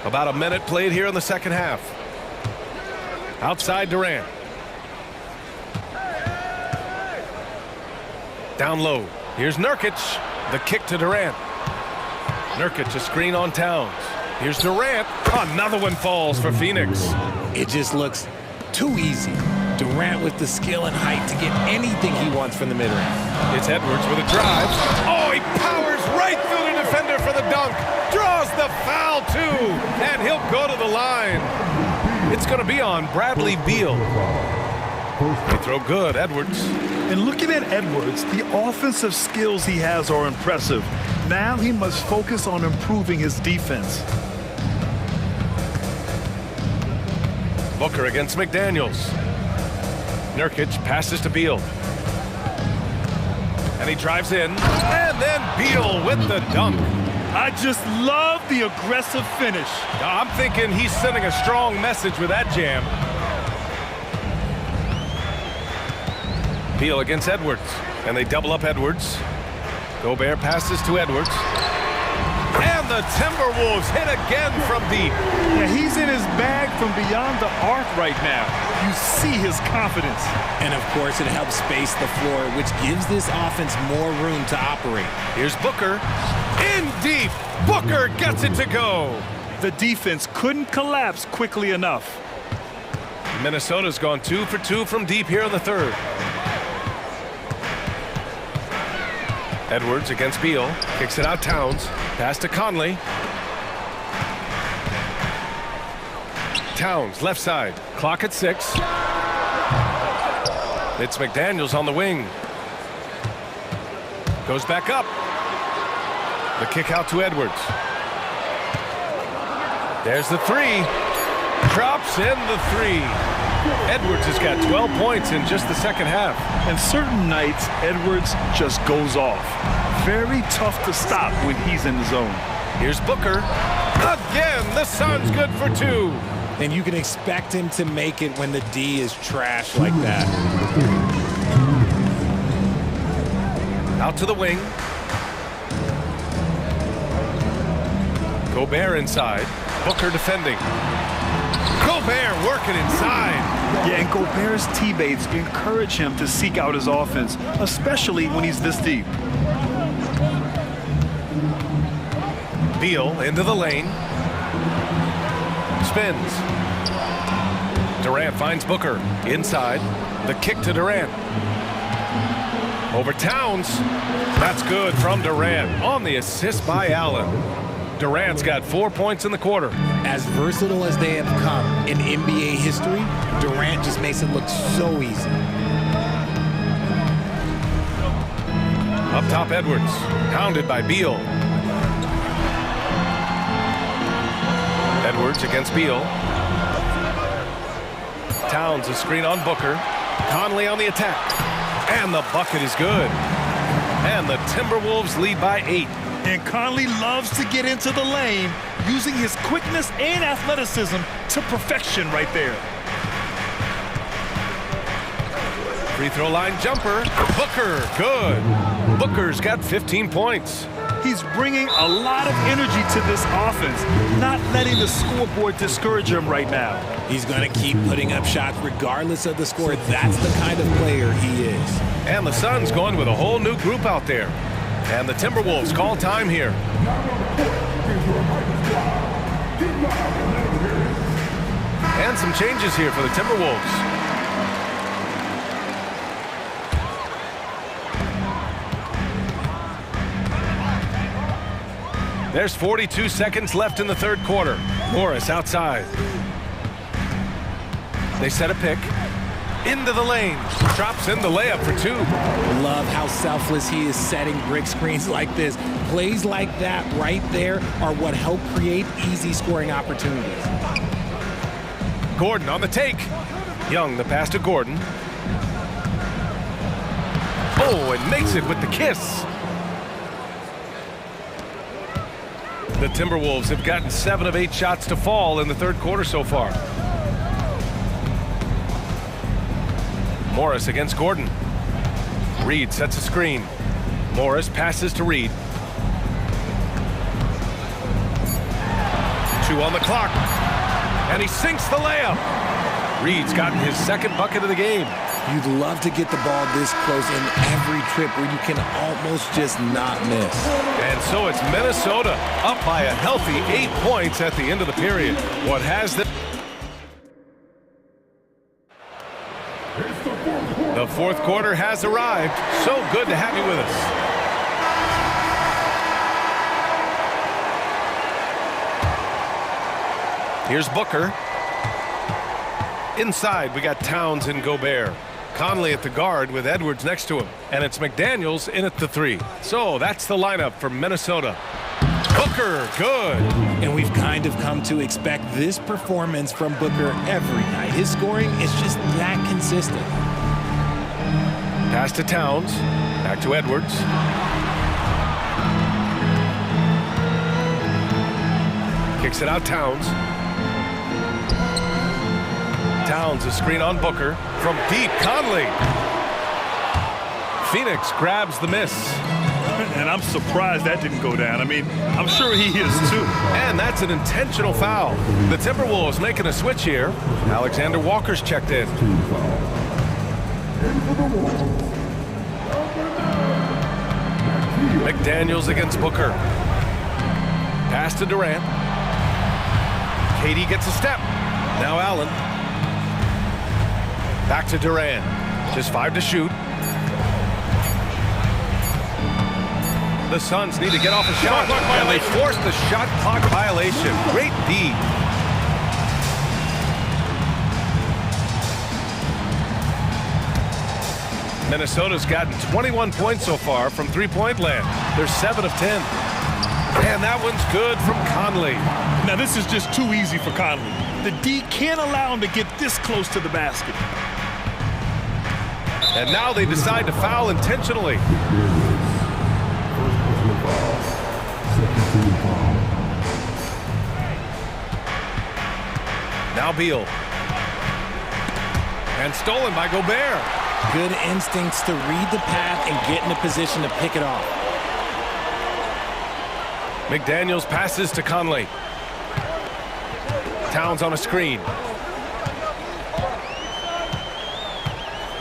About a minute played here in the second half. Outside Durant. Down low. Here's Nurkic. The kick to Durant. Nurkic, a screen on Towns. Here's Durant. Another one falls for Phoenix. It just looks too easy. Durant with the skill and height to get anything he wants from the mid-range. It's Edwards with a drive. Oh, he powers right through the defender for the dunk. Draws the foul, too. And he'll go to the line. It's going to be on Bradley Beal. They throw good, Edwards. And looking at Edwards, the offensive skills he has are impressive. Now he must focus on improving his defense. Booker against McDaniels. Nurkic passes to Beal. And he drives in. And then Beal with the dunk. I just love the aggressive finish. I'm thinking he's sending a strong message with that jam. Beal against Edwards. And they double up Edwards. Gobert passes to Edwards. And the Timberwolves hit again from deep. Yeah, he's in his bag from beyond the arc right now. You see his confidence. And of course, it helps space the floor, which gives this offense more room to operate. Here's Booker. In deep. Booker gets it to go. The defense couldn't collapse quickly enough. Minnesota's gone 2 for 2 from deep here in the third. Edwards against Beal. Kicks it out Towns. Pass to Conley. Towns, left side. Clock at 6. It's McDaniels on the wing. Goes back up. The kick out to Edwards. There's the three. Drops in the three. Edwards has got 12 points in just the second half. And certain nights, Edwards just goes off. Very tough to stop when he's in the zone. Here's Booker. Again, the Suns good for 2. And you can expect him to make it when the D is trash like that. Out to the wing. Gobert inside. Booker defending. Gobert working inside. Yeah, and Gobert's teammates encourage him to seek out his offense, especially when he's this deep. Beal into the lane. Spins. Durant finds Booker. Inside. The kick to Durant. Over Towns. That's good from Durant on the assist by Allen. Durant's got 4 points in the quarter. As versatile as they have come in NBA history, Durant just makes it look so easy. Up top, Edwards. Hounded by Beal. Edwards against Beal. Towns a screen on Booker. Conley on the attack. And the bucket is good. And the Timberwolves lead by 8. And Conley loves to get into the lane, using his quickness and athleticism to perfection right there. Free throw line jumper. Booker, good. Booker's got 15 points. He's bringing a lot of energy to this offense, not letting the scoreboard discourage him right now. He's going to keep putting up shots regardless of the score. That's the kind of player he is. And the Suns going with a whole new group out there. And the Timberwolves call time here. And some changes here for the Timberwolves. There's 42 seconds left in the third quarter. Morris outside. They set a pick. Into the lane. Drops in the layup for 2. Love how selfless he is setting brick screens like this. Plays like that right there are what help create easy scoring opportunities. Gordon on the take. Young, the pass to Gordon. Oh, and makes it with the kiss. The Timberwolves have gotten 7 of 8 shots to fall in the third quarter so far. Morris against Gordon. Reed sets a screen. Morris passes to Reed. 2 on the clock. And he sinks the layup. Reed's gotten his second bucket of the game. You'd love to get the ball this close in every trip where you can almost just not miss. And so it's Minnesota up by a healthy 8 points at the end of the period. What has the... The fourth quarter has arrived. So good to have you with us. Here's Booker. Inside, we got Towns and Gobert. Conley at the guard with Edwards next to him. And it's McDaniels in at the 3. So that's the lineup for Minnesota. Booker, good. And we've kind of come to expect this performance from Booker every night. His scoring is just that consistent. Pass to Towns. Back to Edwards. Kicks it out, Towns. Towns, a screen on Booker. From deep, Conley. Phoenix grabs the miss. And I'm surprised that didn't go down. I mean, I'm sure he is too. And that's an intentional foul. The Timberwolves making a switch here. Alexander Walker's checked in. McDaniels against Booker. Pass to Durant. KD gets a step. Now Allen. Back to Durant. Just 5 to shoot. The Suns need to get off a shot. And they force the shot clock violation. Great D. Minnesota's gotten 21 points so far from three-point land. They're 7 of 10. And that one's good from Conley. Now this is just too easy for Conley. The D can't allow him to get this close to the basket. And now they decide to foul intentionally. Now Beal. And stolen by Gobert. Good instincts to read the path and get in a position to pick it off. McDaniels passes to Conley. Towns on a screen.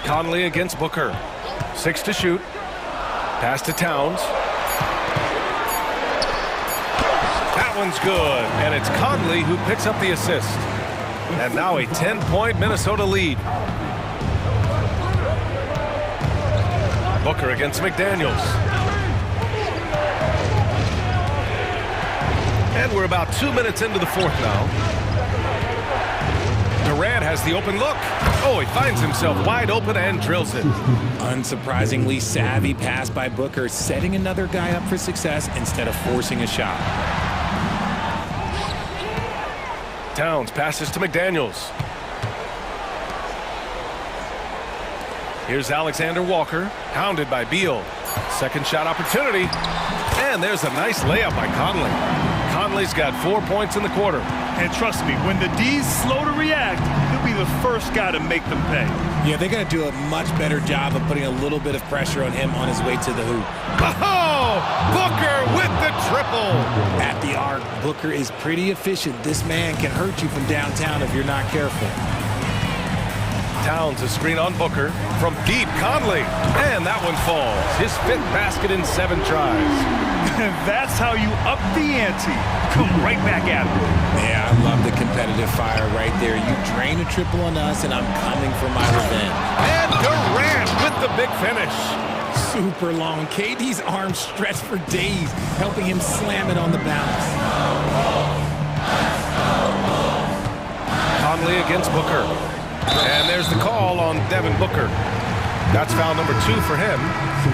Conley against Booker. 6 to shoot. Pass to Towns. That one's good. And it's Conley who picks up the assist. And now a 10-point Minnesota lead. Booker against McDaniels. And we're about 2 minutes into the fourth now. Durant has the open look. Oh, he finds himself wide open and drills it. Unsurprisingly savvy pass by Booker, setting another guy up for success instead of forcing a shot. Towns passes to McDaniels. Here's Alexander Walker, hounded by Beal. Second shot opportunity. And there's a nice layup by Conley. Conley's got 4 points in the quarter. And trust me, when the D's slow to react, he'll be the first guy to make them pay. Yeah, they're going to do a much better job of putting a little bit of pressure on him on his way to the hoop. Oh, Booker with the triple. At the arc, Booker is pretty efficient. This man can hurt you from downtown if you're not careful. Towns a screen on Booker. From deep, Conley. And that one falls. His 5th basket in 7 tries. That's how you up the ante. Come right back at him. Yeah, I love the competitive fire right there. You drain a triple on us, and I'm coming for my revenge. And Durant with the big finish. Super long. KD's arms stretched for days, helping him slam it on the bounce. Conley against Booker. And there's the call on Devin Booker. That's foul number 2 for him.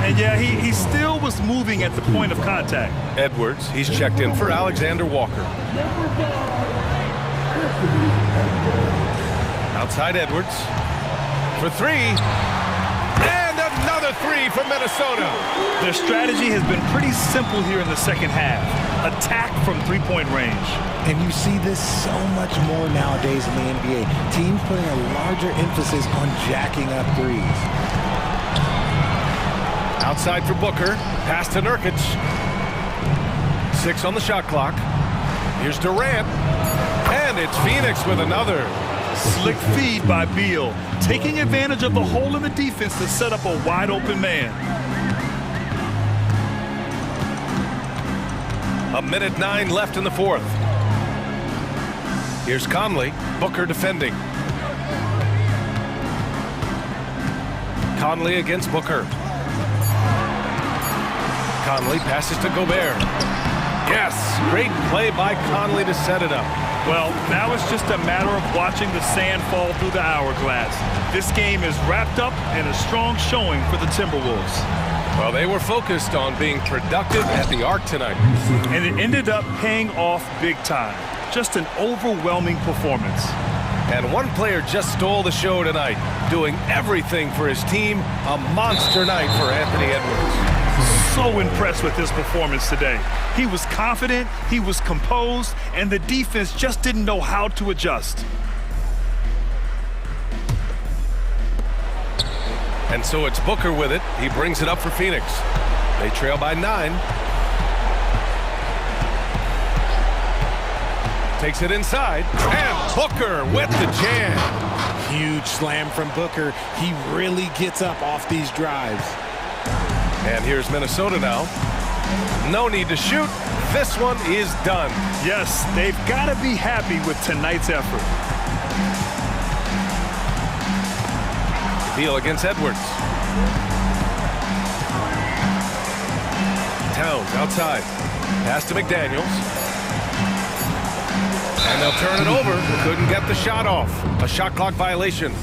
And yeah, he still was moving at the point of contact. Edwards, he's checked in for Alexander Walker. Outside Edwards. For 3. And another Another three from Minnesota. Their strategy has been pretty simple here in the second half. Attack from three-point range. And you see this so much more nowadays in the NBA. Teams putting a larger emphasis on jacking up threes. Outside for Booker. Pass to Nurkic. 6 on the shot clock. Here's Durant. And it's Phoenix with another. Slick feed by Beal, taking advantage of the hole in the defense to set up a wide-open man. 1:09 left in the fourth. Here's Conley. Booker defending. Conley against Booker. Conley passes to Gobert. Yes, great play by Conley to set it up. Well, now it's just a matter of watching the sand fall through the hourglass. This game is wrapped up in a strong showing for the Timberwolves. Well, they were focused on being productive at the arc tonight. And it ended up paying off big time. Just an overwhelming performance. And one player just stole the show tonight, doing everything for his team. A monster night for Anthony Edwards. So impressed with his performance today. He was confident, he was composed, and the defense just didn't know how to adjust. And so it's Booker with it. He brings it up for Phoenix. They trail by 9. Takes it inside, and Booker with the jam. Huge slam from Booker. He really gets up off these drives. And here's Minnesota now. No need to shoot. This one is done. Yes, they've got to be happy with tonight's effort. Beal against Edwards. Towns outside. Pass to McDaniels. And they'll turn it over. Couldn't get the shot off. A shot clock violation.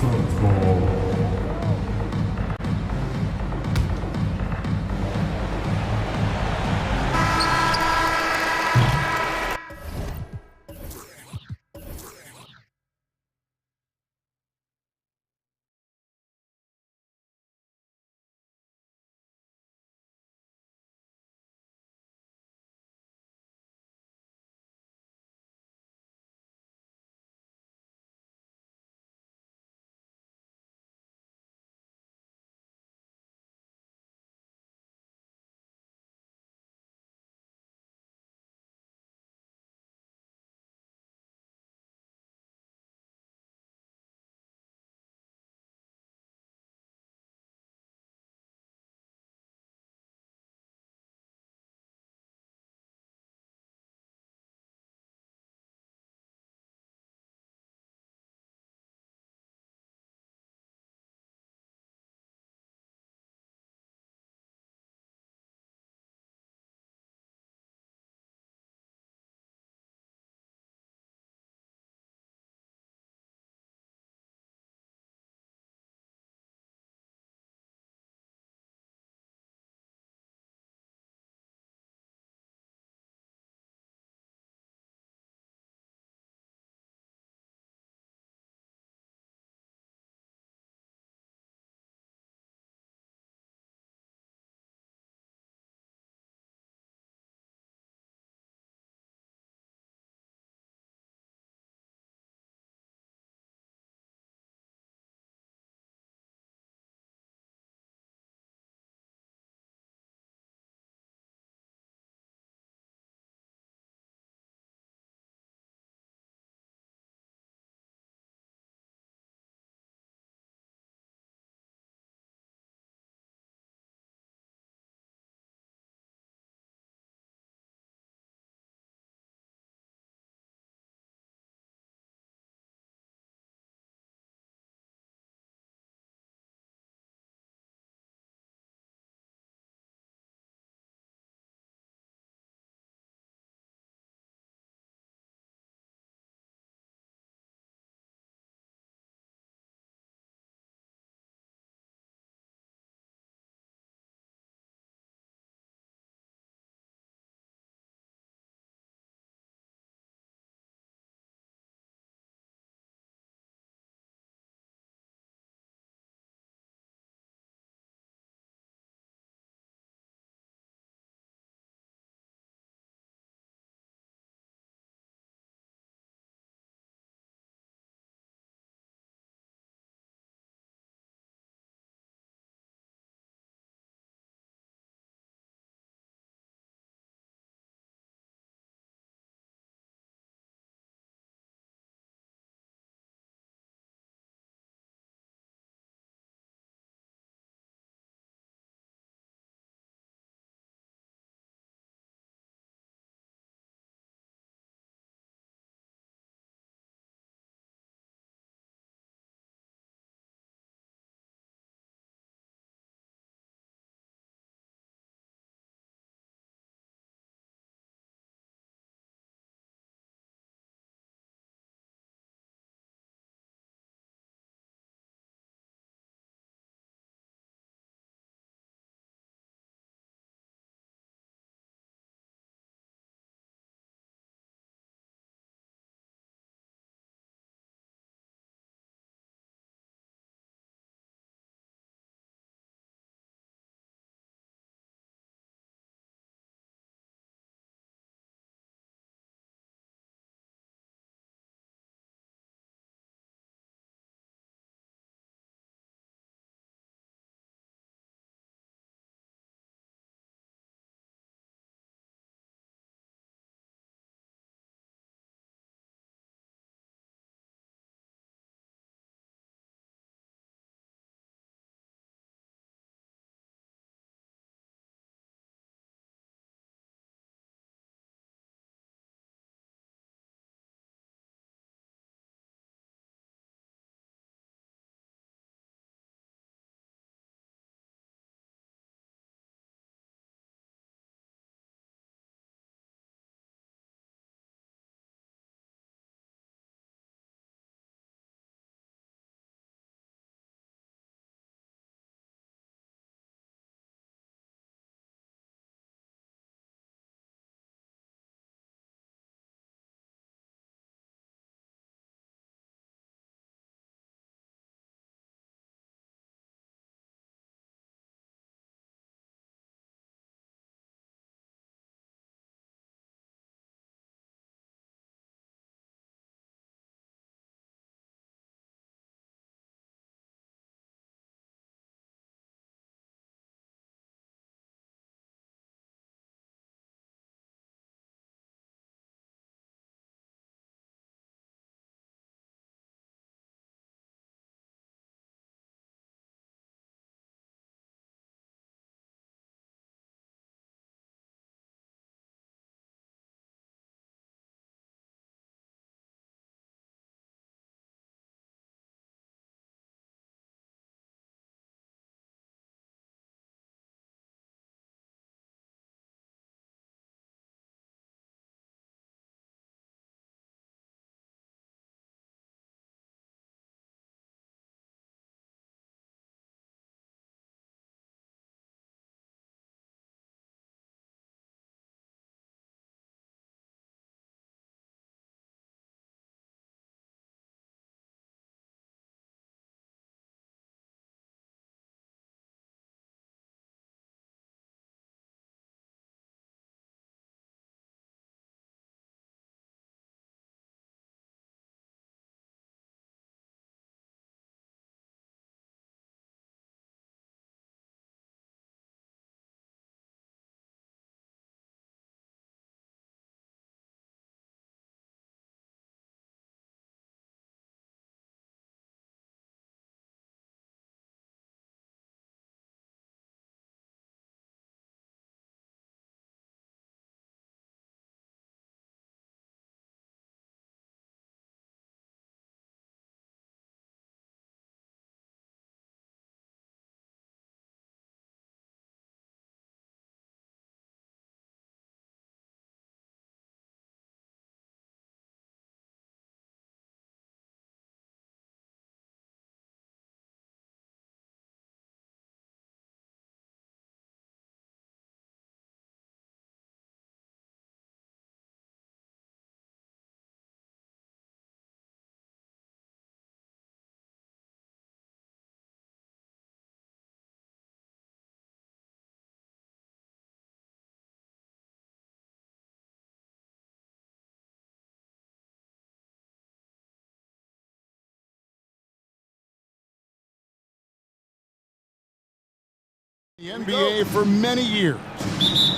The NBA for many years.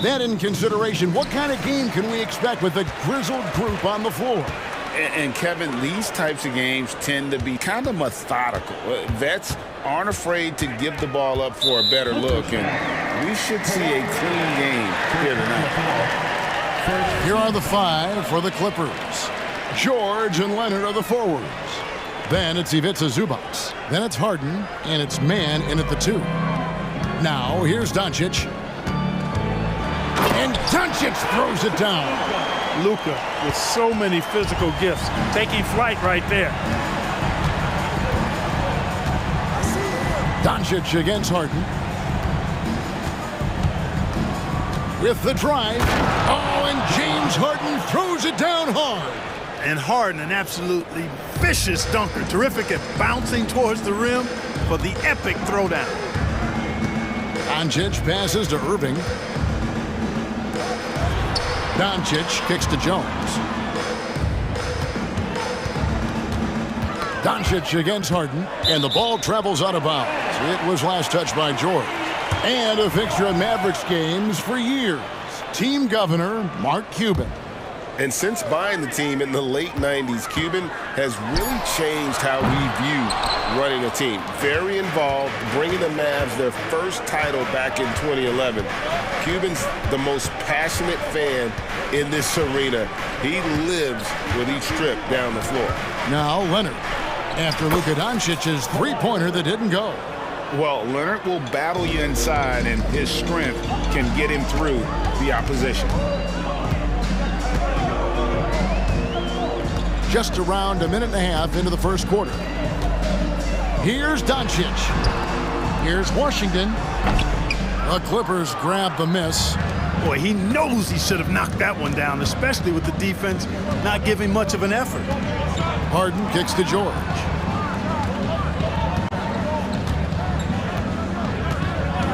That in consideration, what kind of game can we expect with a grizzled group on the floor? And Kevin, these types of games tend to be kind of methodical. Vets aren't afraid to give the ball up for a better look, and we should see a clean game here tonight. Here are the five for the Clippers. George and Leonard are the forwards. Then it's Ivica Zubac. Then it's Harden, and it's Mann in at the 2. Now, here's Doncic. And Doncic throws it down. Luka with so many physical gifts. Taking flight right there. Doncic against Harden. With the drive. Oh, and James Harden throws it down hard. And Harden, an absolutely vicious dunker. Terrific at bouncing towards the rim for the epic throwdown. Doncic passes to Irving. Doncic kicks to Jones. Doncic against Harden, and the ball travels out of bounds. It was last touched by George. And a fixture of Mavericks games for years. Team governor, Mark Cuban. And since buying the team in the late 90s, Cuban has really changed how we view running a team. Very involved, bringing the Mavs their first title back in 2011. Cuban's the most passionate fan in this arena. He lives with each trip down the floor. Now Leonard, after Luka Doncic's three-pointer that didn't go. Well, Leonard will battle you inside, and his strength can get him through the opposition. Just around a minute and a half into the first quarter. Here's Doncic. Here's Washington. The Clippers grab the miss. Boy, he knows he should have knocked that one down, especially with the defense not giving much of an effort. Harden kicks to George.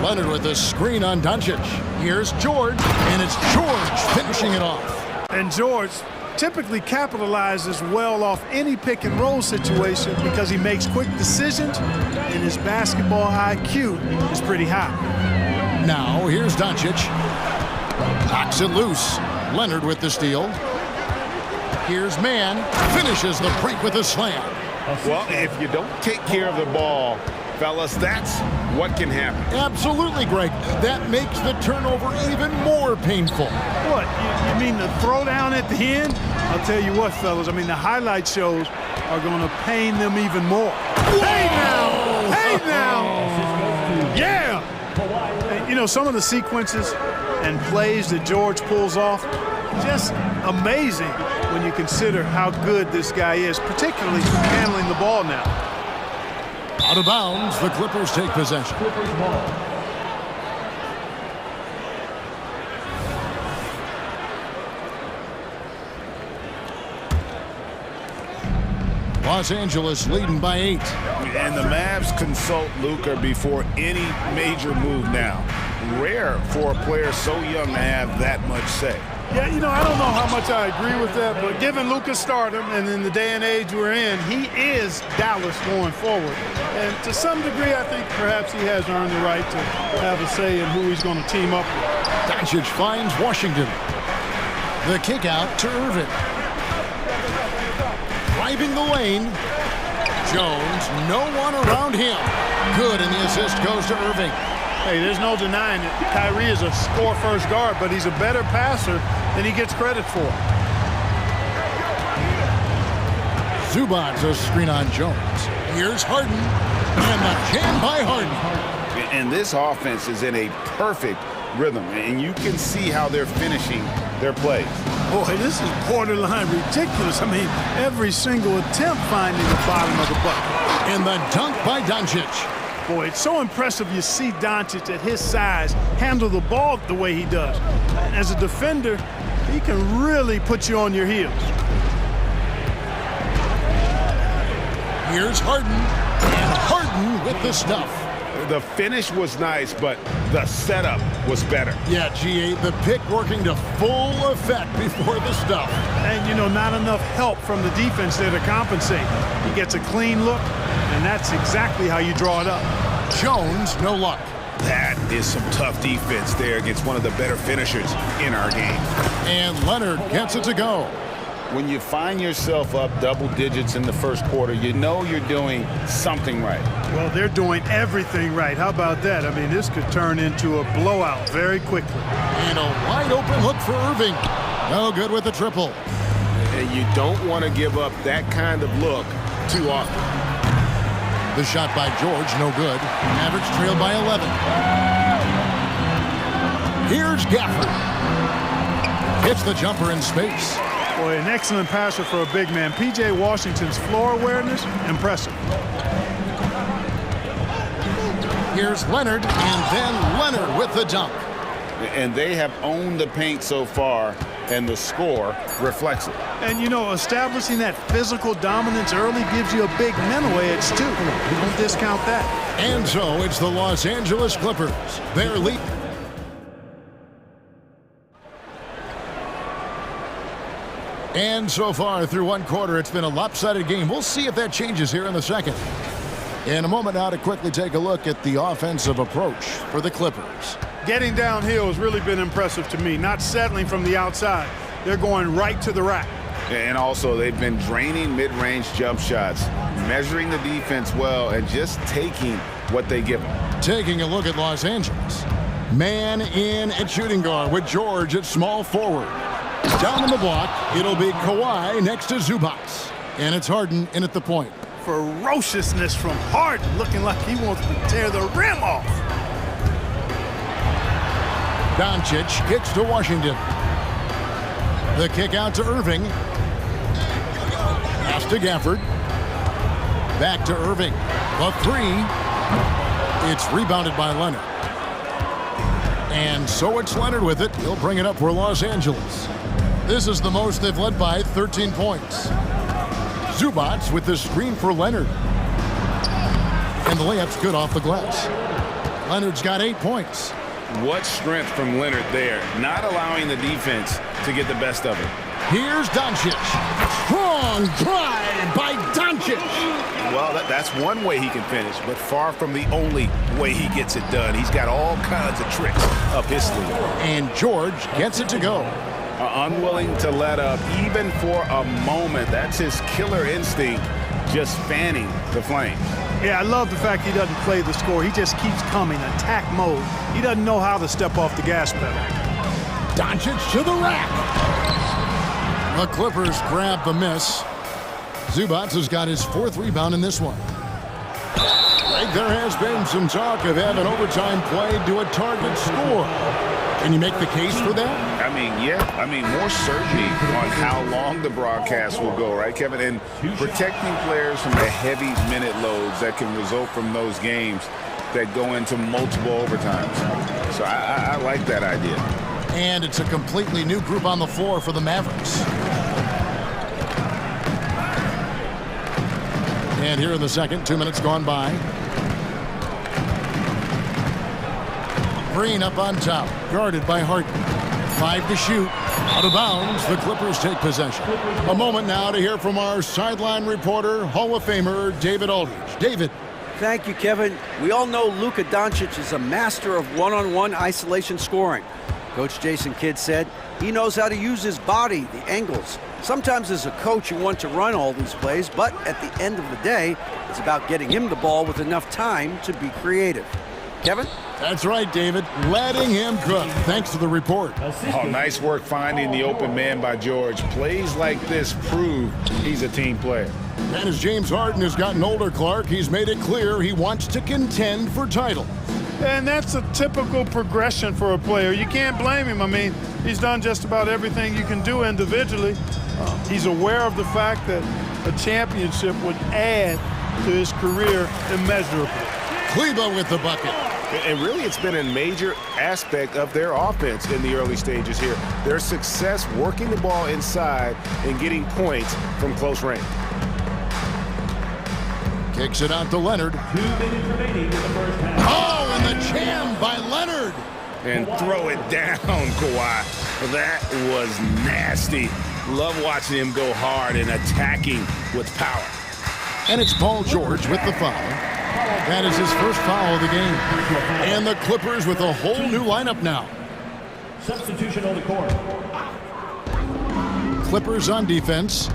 Leonard with a screen on Doncic. Here's George, and it's George finishing it off. And George typically capitalizes well off any pick and roll situation because he makes quick decisions and his basketball IQ is pretty high. Now here's Doncic. Knocks it loose. Leonard with the steal. Here's Mann. Finishes the break with a slam. Well, if you don't take care of the ball, fellas, that's what can happen. Absolutely, Greg. That makes the turnover even more painful. What? You mean the throwdown at the end? I'll tell you what, fellas. I mean, the highlight shows are going to pain them even more. Hey now! Hey now! Yeah! And, you know, some of the sequences and plays that George pulls off, just amazing when you consider how good this guy is, particularly handling the ball now. Out of bounds, the Clippers take possession. Los Angeles leading by 8. And the Mavs consult Luka before any major move now. Rare for a player so young to have that much say. Yeah, you know, I don't know how much I agree with that, but given Luka's stardom and in the day and age we're in, he is Dallas going forward. And to some degree, I think perhaps he has earned the right to have a say in who he's going to team up with. Doncic finds Washington. The kick out to Irving. Driving the lane. Jones, no one around him. Good, and the assist goes to Irving. Hey, there's no denying it. Kyrie is a score-first guard, but he's a better passer than he gets credit for. Zubac a screen on Jones. Here's Harden, and the jam by Harden. And this offense is in a perfect rhythm, and you can see how they're finishing their plays. Boy, this is borderline ridiculous. I mean, every single attempt finding the bottom of the bucket. And the dunk by Doncic. Boy, it's so impressive you see Doncic at his size handle the ball the way he does. And as a defender, he can really put you on your heels. Here's Harden, and Harden with the stuff. The finish was nice, but the setup was better. Yeah, G8, the pick working to full effect before the stuff. And, you know, not enough help from the defense there to compensate. He gets a clean look, and that's exactly how you draw it up. Jones, no luck. That is some tough defense there against one of the better finishers in our game. And Leonard gets it to go. When you find yourself up double digits in the first quarter, you know you're doing something right. Well, they're doing everything right. How about that? I mean, this could turn into a blowout very quickly. And a wide open look for Irving. No good with the triple. And you don't want to give up that kind of look too often. The shot by George, no good. Mavericks trailed by 11. Here's Gafford. Hits the jumper in space. Boy, an excellent passer for a big man. P.J. Washington's floor awareness, impressive. Here's Leonard, and then Leonard with the dunk. And they have owned the paint so far, and the score reflects it. And, you know, establishing that physical dominance early gives you a big mental edge, too. Don't discount that. And so it's the Los Angeles Clippers. They're leading. And so far through one quarter, it's been a lopsided game. We'll see if that changes here in the second. In a moment now to quickly take a look at the offensive approach for the Clippers. Getting downhill has really been impressive to me, not settling from the outside. They're going right to the rack. And also, they've been draining mid-range jump shots, measuring the defense well, and just taking what they give them. Taking a look at Los Angeles. Man in at shooting guard with George at small forward. Down on the block, it'll be Kawhi next to Zubac. And it's Harden in at the point. Ferociousness from Harden, looking like he wants to tear the rim off. Doncic kicks to Washington. The kick out to Irving. Pass to Gafford. Back to Irving. The three. It's rebounded by Leonard. And so it's Leonard with it. He'll bring it up for Los Angeles. This is the most they've led by 13 points. Zubac with the screen for Leonard. And the layup's good off the glass. Leonard's got 8 points. What strength from Leonard there, not allowing the defense to get the best of it. Here's Doncic. Strong drive by Doncic. Well, that's one way he can finish, but far from the only way he gets it done. He's got all kinds of tricks up his sleeve. And George gets it to go. Unwilling to let up even for a moment. That's his killer instinct, just fanning the flame. Yeah, I love the fact he doesn't play the score. He just keeps coming, attack mode. He doesn't know how to step off the gas pedal. Doncic to the rack. The Clippers grab the miss. Zubac has got his 4th rebound in this one. Right, there has been some talk of having overtime played to a target score. Can you make the case for that? More certainty on how long the broadcast will go, right, Kevin? And protecting players from the heavy minute loads that can result from those games that go into multiple overtimes. So I like that idea. And it's a completely new group on the floor for the Mavericks. And here in the second, 2 minutes gone by. Green up on top, guarded by Harden. 5 to shoot. Out of bounds, the Clippers take possession. A moment now to hear from our sideline reporter, Hall of Famer David Aldridge. David. Thank you, Kevin. We all know Luka Doncic is a master of one-on-one isolation scoring. Coach Jason Kidd said he knows how to use his body, the angles. Sometimes as a coach you want to run all these plays, but at the end of the day, it's about getting him the ball with enough time to be creative. Kevin? That's right, David. Letting him cook. Thanks for the report. Oh, nice work finding the open man by George. Plays like this prove he's a team player. And as James Harden has gotten older, Clark, he's made it clear he wants to contend for titles. And that's a typical progression for a player. You can't blame him. I mean, he's done just about everything you can do individually. He's aware of the fact that a championship would add to his career immeasurably. Kleba with the bucket. And really, it's been a major aspect of their offense in the early stages here. Their success working the ball inside and getting points from close range. Kicks it out to Leonard. 2 minutes remaining in the first half. Oh, and the jam by Leonard. And throw it down, Kawhi. That was nasty. Love watching him go hard and attacking with power. And it's Paul George with the foul. That is his first foul of the game. And the Clippers with a whole new lineup now. Substitution on the court. Clippers on defense.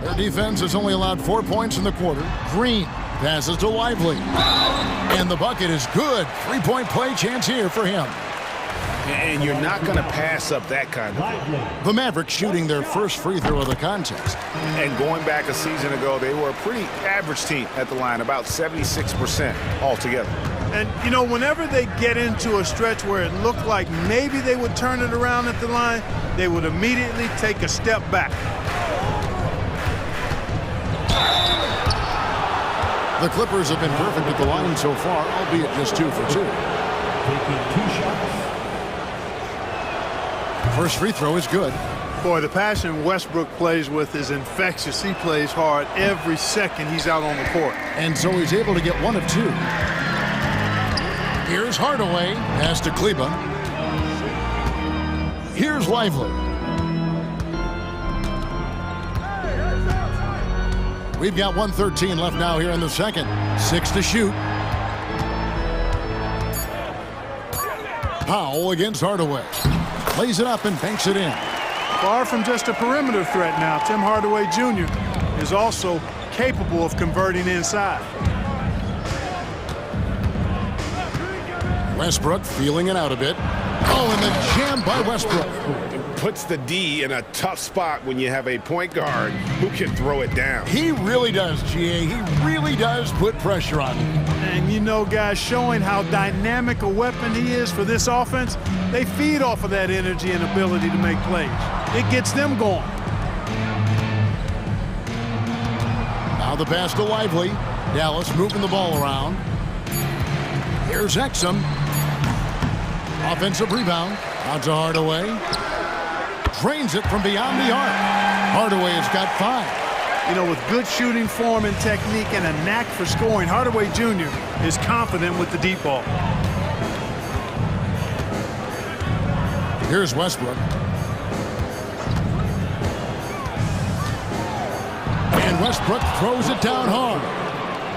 Their defense has only allowed 4 points in the quarter. Green passes to Lively. And the bucket is good. 3-point play chance here for him. And you're not going to pass up that kind of thing. The Mavericks shooting their first free throw of the contest. And going back a season ago, they were a pretty average team at the line, about 76% altogether. And, you know, whenever they get into a stretch where it looked like maybe they would turn it around at the line, they would immediately take a step back. The Clippers have been perfect at the line so far, albeit just 2 for 2. Taking 2 shots. First free throw is good. Boy, the passion Westbrook plays with is infectious. He plays hard every second he's out on the court. And so he's able to get 1 of 2. Here's Hardaway. Pass to Kleba. Here's Lively. We've got 1:13 left now here in the second. 6 to shoot. Powell against Hardaway. Lays it up and banks it in. Far from just a perimeter threat now, Tim Hardaway Jr. is also capable of converting inside. Westbrook feeling it out a bit. Oh, and the jam by Westbrook. Puts the D in a tough spot when you have a point guard who can throw it down. He really does, GA. He really does put pressure on him. And you know, guys, showing how dynamic a weapon he is for this offense, they feed off of that energy and ability to make plays. It gets them going. Now the pass to Lively. Dallas moving the ball around. Here's Exum. Offensive rebound. Out to Hardaway. Drains it from beyond the arc. Hardaway has got 5. You know, with good shooting form and technique and a knack for scoring, Hardaway Jr. is confident with the deep ball. Here's Westbrook. And Westbrook throws it down hard.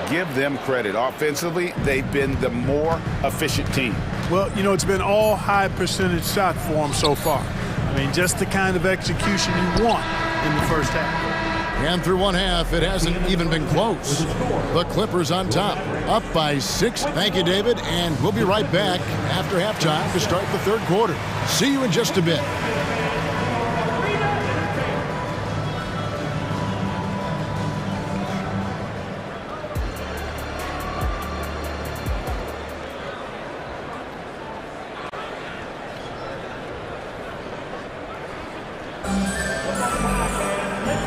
Give them credit. Offensively, they've been the more efficient team. Well, you know, it's been all high percentage shot for them so far. I mean, just the kind of execution you want in the first half. And through 1 half, it hasn't even been close. The Clippers on top, up by 6. Thank you, David, and we'll be right back after halftime to start the third quarter. See you in just a bit.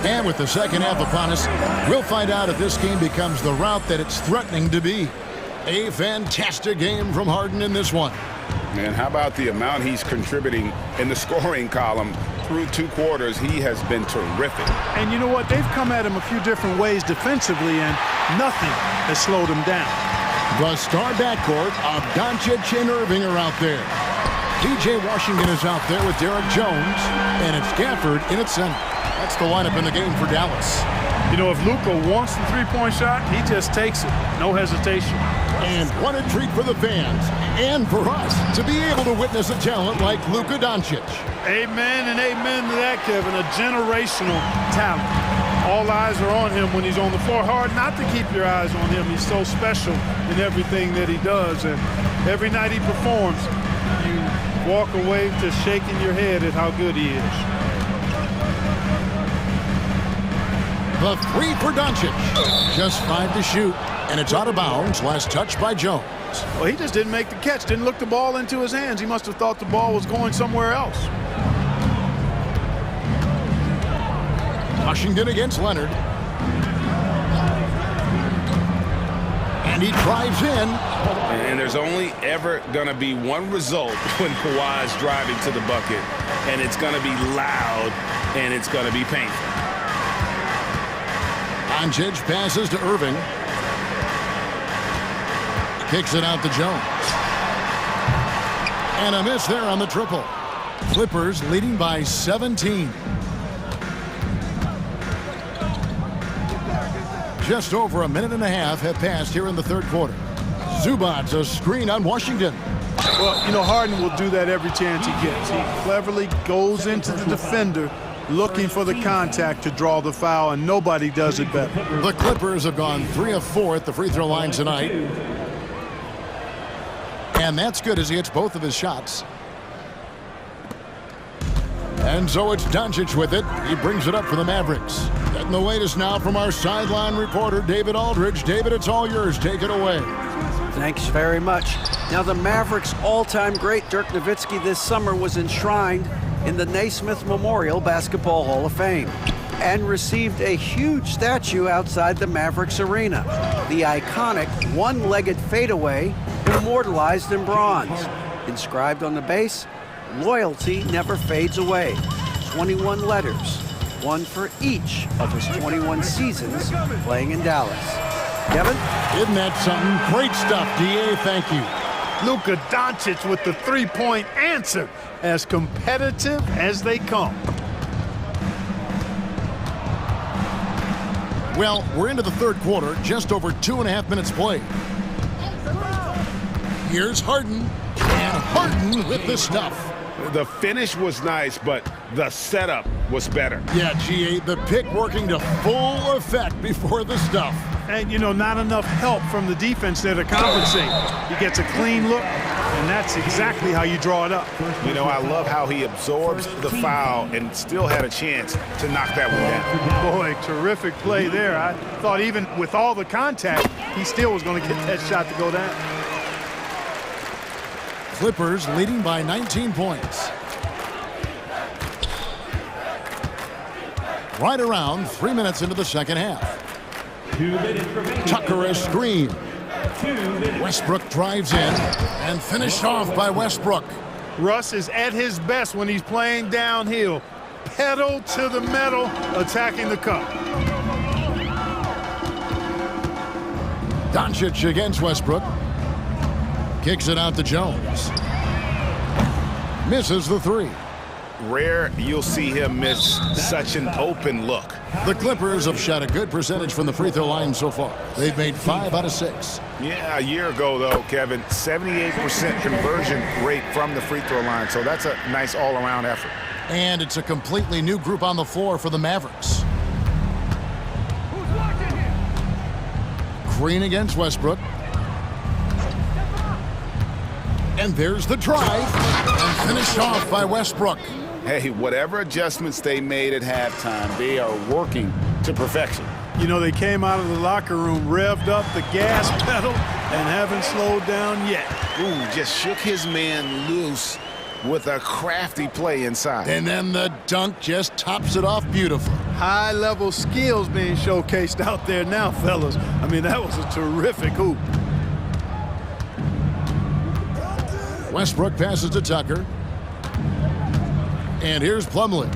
And with the second half upon us, we'll find out if this game becomes the route that it's threatening to be. A fantastic game from Harden in this one. And how about the amount he's contributing in the scoring column through 2 quarters? He has been terrific. And you know what? They've come at him a few different ways defensively, and nothing has slowed him down. The star backcourt of Doncic and Irving are out there. P.J. Washington is out there with Derek Jones, and it's Gafford in its center. That's the lineup in the game for Dallas. You know, if Luka wants the three-point shot, he just takes it. No hesitation. And what a treat for the fans and for us to be able to witness a talent like Luka Doncic. Amen and amen to that, Kevin. A generational talent. All eyes are on him when he's on the floor. Hard not to keep your eyes on him. He's so special in everything that he does. And every night he performs, you walk away just shaking your head at how good he is. The 3 for Doncic. Just 5 to shoot, and it's out of bounds. Last touch by Jones. Well, he just didn't make the catch. Didn't look the ball into his hands. He must have thought the ball was going somewhere else. Washington against Leonard. And he drives in. And there's only ever going to be one result when Kawhi's driving to the bucket, and it's going to be loud, and it's going to be painful. Doncic passes to Irving. Kicks it out to Jones. And a miss there on the triple. Clippers leading by 17. Just over a minute and a half have passed here in the third quarter. Zubac's a screen on Washington. Well, you know, Harden will do that every chance he gets. He cleverly goes into the defender looking for the contact to draw the foul, and nobody does it better. The Clippers have gone 3 of 4 at the free throw line tonight. And that's good as he hits both of his shots. And so it's Doncic with it. He brings it up for the Mavericks. Getting the latest now from our sideline reporter, David Aldridge. David, it's all yours. Take it away. Thanks very much. Now, the Mavericks' all-time great Dirk Nowitzki this summer was enshrined in the Naismith Memorial Basketball Hall of Fame and received a huge statue outside the Mavericks arena. The iconic one-legged fadeaway immortalized in bronze. Inscribed on the base, "Loyalty never fades away." 21 letters, one for each of his 21 seasons playing in Dallas. Kevin? Isn't that something? Great stuff, DA. Thank you. Luka Doncic with the three-point answer, as competitive as they come. Well, we're into the third quarter, just over 2.5 minutes played. Here's Harden, and Harden with the stuff. The finish was nice, but the setup was better. Yeah, GA, the pick working to full effect before the stuff. And, you know, not enough help from the defense there to compensate. He gets a clean look, and that's exactly how you draw it up. You know, I love how he absorbs the foul and still had a chance to knock that one down. Boy, terrific play there. I thought even with all the contact, he still was going to get that shot to go down. Clippers leading by 19 points. Right around 3 minutes into the second half. Tucker a screen. Westbrook drives in and finished off by Westbrook. Russ is at his best when he's playing downhill. Pedal to the metal, attacking the cup. Doncic against Westbrook. Kicks it out to Jones. Misses the three. Rare you'll see him miss such an open look. The Clippers have shot a good percentage from the free throw line so far. They've made 5 out of 6. Yeah, a year ago, though, Kevin, 78% conversion rate from the free throw line. So that's a nice all-around effort. And it's a completely new group on the floor for the Mavericks. Green against Westbrook. And there's the drive, and finished off by Westbrook. Hey, whatever adjustments they made at halftime, they are working to perfection. You know, they came out of the locker room, revved up the gas pedal, and haven't slowed down yet. Ooh, just shook his man loose with a crafty play inside. And then the dunk just tops it off beautiful. High-level skills being showcased out there now, fellas. I mean, that was a terrific hoop. Westbrook passes to Tucker. And here's Plumlee.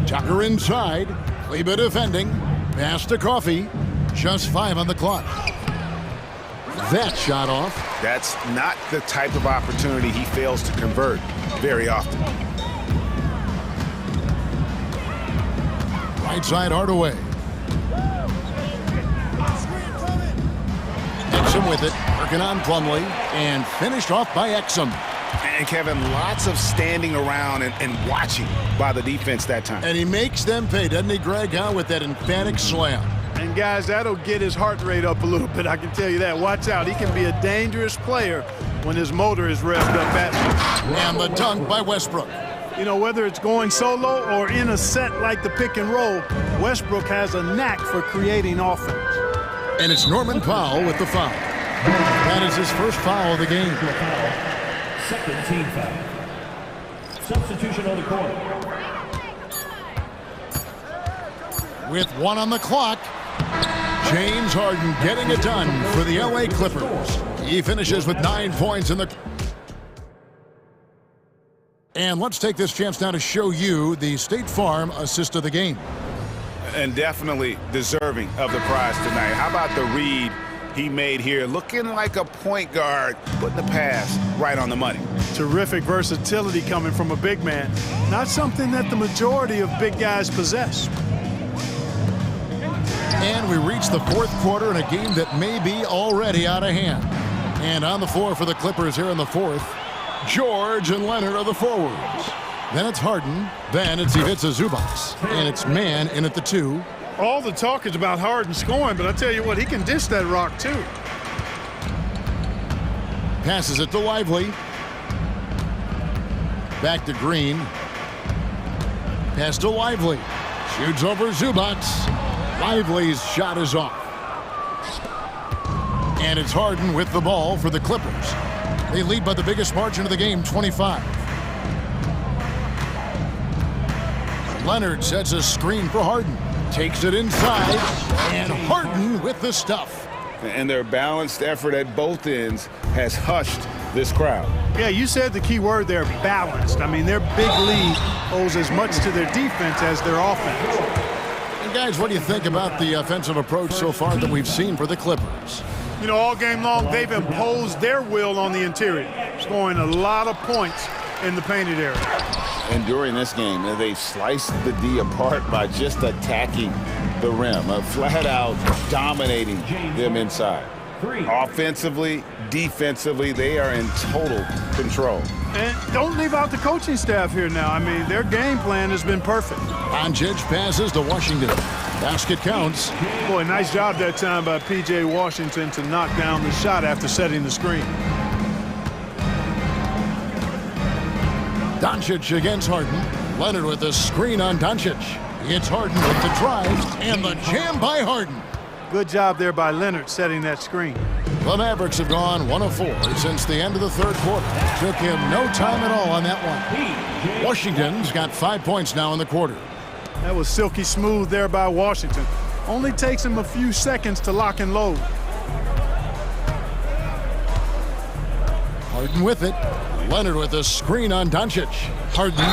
Tucker inside. Kleba defending. Pass to Coffee. Just 5 on the clock. That shot off. That's not the type of opportunity he fails to convert very often. Right side Hardaway. Exum with it, working on Plumlee, and finished off by Exum. And Kevin, lots of standing around and watching by the defense that time. And he makes them pay, doesn't he, Greg, with that emphatic slam. And guys, that'll get his heart rate up a little bit, I can tell you that. Watch out, he can be a dangerous player when his motor is revved up at him. And the dunk by Westbrook. You know, whether it's going solo or in a set like the pick and roll, Westbrook has a knack for creating offense. And it's Norman Powell with the foul. That is his first foul of the game. Second team foul. Substitution on the court. With 1 on the clock, James Harden getting it done for the LA Clippers. He finishes with 9 points in the... And let's take this chance now to show you the State Farm assist of the game. And definitely deserving of the prize tonight. How about the read he made here? Looking like a point guard, putting the pass right on the money. Terrific versatility coming from a big man. Not something that the majority of big guys possess. And we reach the fourth quarter in a game that may be already out of hand. And on the floor for the Clippers here in the fourth, George and Leonard are the forwards. Then it's Harden. Then it's Ivica Zubac. And it's man in at the 2. All the talk is about Harden scoring, but I tell you what, he can dish that rock too. Passes it to Lively. Back to Green. Pass to Lively. Shoots over Zubac. Lively's shot is off. And it's Harden with the ball for the Clippers. They lead by the biggest margin of the game, 25. Leonard sets a screen for Harden. Takes it inside. And Harden with the stuff. And their balanced effort at both ends has hushed this crowd. Yeah, you said the key word there, balanced. I mean, their big lead owes as much to their defense as their offense. And guys, what do you think about the offensive approach so far that we've seen for the Clippers? You know, all game long, they've imposed their will on the interior, scoring a lot of points in the painted area. And during this game, they've sliced the D apart by just attacking the rim, flat out dominating them inside. Offensively, defensively, they are in total control. And don't leave out the coaching staff here now. I mean, their game plan has been perfect. Doncic passes to Washington. Basket counts. Boy, nice job that time by P.J. Washington to knock down the shot after setting the screen. Doncic against Harden. Leonard with the screen on Doncic. It's Harden with the drive and the jam by Harden. Good job there by Leonard setting that screen. The Mavericks have gone 1 of 4 since the end of the third quarter. Took him no time at all on that one. Washington's got 5 points now in the quarter. That was silky smooth there by Washington. Only takes him a few seconds to lock and load. Harden with it. Leonard with a screen on Doncic. Harden.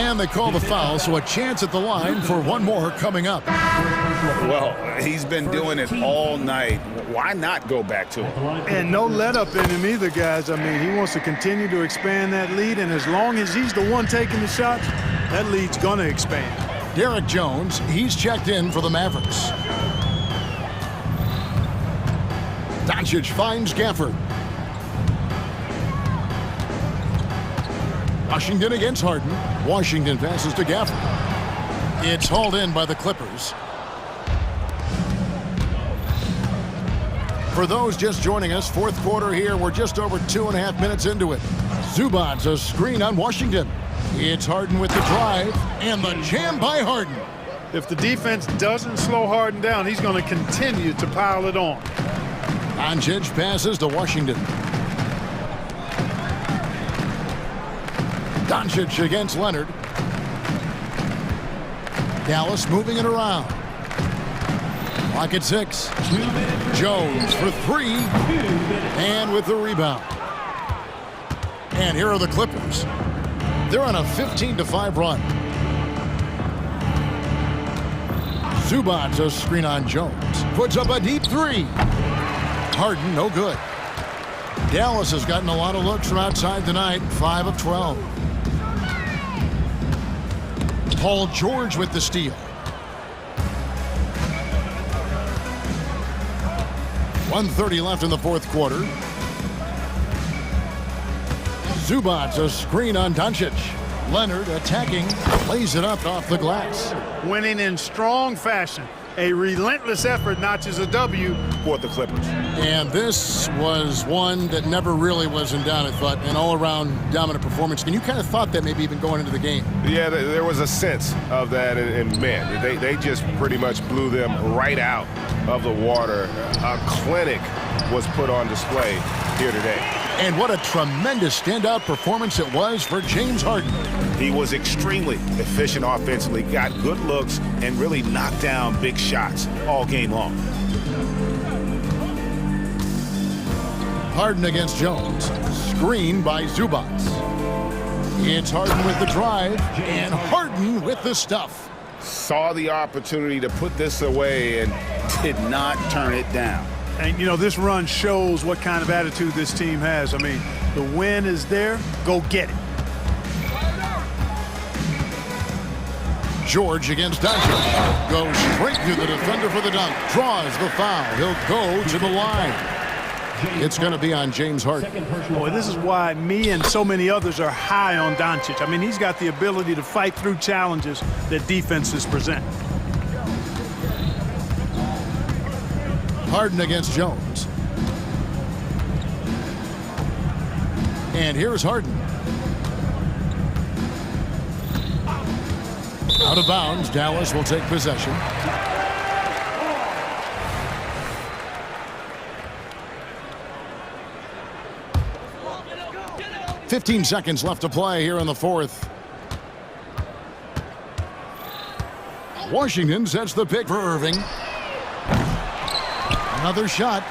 And they call the foul, so a chance at the line for one more coming up. Well, he's been doing it all night. Why not go back to him? And no let up in him either, guys. I mean, he wants to continue to expand that lead, and as long as he's the one taking the shots, that lead's going to expand. Derek Jones, he's checked in for the Mavericks. Doncic finds Gafford. Washington against Harden. Washington passes to Gafford. It's hauled in by the Clippers. For those just joining us, fourth quarter here, we're just over 2.5 minutes into it. Zubac a screen on Washington. It's Harden with the drive and the jam by Harden. If the defense doesn't slow Harden down, he's going to continue to pile it on. Doncic passes to Washington. Doncic against Leonard. Dallas moving it around. Clock at 6. Jones for 3. And with the rebound. And here are the Clippers. They're on a 15-5 run. Zubac a screen on Jones. Puts up a deep 3. Harden, no good. Dallas has gotten a lot of looks from outside tonight. 5 of 12. Paul George with the steal. 1:30 left in the fourth quarter. Zubac a screen on Doncic. Leonard attacking, plays it up off the glass. Winning in strong fashion. A relentless effort notches a W for the Clippers. And this was one that never really was in doubt, I thought, an all-around dominant performance. And you kind of thought that maybe even going into the game. Yeah, there was a sense of that, and man, they just pretty much blew them right out of the water. A clinic was put on display here today. And what a tremendous standout performance it was for James Harden. He was extremely efficient offensively, got good looks, and really knocked down big shots all game long. Harden against Jones. Screen by Zubac. It's Harden with the drive, and Harden with the stuff. Saw the opportunity to put this away and did not turn it down. And, you know, this run shows what kind of attitude this team has. I mean, The win is there. Go get it. George against Doncic. Goes straight through the defender for the dunk. Draws the foul. He'll go to the line. It's going to be on James Harden. Boy, this is why me and so many others are high on Doncic. I mean, he's got the ability to fight through challenges that defenses present. Harden against Jones. And here's Harden. Out of bounds, Dallas will take possession. "15 seconds left to play here in the fourth. Washington sets the pick for Irving. Another shot,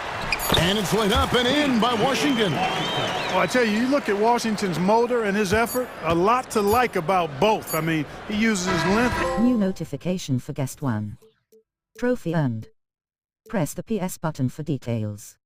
and it's laid up and in by Washington. Well, I tell you, you look at Washington's motor and his effort, a lot to like about both. I mean, he uses his length. New notification for guest one. Trophy earned. Press the PS button for details.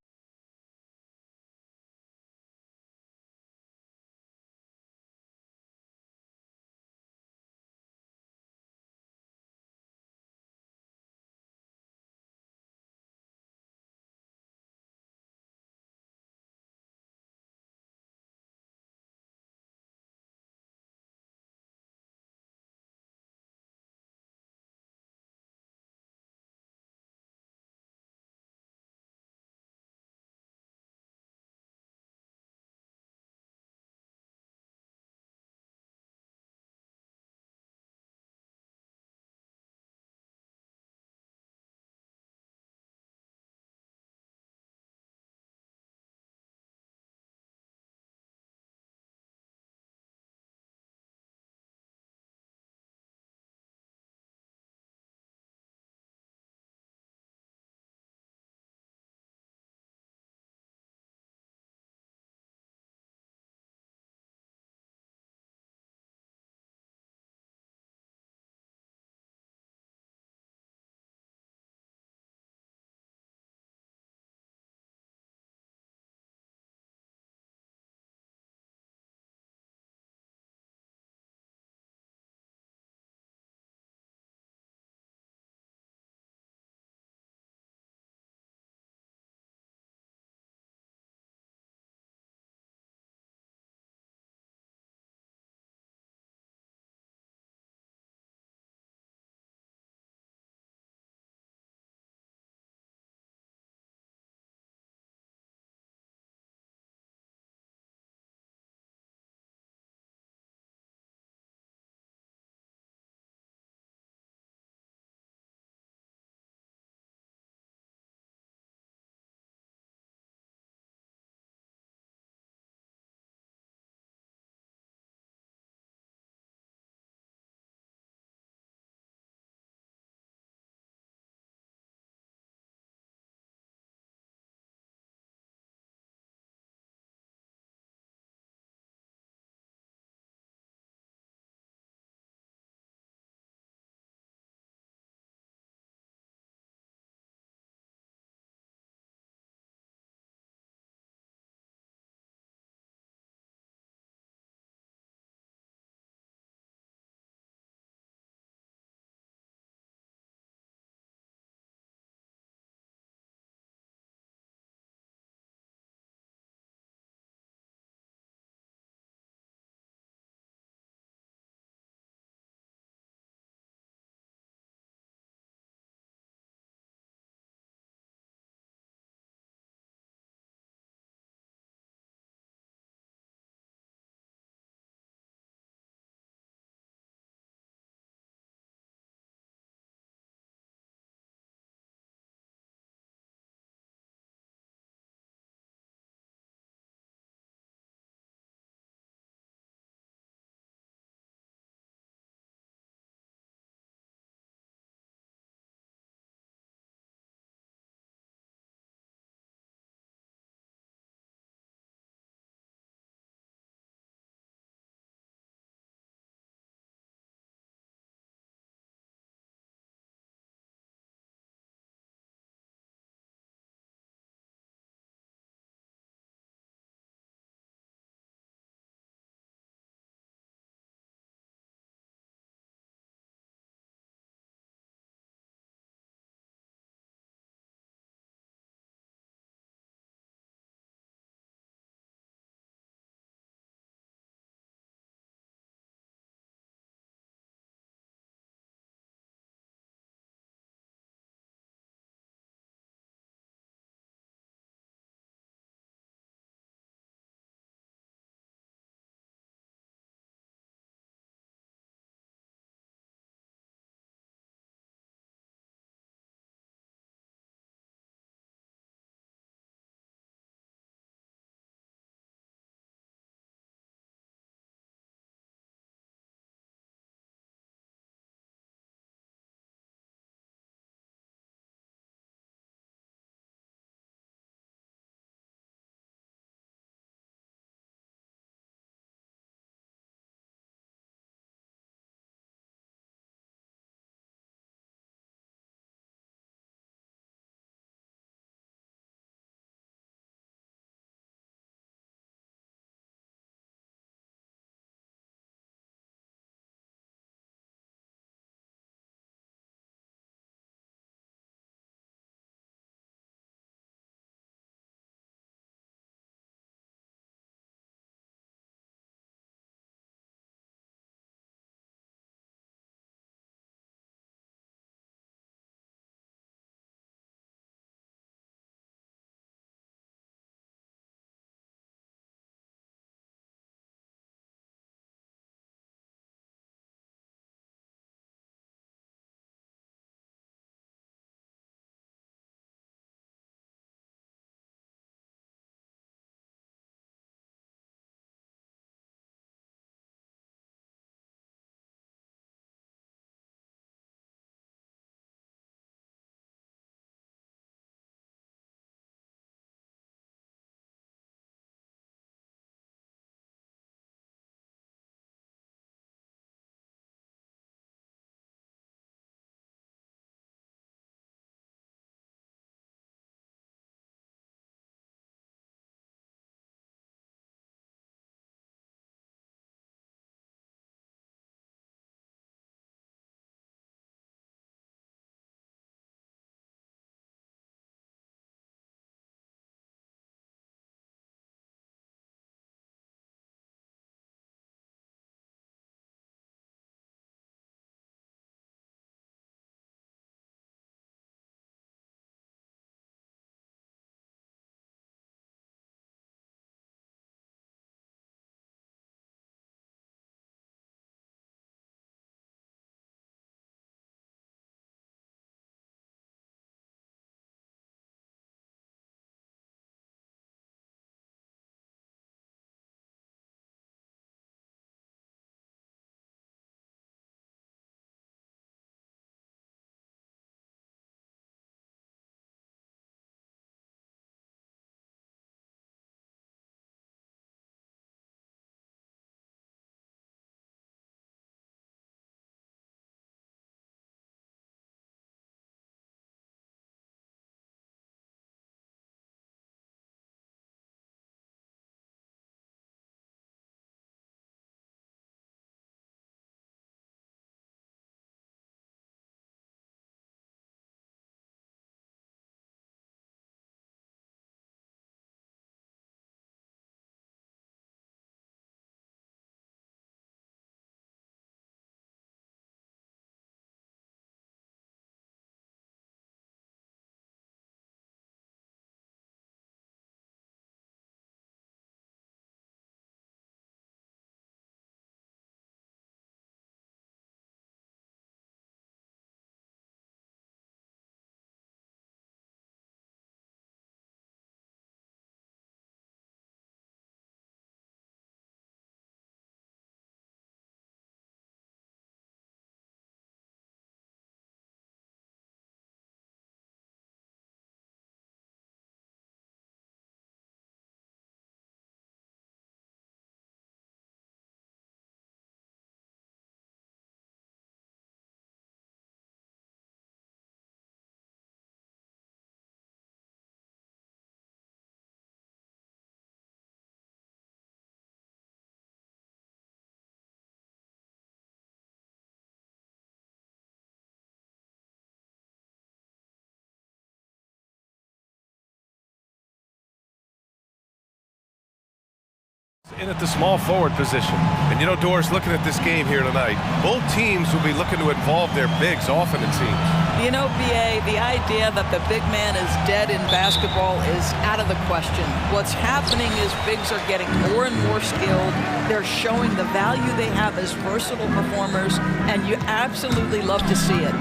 In at the small forward position. And you know, Doris, looking at this game here tonight, both teams will be looking to involve their bigs often, it seems. You know, BA, the idea that the big man is dead in basketball is out of the question. What's happening is bigs are getting more and more skilled. They're showing the value they have as versatile performers, and you absolutely love to see it.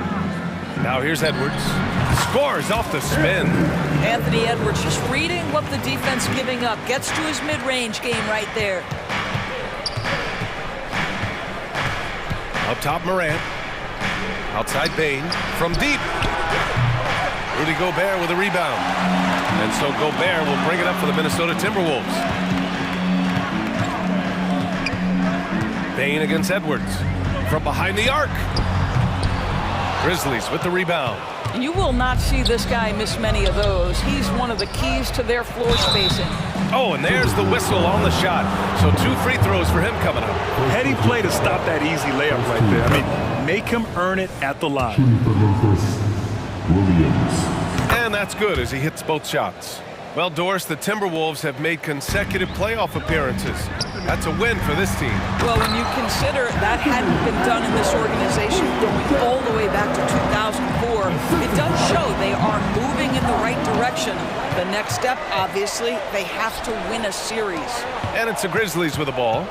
Now here's Edwards. Scores off the spin. Anthony Edwards just reading what the defense giving up. Gets to his mid-range game right there. Up top, Morant. Outside, Bain. From deep. Rudy Gobert with a rebound. And so Gobert will bring it up for the Minnesota Timberwolves. Bain against Edwards. From behind the arc. Grizzlies with the rebound. You will not see this guy miss many of those. He's one of the keys to their floor spacing. Oh, and there's the whistle on the shot. So 2 free throws for him coming up. Heady play to stop that easy layup right there. I mean, make him earn it at the line. And that's good as he hits both shots. Well, Doris, the Timberwolves have made consecutive playoff appearances. That's a win for this team. Well, when you consider that hadn't been done in this organization going all the way back to 2004, it does show they are moving in the right direction. The next step, obviously, they have to win a series. And it's the Grizzlies with the ball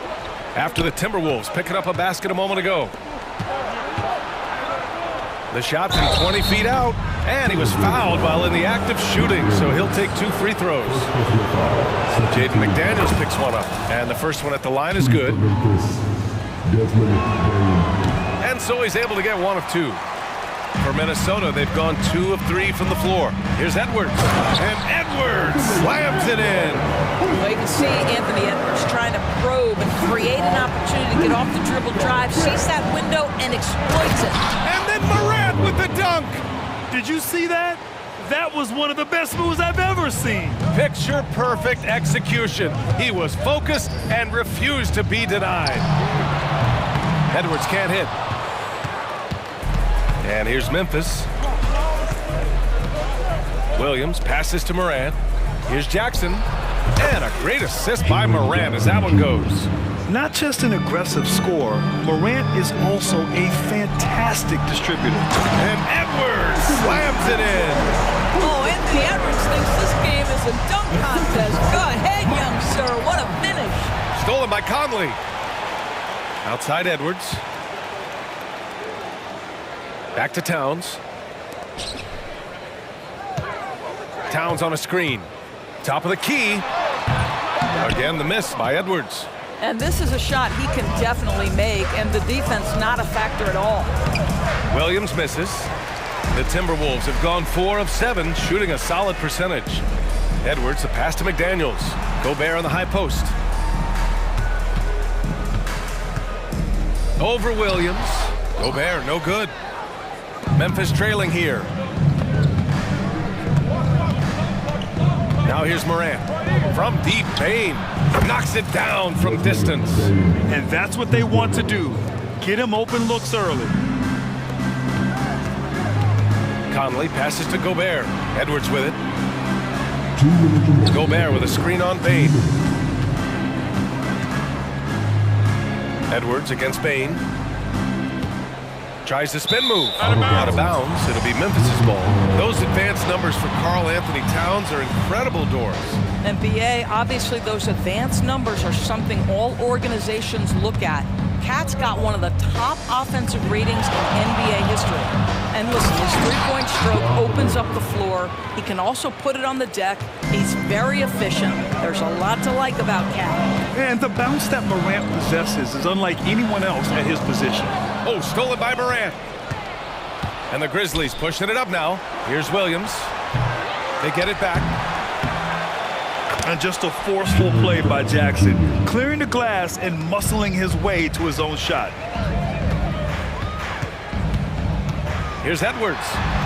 after the Timberwolves picking up a basket a moment ago. The shot from 20 feet out, and he was fouled while in the act of shooting, so he'll take 2 free throws. Jaden McDaniels picks one up, and the first one at the line is good. And so he's able to get 1 of 2. For Minnesota, they've gone 2 of 3 from the floor. Here's Edwards, and Edwards slams it in. Well, you can see Anthony Edwards trying to probe and create an opportunity to get off the dribble drive, sees that window, and exploits it. And then Morant with the dunk. Did you see that? That was one of the best moves I've ever seen. Picture perfect execution. He was focused and refused to be denied. Edwards can't hit. And here's Memphis. Williams passes to Morant. Here's Jackson. And a great assist by Morant as that one goes. Not just an aggressive scorer, Morant is also a fantastic distributor. And Edwards slams it in. Oh, Anthony Edwards thinks this game is a dunk contest. Go ahead, young sir. What a finish. Stolen by Conley. Outside Edwards. Back to Towns. Towns on a screen. Top of the key. Again, the miss by Edwards. And this is a shot he can definitely make, and the defense not a factor at all. Williams misses. The Timberwolves have gone 4 of 7, shooting a solid percentage. Edwards, the pass to McDaniels. Gobert on the high post. Over Williams. Gobert, no good. Memphis trailing here. Now here's Morant. From deep, Bain knocks it down from distance. And that's what they want to do. Get him open looks early. Conley passes to Gobert. Edwards with it. Gobert with a screen on Bain. Edwards against Bain. Tries the spin move. Out of bounds. It'll be Memphis's ball. Those advanced numbers for Karl Anthony Towns are incredible, Doris. And BA, obviously those advanced numbers are something all organizations look at. Cat's got one of the top offensive ratings in NBA history. And listen, his three-point stroke opens up the floor. He can also put it on the deck. He's very efficient. There's a lot to like about Cat. And the bounce that Morant possesses is unlike anyone else at his position. Oh, stolen by Morant. And the Grizzlies pushing it up now. Here's Williams. They get it back. And just a forceful play by Jackson, clearing the glass and muscling his way to his own shot. Here's Edwards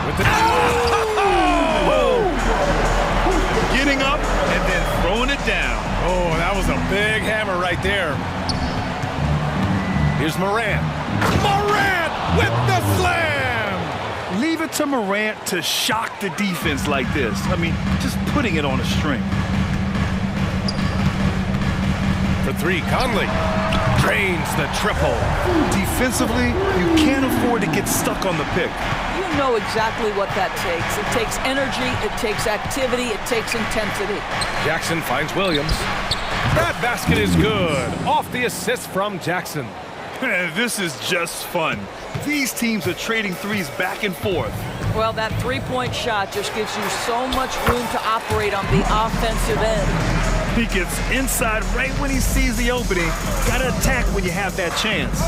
with the getting up and then throwing it down. Oh, that was a big hammer right there. Here's Morant. Morant with the slam. Leave it to Morant to shock the defense like this. I mean, just putting it on a string. For three. Conley drains the triple. Defensively, you can't afford to get stuck on the pick. You know exactly what that takes. It takes energy, it takes activity, it takes intensity. Jackson finds Williams. That basket is good. Off the assist from Jackson. This is just fun. These teams are trading threes back and forth. Well, that three-point shot just gives you so much room to operate on the offensive end. He gets inside right when he sees the opening. Gotta attack when you have that chance.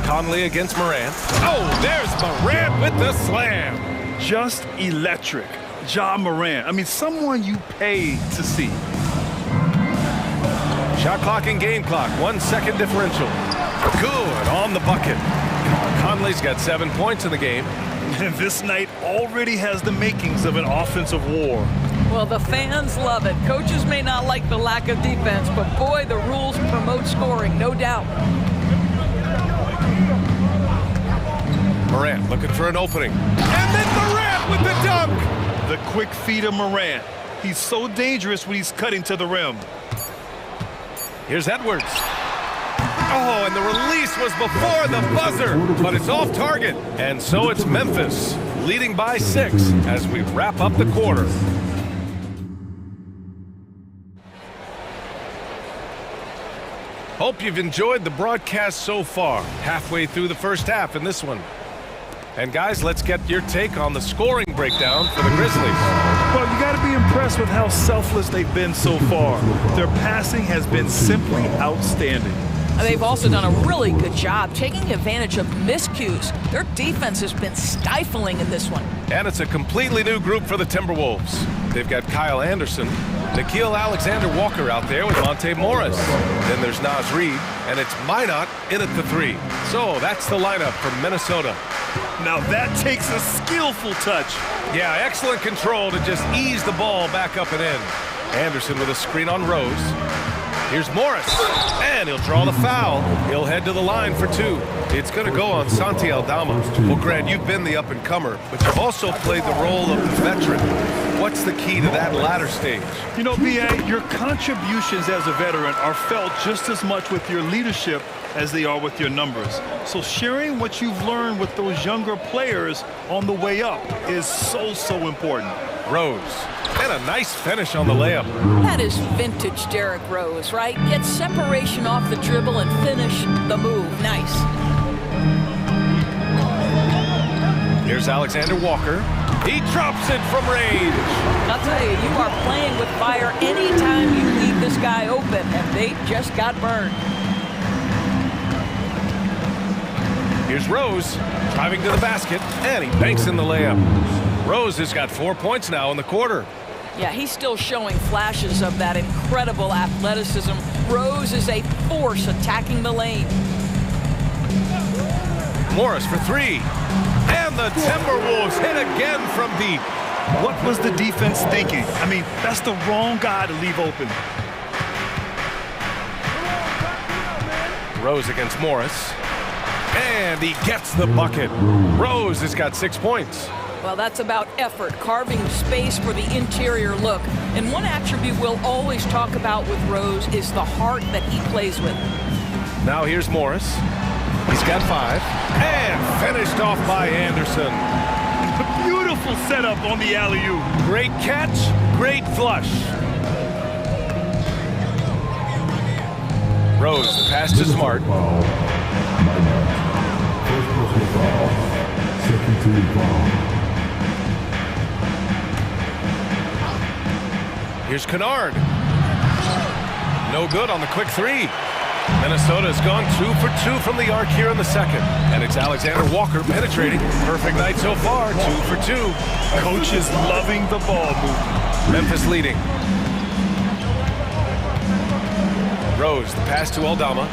Conley against Morant. Oh, there's Morant with the slam. Just electric. Ja Morant. I mean, someone you pay to see. Shot clock and game clock. 1 second differential. Good on the bucket. Conley's got 7 points in the game. And this night already has the makings of an offensive war. Well, the fans love it. Coaches may not like the lack of defense, but boy, the rules promote scoring, no doubt. Morant looking for an opening. And then Morant with the dunk! The quick feed of Morant. He's so dangerous when he's cutting to the rim. Here's Edwards. Oh, and the release was before the buzzer, but it's off target. And so it's Memphis, leading by 6 as we wrap up the quarter. Hope you've enjoyed the broadcast so far. Halfway through the first half in this one. And guys, let's get your take on the scoring breakdown for the Grizzlies. Well, you got to be impressed with how selfless they've been so far. Their passing has been simply outstanding. They've also done a really good job taking advantage of miscues. Their defense has been stifling in this one. And it's a completely new group for the Timberwolves. They've got Kyle Anderson, Nickeil Alexander-Walker out there with Monte Morris. Then there's Naz Reid, and it's Minot in at the 3. So that's the lineup from Minnesota. Now that takes a skillful touch. Yeah, excellent control to just ease the ball back up and in. Anderson with a screen on Rose. Here's Morris, and he'll draw the foul. He'll head to the line for 2. It's going to go on Santi Aldama. Well, Grant, you've been the up-and-comer, but you've also played the role of the veteran. What's the key to that latter stage? You know, B.A., your contributions as a veteran are felt just as much with your leadership as they are with your numbers. So sharing what you've learned with those younger players on the way up is so important. Rose. And a nice finish on the layup. That is vintage Derrick Rose, right? Get separation off the dribble and finish the move. Nice. Here's Alexander Walker. He drops it from range. I'll tell you, you are playing with fire anytime you leave this guy open, and they just got burned. Here's Rose driving to the basket, and he banks in the layup. Rose has got 4 points now in the quarter. Yeah, he's still showing flashes of that incredible athleticism. Rose is a force attacking the lane. Morris for 3. And the Timberwolves hit again from deep. What was the defense thinking? I mean, that's the wrong guy to leave open. Rose against Morris. And he gets the bucket. Rose has got 6 points. Well, that's about effort, carving space for the interior look. And one attribute we'll always talk about with Rose is the heart that he plays with. Now here's Morris. He's got 5. And finished off by Anderson. Beautiful setup on the alley-oop. Great catch, great flush. Rose, the pass to Smart. First personal foul. Second team foul. Here's Kennard. No good on the quick 3. Minnesota's gone 2 for 2 from the arc here in the second. And it's Alexander Walker penetrating. Perfect night so far, 2 for 2. Coach is loving the ball movement. Memphis leading. Rose, the pass to Aldama.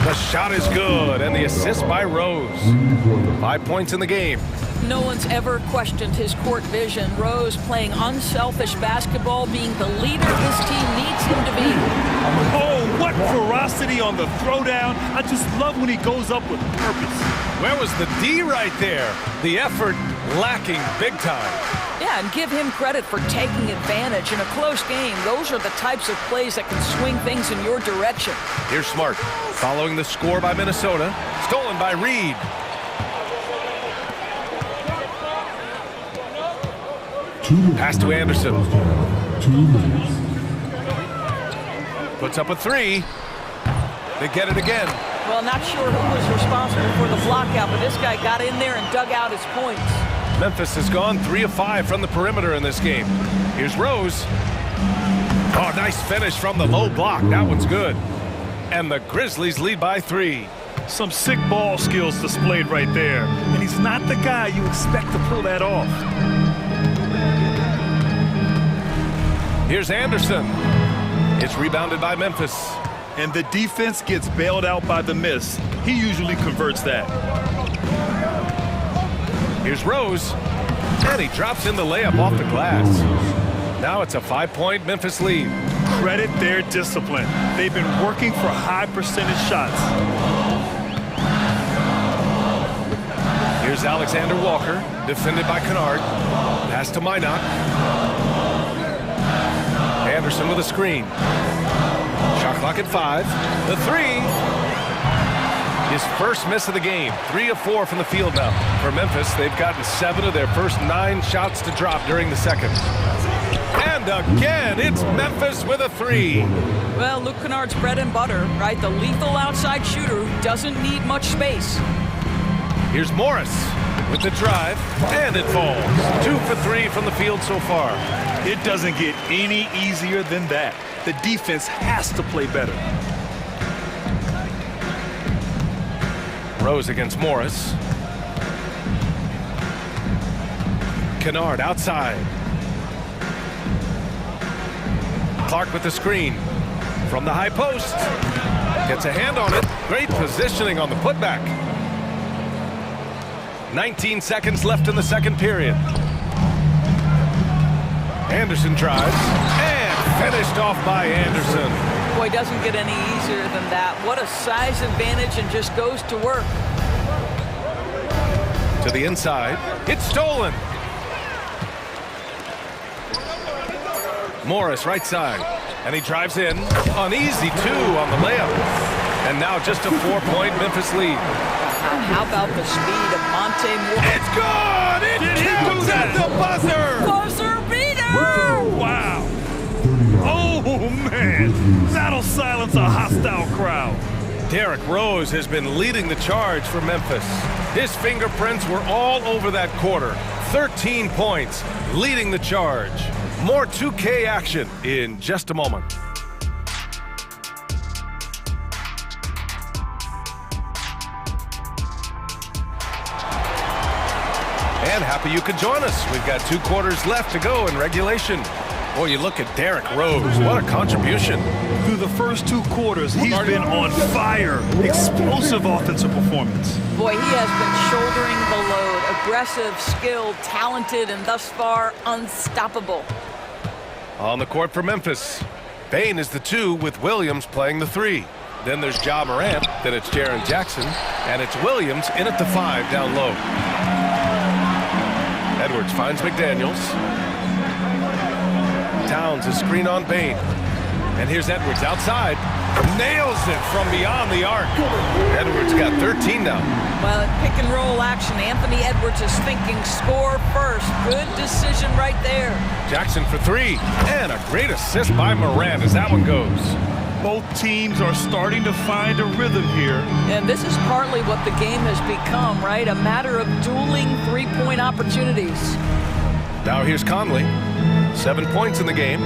The shot is good, and the assist by Rose. 5 points in the game. No one's ever questioned his court vision. Rose playing unselfish basketball, being the leader this team needs him to be. Oh, what ferocity on the throwdown. I just love when he goes up with purpose. Where was the D right there? The effort lacking big time. Yeah, and give him credit for taking advantage in a close game. Those are the types of plays that can swing things in your direction. Here's Smart, following the score by Minnesota. Stolen by Reed. Pass to Anderson. 2 minutes. Puts up a three. They get it again. Well, not sure who was responsible for the blockout, but this guy got in there and dug out his points. Memphis has gone 3 of 5 from the perimeter in this game. Here's Rose. Oh, nice finish from the low block. That one's good. And the Grizzlies lead by 3. Some sick ball skills displayed right there. And he's not the guy you expect to pull that off. Here's Anderson. It's rebounded by Memphis. And the defense gets bailed out by the miss. He usually converts that. Here's Rose. And he drops in the layup off the glass. Now it's a 5-point Memphis lead. Credit their discipline. They've been working for high percentage shots. Here's Alexander Walker, defended by Kennard. Pass to Minot. Anderson with a screen. Shot clock at 5. The three. His first miss of the game. 3 of 4 from the field now. For Memphis, they've gotten 7 of their first 9 shots to drop during the second. And again, it's Memphis with a 3. Well, Luke Kennard's bread and butter, right? The lethal outside shooter who doesn't need much space. Here's Morris with the drive, and it falls. 2 for 3 from the field so far. It doesn't get any easier than that. The defense has to play better. Rose against Morris. Kennard outside. Clark with the screen. From the high post. Gets a hand on it. Great positioning on the putback. 19 seconds left in the second period. Anderson drives. And finished off by Anderson. Boy, doesn't get any easier than that. What a size advantage, and just goes to work. To the inside. It's stolen. Morris right side. And he drives in. An easy 2 on the layup. And now just a 4-point Memphis lead. How about the speed of Monte Morris? It's good! It counts at the buzzer! Buzzer beater! Wow. Oh, man. That'll silence a hostile crowd. Derrick Rose has been leading the charge for Memphis. His fingerprints were all over that quarter. 13 points, leading the charge. More 2K action in just a moment. And happy you could join us. We've got 2 quarters left to go in regulation. Boy, you look at Derrick Rose. What a contribution. Through the first 2 quarters, he's been on fire. Explosive offensive performance. Boy, he has been shouldering the load. Aggressive, skilled, talented, and thus far, unstoppable. On the court for Memphis. Bain is the 2 with Williams playing the 3. Then there's Ja Morant. Then it's Jaren Jackson. And it's Williams in at the 5 down low. Edwards finds McDaniels. Towns is screen on Bain. And here's Edwards outside. Nails it from beyond the arc. Edwards got 13 now. Well, in pick and roll action, Anthony Edwards is thinking score first. Good decision right there. Jackson for 3. And a great assist by Morant as that one goes. Both teams are starting to find a rhythm here. And this is partly what the game has become, right? A matter of dueling 3-point opportunities. Now here's Conley. 7 points in the game.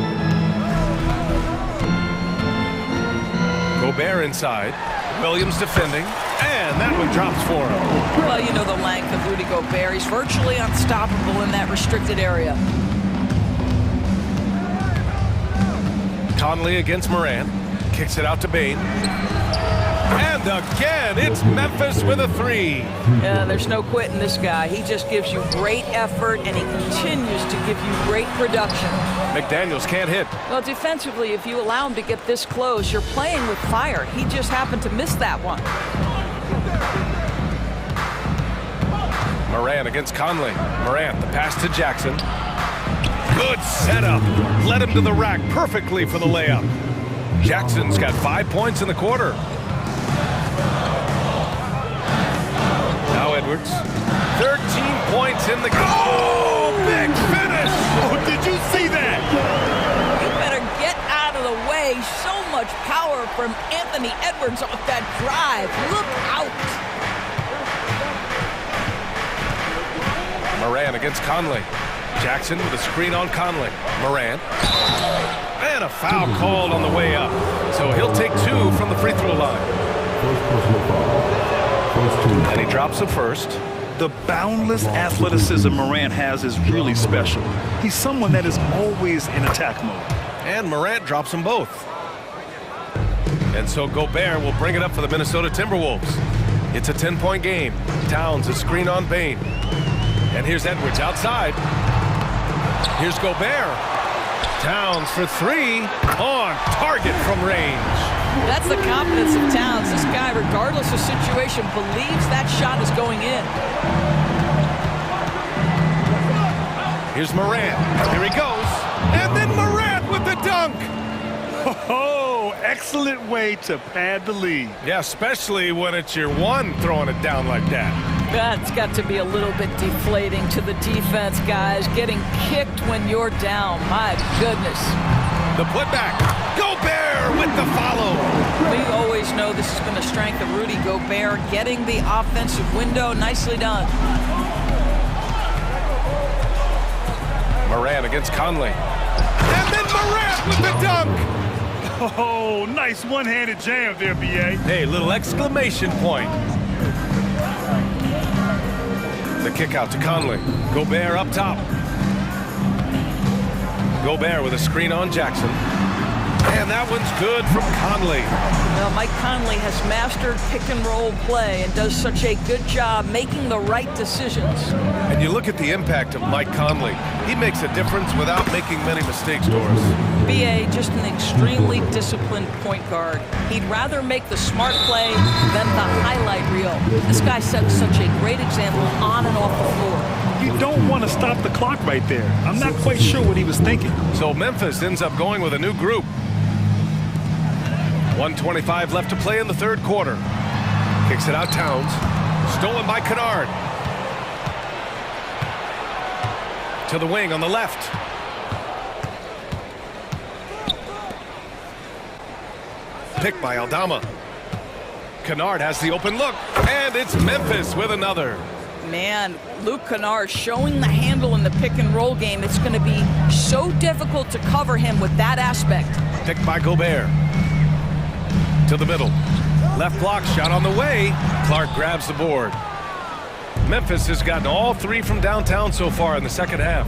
Gobert inside. Williams defending. And that one drops for him. Well, you know the length of Rudy Gobert. He's virtually unstoppable in that restricted area. Conley against Morant. Kicks it out to Bain. And again, it's Memphis with a 3. Yeah, there's no quitting this guy. He just gives you great effort, and he continues to give you great production. McDaniels can't hit. Well, defensively, if you allow him to get this close, you're playing with fire. He just happened to miss that one. Morant against Conley. Morant, the pass to Jackson. Good setup. Led him to the rack perfectly for the layup. Jackson's got 5 points in the quarter. Now Edwards. 13 points in the game. Oh, big finish! Oh, did you see that? You better get out of the way. So much power from Anthony Edwards off that drive. Look out. Moran against Conley. Jackson with a screen on Conley. Moran. And a foul called on the way up. So he'll take 2 from the free throw line. And he drops the first. The boundless athleticism Morant has is really special. He's someone that is always in attack mode. And Morant drops them both. And so Gobert will bring it up for the Minnesota Timberwolves. It's a 10-point game. Towns a screen on Bane. And here's Edwards outside. Here's Gobert. Towns for 3 on target from range. That's the confidence of Towns. This guy, regardless of situation, believes that shot is going in. Here's Morant. Here he goes. And then Morant with the dunk. Oh, excellent way to pad the lead. Yeah, especially when it's your one throwing it down like that. That's got to be a little bit deflating to the defense, guys. Getting kicked when you're down. My goodness. The putback. Gobert with the follow. We always know this has been a strength of Rudy Gobert, getting the offensive window. Nicely done. Moran against Conley. And then Morant with the dunk. Oh, nice one-handed jam there, B.A. Hey, little exclamation point. The kick out to Conley. Gobert up top. Gobert with a screen on Jackson. And that one's good from Conley. Well, Mike Conley has mastered pick-and-roll play and does such a good job making the right decisions. And you look at the impact of Mike Conley. He makes a difference without making many mistakes, Doris. B.A., just an extremely disciplined point guard. He'd rather make the smart play than the highlight reel. This guy sets such a great example on and off the floor. You don't want to stop the clock right there. I'm not quite sure what he was thinking. So Memphis ends up going with a new group. 1:25 left to play in the third quarter. Kicks it out Towns. Stolen by Kennard. To the wing on the left. Picked by Aldama. Kennard has the open look. And it's Memphis with another. Man, Luke Kennard showing the handle in the pick-and-roll game. It's going to be so difficult to cover him with that aspect. Picked by Gobert. To the middle. Left block shot on the way. Clark grabs the board. Memphis has gotten all 3 from downtown so far in the second half.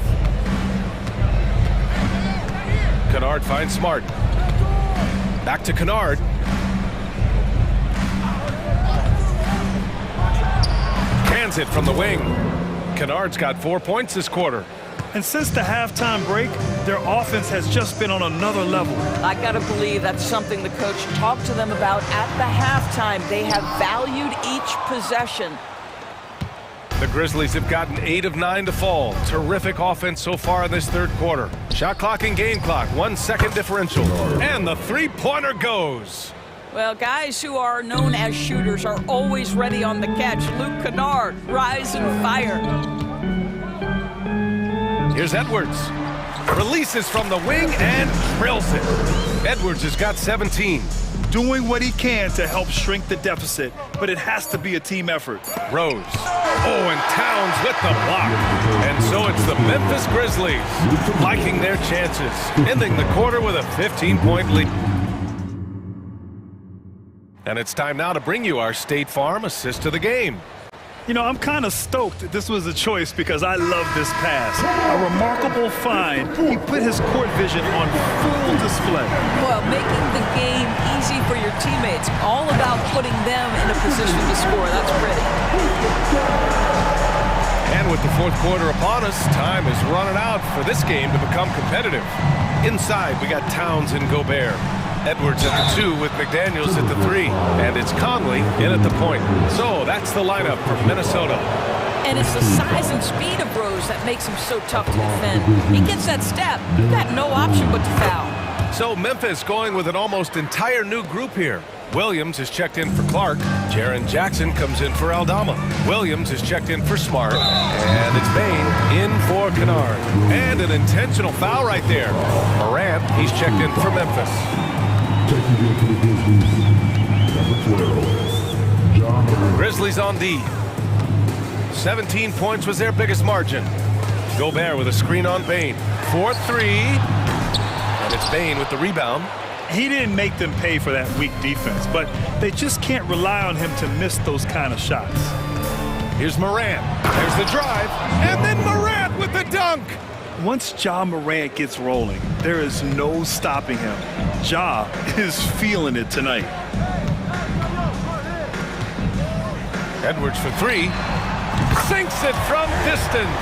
Kennard finds Smart. Back to Kennard. Cans it from the wing. Kennard's got 4 points this quarter. And since the halftime break, their offense has just been on another level. I gotta believe that's something the coach talked to them about at the halftime. They have valued each possession. The Grizzlies have gotten 8 of 9 to fall. Terrific offense so far in this third quarter. Shot clock and game clock, 1 second differential. And the three-pointer goes. Well, guys who are known as shooters are always ready on the catch. Luke Kennard, rise and fire. Here's Edwards. Releases from the wing and drills it. Edwards has got 17. Doing what he can to help shrink the deficit, but it has to be a team effort. Rose. Oh, and Towns with the block. And so it's the Memphis Grizzlies liking their chances, ending the quarter with a 15-point lead. And it's time now to bring you our State Farm assist of the game. You know, I'm kind of stoked that this was a choice because I love this pass. A remarkable find. He put his court vision on full display. Well, making the game easy for your teammates. All about putting them in a position to score. That's pretty. And with the fourth quarter upon us, time is running out for this game to become competitive. Inside, we got Towns and Gobert. Edwards at the 2 with McDaniels at the 3. And it's Conley in at the point. So that's the lineup for Minnesota. And it's the size and speed of Rose that makes him so tough to defend. He gets that step, you've got no option but to foul. So Memphis going with an almost entire new group here. Williams is checked in for Clark. Jaren Jackson comes in for Aldama. Williams is checked in for Smart. And it's Bain in for Kennard. And an intentional foul right there. Morant, he's checked in for Memphis. Grizzlies on D. 17 points was their biggest margin. Gobert with a screen on Bain. 4-3. And it's Bain with the rebound. He didn't make them pay for that weak defense, but they just can't rely on him to miss those kind of shots. Here's Morant. There's the drive. And then Morant with the dunk. Once Ja Morant gets rolling, there is no stopping him. Ja is feeling it tonight. Edwards for three. Sinks it from distance.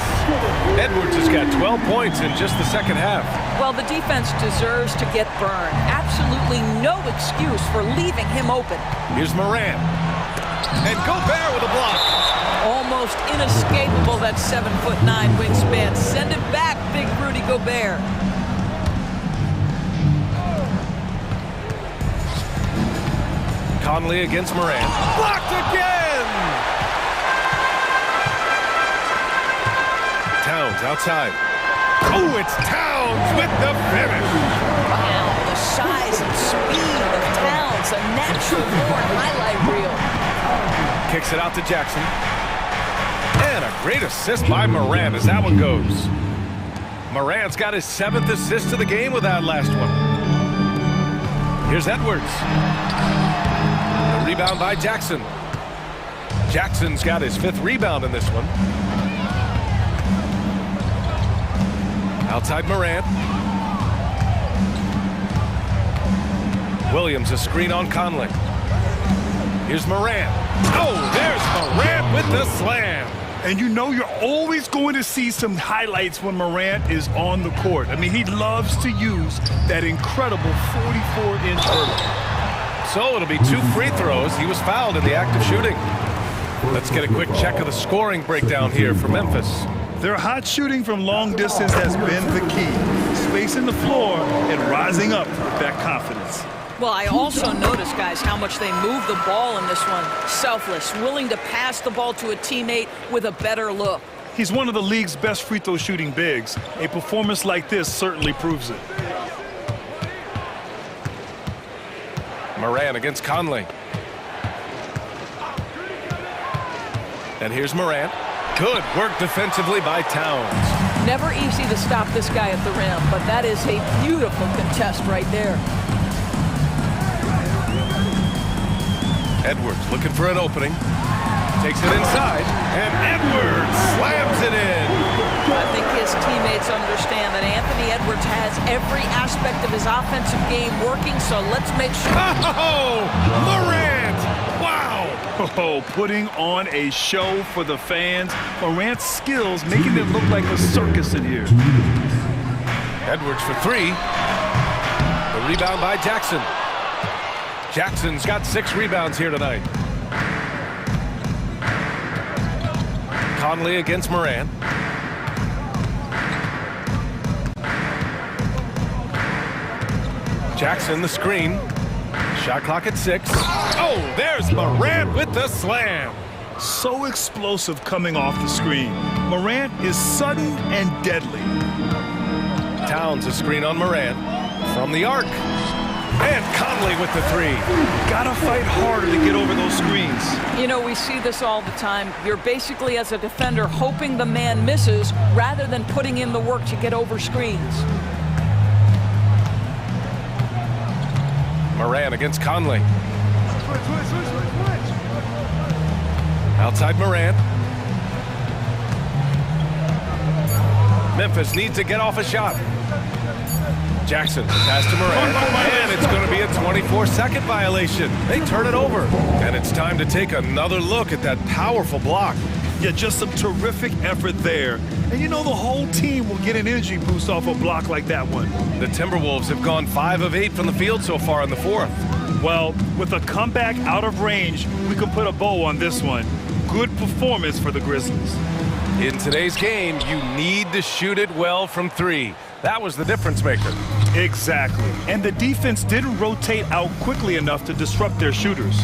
Edwards has got 12 points in just the second half. Well, the defense deserves to get burned. Absolutely no excuse for leaving him open. Here's Morant. And Gobert with a block. Almost inescapable, that 7'9" wingspan. Send it back, big Rudy Gobert. Conley against Morant. Blocked again! Towns outside. Oh, it's Towns with the finish. Wow, the size and speed of Towns, a natural-born highlight reel. Kicks it out to Jackson. And a great assist by Morant as that one goes. Morant's got his 7th assist of the game with that last one. Here's Edwards. The rebound by Jackson. Jackson's got his 5th rebound in this one. Outside Morant. Williams a screen on Conley. Here's Morant. Oh, there's Morant with the slam. And you know you're always going to see some highlights when Morant is on the court. I mean, he loves to use that incredible 44-inch hurdle. So it'll be 2 free throws. He was fouled in the act of shooting. Let's get a quick check of the scoring breakdown here for Memphis. Their hot shooting from long distance has been the key. Spacing the floor and rising up with that confidence. Well, I also noticed, guys, how much they move the ball in this one. Selfless, willing to pass the ball to a teammate with a better look. He's one of the league's best free throw shooting bigs. A performance like this certainly proves it. Morant against Conley. And here's Morant. Good work defensively by Towns. Never easy to stop this guy at the rim, but that is a beautiful contest right there. Edwards looking for an opening. Takes it inside, and Edwards slams it in. I think his teammates understand that Anthony Edwards has every aspect of his offensive game working, so let's make sure. Oh, Morant! Wow! Oh, putting on a show for the fans. Morant's skills making it look like a circus in here. Edwards for three. The rebound by Jackson. Jackson's got 6 rebounds here tonight. Conley against Morant. Jackson the screen. Shot clock at 6. Oh, there's Morant with the slam. So explosive coming off the screen. Morant is sudden and deadly. Towns a screen on Morant. From the arc. And Conley with the 3. Gotta fight harder to get over those screens. You know, we see this all the time. You're basically, as a defender, hoping the man misses rather than putting in the work to get over screens. Morant against Conley. Outside Morant. Memphis needs to get off a shot. Jackson pass to Morant, and it's going to be a 24-second violation. They turn it over, and it's time to take another look at that powerful block. Yeah, just some terrific effort there. And you know the whole team will get an energy boost off a block like that one. The Timberwolves have gone 5 of 8 from the field so far in the 4th. Well, with a comeback out of range, we can put a bow on this one. Good performance for the Grizzlies. In today's game, you need to shoot it well from three. That was the difference maker. Exactly. And the defense didn't rotate out quickly enough to disrupt their shooters.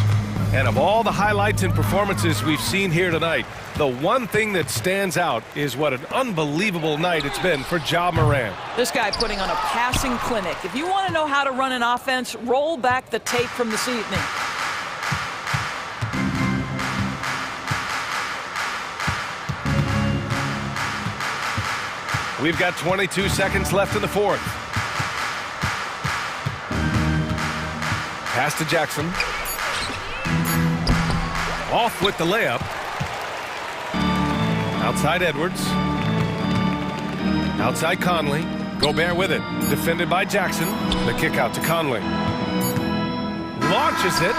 And of all the highlights and performances we've seen here tonight, the one thing that stands out is what an unbelievable night it's been for Ja Morant. This guy putting on a passing clinic. If you want to know how to run an offense, roll back the tape from this evening. We've got 22 seconds left in the fourth. Pass to Jackson. Off with the layup. Outside Edwards. Outside Conley. Gobert with it. Defended by Jackson. The kick out to Conley. Launches it.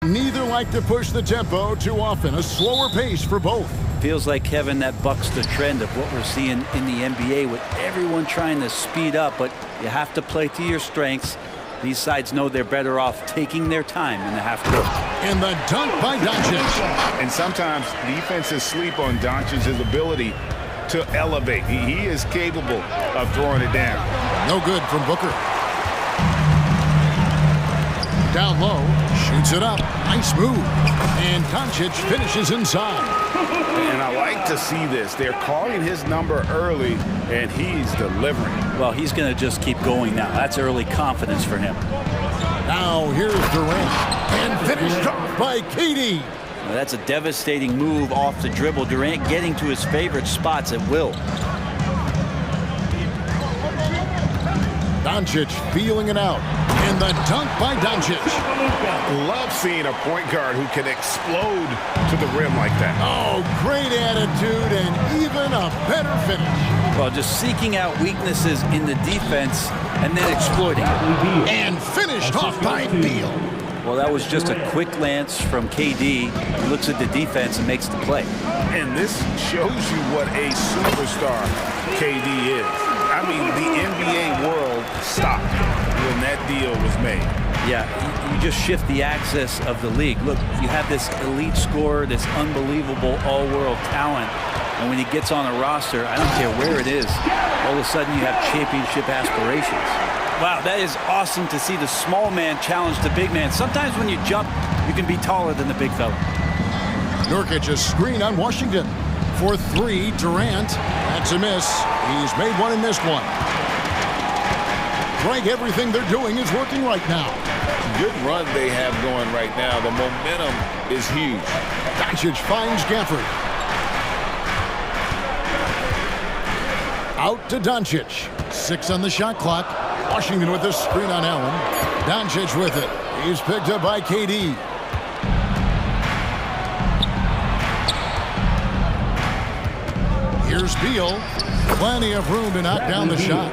Neither like to push the tempo too often. A slower pace for both. Feels like, Kevin, that bucks the trend of what we're seeing in the NBA with everyone trying to speed up, but you have to play to your strengths. These sides know they're better off taking their time in the half court. And the dunk by Doncic. And sometimes defenses sleep on Doncic's ability to elevate. He is capable of throwing it down. No good from Booker. Down low, shoots it up. Nice move. And Doncic finishes inside. And I like to see this. They're calling his number early, and he's delivering. Well, he's going to just keep going now. That's early confidence for him. Now here's Durant. And finished off by KD. Now, that's a devastating move off the dribble. Durant getting to his favorite spots at will. Doncic feeling it out. And the dunk by Doncic. Love seeing a point guard who can explode to the rim like that. Oh, great attitude and even a better finish. Well, just seeking out weaknesses in the defense and then exploiting it. And finished off by Beal. Well, that was just a quick lance from KD. He looks at the defense and makes the play. And this shows you what a superstar KD is. I mean, the NBA world stopped when that deal was made. Yeah, you just shift the axis of the league. Look, you have this elite scorer, this unbelievable all-world talent, and when he gets on a roster, I don't care where it is, all of a sudden you have championship aspirations. Wow, that is awesome to see the small man challenge the big man. Sometimes when you jump, you can be taller than the big fella. Nurkic a screen on Washington. For three, Durant. That's a miss. He's made one and missed one. Greg, everything they're doing is working right now. Good run they have going right now. The momentum is huge. Doncic finds Gafford. Out to Doncic. 6 on the shot clock. Washington with the screen on Allen. Doncic with it. He's picked up by KD. Here's Beal. Plenty of room to knock down the shot.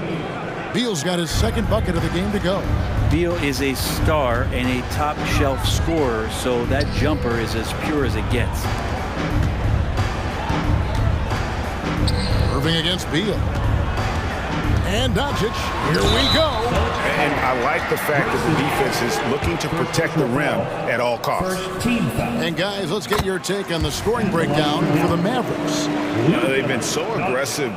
Beal's got his second bucket of the game to go. Beal is a star and a top-shelf scorer, so that jumper is as pure as it gets. Irving against Beal. And Doncic. Here we go. And I like the fact that the defense is looking to protect the rim at all costs. And guys, let's get your take on the scoring breakdown for the Mavericks. You know, they've been so aggressive,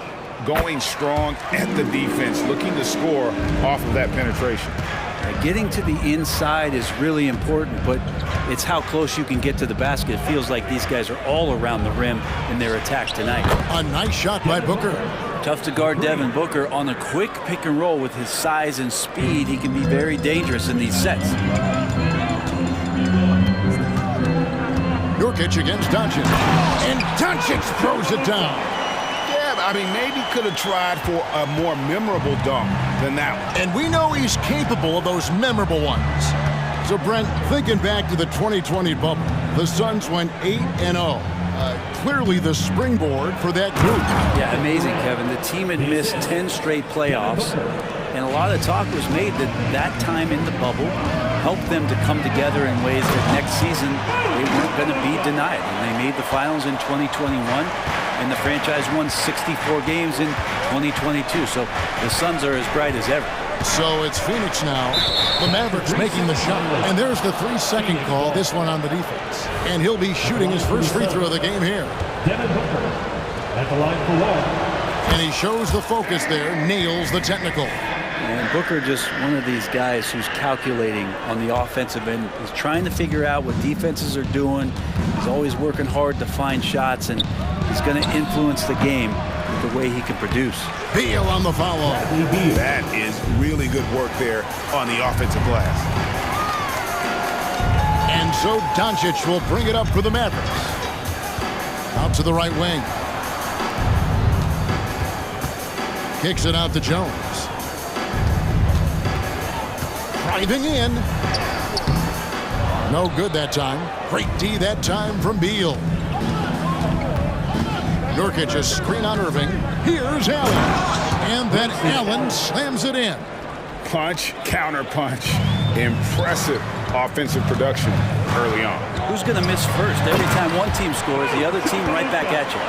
going strong at the defense, looking to score off of that penetration. Getting to the inside is really important, but it's how close you can get to the basket. It feels like these guys are all around the rim in their attack tonight. A nice shot by Booker. Tough to guard Devin Booker on a quick pick and roll with his size and speed. He can be very dangerous in these sets. Nurkic against Doncic. And Doncic throws it down. Yeah, I mean, maybe could have tried for a more memorable dunk than that one. And we know he's capable of those memorable ones. So, Brent, thinking back to the 2020 bubble, the Suns went 8-0. Clearly the springboard for that group. Yeah, amazing, Kevin. The team had missed 10 straight playoffs, and a lot of talk was made that that time in the bubble helped them to come together in ways that next season they weren't going to be denied. And they made the finals in 2021, and the franchise won 64 games in 2022. So the Suns are as bright as ever. So it's Phoenix now. The Mavericks making the shot. And there's the 3-second call, this one on the defense. And he'll be shooting his first free throw of the game here. Devin Booker at the line for one. And he shows the focus there, nails the technical. And Booker just one of these guys who's calculating on the offensive end. He's trying to figure out what defenses are doing. He's always working hard to find shots, and he's going to influence the game with the way he can produce. Beal on the foul. That is really good work there on the offensive glass. And so Doncic will bring it up for the Mavericks. Out to the right wing. Kicks it out to Jones. Driving in. No good that time. Great D that time from Beal. Nurkic a screen on Irving. Here's Allen. And then Allen slams it in. Punch, counter punch. Impressive offensive production early on. Who's going to miss first? Every time one team scores, the other team right back at you.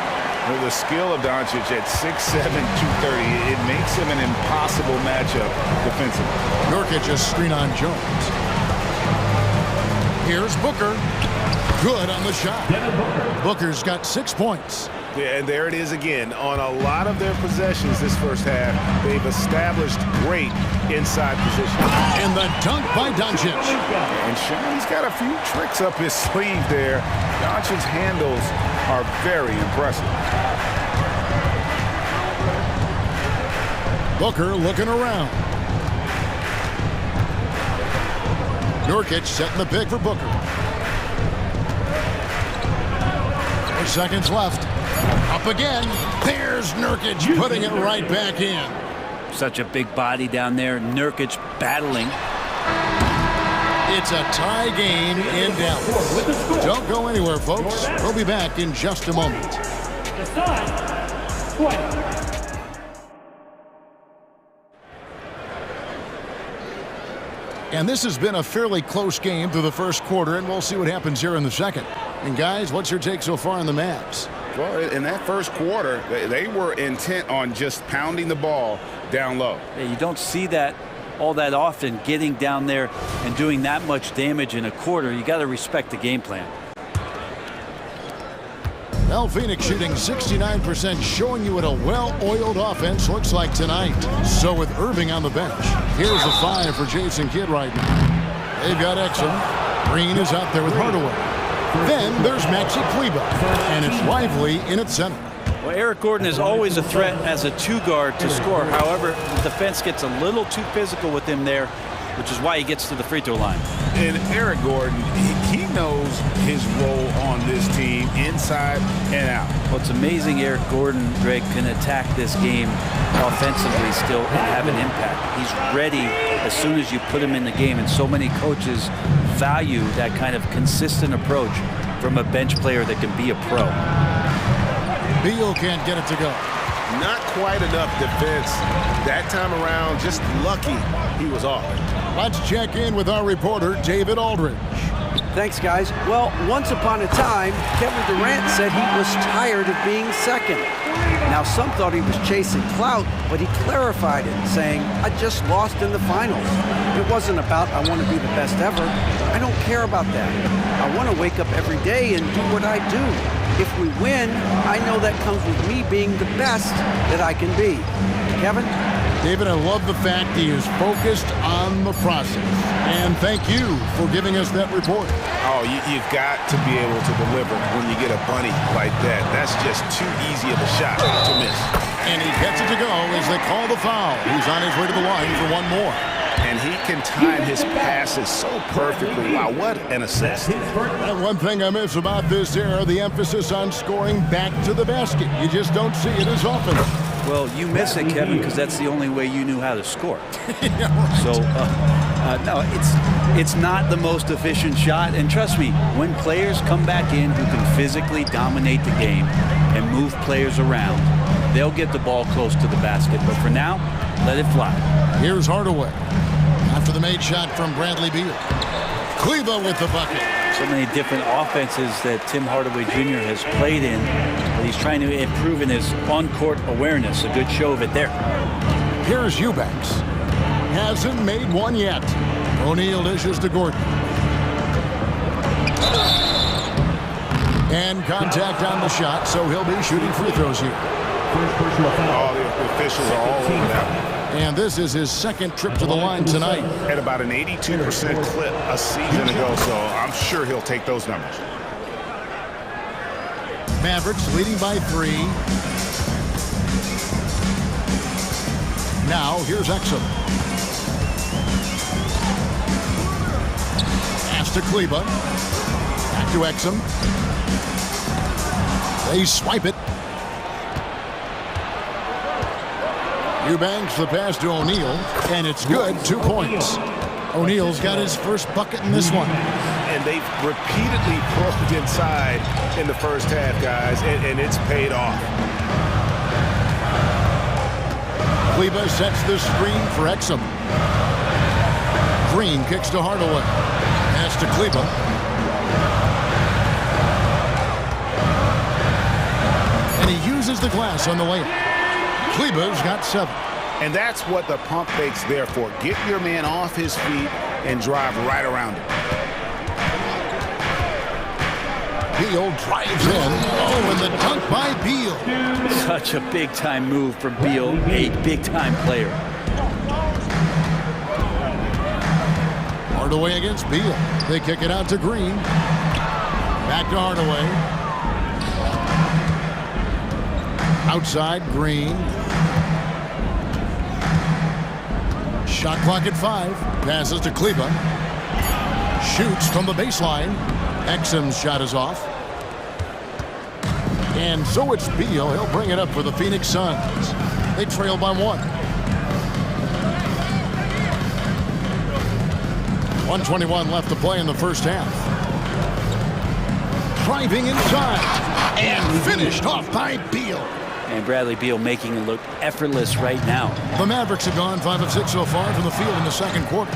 Well, the skill of Doncic at 6'7", 230, it makes him an impossible matchup defensively. Nurkic a screen on Jones. Here's Booker. Good on the shot. Booker's got 6 points. Yeah, and there it is again. On a lot of their possessions this first half, they've established great inside position. And the dunk by Doncic. And Sean's got a few tricks up his sleeve there. Doncic's handles are very impressive. Booker looking around. Nurkic setting the pick for Booker. 4 seconds left. Up again. There's Nurkic putting it right back in. Such a big body down there. Nurkic battling. It's a tie game in Dallas. Don't go anywhere, folks. We'll be back in just a moment. And this has been a fairly close game through the first quarter, and we'll see what happens here in the second. And guys, what's your take so far on the Mavs? Well, in that first quarter, they were intent on just pounding the ball down low. Yeah, you don't see that all that often, getting down there and doing that much damage in a quarter. You got to respect the game plan. Well, Phoenix shooting 69%, showing you what a well-oiled offense looks like tonight. So with Irving on the bench, here's a 5 for Jason Kidd right now. They've got Exum. Green is out there with Hardaway. Then there's Maxi Kleber, and it's Lively in at center. Well, Eric Gordon is always a threat as a 2-guard to score. However, the defense gets a little too physical with him there, which is why he gets to the free throw line. And Eric Gordon, he knows his role on this team inside and out. Well, it's amazing Eric Gordon, Greg, can attack this game offensively still and have an impact. He's ready as soon as you put him in the game, and so many coaches value that kind of consistent approach from a bench player that can be a pro. Beal can't get it to go. Not quite enough defense that time around. Just lucky he was off. Let's check in with our reporter, David Aldridge. Thanks, guys. Well, once upon a time, Kevin Durant said he was tired of being second. Now, some thought he was chasing clout, but he clarified it, saying, I just lost in the finals. It wasn't about, I want to be the best ever. I don't care about that. I want to wake up every day and do what I do. If we win, I know that comes with me being the best that I can be. Kevin? David, I love the fact he is focused on the process. And thank you for giving us that report. Oh, you've got to be able to deliver when you get a bunny like that. That's just too easy of a shot to miss. And he gets it to go as they call the foul. He's on his way to the line for one more. And he can time his passes so perfectly. Wow, what an assist. And one thing I miss about this era, the emphasis on scoring back to the basket. You just don't see it as often. Well, you miss it, Kevin, because that's the only way you knew how to score. Yeah, right. So, no, it's not the most efficient shot. And trust me, when players come back in who can physically dominate the game and move players around, they'll get the ball close to the basket. But for now, let it fly. Here's Hardaway. After the made shot from Bradley Beal. Kleber with the bucket. So many different offenses that Tim Hardaway Jr. has played in, but he's trying to improve in his on-court awareness. A good show of it there. Here's Eubanks. Hasn't made one yet. O'Neal dishes to Gordon. And contact on the shot, so he'll be shooting free throws here. All the officials are all over that one. And this is his second trip to the line tonight. At about an 82% clip a season ago, so I'm sure he'll take those numbers. Mavericks leading by 3. Now, here's Exum. Pass to Kleber. Back to Exum. They swipe it. Eubanks the pass to O'Neal, and it's good. 2 points. O'Neal's got his first bucket in this one. And and they've repeatedly probed inside in the first half, guys, and it's paid off. Kleba sets the screen for Exum. Green kicks to Hardaway. Pass to Kleba. And he uses the glass on the layup. Kleba's got 7. And that's what the pump fake's there for. Get your man off his feet and drive right around him. Beal drives in. Oh, and the dunk by Beal. Such a big-time move from Beal, a big-time player. Hardaway against Beal. They kick it out to Green. Back to Hardaway. Outside, Green. Shot clock at 5. Passes to Kleba. Shoots from the baseline. Exum's shot is off. And so it's Beal. He'll bring it up for the Phoenix Suns. They trail by 1. 1:21 left to play in the first half. Driving inside. And finished off by Beal. And Bradley Beal making it look effortless right now. The Mavericks have gone 5 of 6 so far from the field in the second quarter.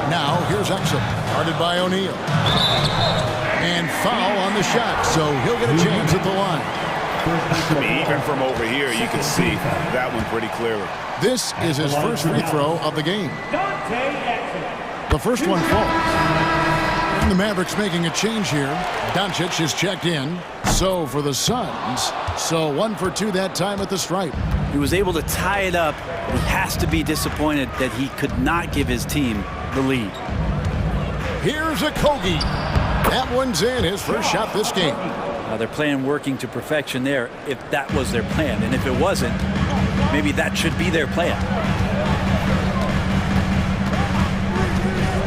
Now, here's Exum, guarded by O'Neal. And foul on the shot, so he'll get a chance at the line. Even from over here, you can see that one pretty clearly. This is his first free throw of the game. The first one falls. And the Mavericks making a change here. Doncic is checked in. So for the Suns, 1 for 2 that time at the stripe. He was able to tie it up. He has to be disappointed that he could not give his team the lead. Here's a Kogi. That one's in, his first shot this game. Their plan working to perfection there, if that was their plan. And if it wasn't, maybe that should be their plan.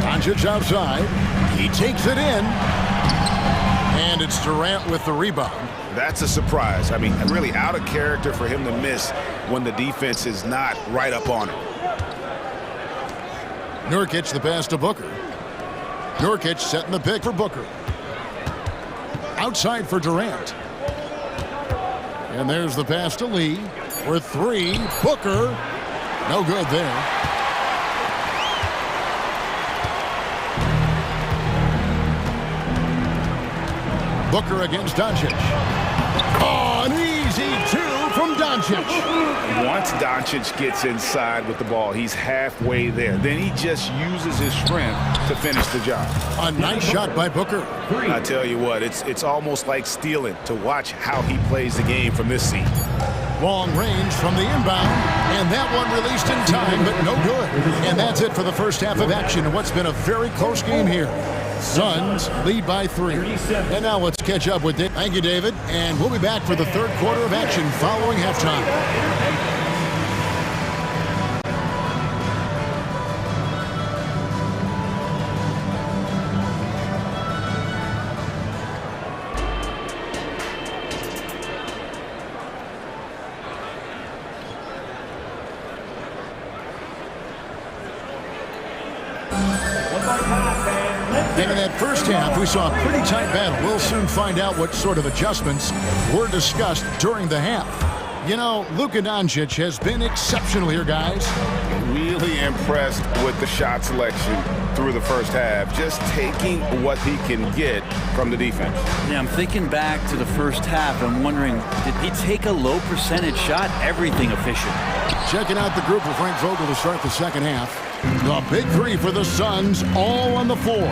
Doncic outside. He takes it in. And it's Durant with the rebound. That's a surprise. I mean, really out of character for him to miss when the defense is not right up on him. Nurkic the pass to Booker. Nurkic setting the pick for Booker. Outside for Durant. And there's the pass to Lee for 3. Booker. No good there. Booker against Doncic. Oh, an easy 2 from Doncic. Once Doncic gets inside with the ball, he's halfway there. Then he just uses his strength to finish the job. A nice shot by Booker. I tell you what, it's almost like stealing to watch how he plays the game from this seat. Long range from the inbound, and that one released in time, but no good. And that's it for the first half of action in what's been a very close game here. Suns lead by 3. And now let's catch up with Dave. Thank you, David. And we'll be back for the third quarter of action following halftime. And in that first half, we saw a pretty tight battle. We'll soon find out what sort of adjustments were discussed during the half. You know, Luka Doncic has been exceptional here, guys. Really impressed with the shot selection through the first half, just taking what he can get from the defense. Yeah, I'm thinking back to the first half. I'm wondering, did he take a low percentage shot? Everything efficient. Checking out the group of Frank Vogel to start the second half. The big 3 for the Suns, all on the floor.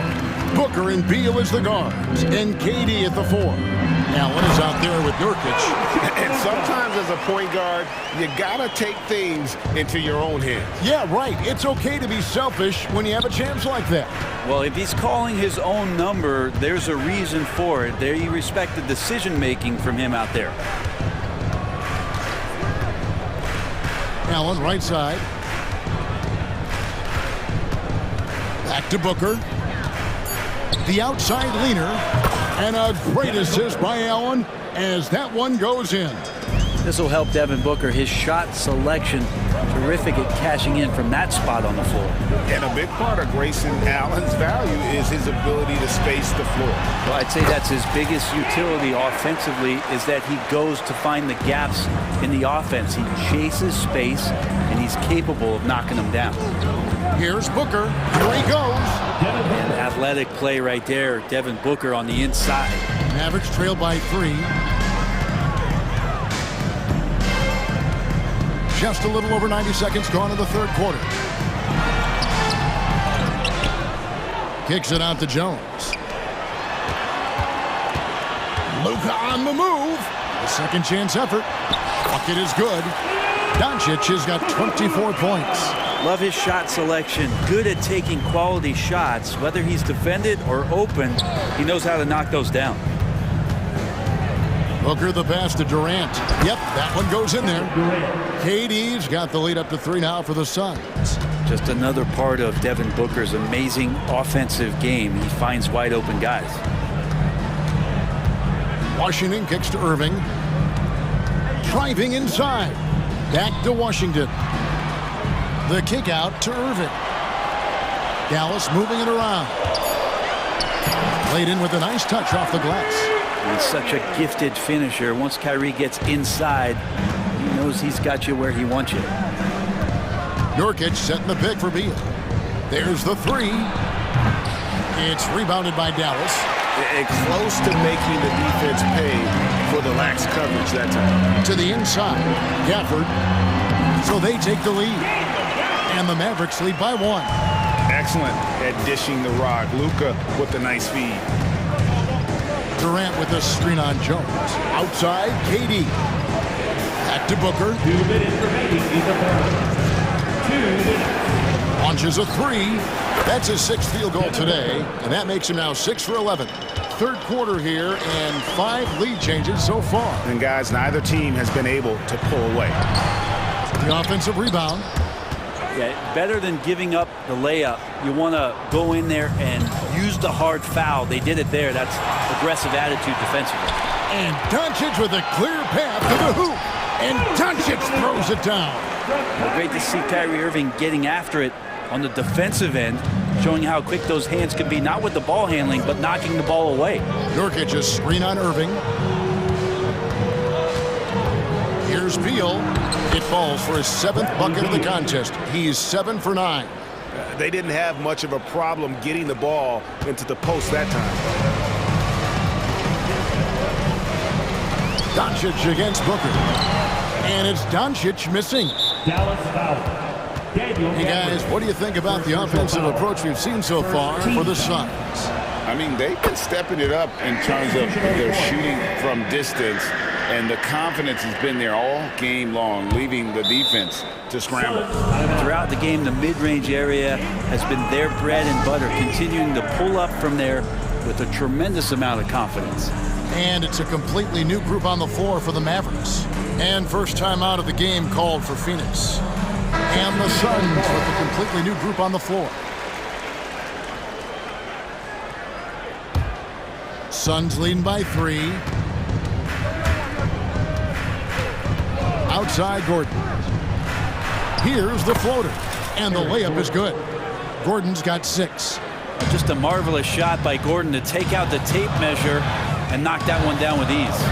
Booker and Beal as the guards, and KD at the 4. Allen is out there with Nurkic. And sometimes as a point guard, you gotta take things into your own hands. Yeah, right. It's okay to be selfish when you have a chance like that. Well, if he's calling his own number, there's a reason for it. There you respect the decision-making from him out there. Allen, right side. Back to Booker. The outside leaner. And a great assist by Allen as that one goes in. This will help Devin Booker. His shot selection to terrific at cashing in from that spot on the floor. And a big part of Grayson Allen's value is his ability to space the floor. Well, I'd say that's his biggest utility offensively, is that he goes to find the gaps in the offense. He chases space, and he's capable of knocking them down. Here's Booker. Here he goes. And athletic play right there. Devin Booker on the inside. Mavericks trail by 3. Just a little over 90 seconds gone in the third quarter. Kicks it out to Jones. Luka on the move. A second chance effort. Bucket is good. Doncic has got 24 points. Love his shot selection. Good at taking quality shots. Whether he's defended or open, he knows how to knock those down. Booker the pass to Durant. Yep, that one goes in there. KD's got the lead up to 3 now for the Suns. Just another part of Devin Booker's amazing offensive game. He finds wide open guys. Washington kicks to Irving. Driving inside. Back to Washington. The kick out to Irving. Dallas moving it around. Played in with a nice touch off the glass. He's such a gifted finisher. Once Kyrie gets inside, he knows he's got you where he wants you. Nurkic setting the pick for Beal. There's the 3. It's rebounded by Dallas. Close to making the defense pay for the lax coverage that time. To the inside, Gafford. So they take the lead. And the Mavericks lead by 1. Excellent at dishing the rock. Luka with a nice feed. Durant with a screen on Jones. Outside, KD. Back to Booker. 2 minutes remaining in the third. 2 minutes. Launches a 3. That's his 6th field goal today, and that makes him now 6 for 11. Third quarter here, and 5 lead changes so far. And guys, neither team has been able to pull away. The offensive rebound. Yeah, better than giving up the layup, you want to go in there and use the hard foul. They did it there. That's aggressive attitude defensively. And Doncic with a clear path to the hoop. And Doncic throws it down. Well, great to see Kyrie Irving getting after it on the defensive end, showing how quick those hands can be, not with the ball handling, but knocking the ball away. Nurkic a screen on Irving. Here's Beal. It falls for his 7th bucket of the contest. He's 7 for 9. They didn't have much of a problem getting the ball into the post that time. Doncic against Booker. And it's Doncic missing. Dallas foul. Hey guys, what do you think about the offensive approach we've seen so far for the Suns? I mean, they've been stepping it up in terms of their shooting from distance, and the confidence has been there all game long, leaving the defense to scramble. Throughout the game, the mid-range area has been their bread and butter, continuing to pull up from there with a tremendous amount of confidence. And it's a completely new group on the floor for the Mavericks. And first time out of the game called for Phoenix. And the Suns with a completely new group on the floor. Suns leading by 3. Outside Gordon. Here's the floater. And the layup is good. Gordon's got 6. Just a marvelous shot by Gordon to take out the tape measure and knock that one down with ease.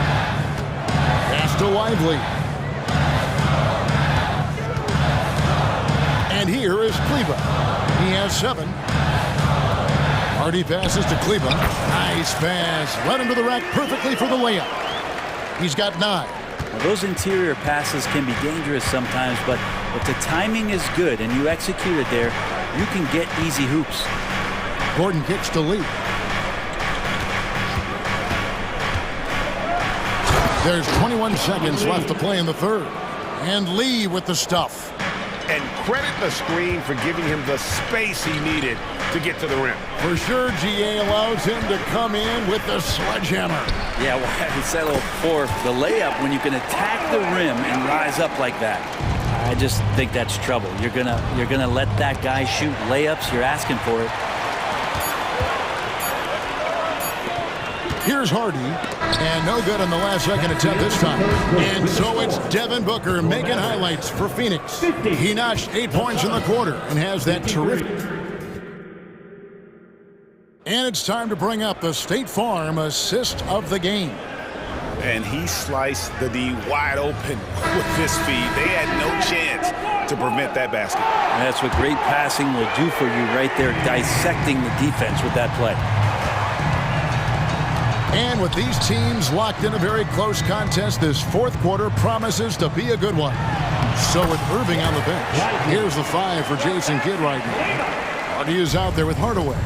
Pass to Lively. And here is Kleba. He has 7. Hardy passes to Kleba. Nice pass. Led him to the rack perfectly for the layup. He's got 9. Now, those interior passes can be dangerous sometimes, but if the timing is good and you execute it there, you can get easy hoops. Gordon kicks to Lee. There's 21 seconds left to play in the third. And Lee with the stuff. And credit the screen for giving him the space he needed to get to the rim. For sure, GA allows him to come in with the sledgehammer. Yeah, well, I settle for the layup when you can attack the rim and rise up like that. I just think that's trouble. You're gonna let that guy shoot layups. You're asking for it. Here's Hardy, and no good on the last second attempt this time. And so it's Devin Booker making highlights for Phoenix. He notched 8 points in the quarter and has that terrific. And it's time to bring up the State Farm assist of the game. And he sliced the D wide open with this speed. They had no chance to prevent that basket. And that's what great passing will do for you right there, dissecting the defense with that play. And with these teams locked in a very close contest, this fourth quarter promises to be a good one. So with Irving on the bench, here's the 5 for Jason Kidd right now. Hardy is out there with Hardaway.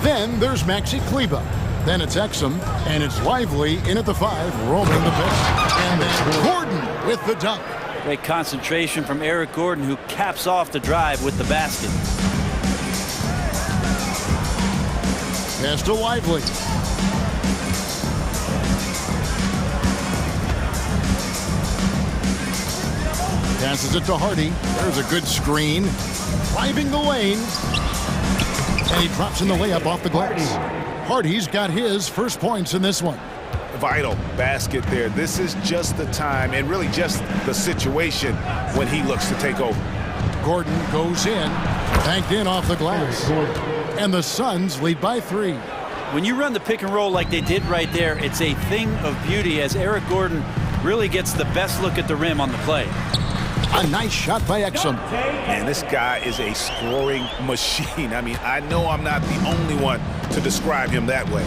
Then there's Maxi Kleber. Then it's Exum, and it's Lively in at the 5, roaming the bench. And then Gordon with the dunk. Great concentration from Eric Gordon, who caps off the drive with the basket. Pass to Lively. Passes it to Hardy. There's a good screen. Driving the lane. And he drops in the layup off the glass. Hardy's got his first points in this one. Vital basket there. This is just the time and really just the situation when he looks to take over. Gordon goes in, banked in off the glass. And the Suns lead by 3. When you run the pick and roll like they did right there, it's a thing of beauty as Eric Gordon really gets the best look at the rim on the play. A nice shot by Exum. And this guy is a scoring machine. I mean, I know I'm not the only one to describe him that way.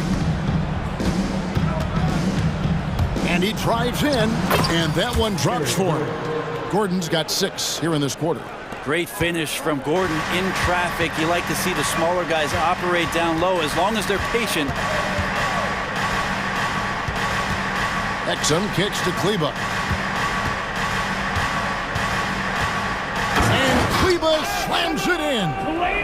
And he drives in, and that one drops for him. Gordon's got 6 here in this quarter. Great finish from Gordon in traffic. You like to see the smaller guys operate down low as long as they're patient. Exum kicks to Kleber. Kleber slams it in.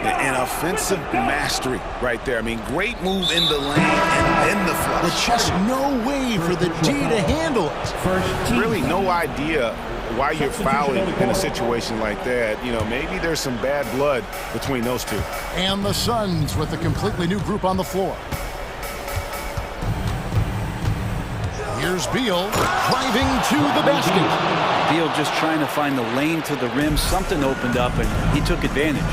An offensive mastery right there. I mean, great move in the lane and then the flush. But just no way for the D to handle it. Really no idea why you're fouling in a situation like that. You know, maybe there's some bad blood between those two. And the Suns with a completely new group on the floor. Here's Beal driving to the basket. Beal just trying to find the lane to the rim. Something opened up, and he took advantage.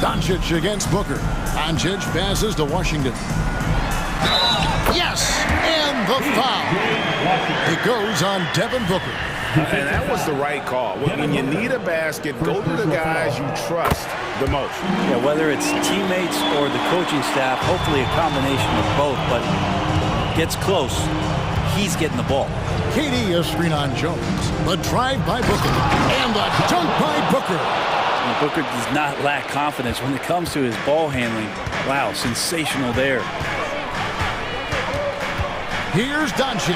Doncic against Booker. Doncic passes to Washington. Yes! And the foul. It goes on Devin Booker. And that was the right call. When you need a basket, go to the guys you trust the most. Yeah, whether it's teammates or the coaching staff, hopefully a combination of both, but gets close. He's getting the ball. KD a screen on Jones. The drive by Booker. And the dunk by Booker. And Booker does not lack confidence when it comes to his ball handling. Wow, sensational there. Here's Doncic.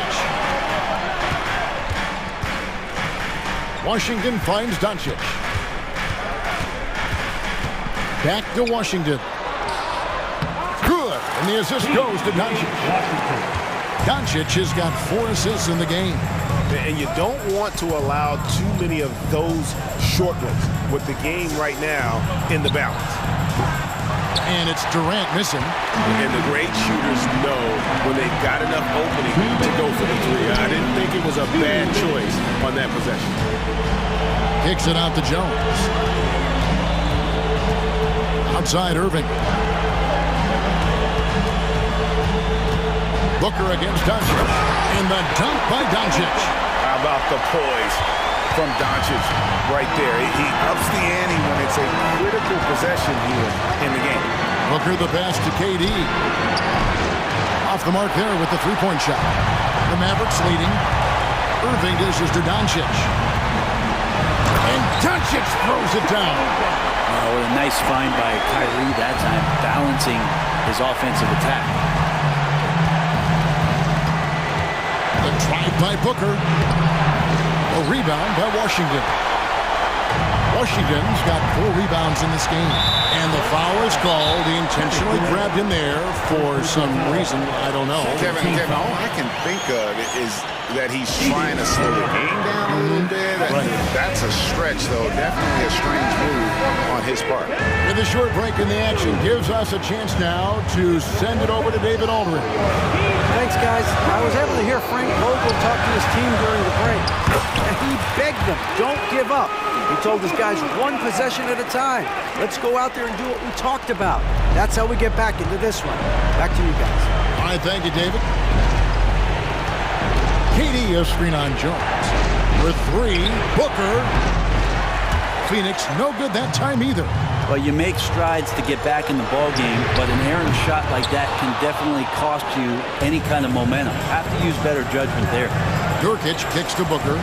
Washington finds Doncic. Back to Washington. Good. And the assist goes to Doncic. Doncic has got 4 assists in the game. And you don't want to allow too many of those short ones with the game right now in the balance. And it's Durant missing. And the great shooters know when they've got enough opening to go for the 3. I didn't think it was a bad choice on that possession. Kicks it out to Jones. Outside Irving. Booker against Doncic. And the dunk by Doncic. How about the poise from Doncic right there? He ups the ante when it's a critical possession here in the game. Booker the pass to KD. Off the mark there with the three-point shot. The Mavericks leading. Irving dishes to Doncic. And Doncic throws it down. Oh, what a nice find by Kyrie that time, balancing his offensive attack. The drive by Booker. A rebound by Washington. Washington's got 4 rebounds in this game. And the foul is called. He intentionally grabbed him there for some reason. I don't know. Kevin, all I can think of is that he's trying to slow the game down a little bit. That's a stretch, though. Definitely a strange move on his part. With a short break in the action, gives us a chance now to send it over to David Aldridge. Thanks, guys. I was able to hear Frank Vogel talk to his team during the break. And he begged them, don't give up. He told his guys, one possession at a time. Let's go out there and do what we talked about. That's how we get back into this one. Back to you guys. All right, thank you, David. KD, a screen on Jones. For 3, Booker. Phoenix, no good that time either. Well, you make strides to get back in the ball game, but an errant shot like that can definitely cost you any kind of momentum. Have to use better judgment there. Nurkic kicks to Booker.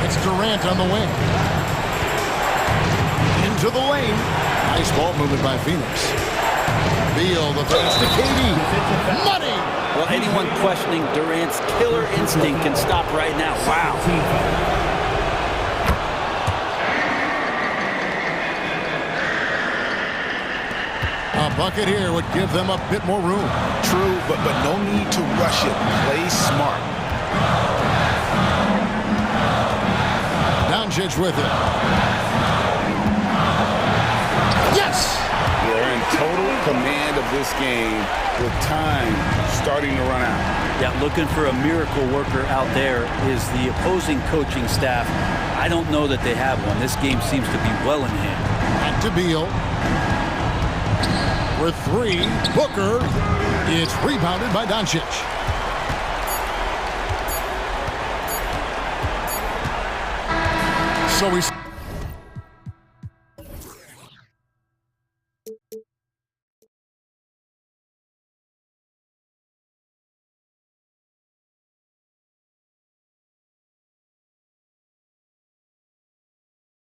It's Durant on the wing. Into the lane. Nice ball movement by Phoenix. Beal, the pass to KD. Money! Well, anyone questioning Durant's killer instinct can stop right now. Wow. A bucket here would give them a bit more room. True, but no need to rush it. Play smart. Doncic with it. Yes! They're in total command of this game with time starting to run out. Yeah, looking for a miracle worker out there is the opposing coaching staff. I don't know that they have one. This game seems to be well in hand. Back to Beal. For 3, Booker. It's rebounded by Doncic. So we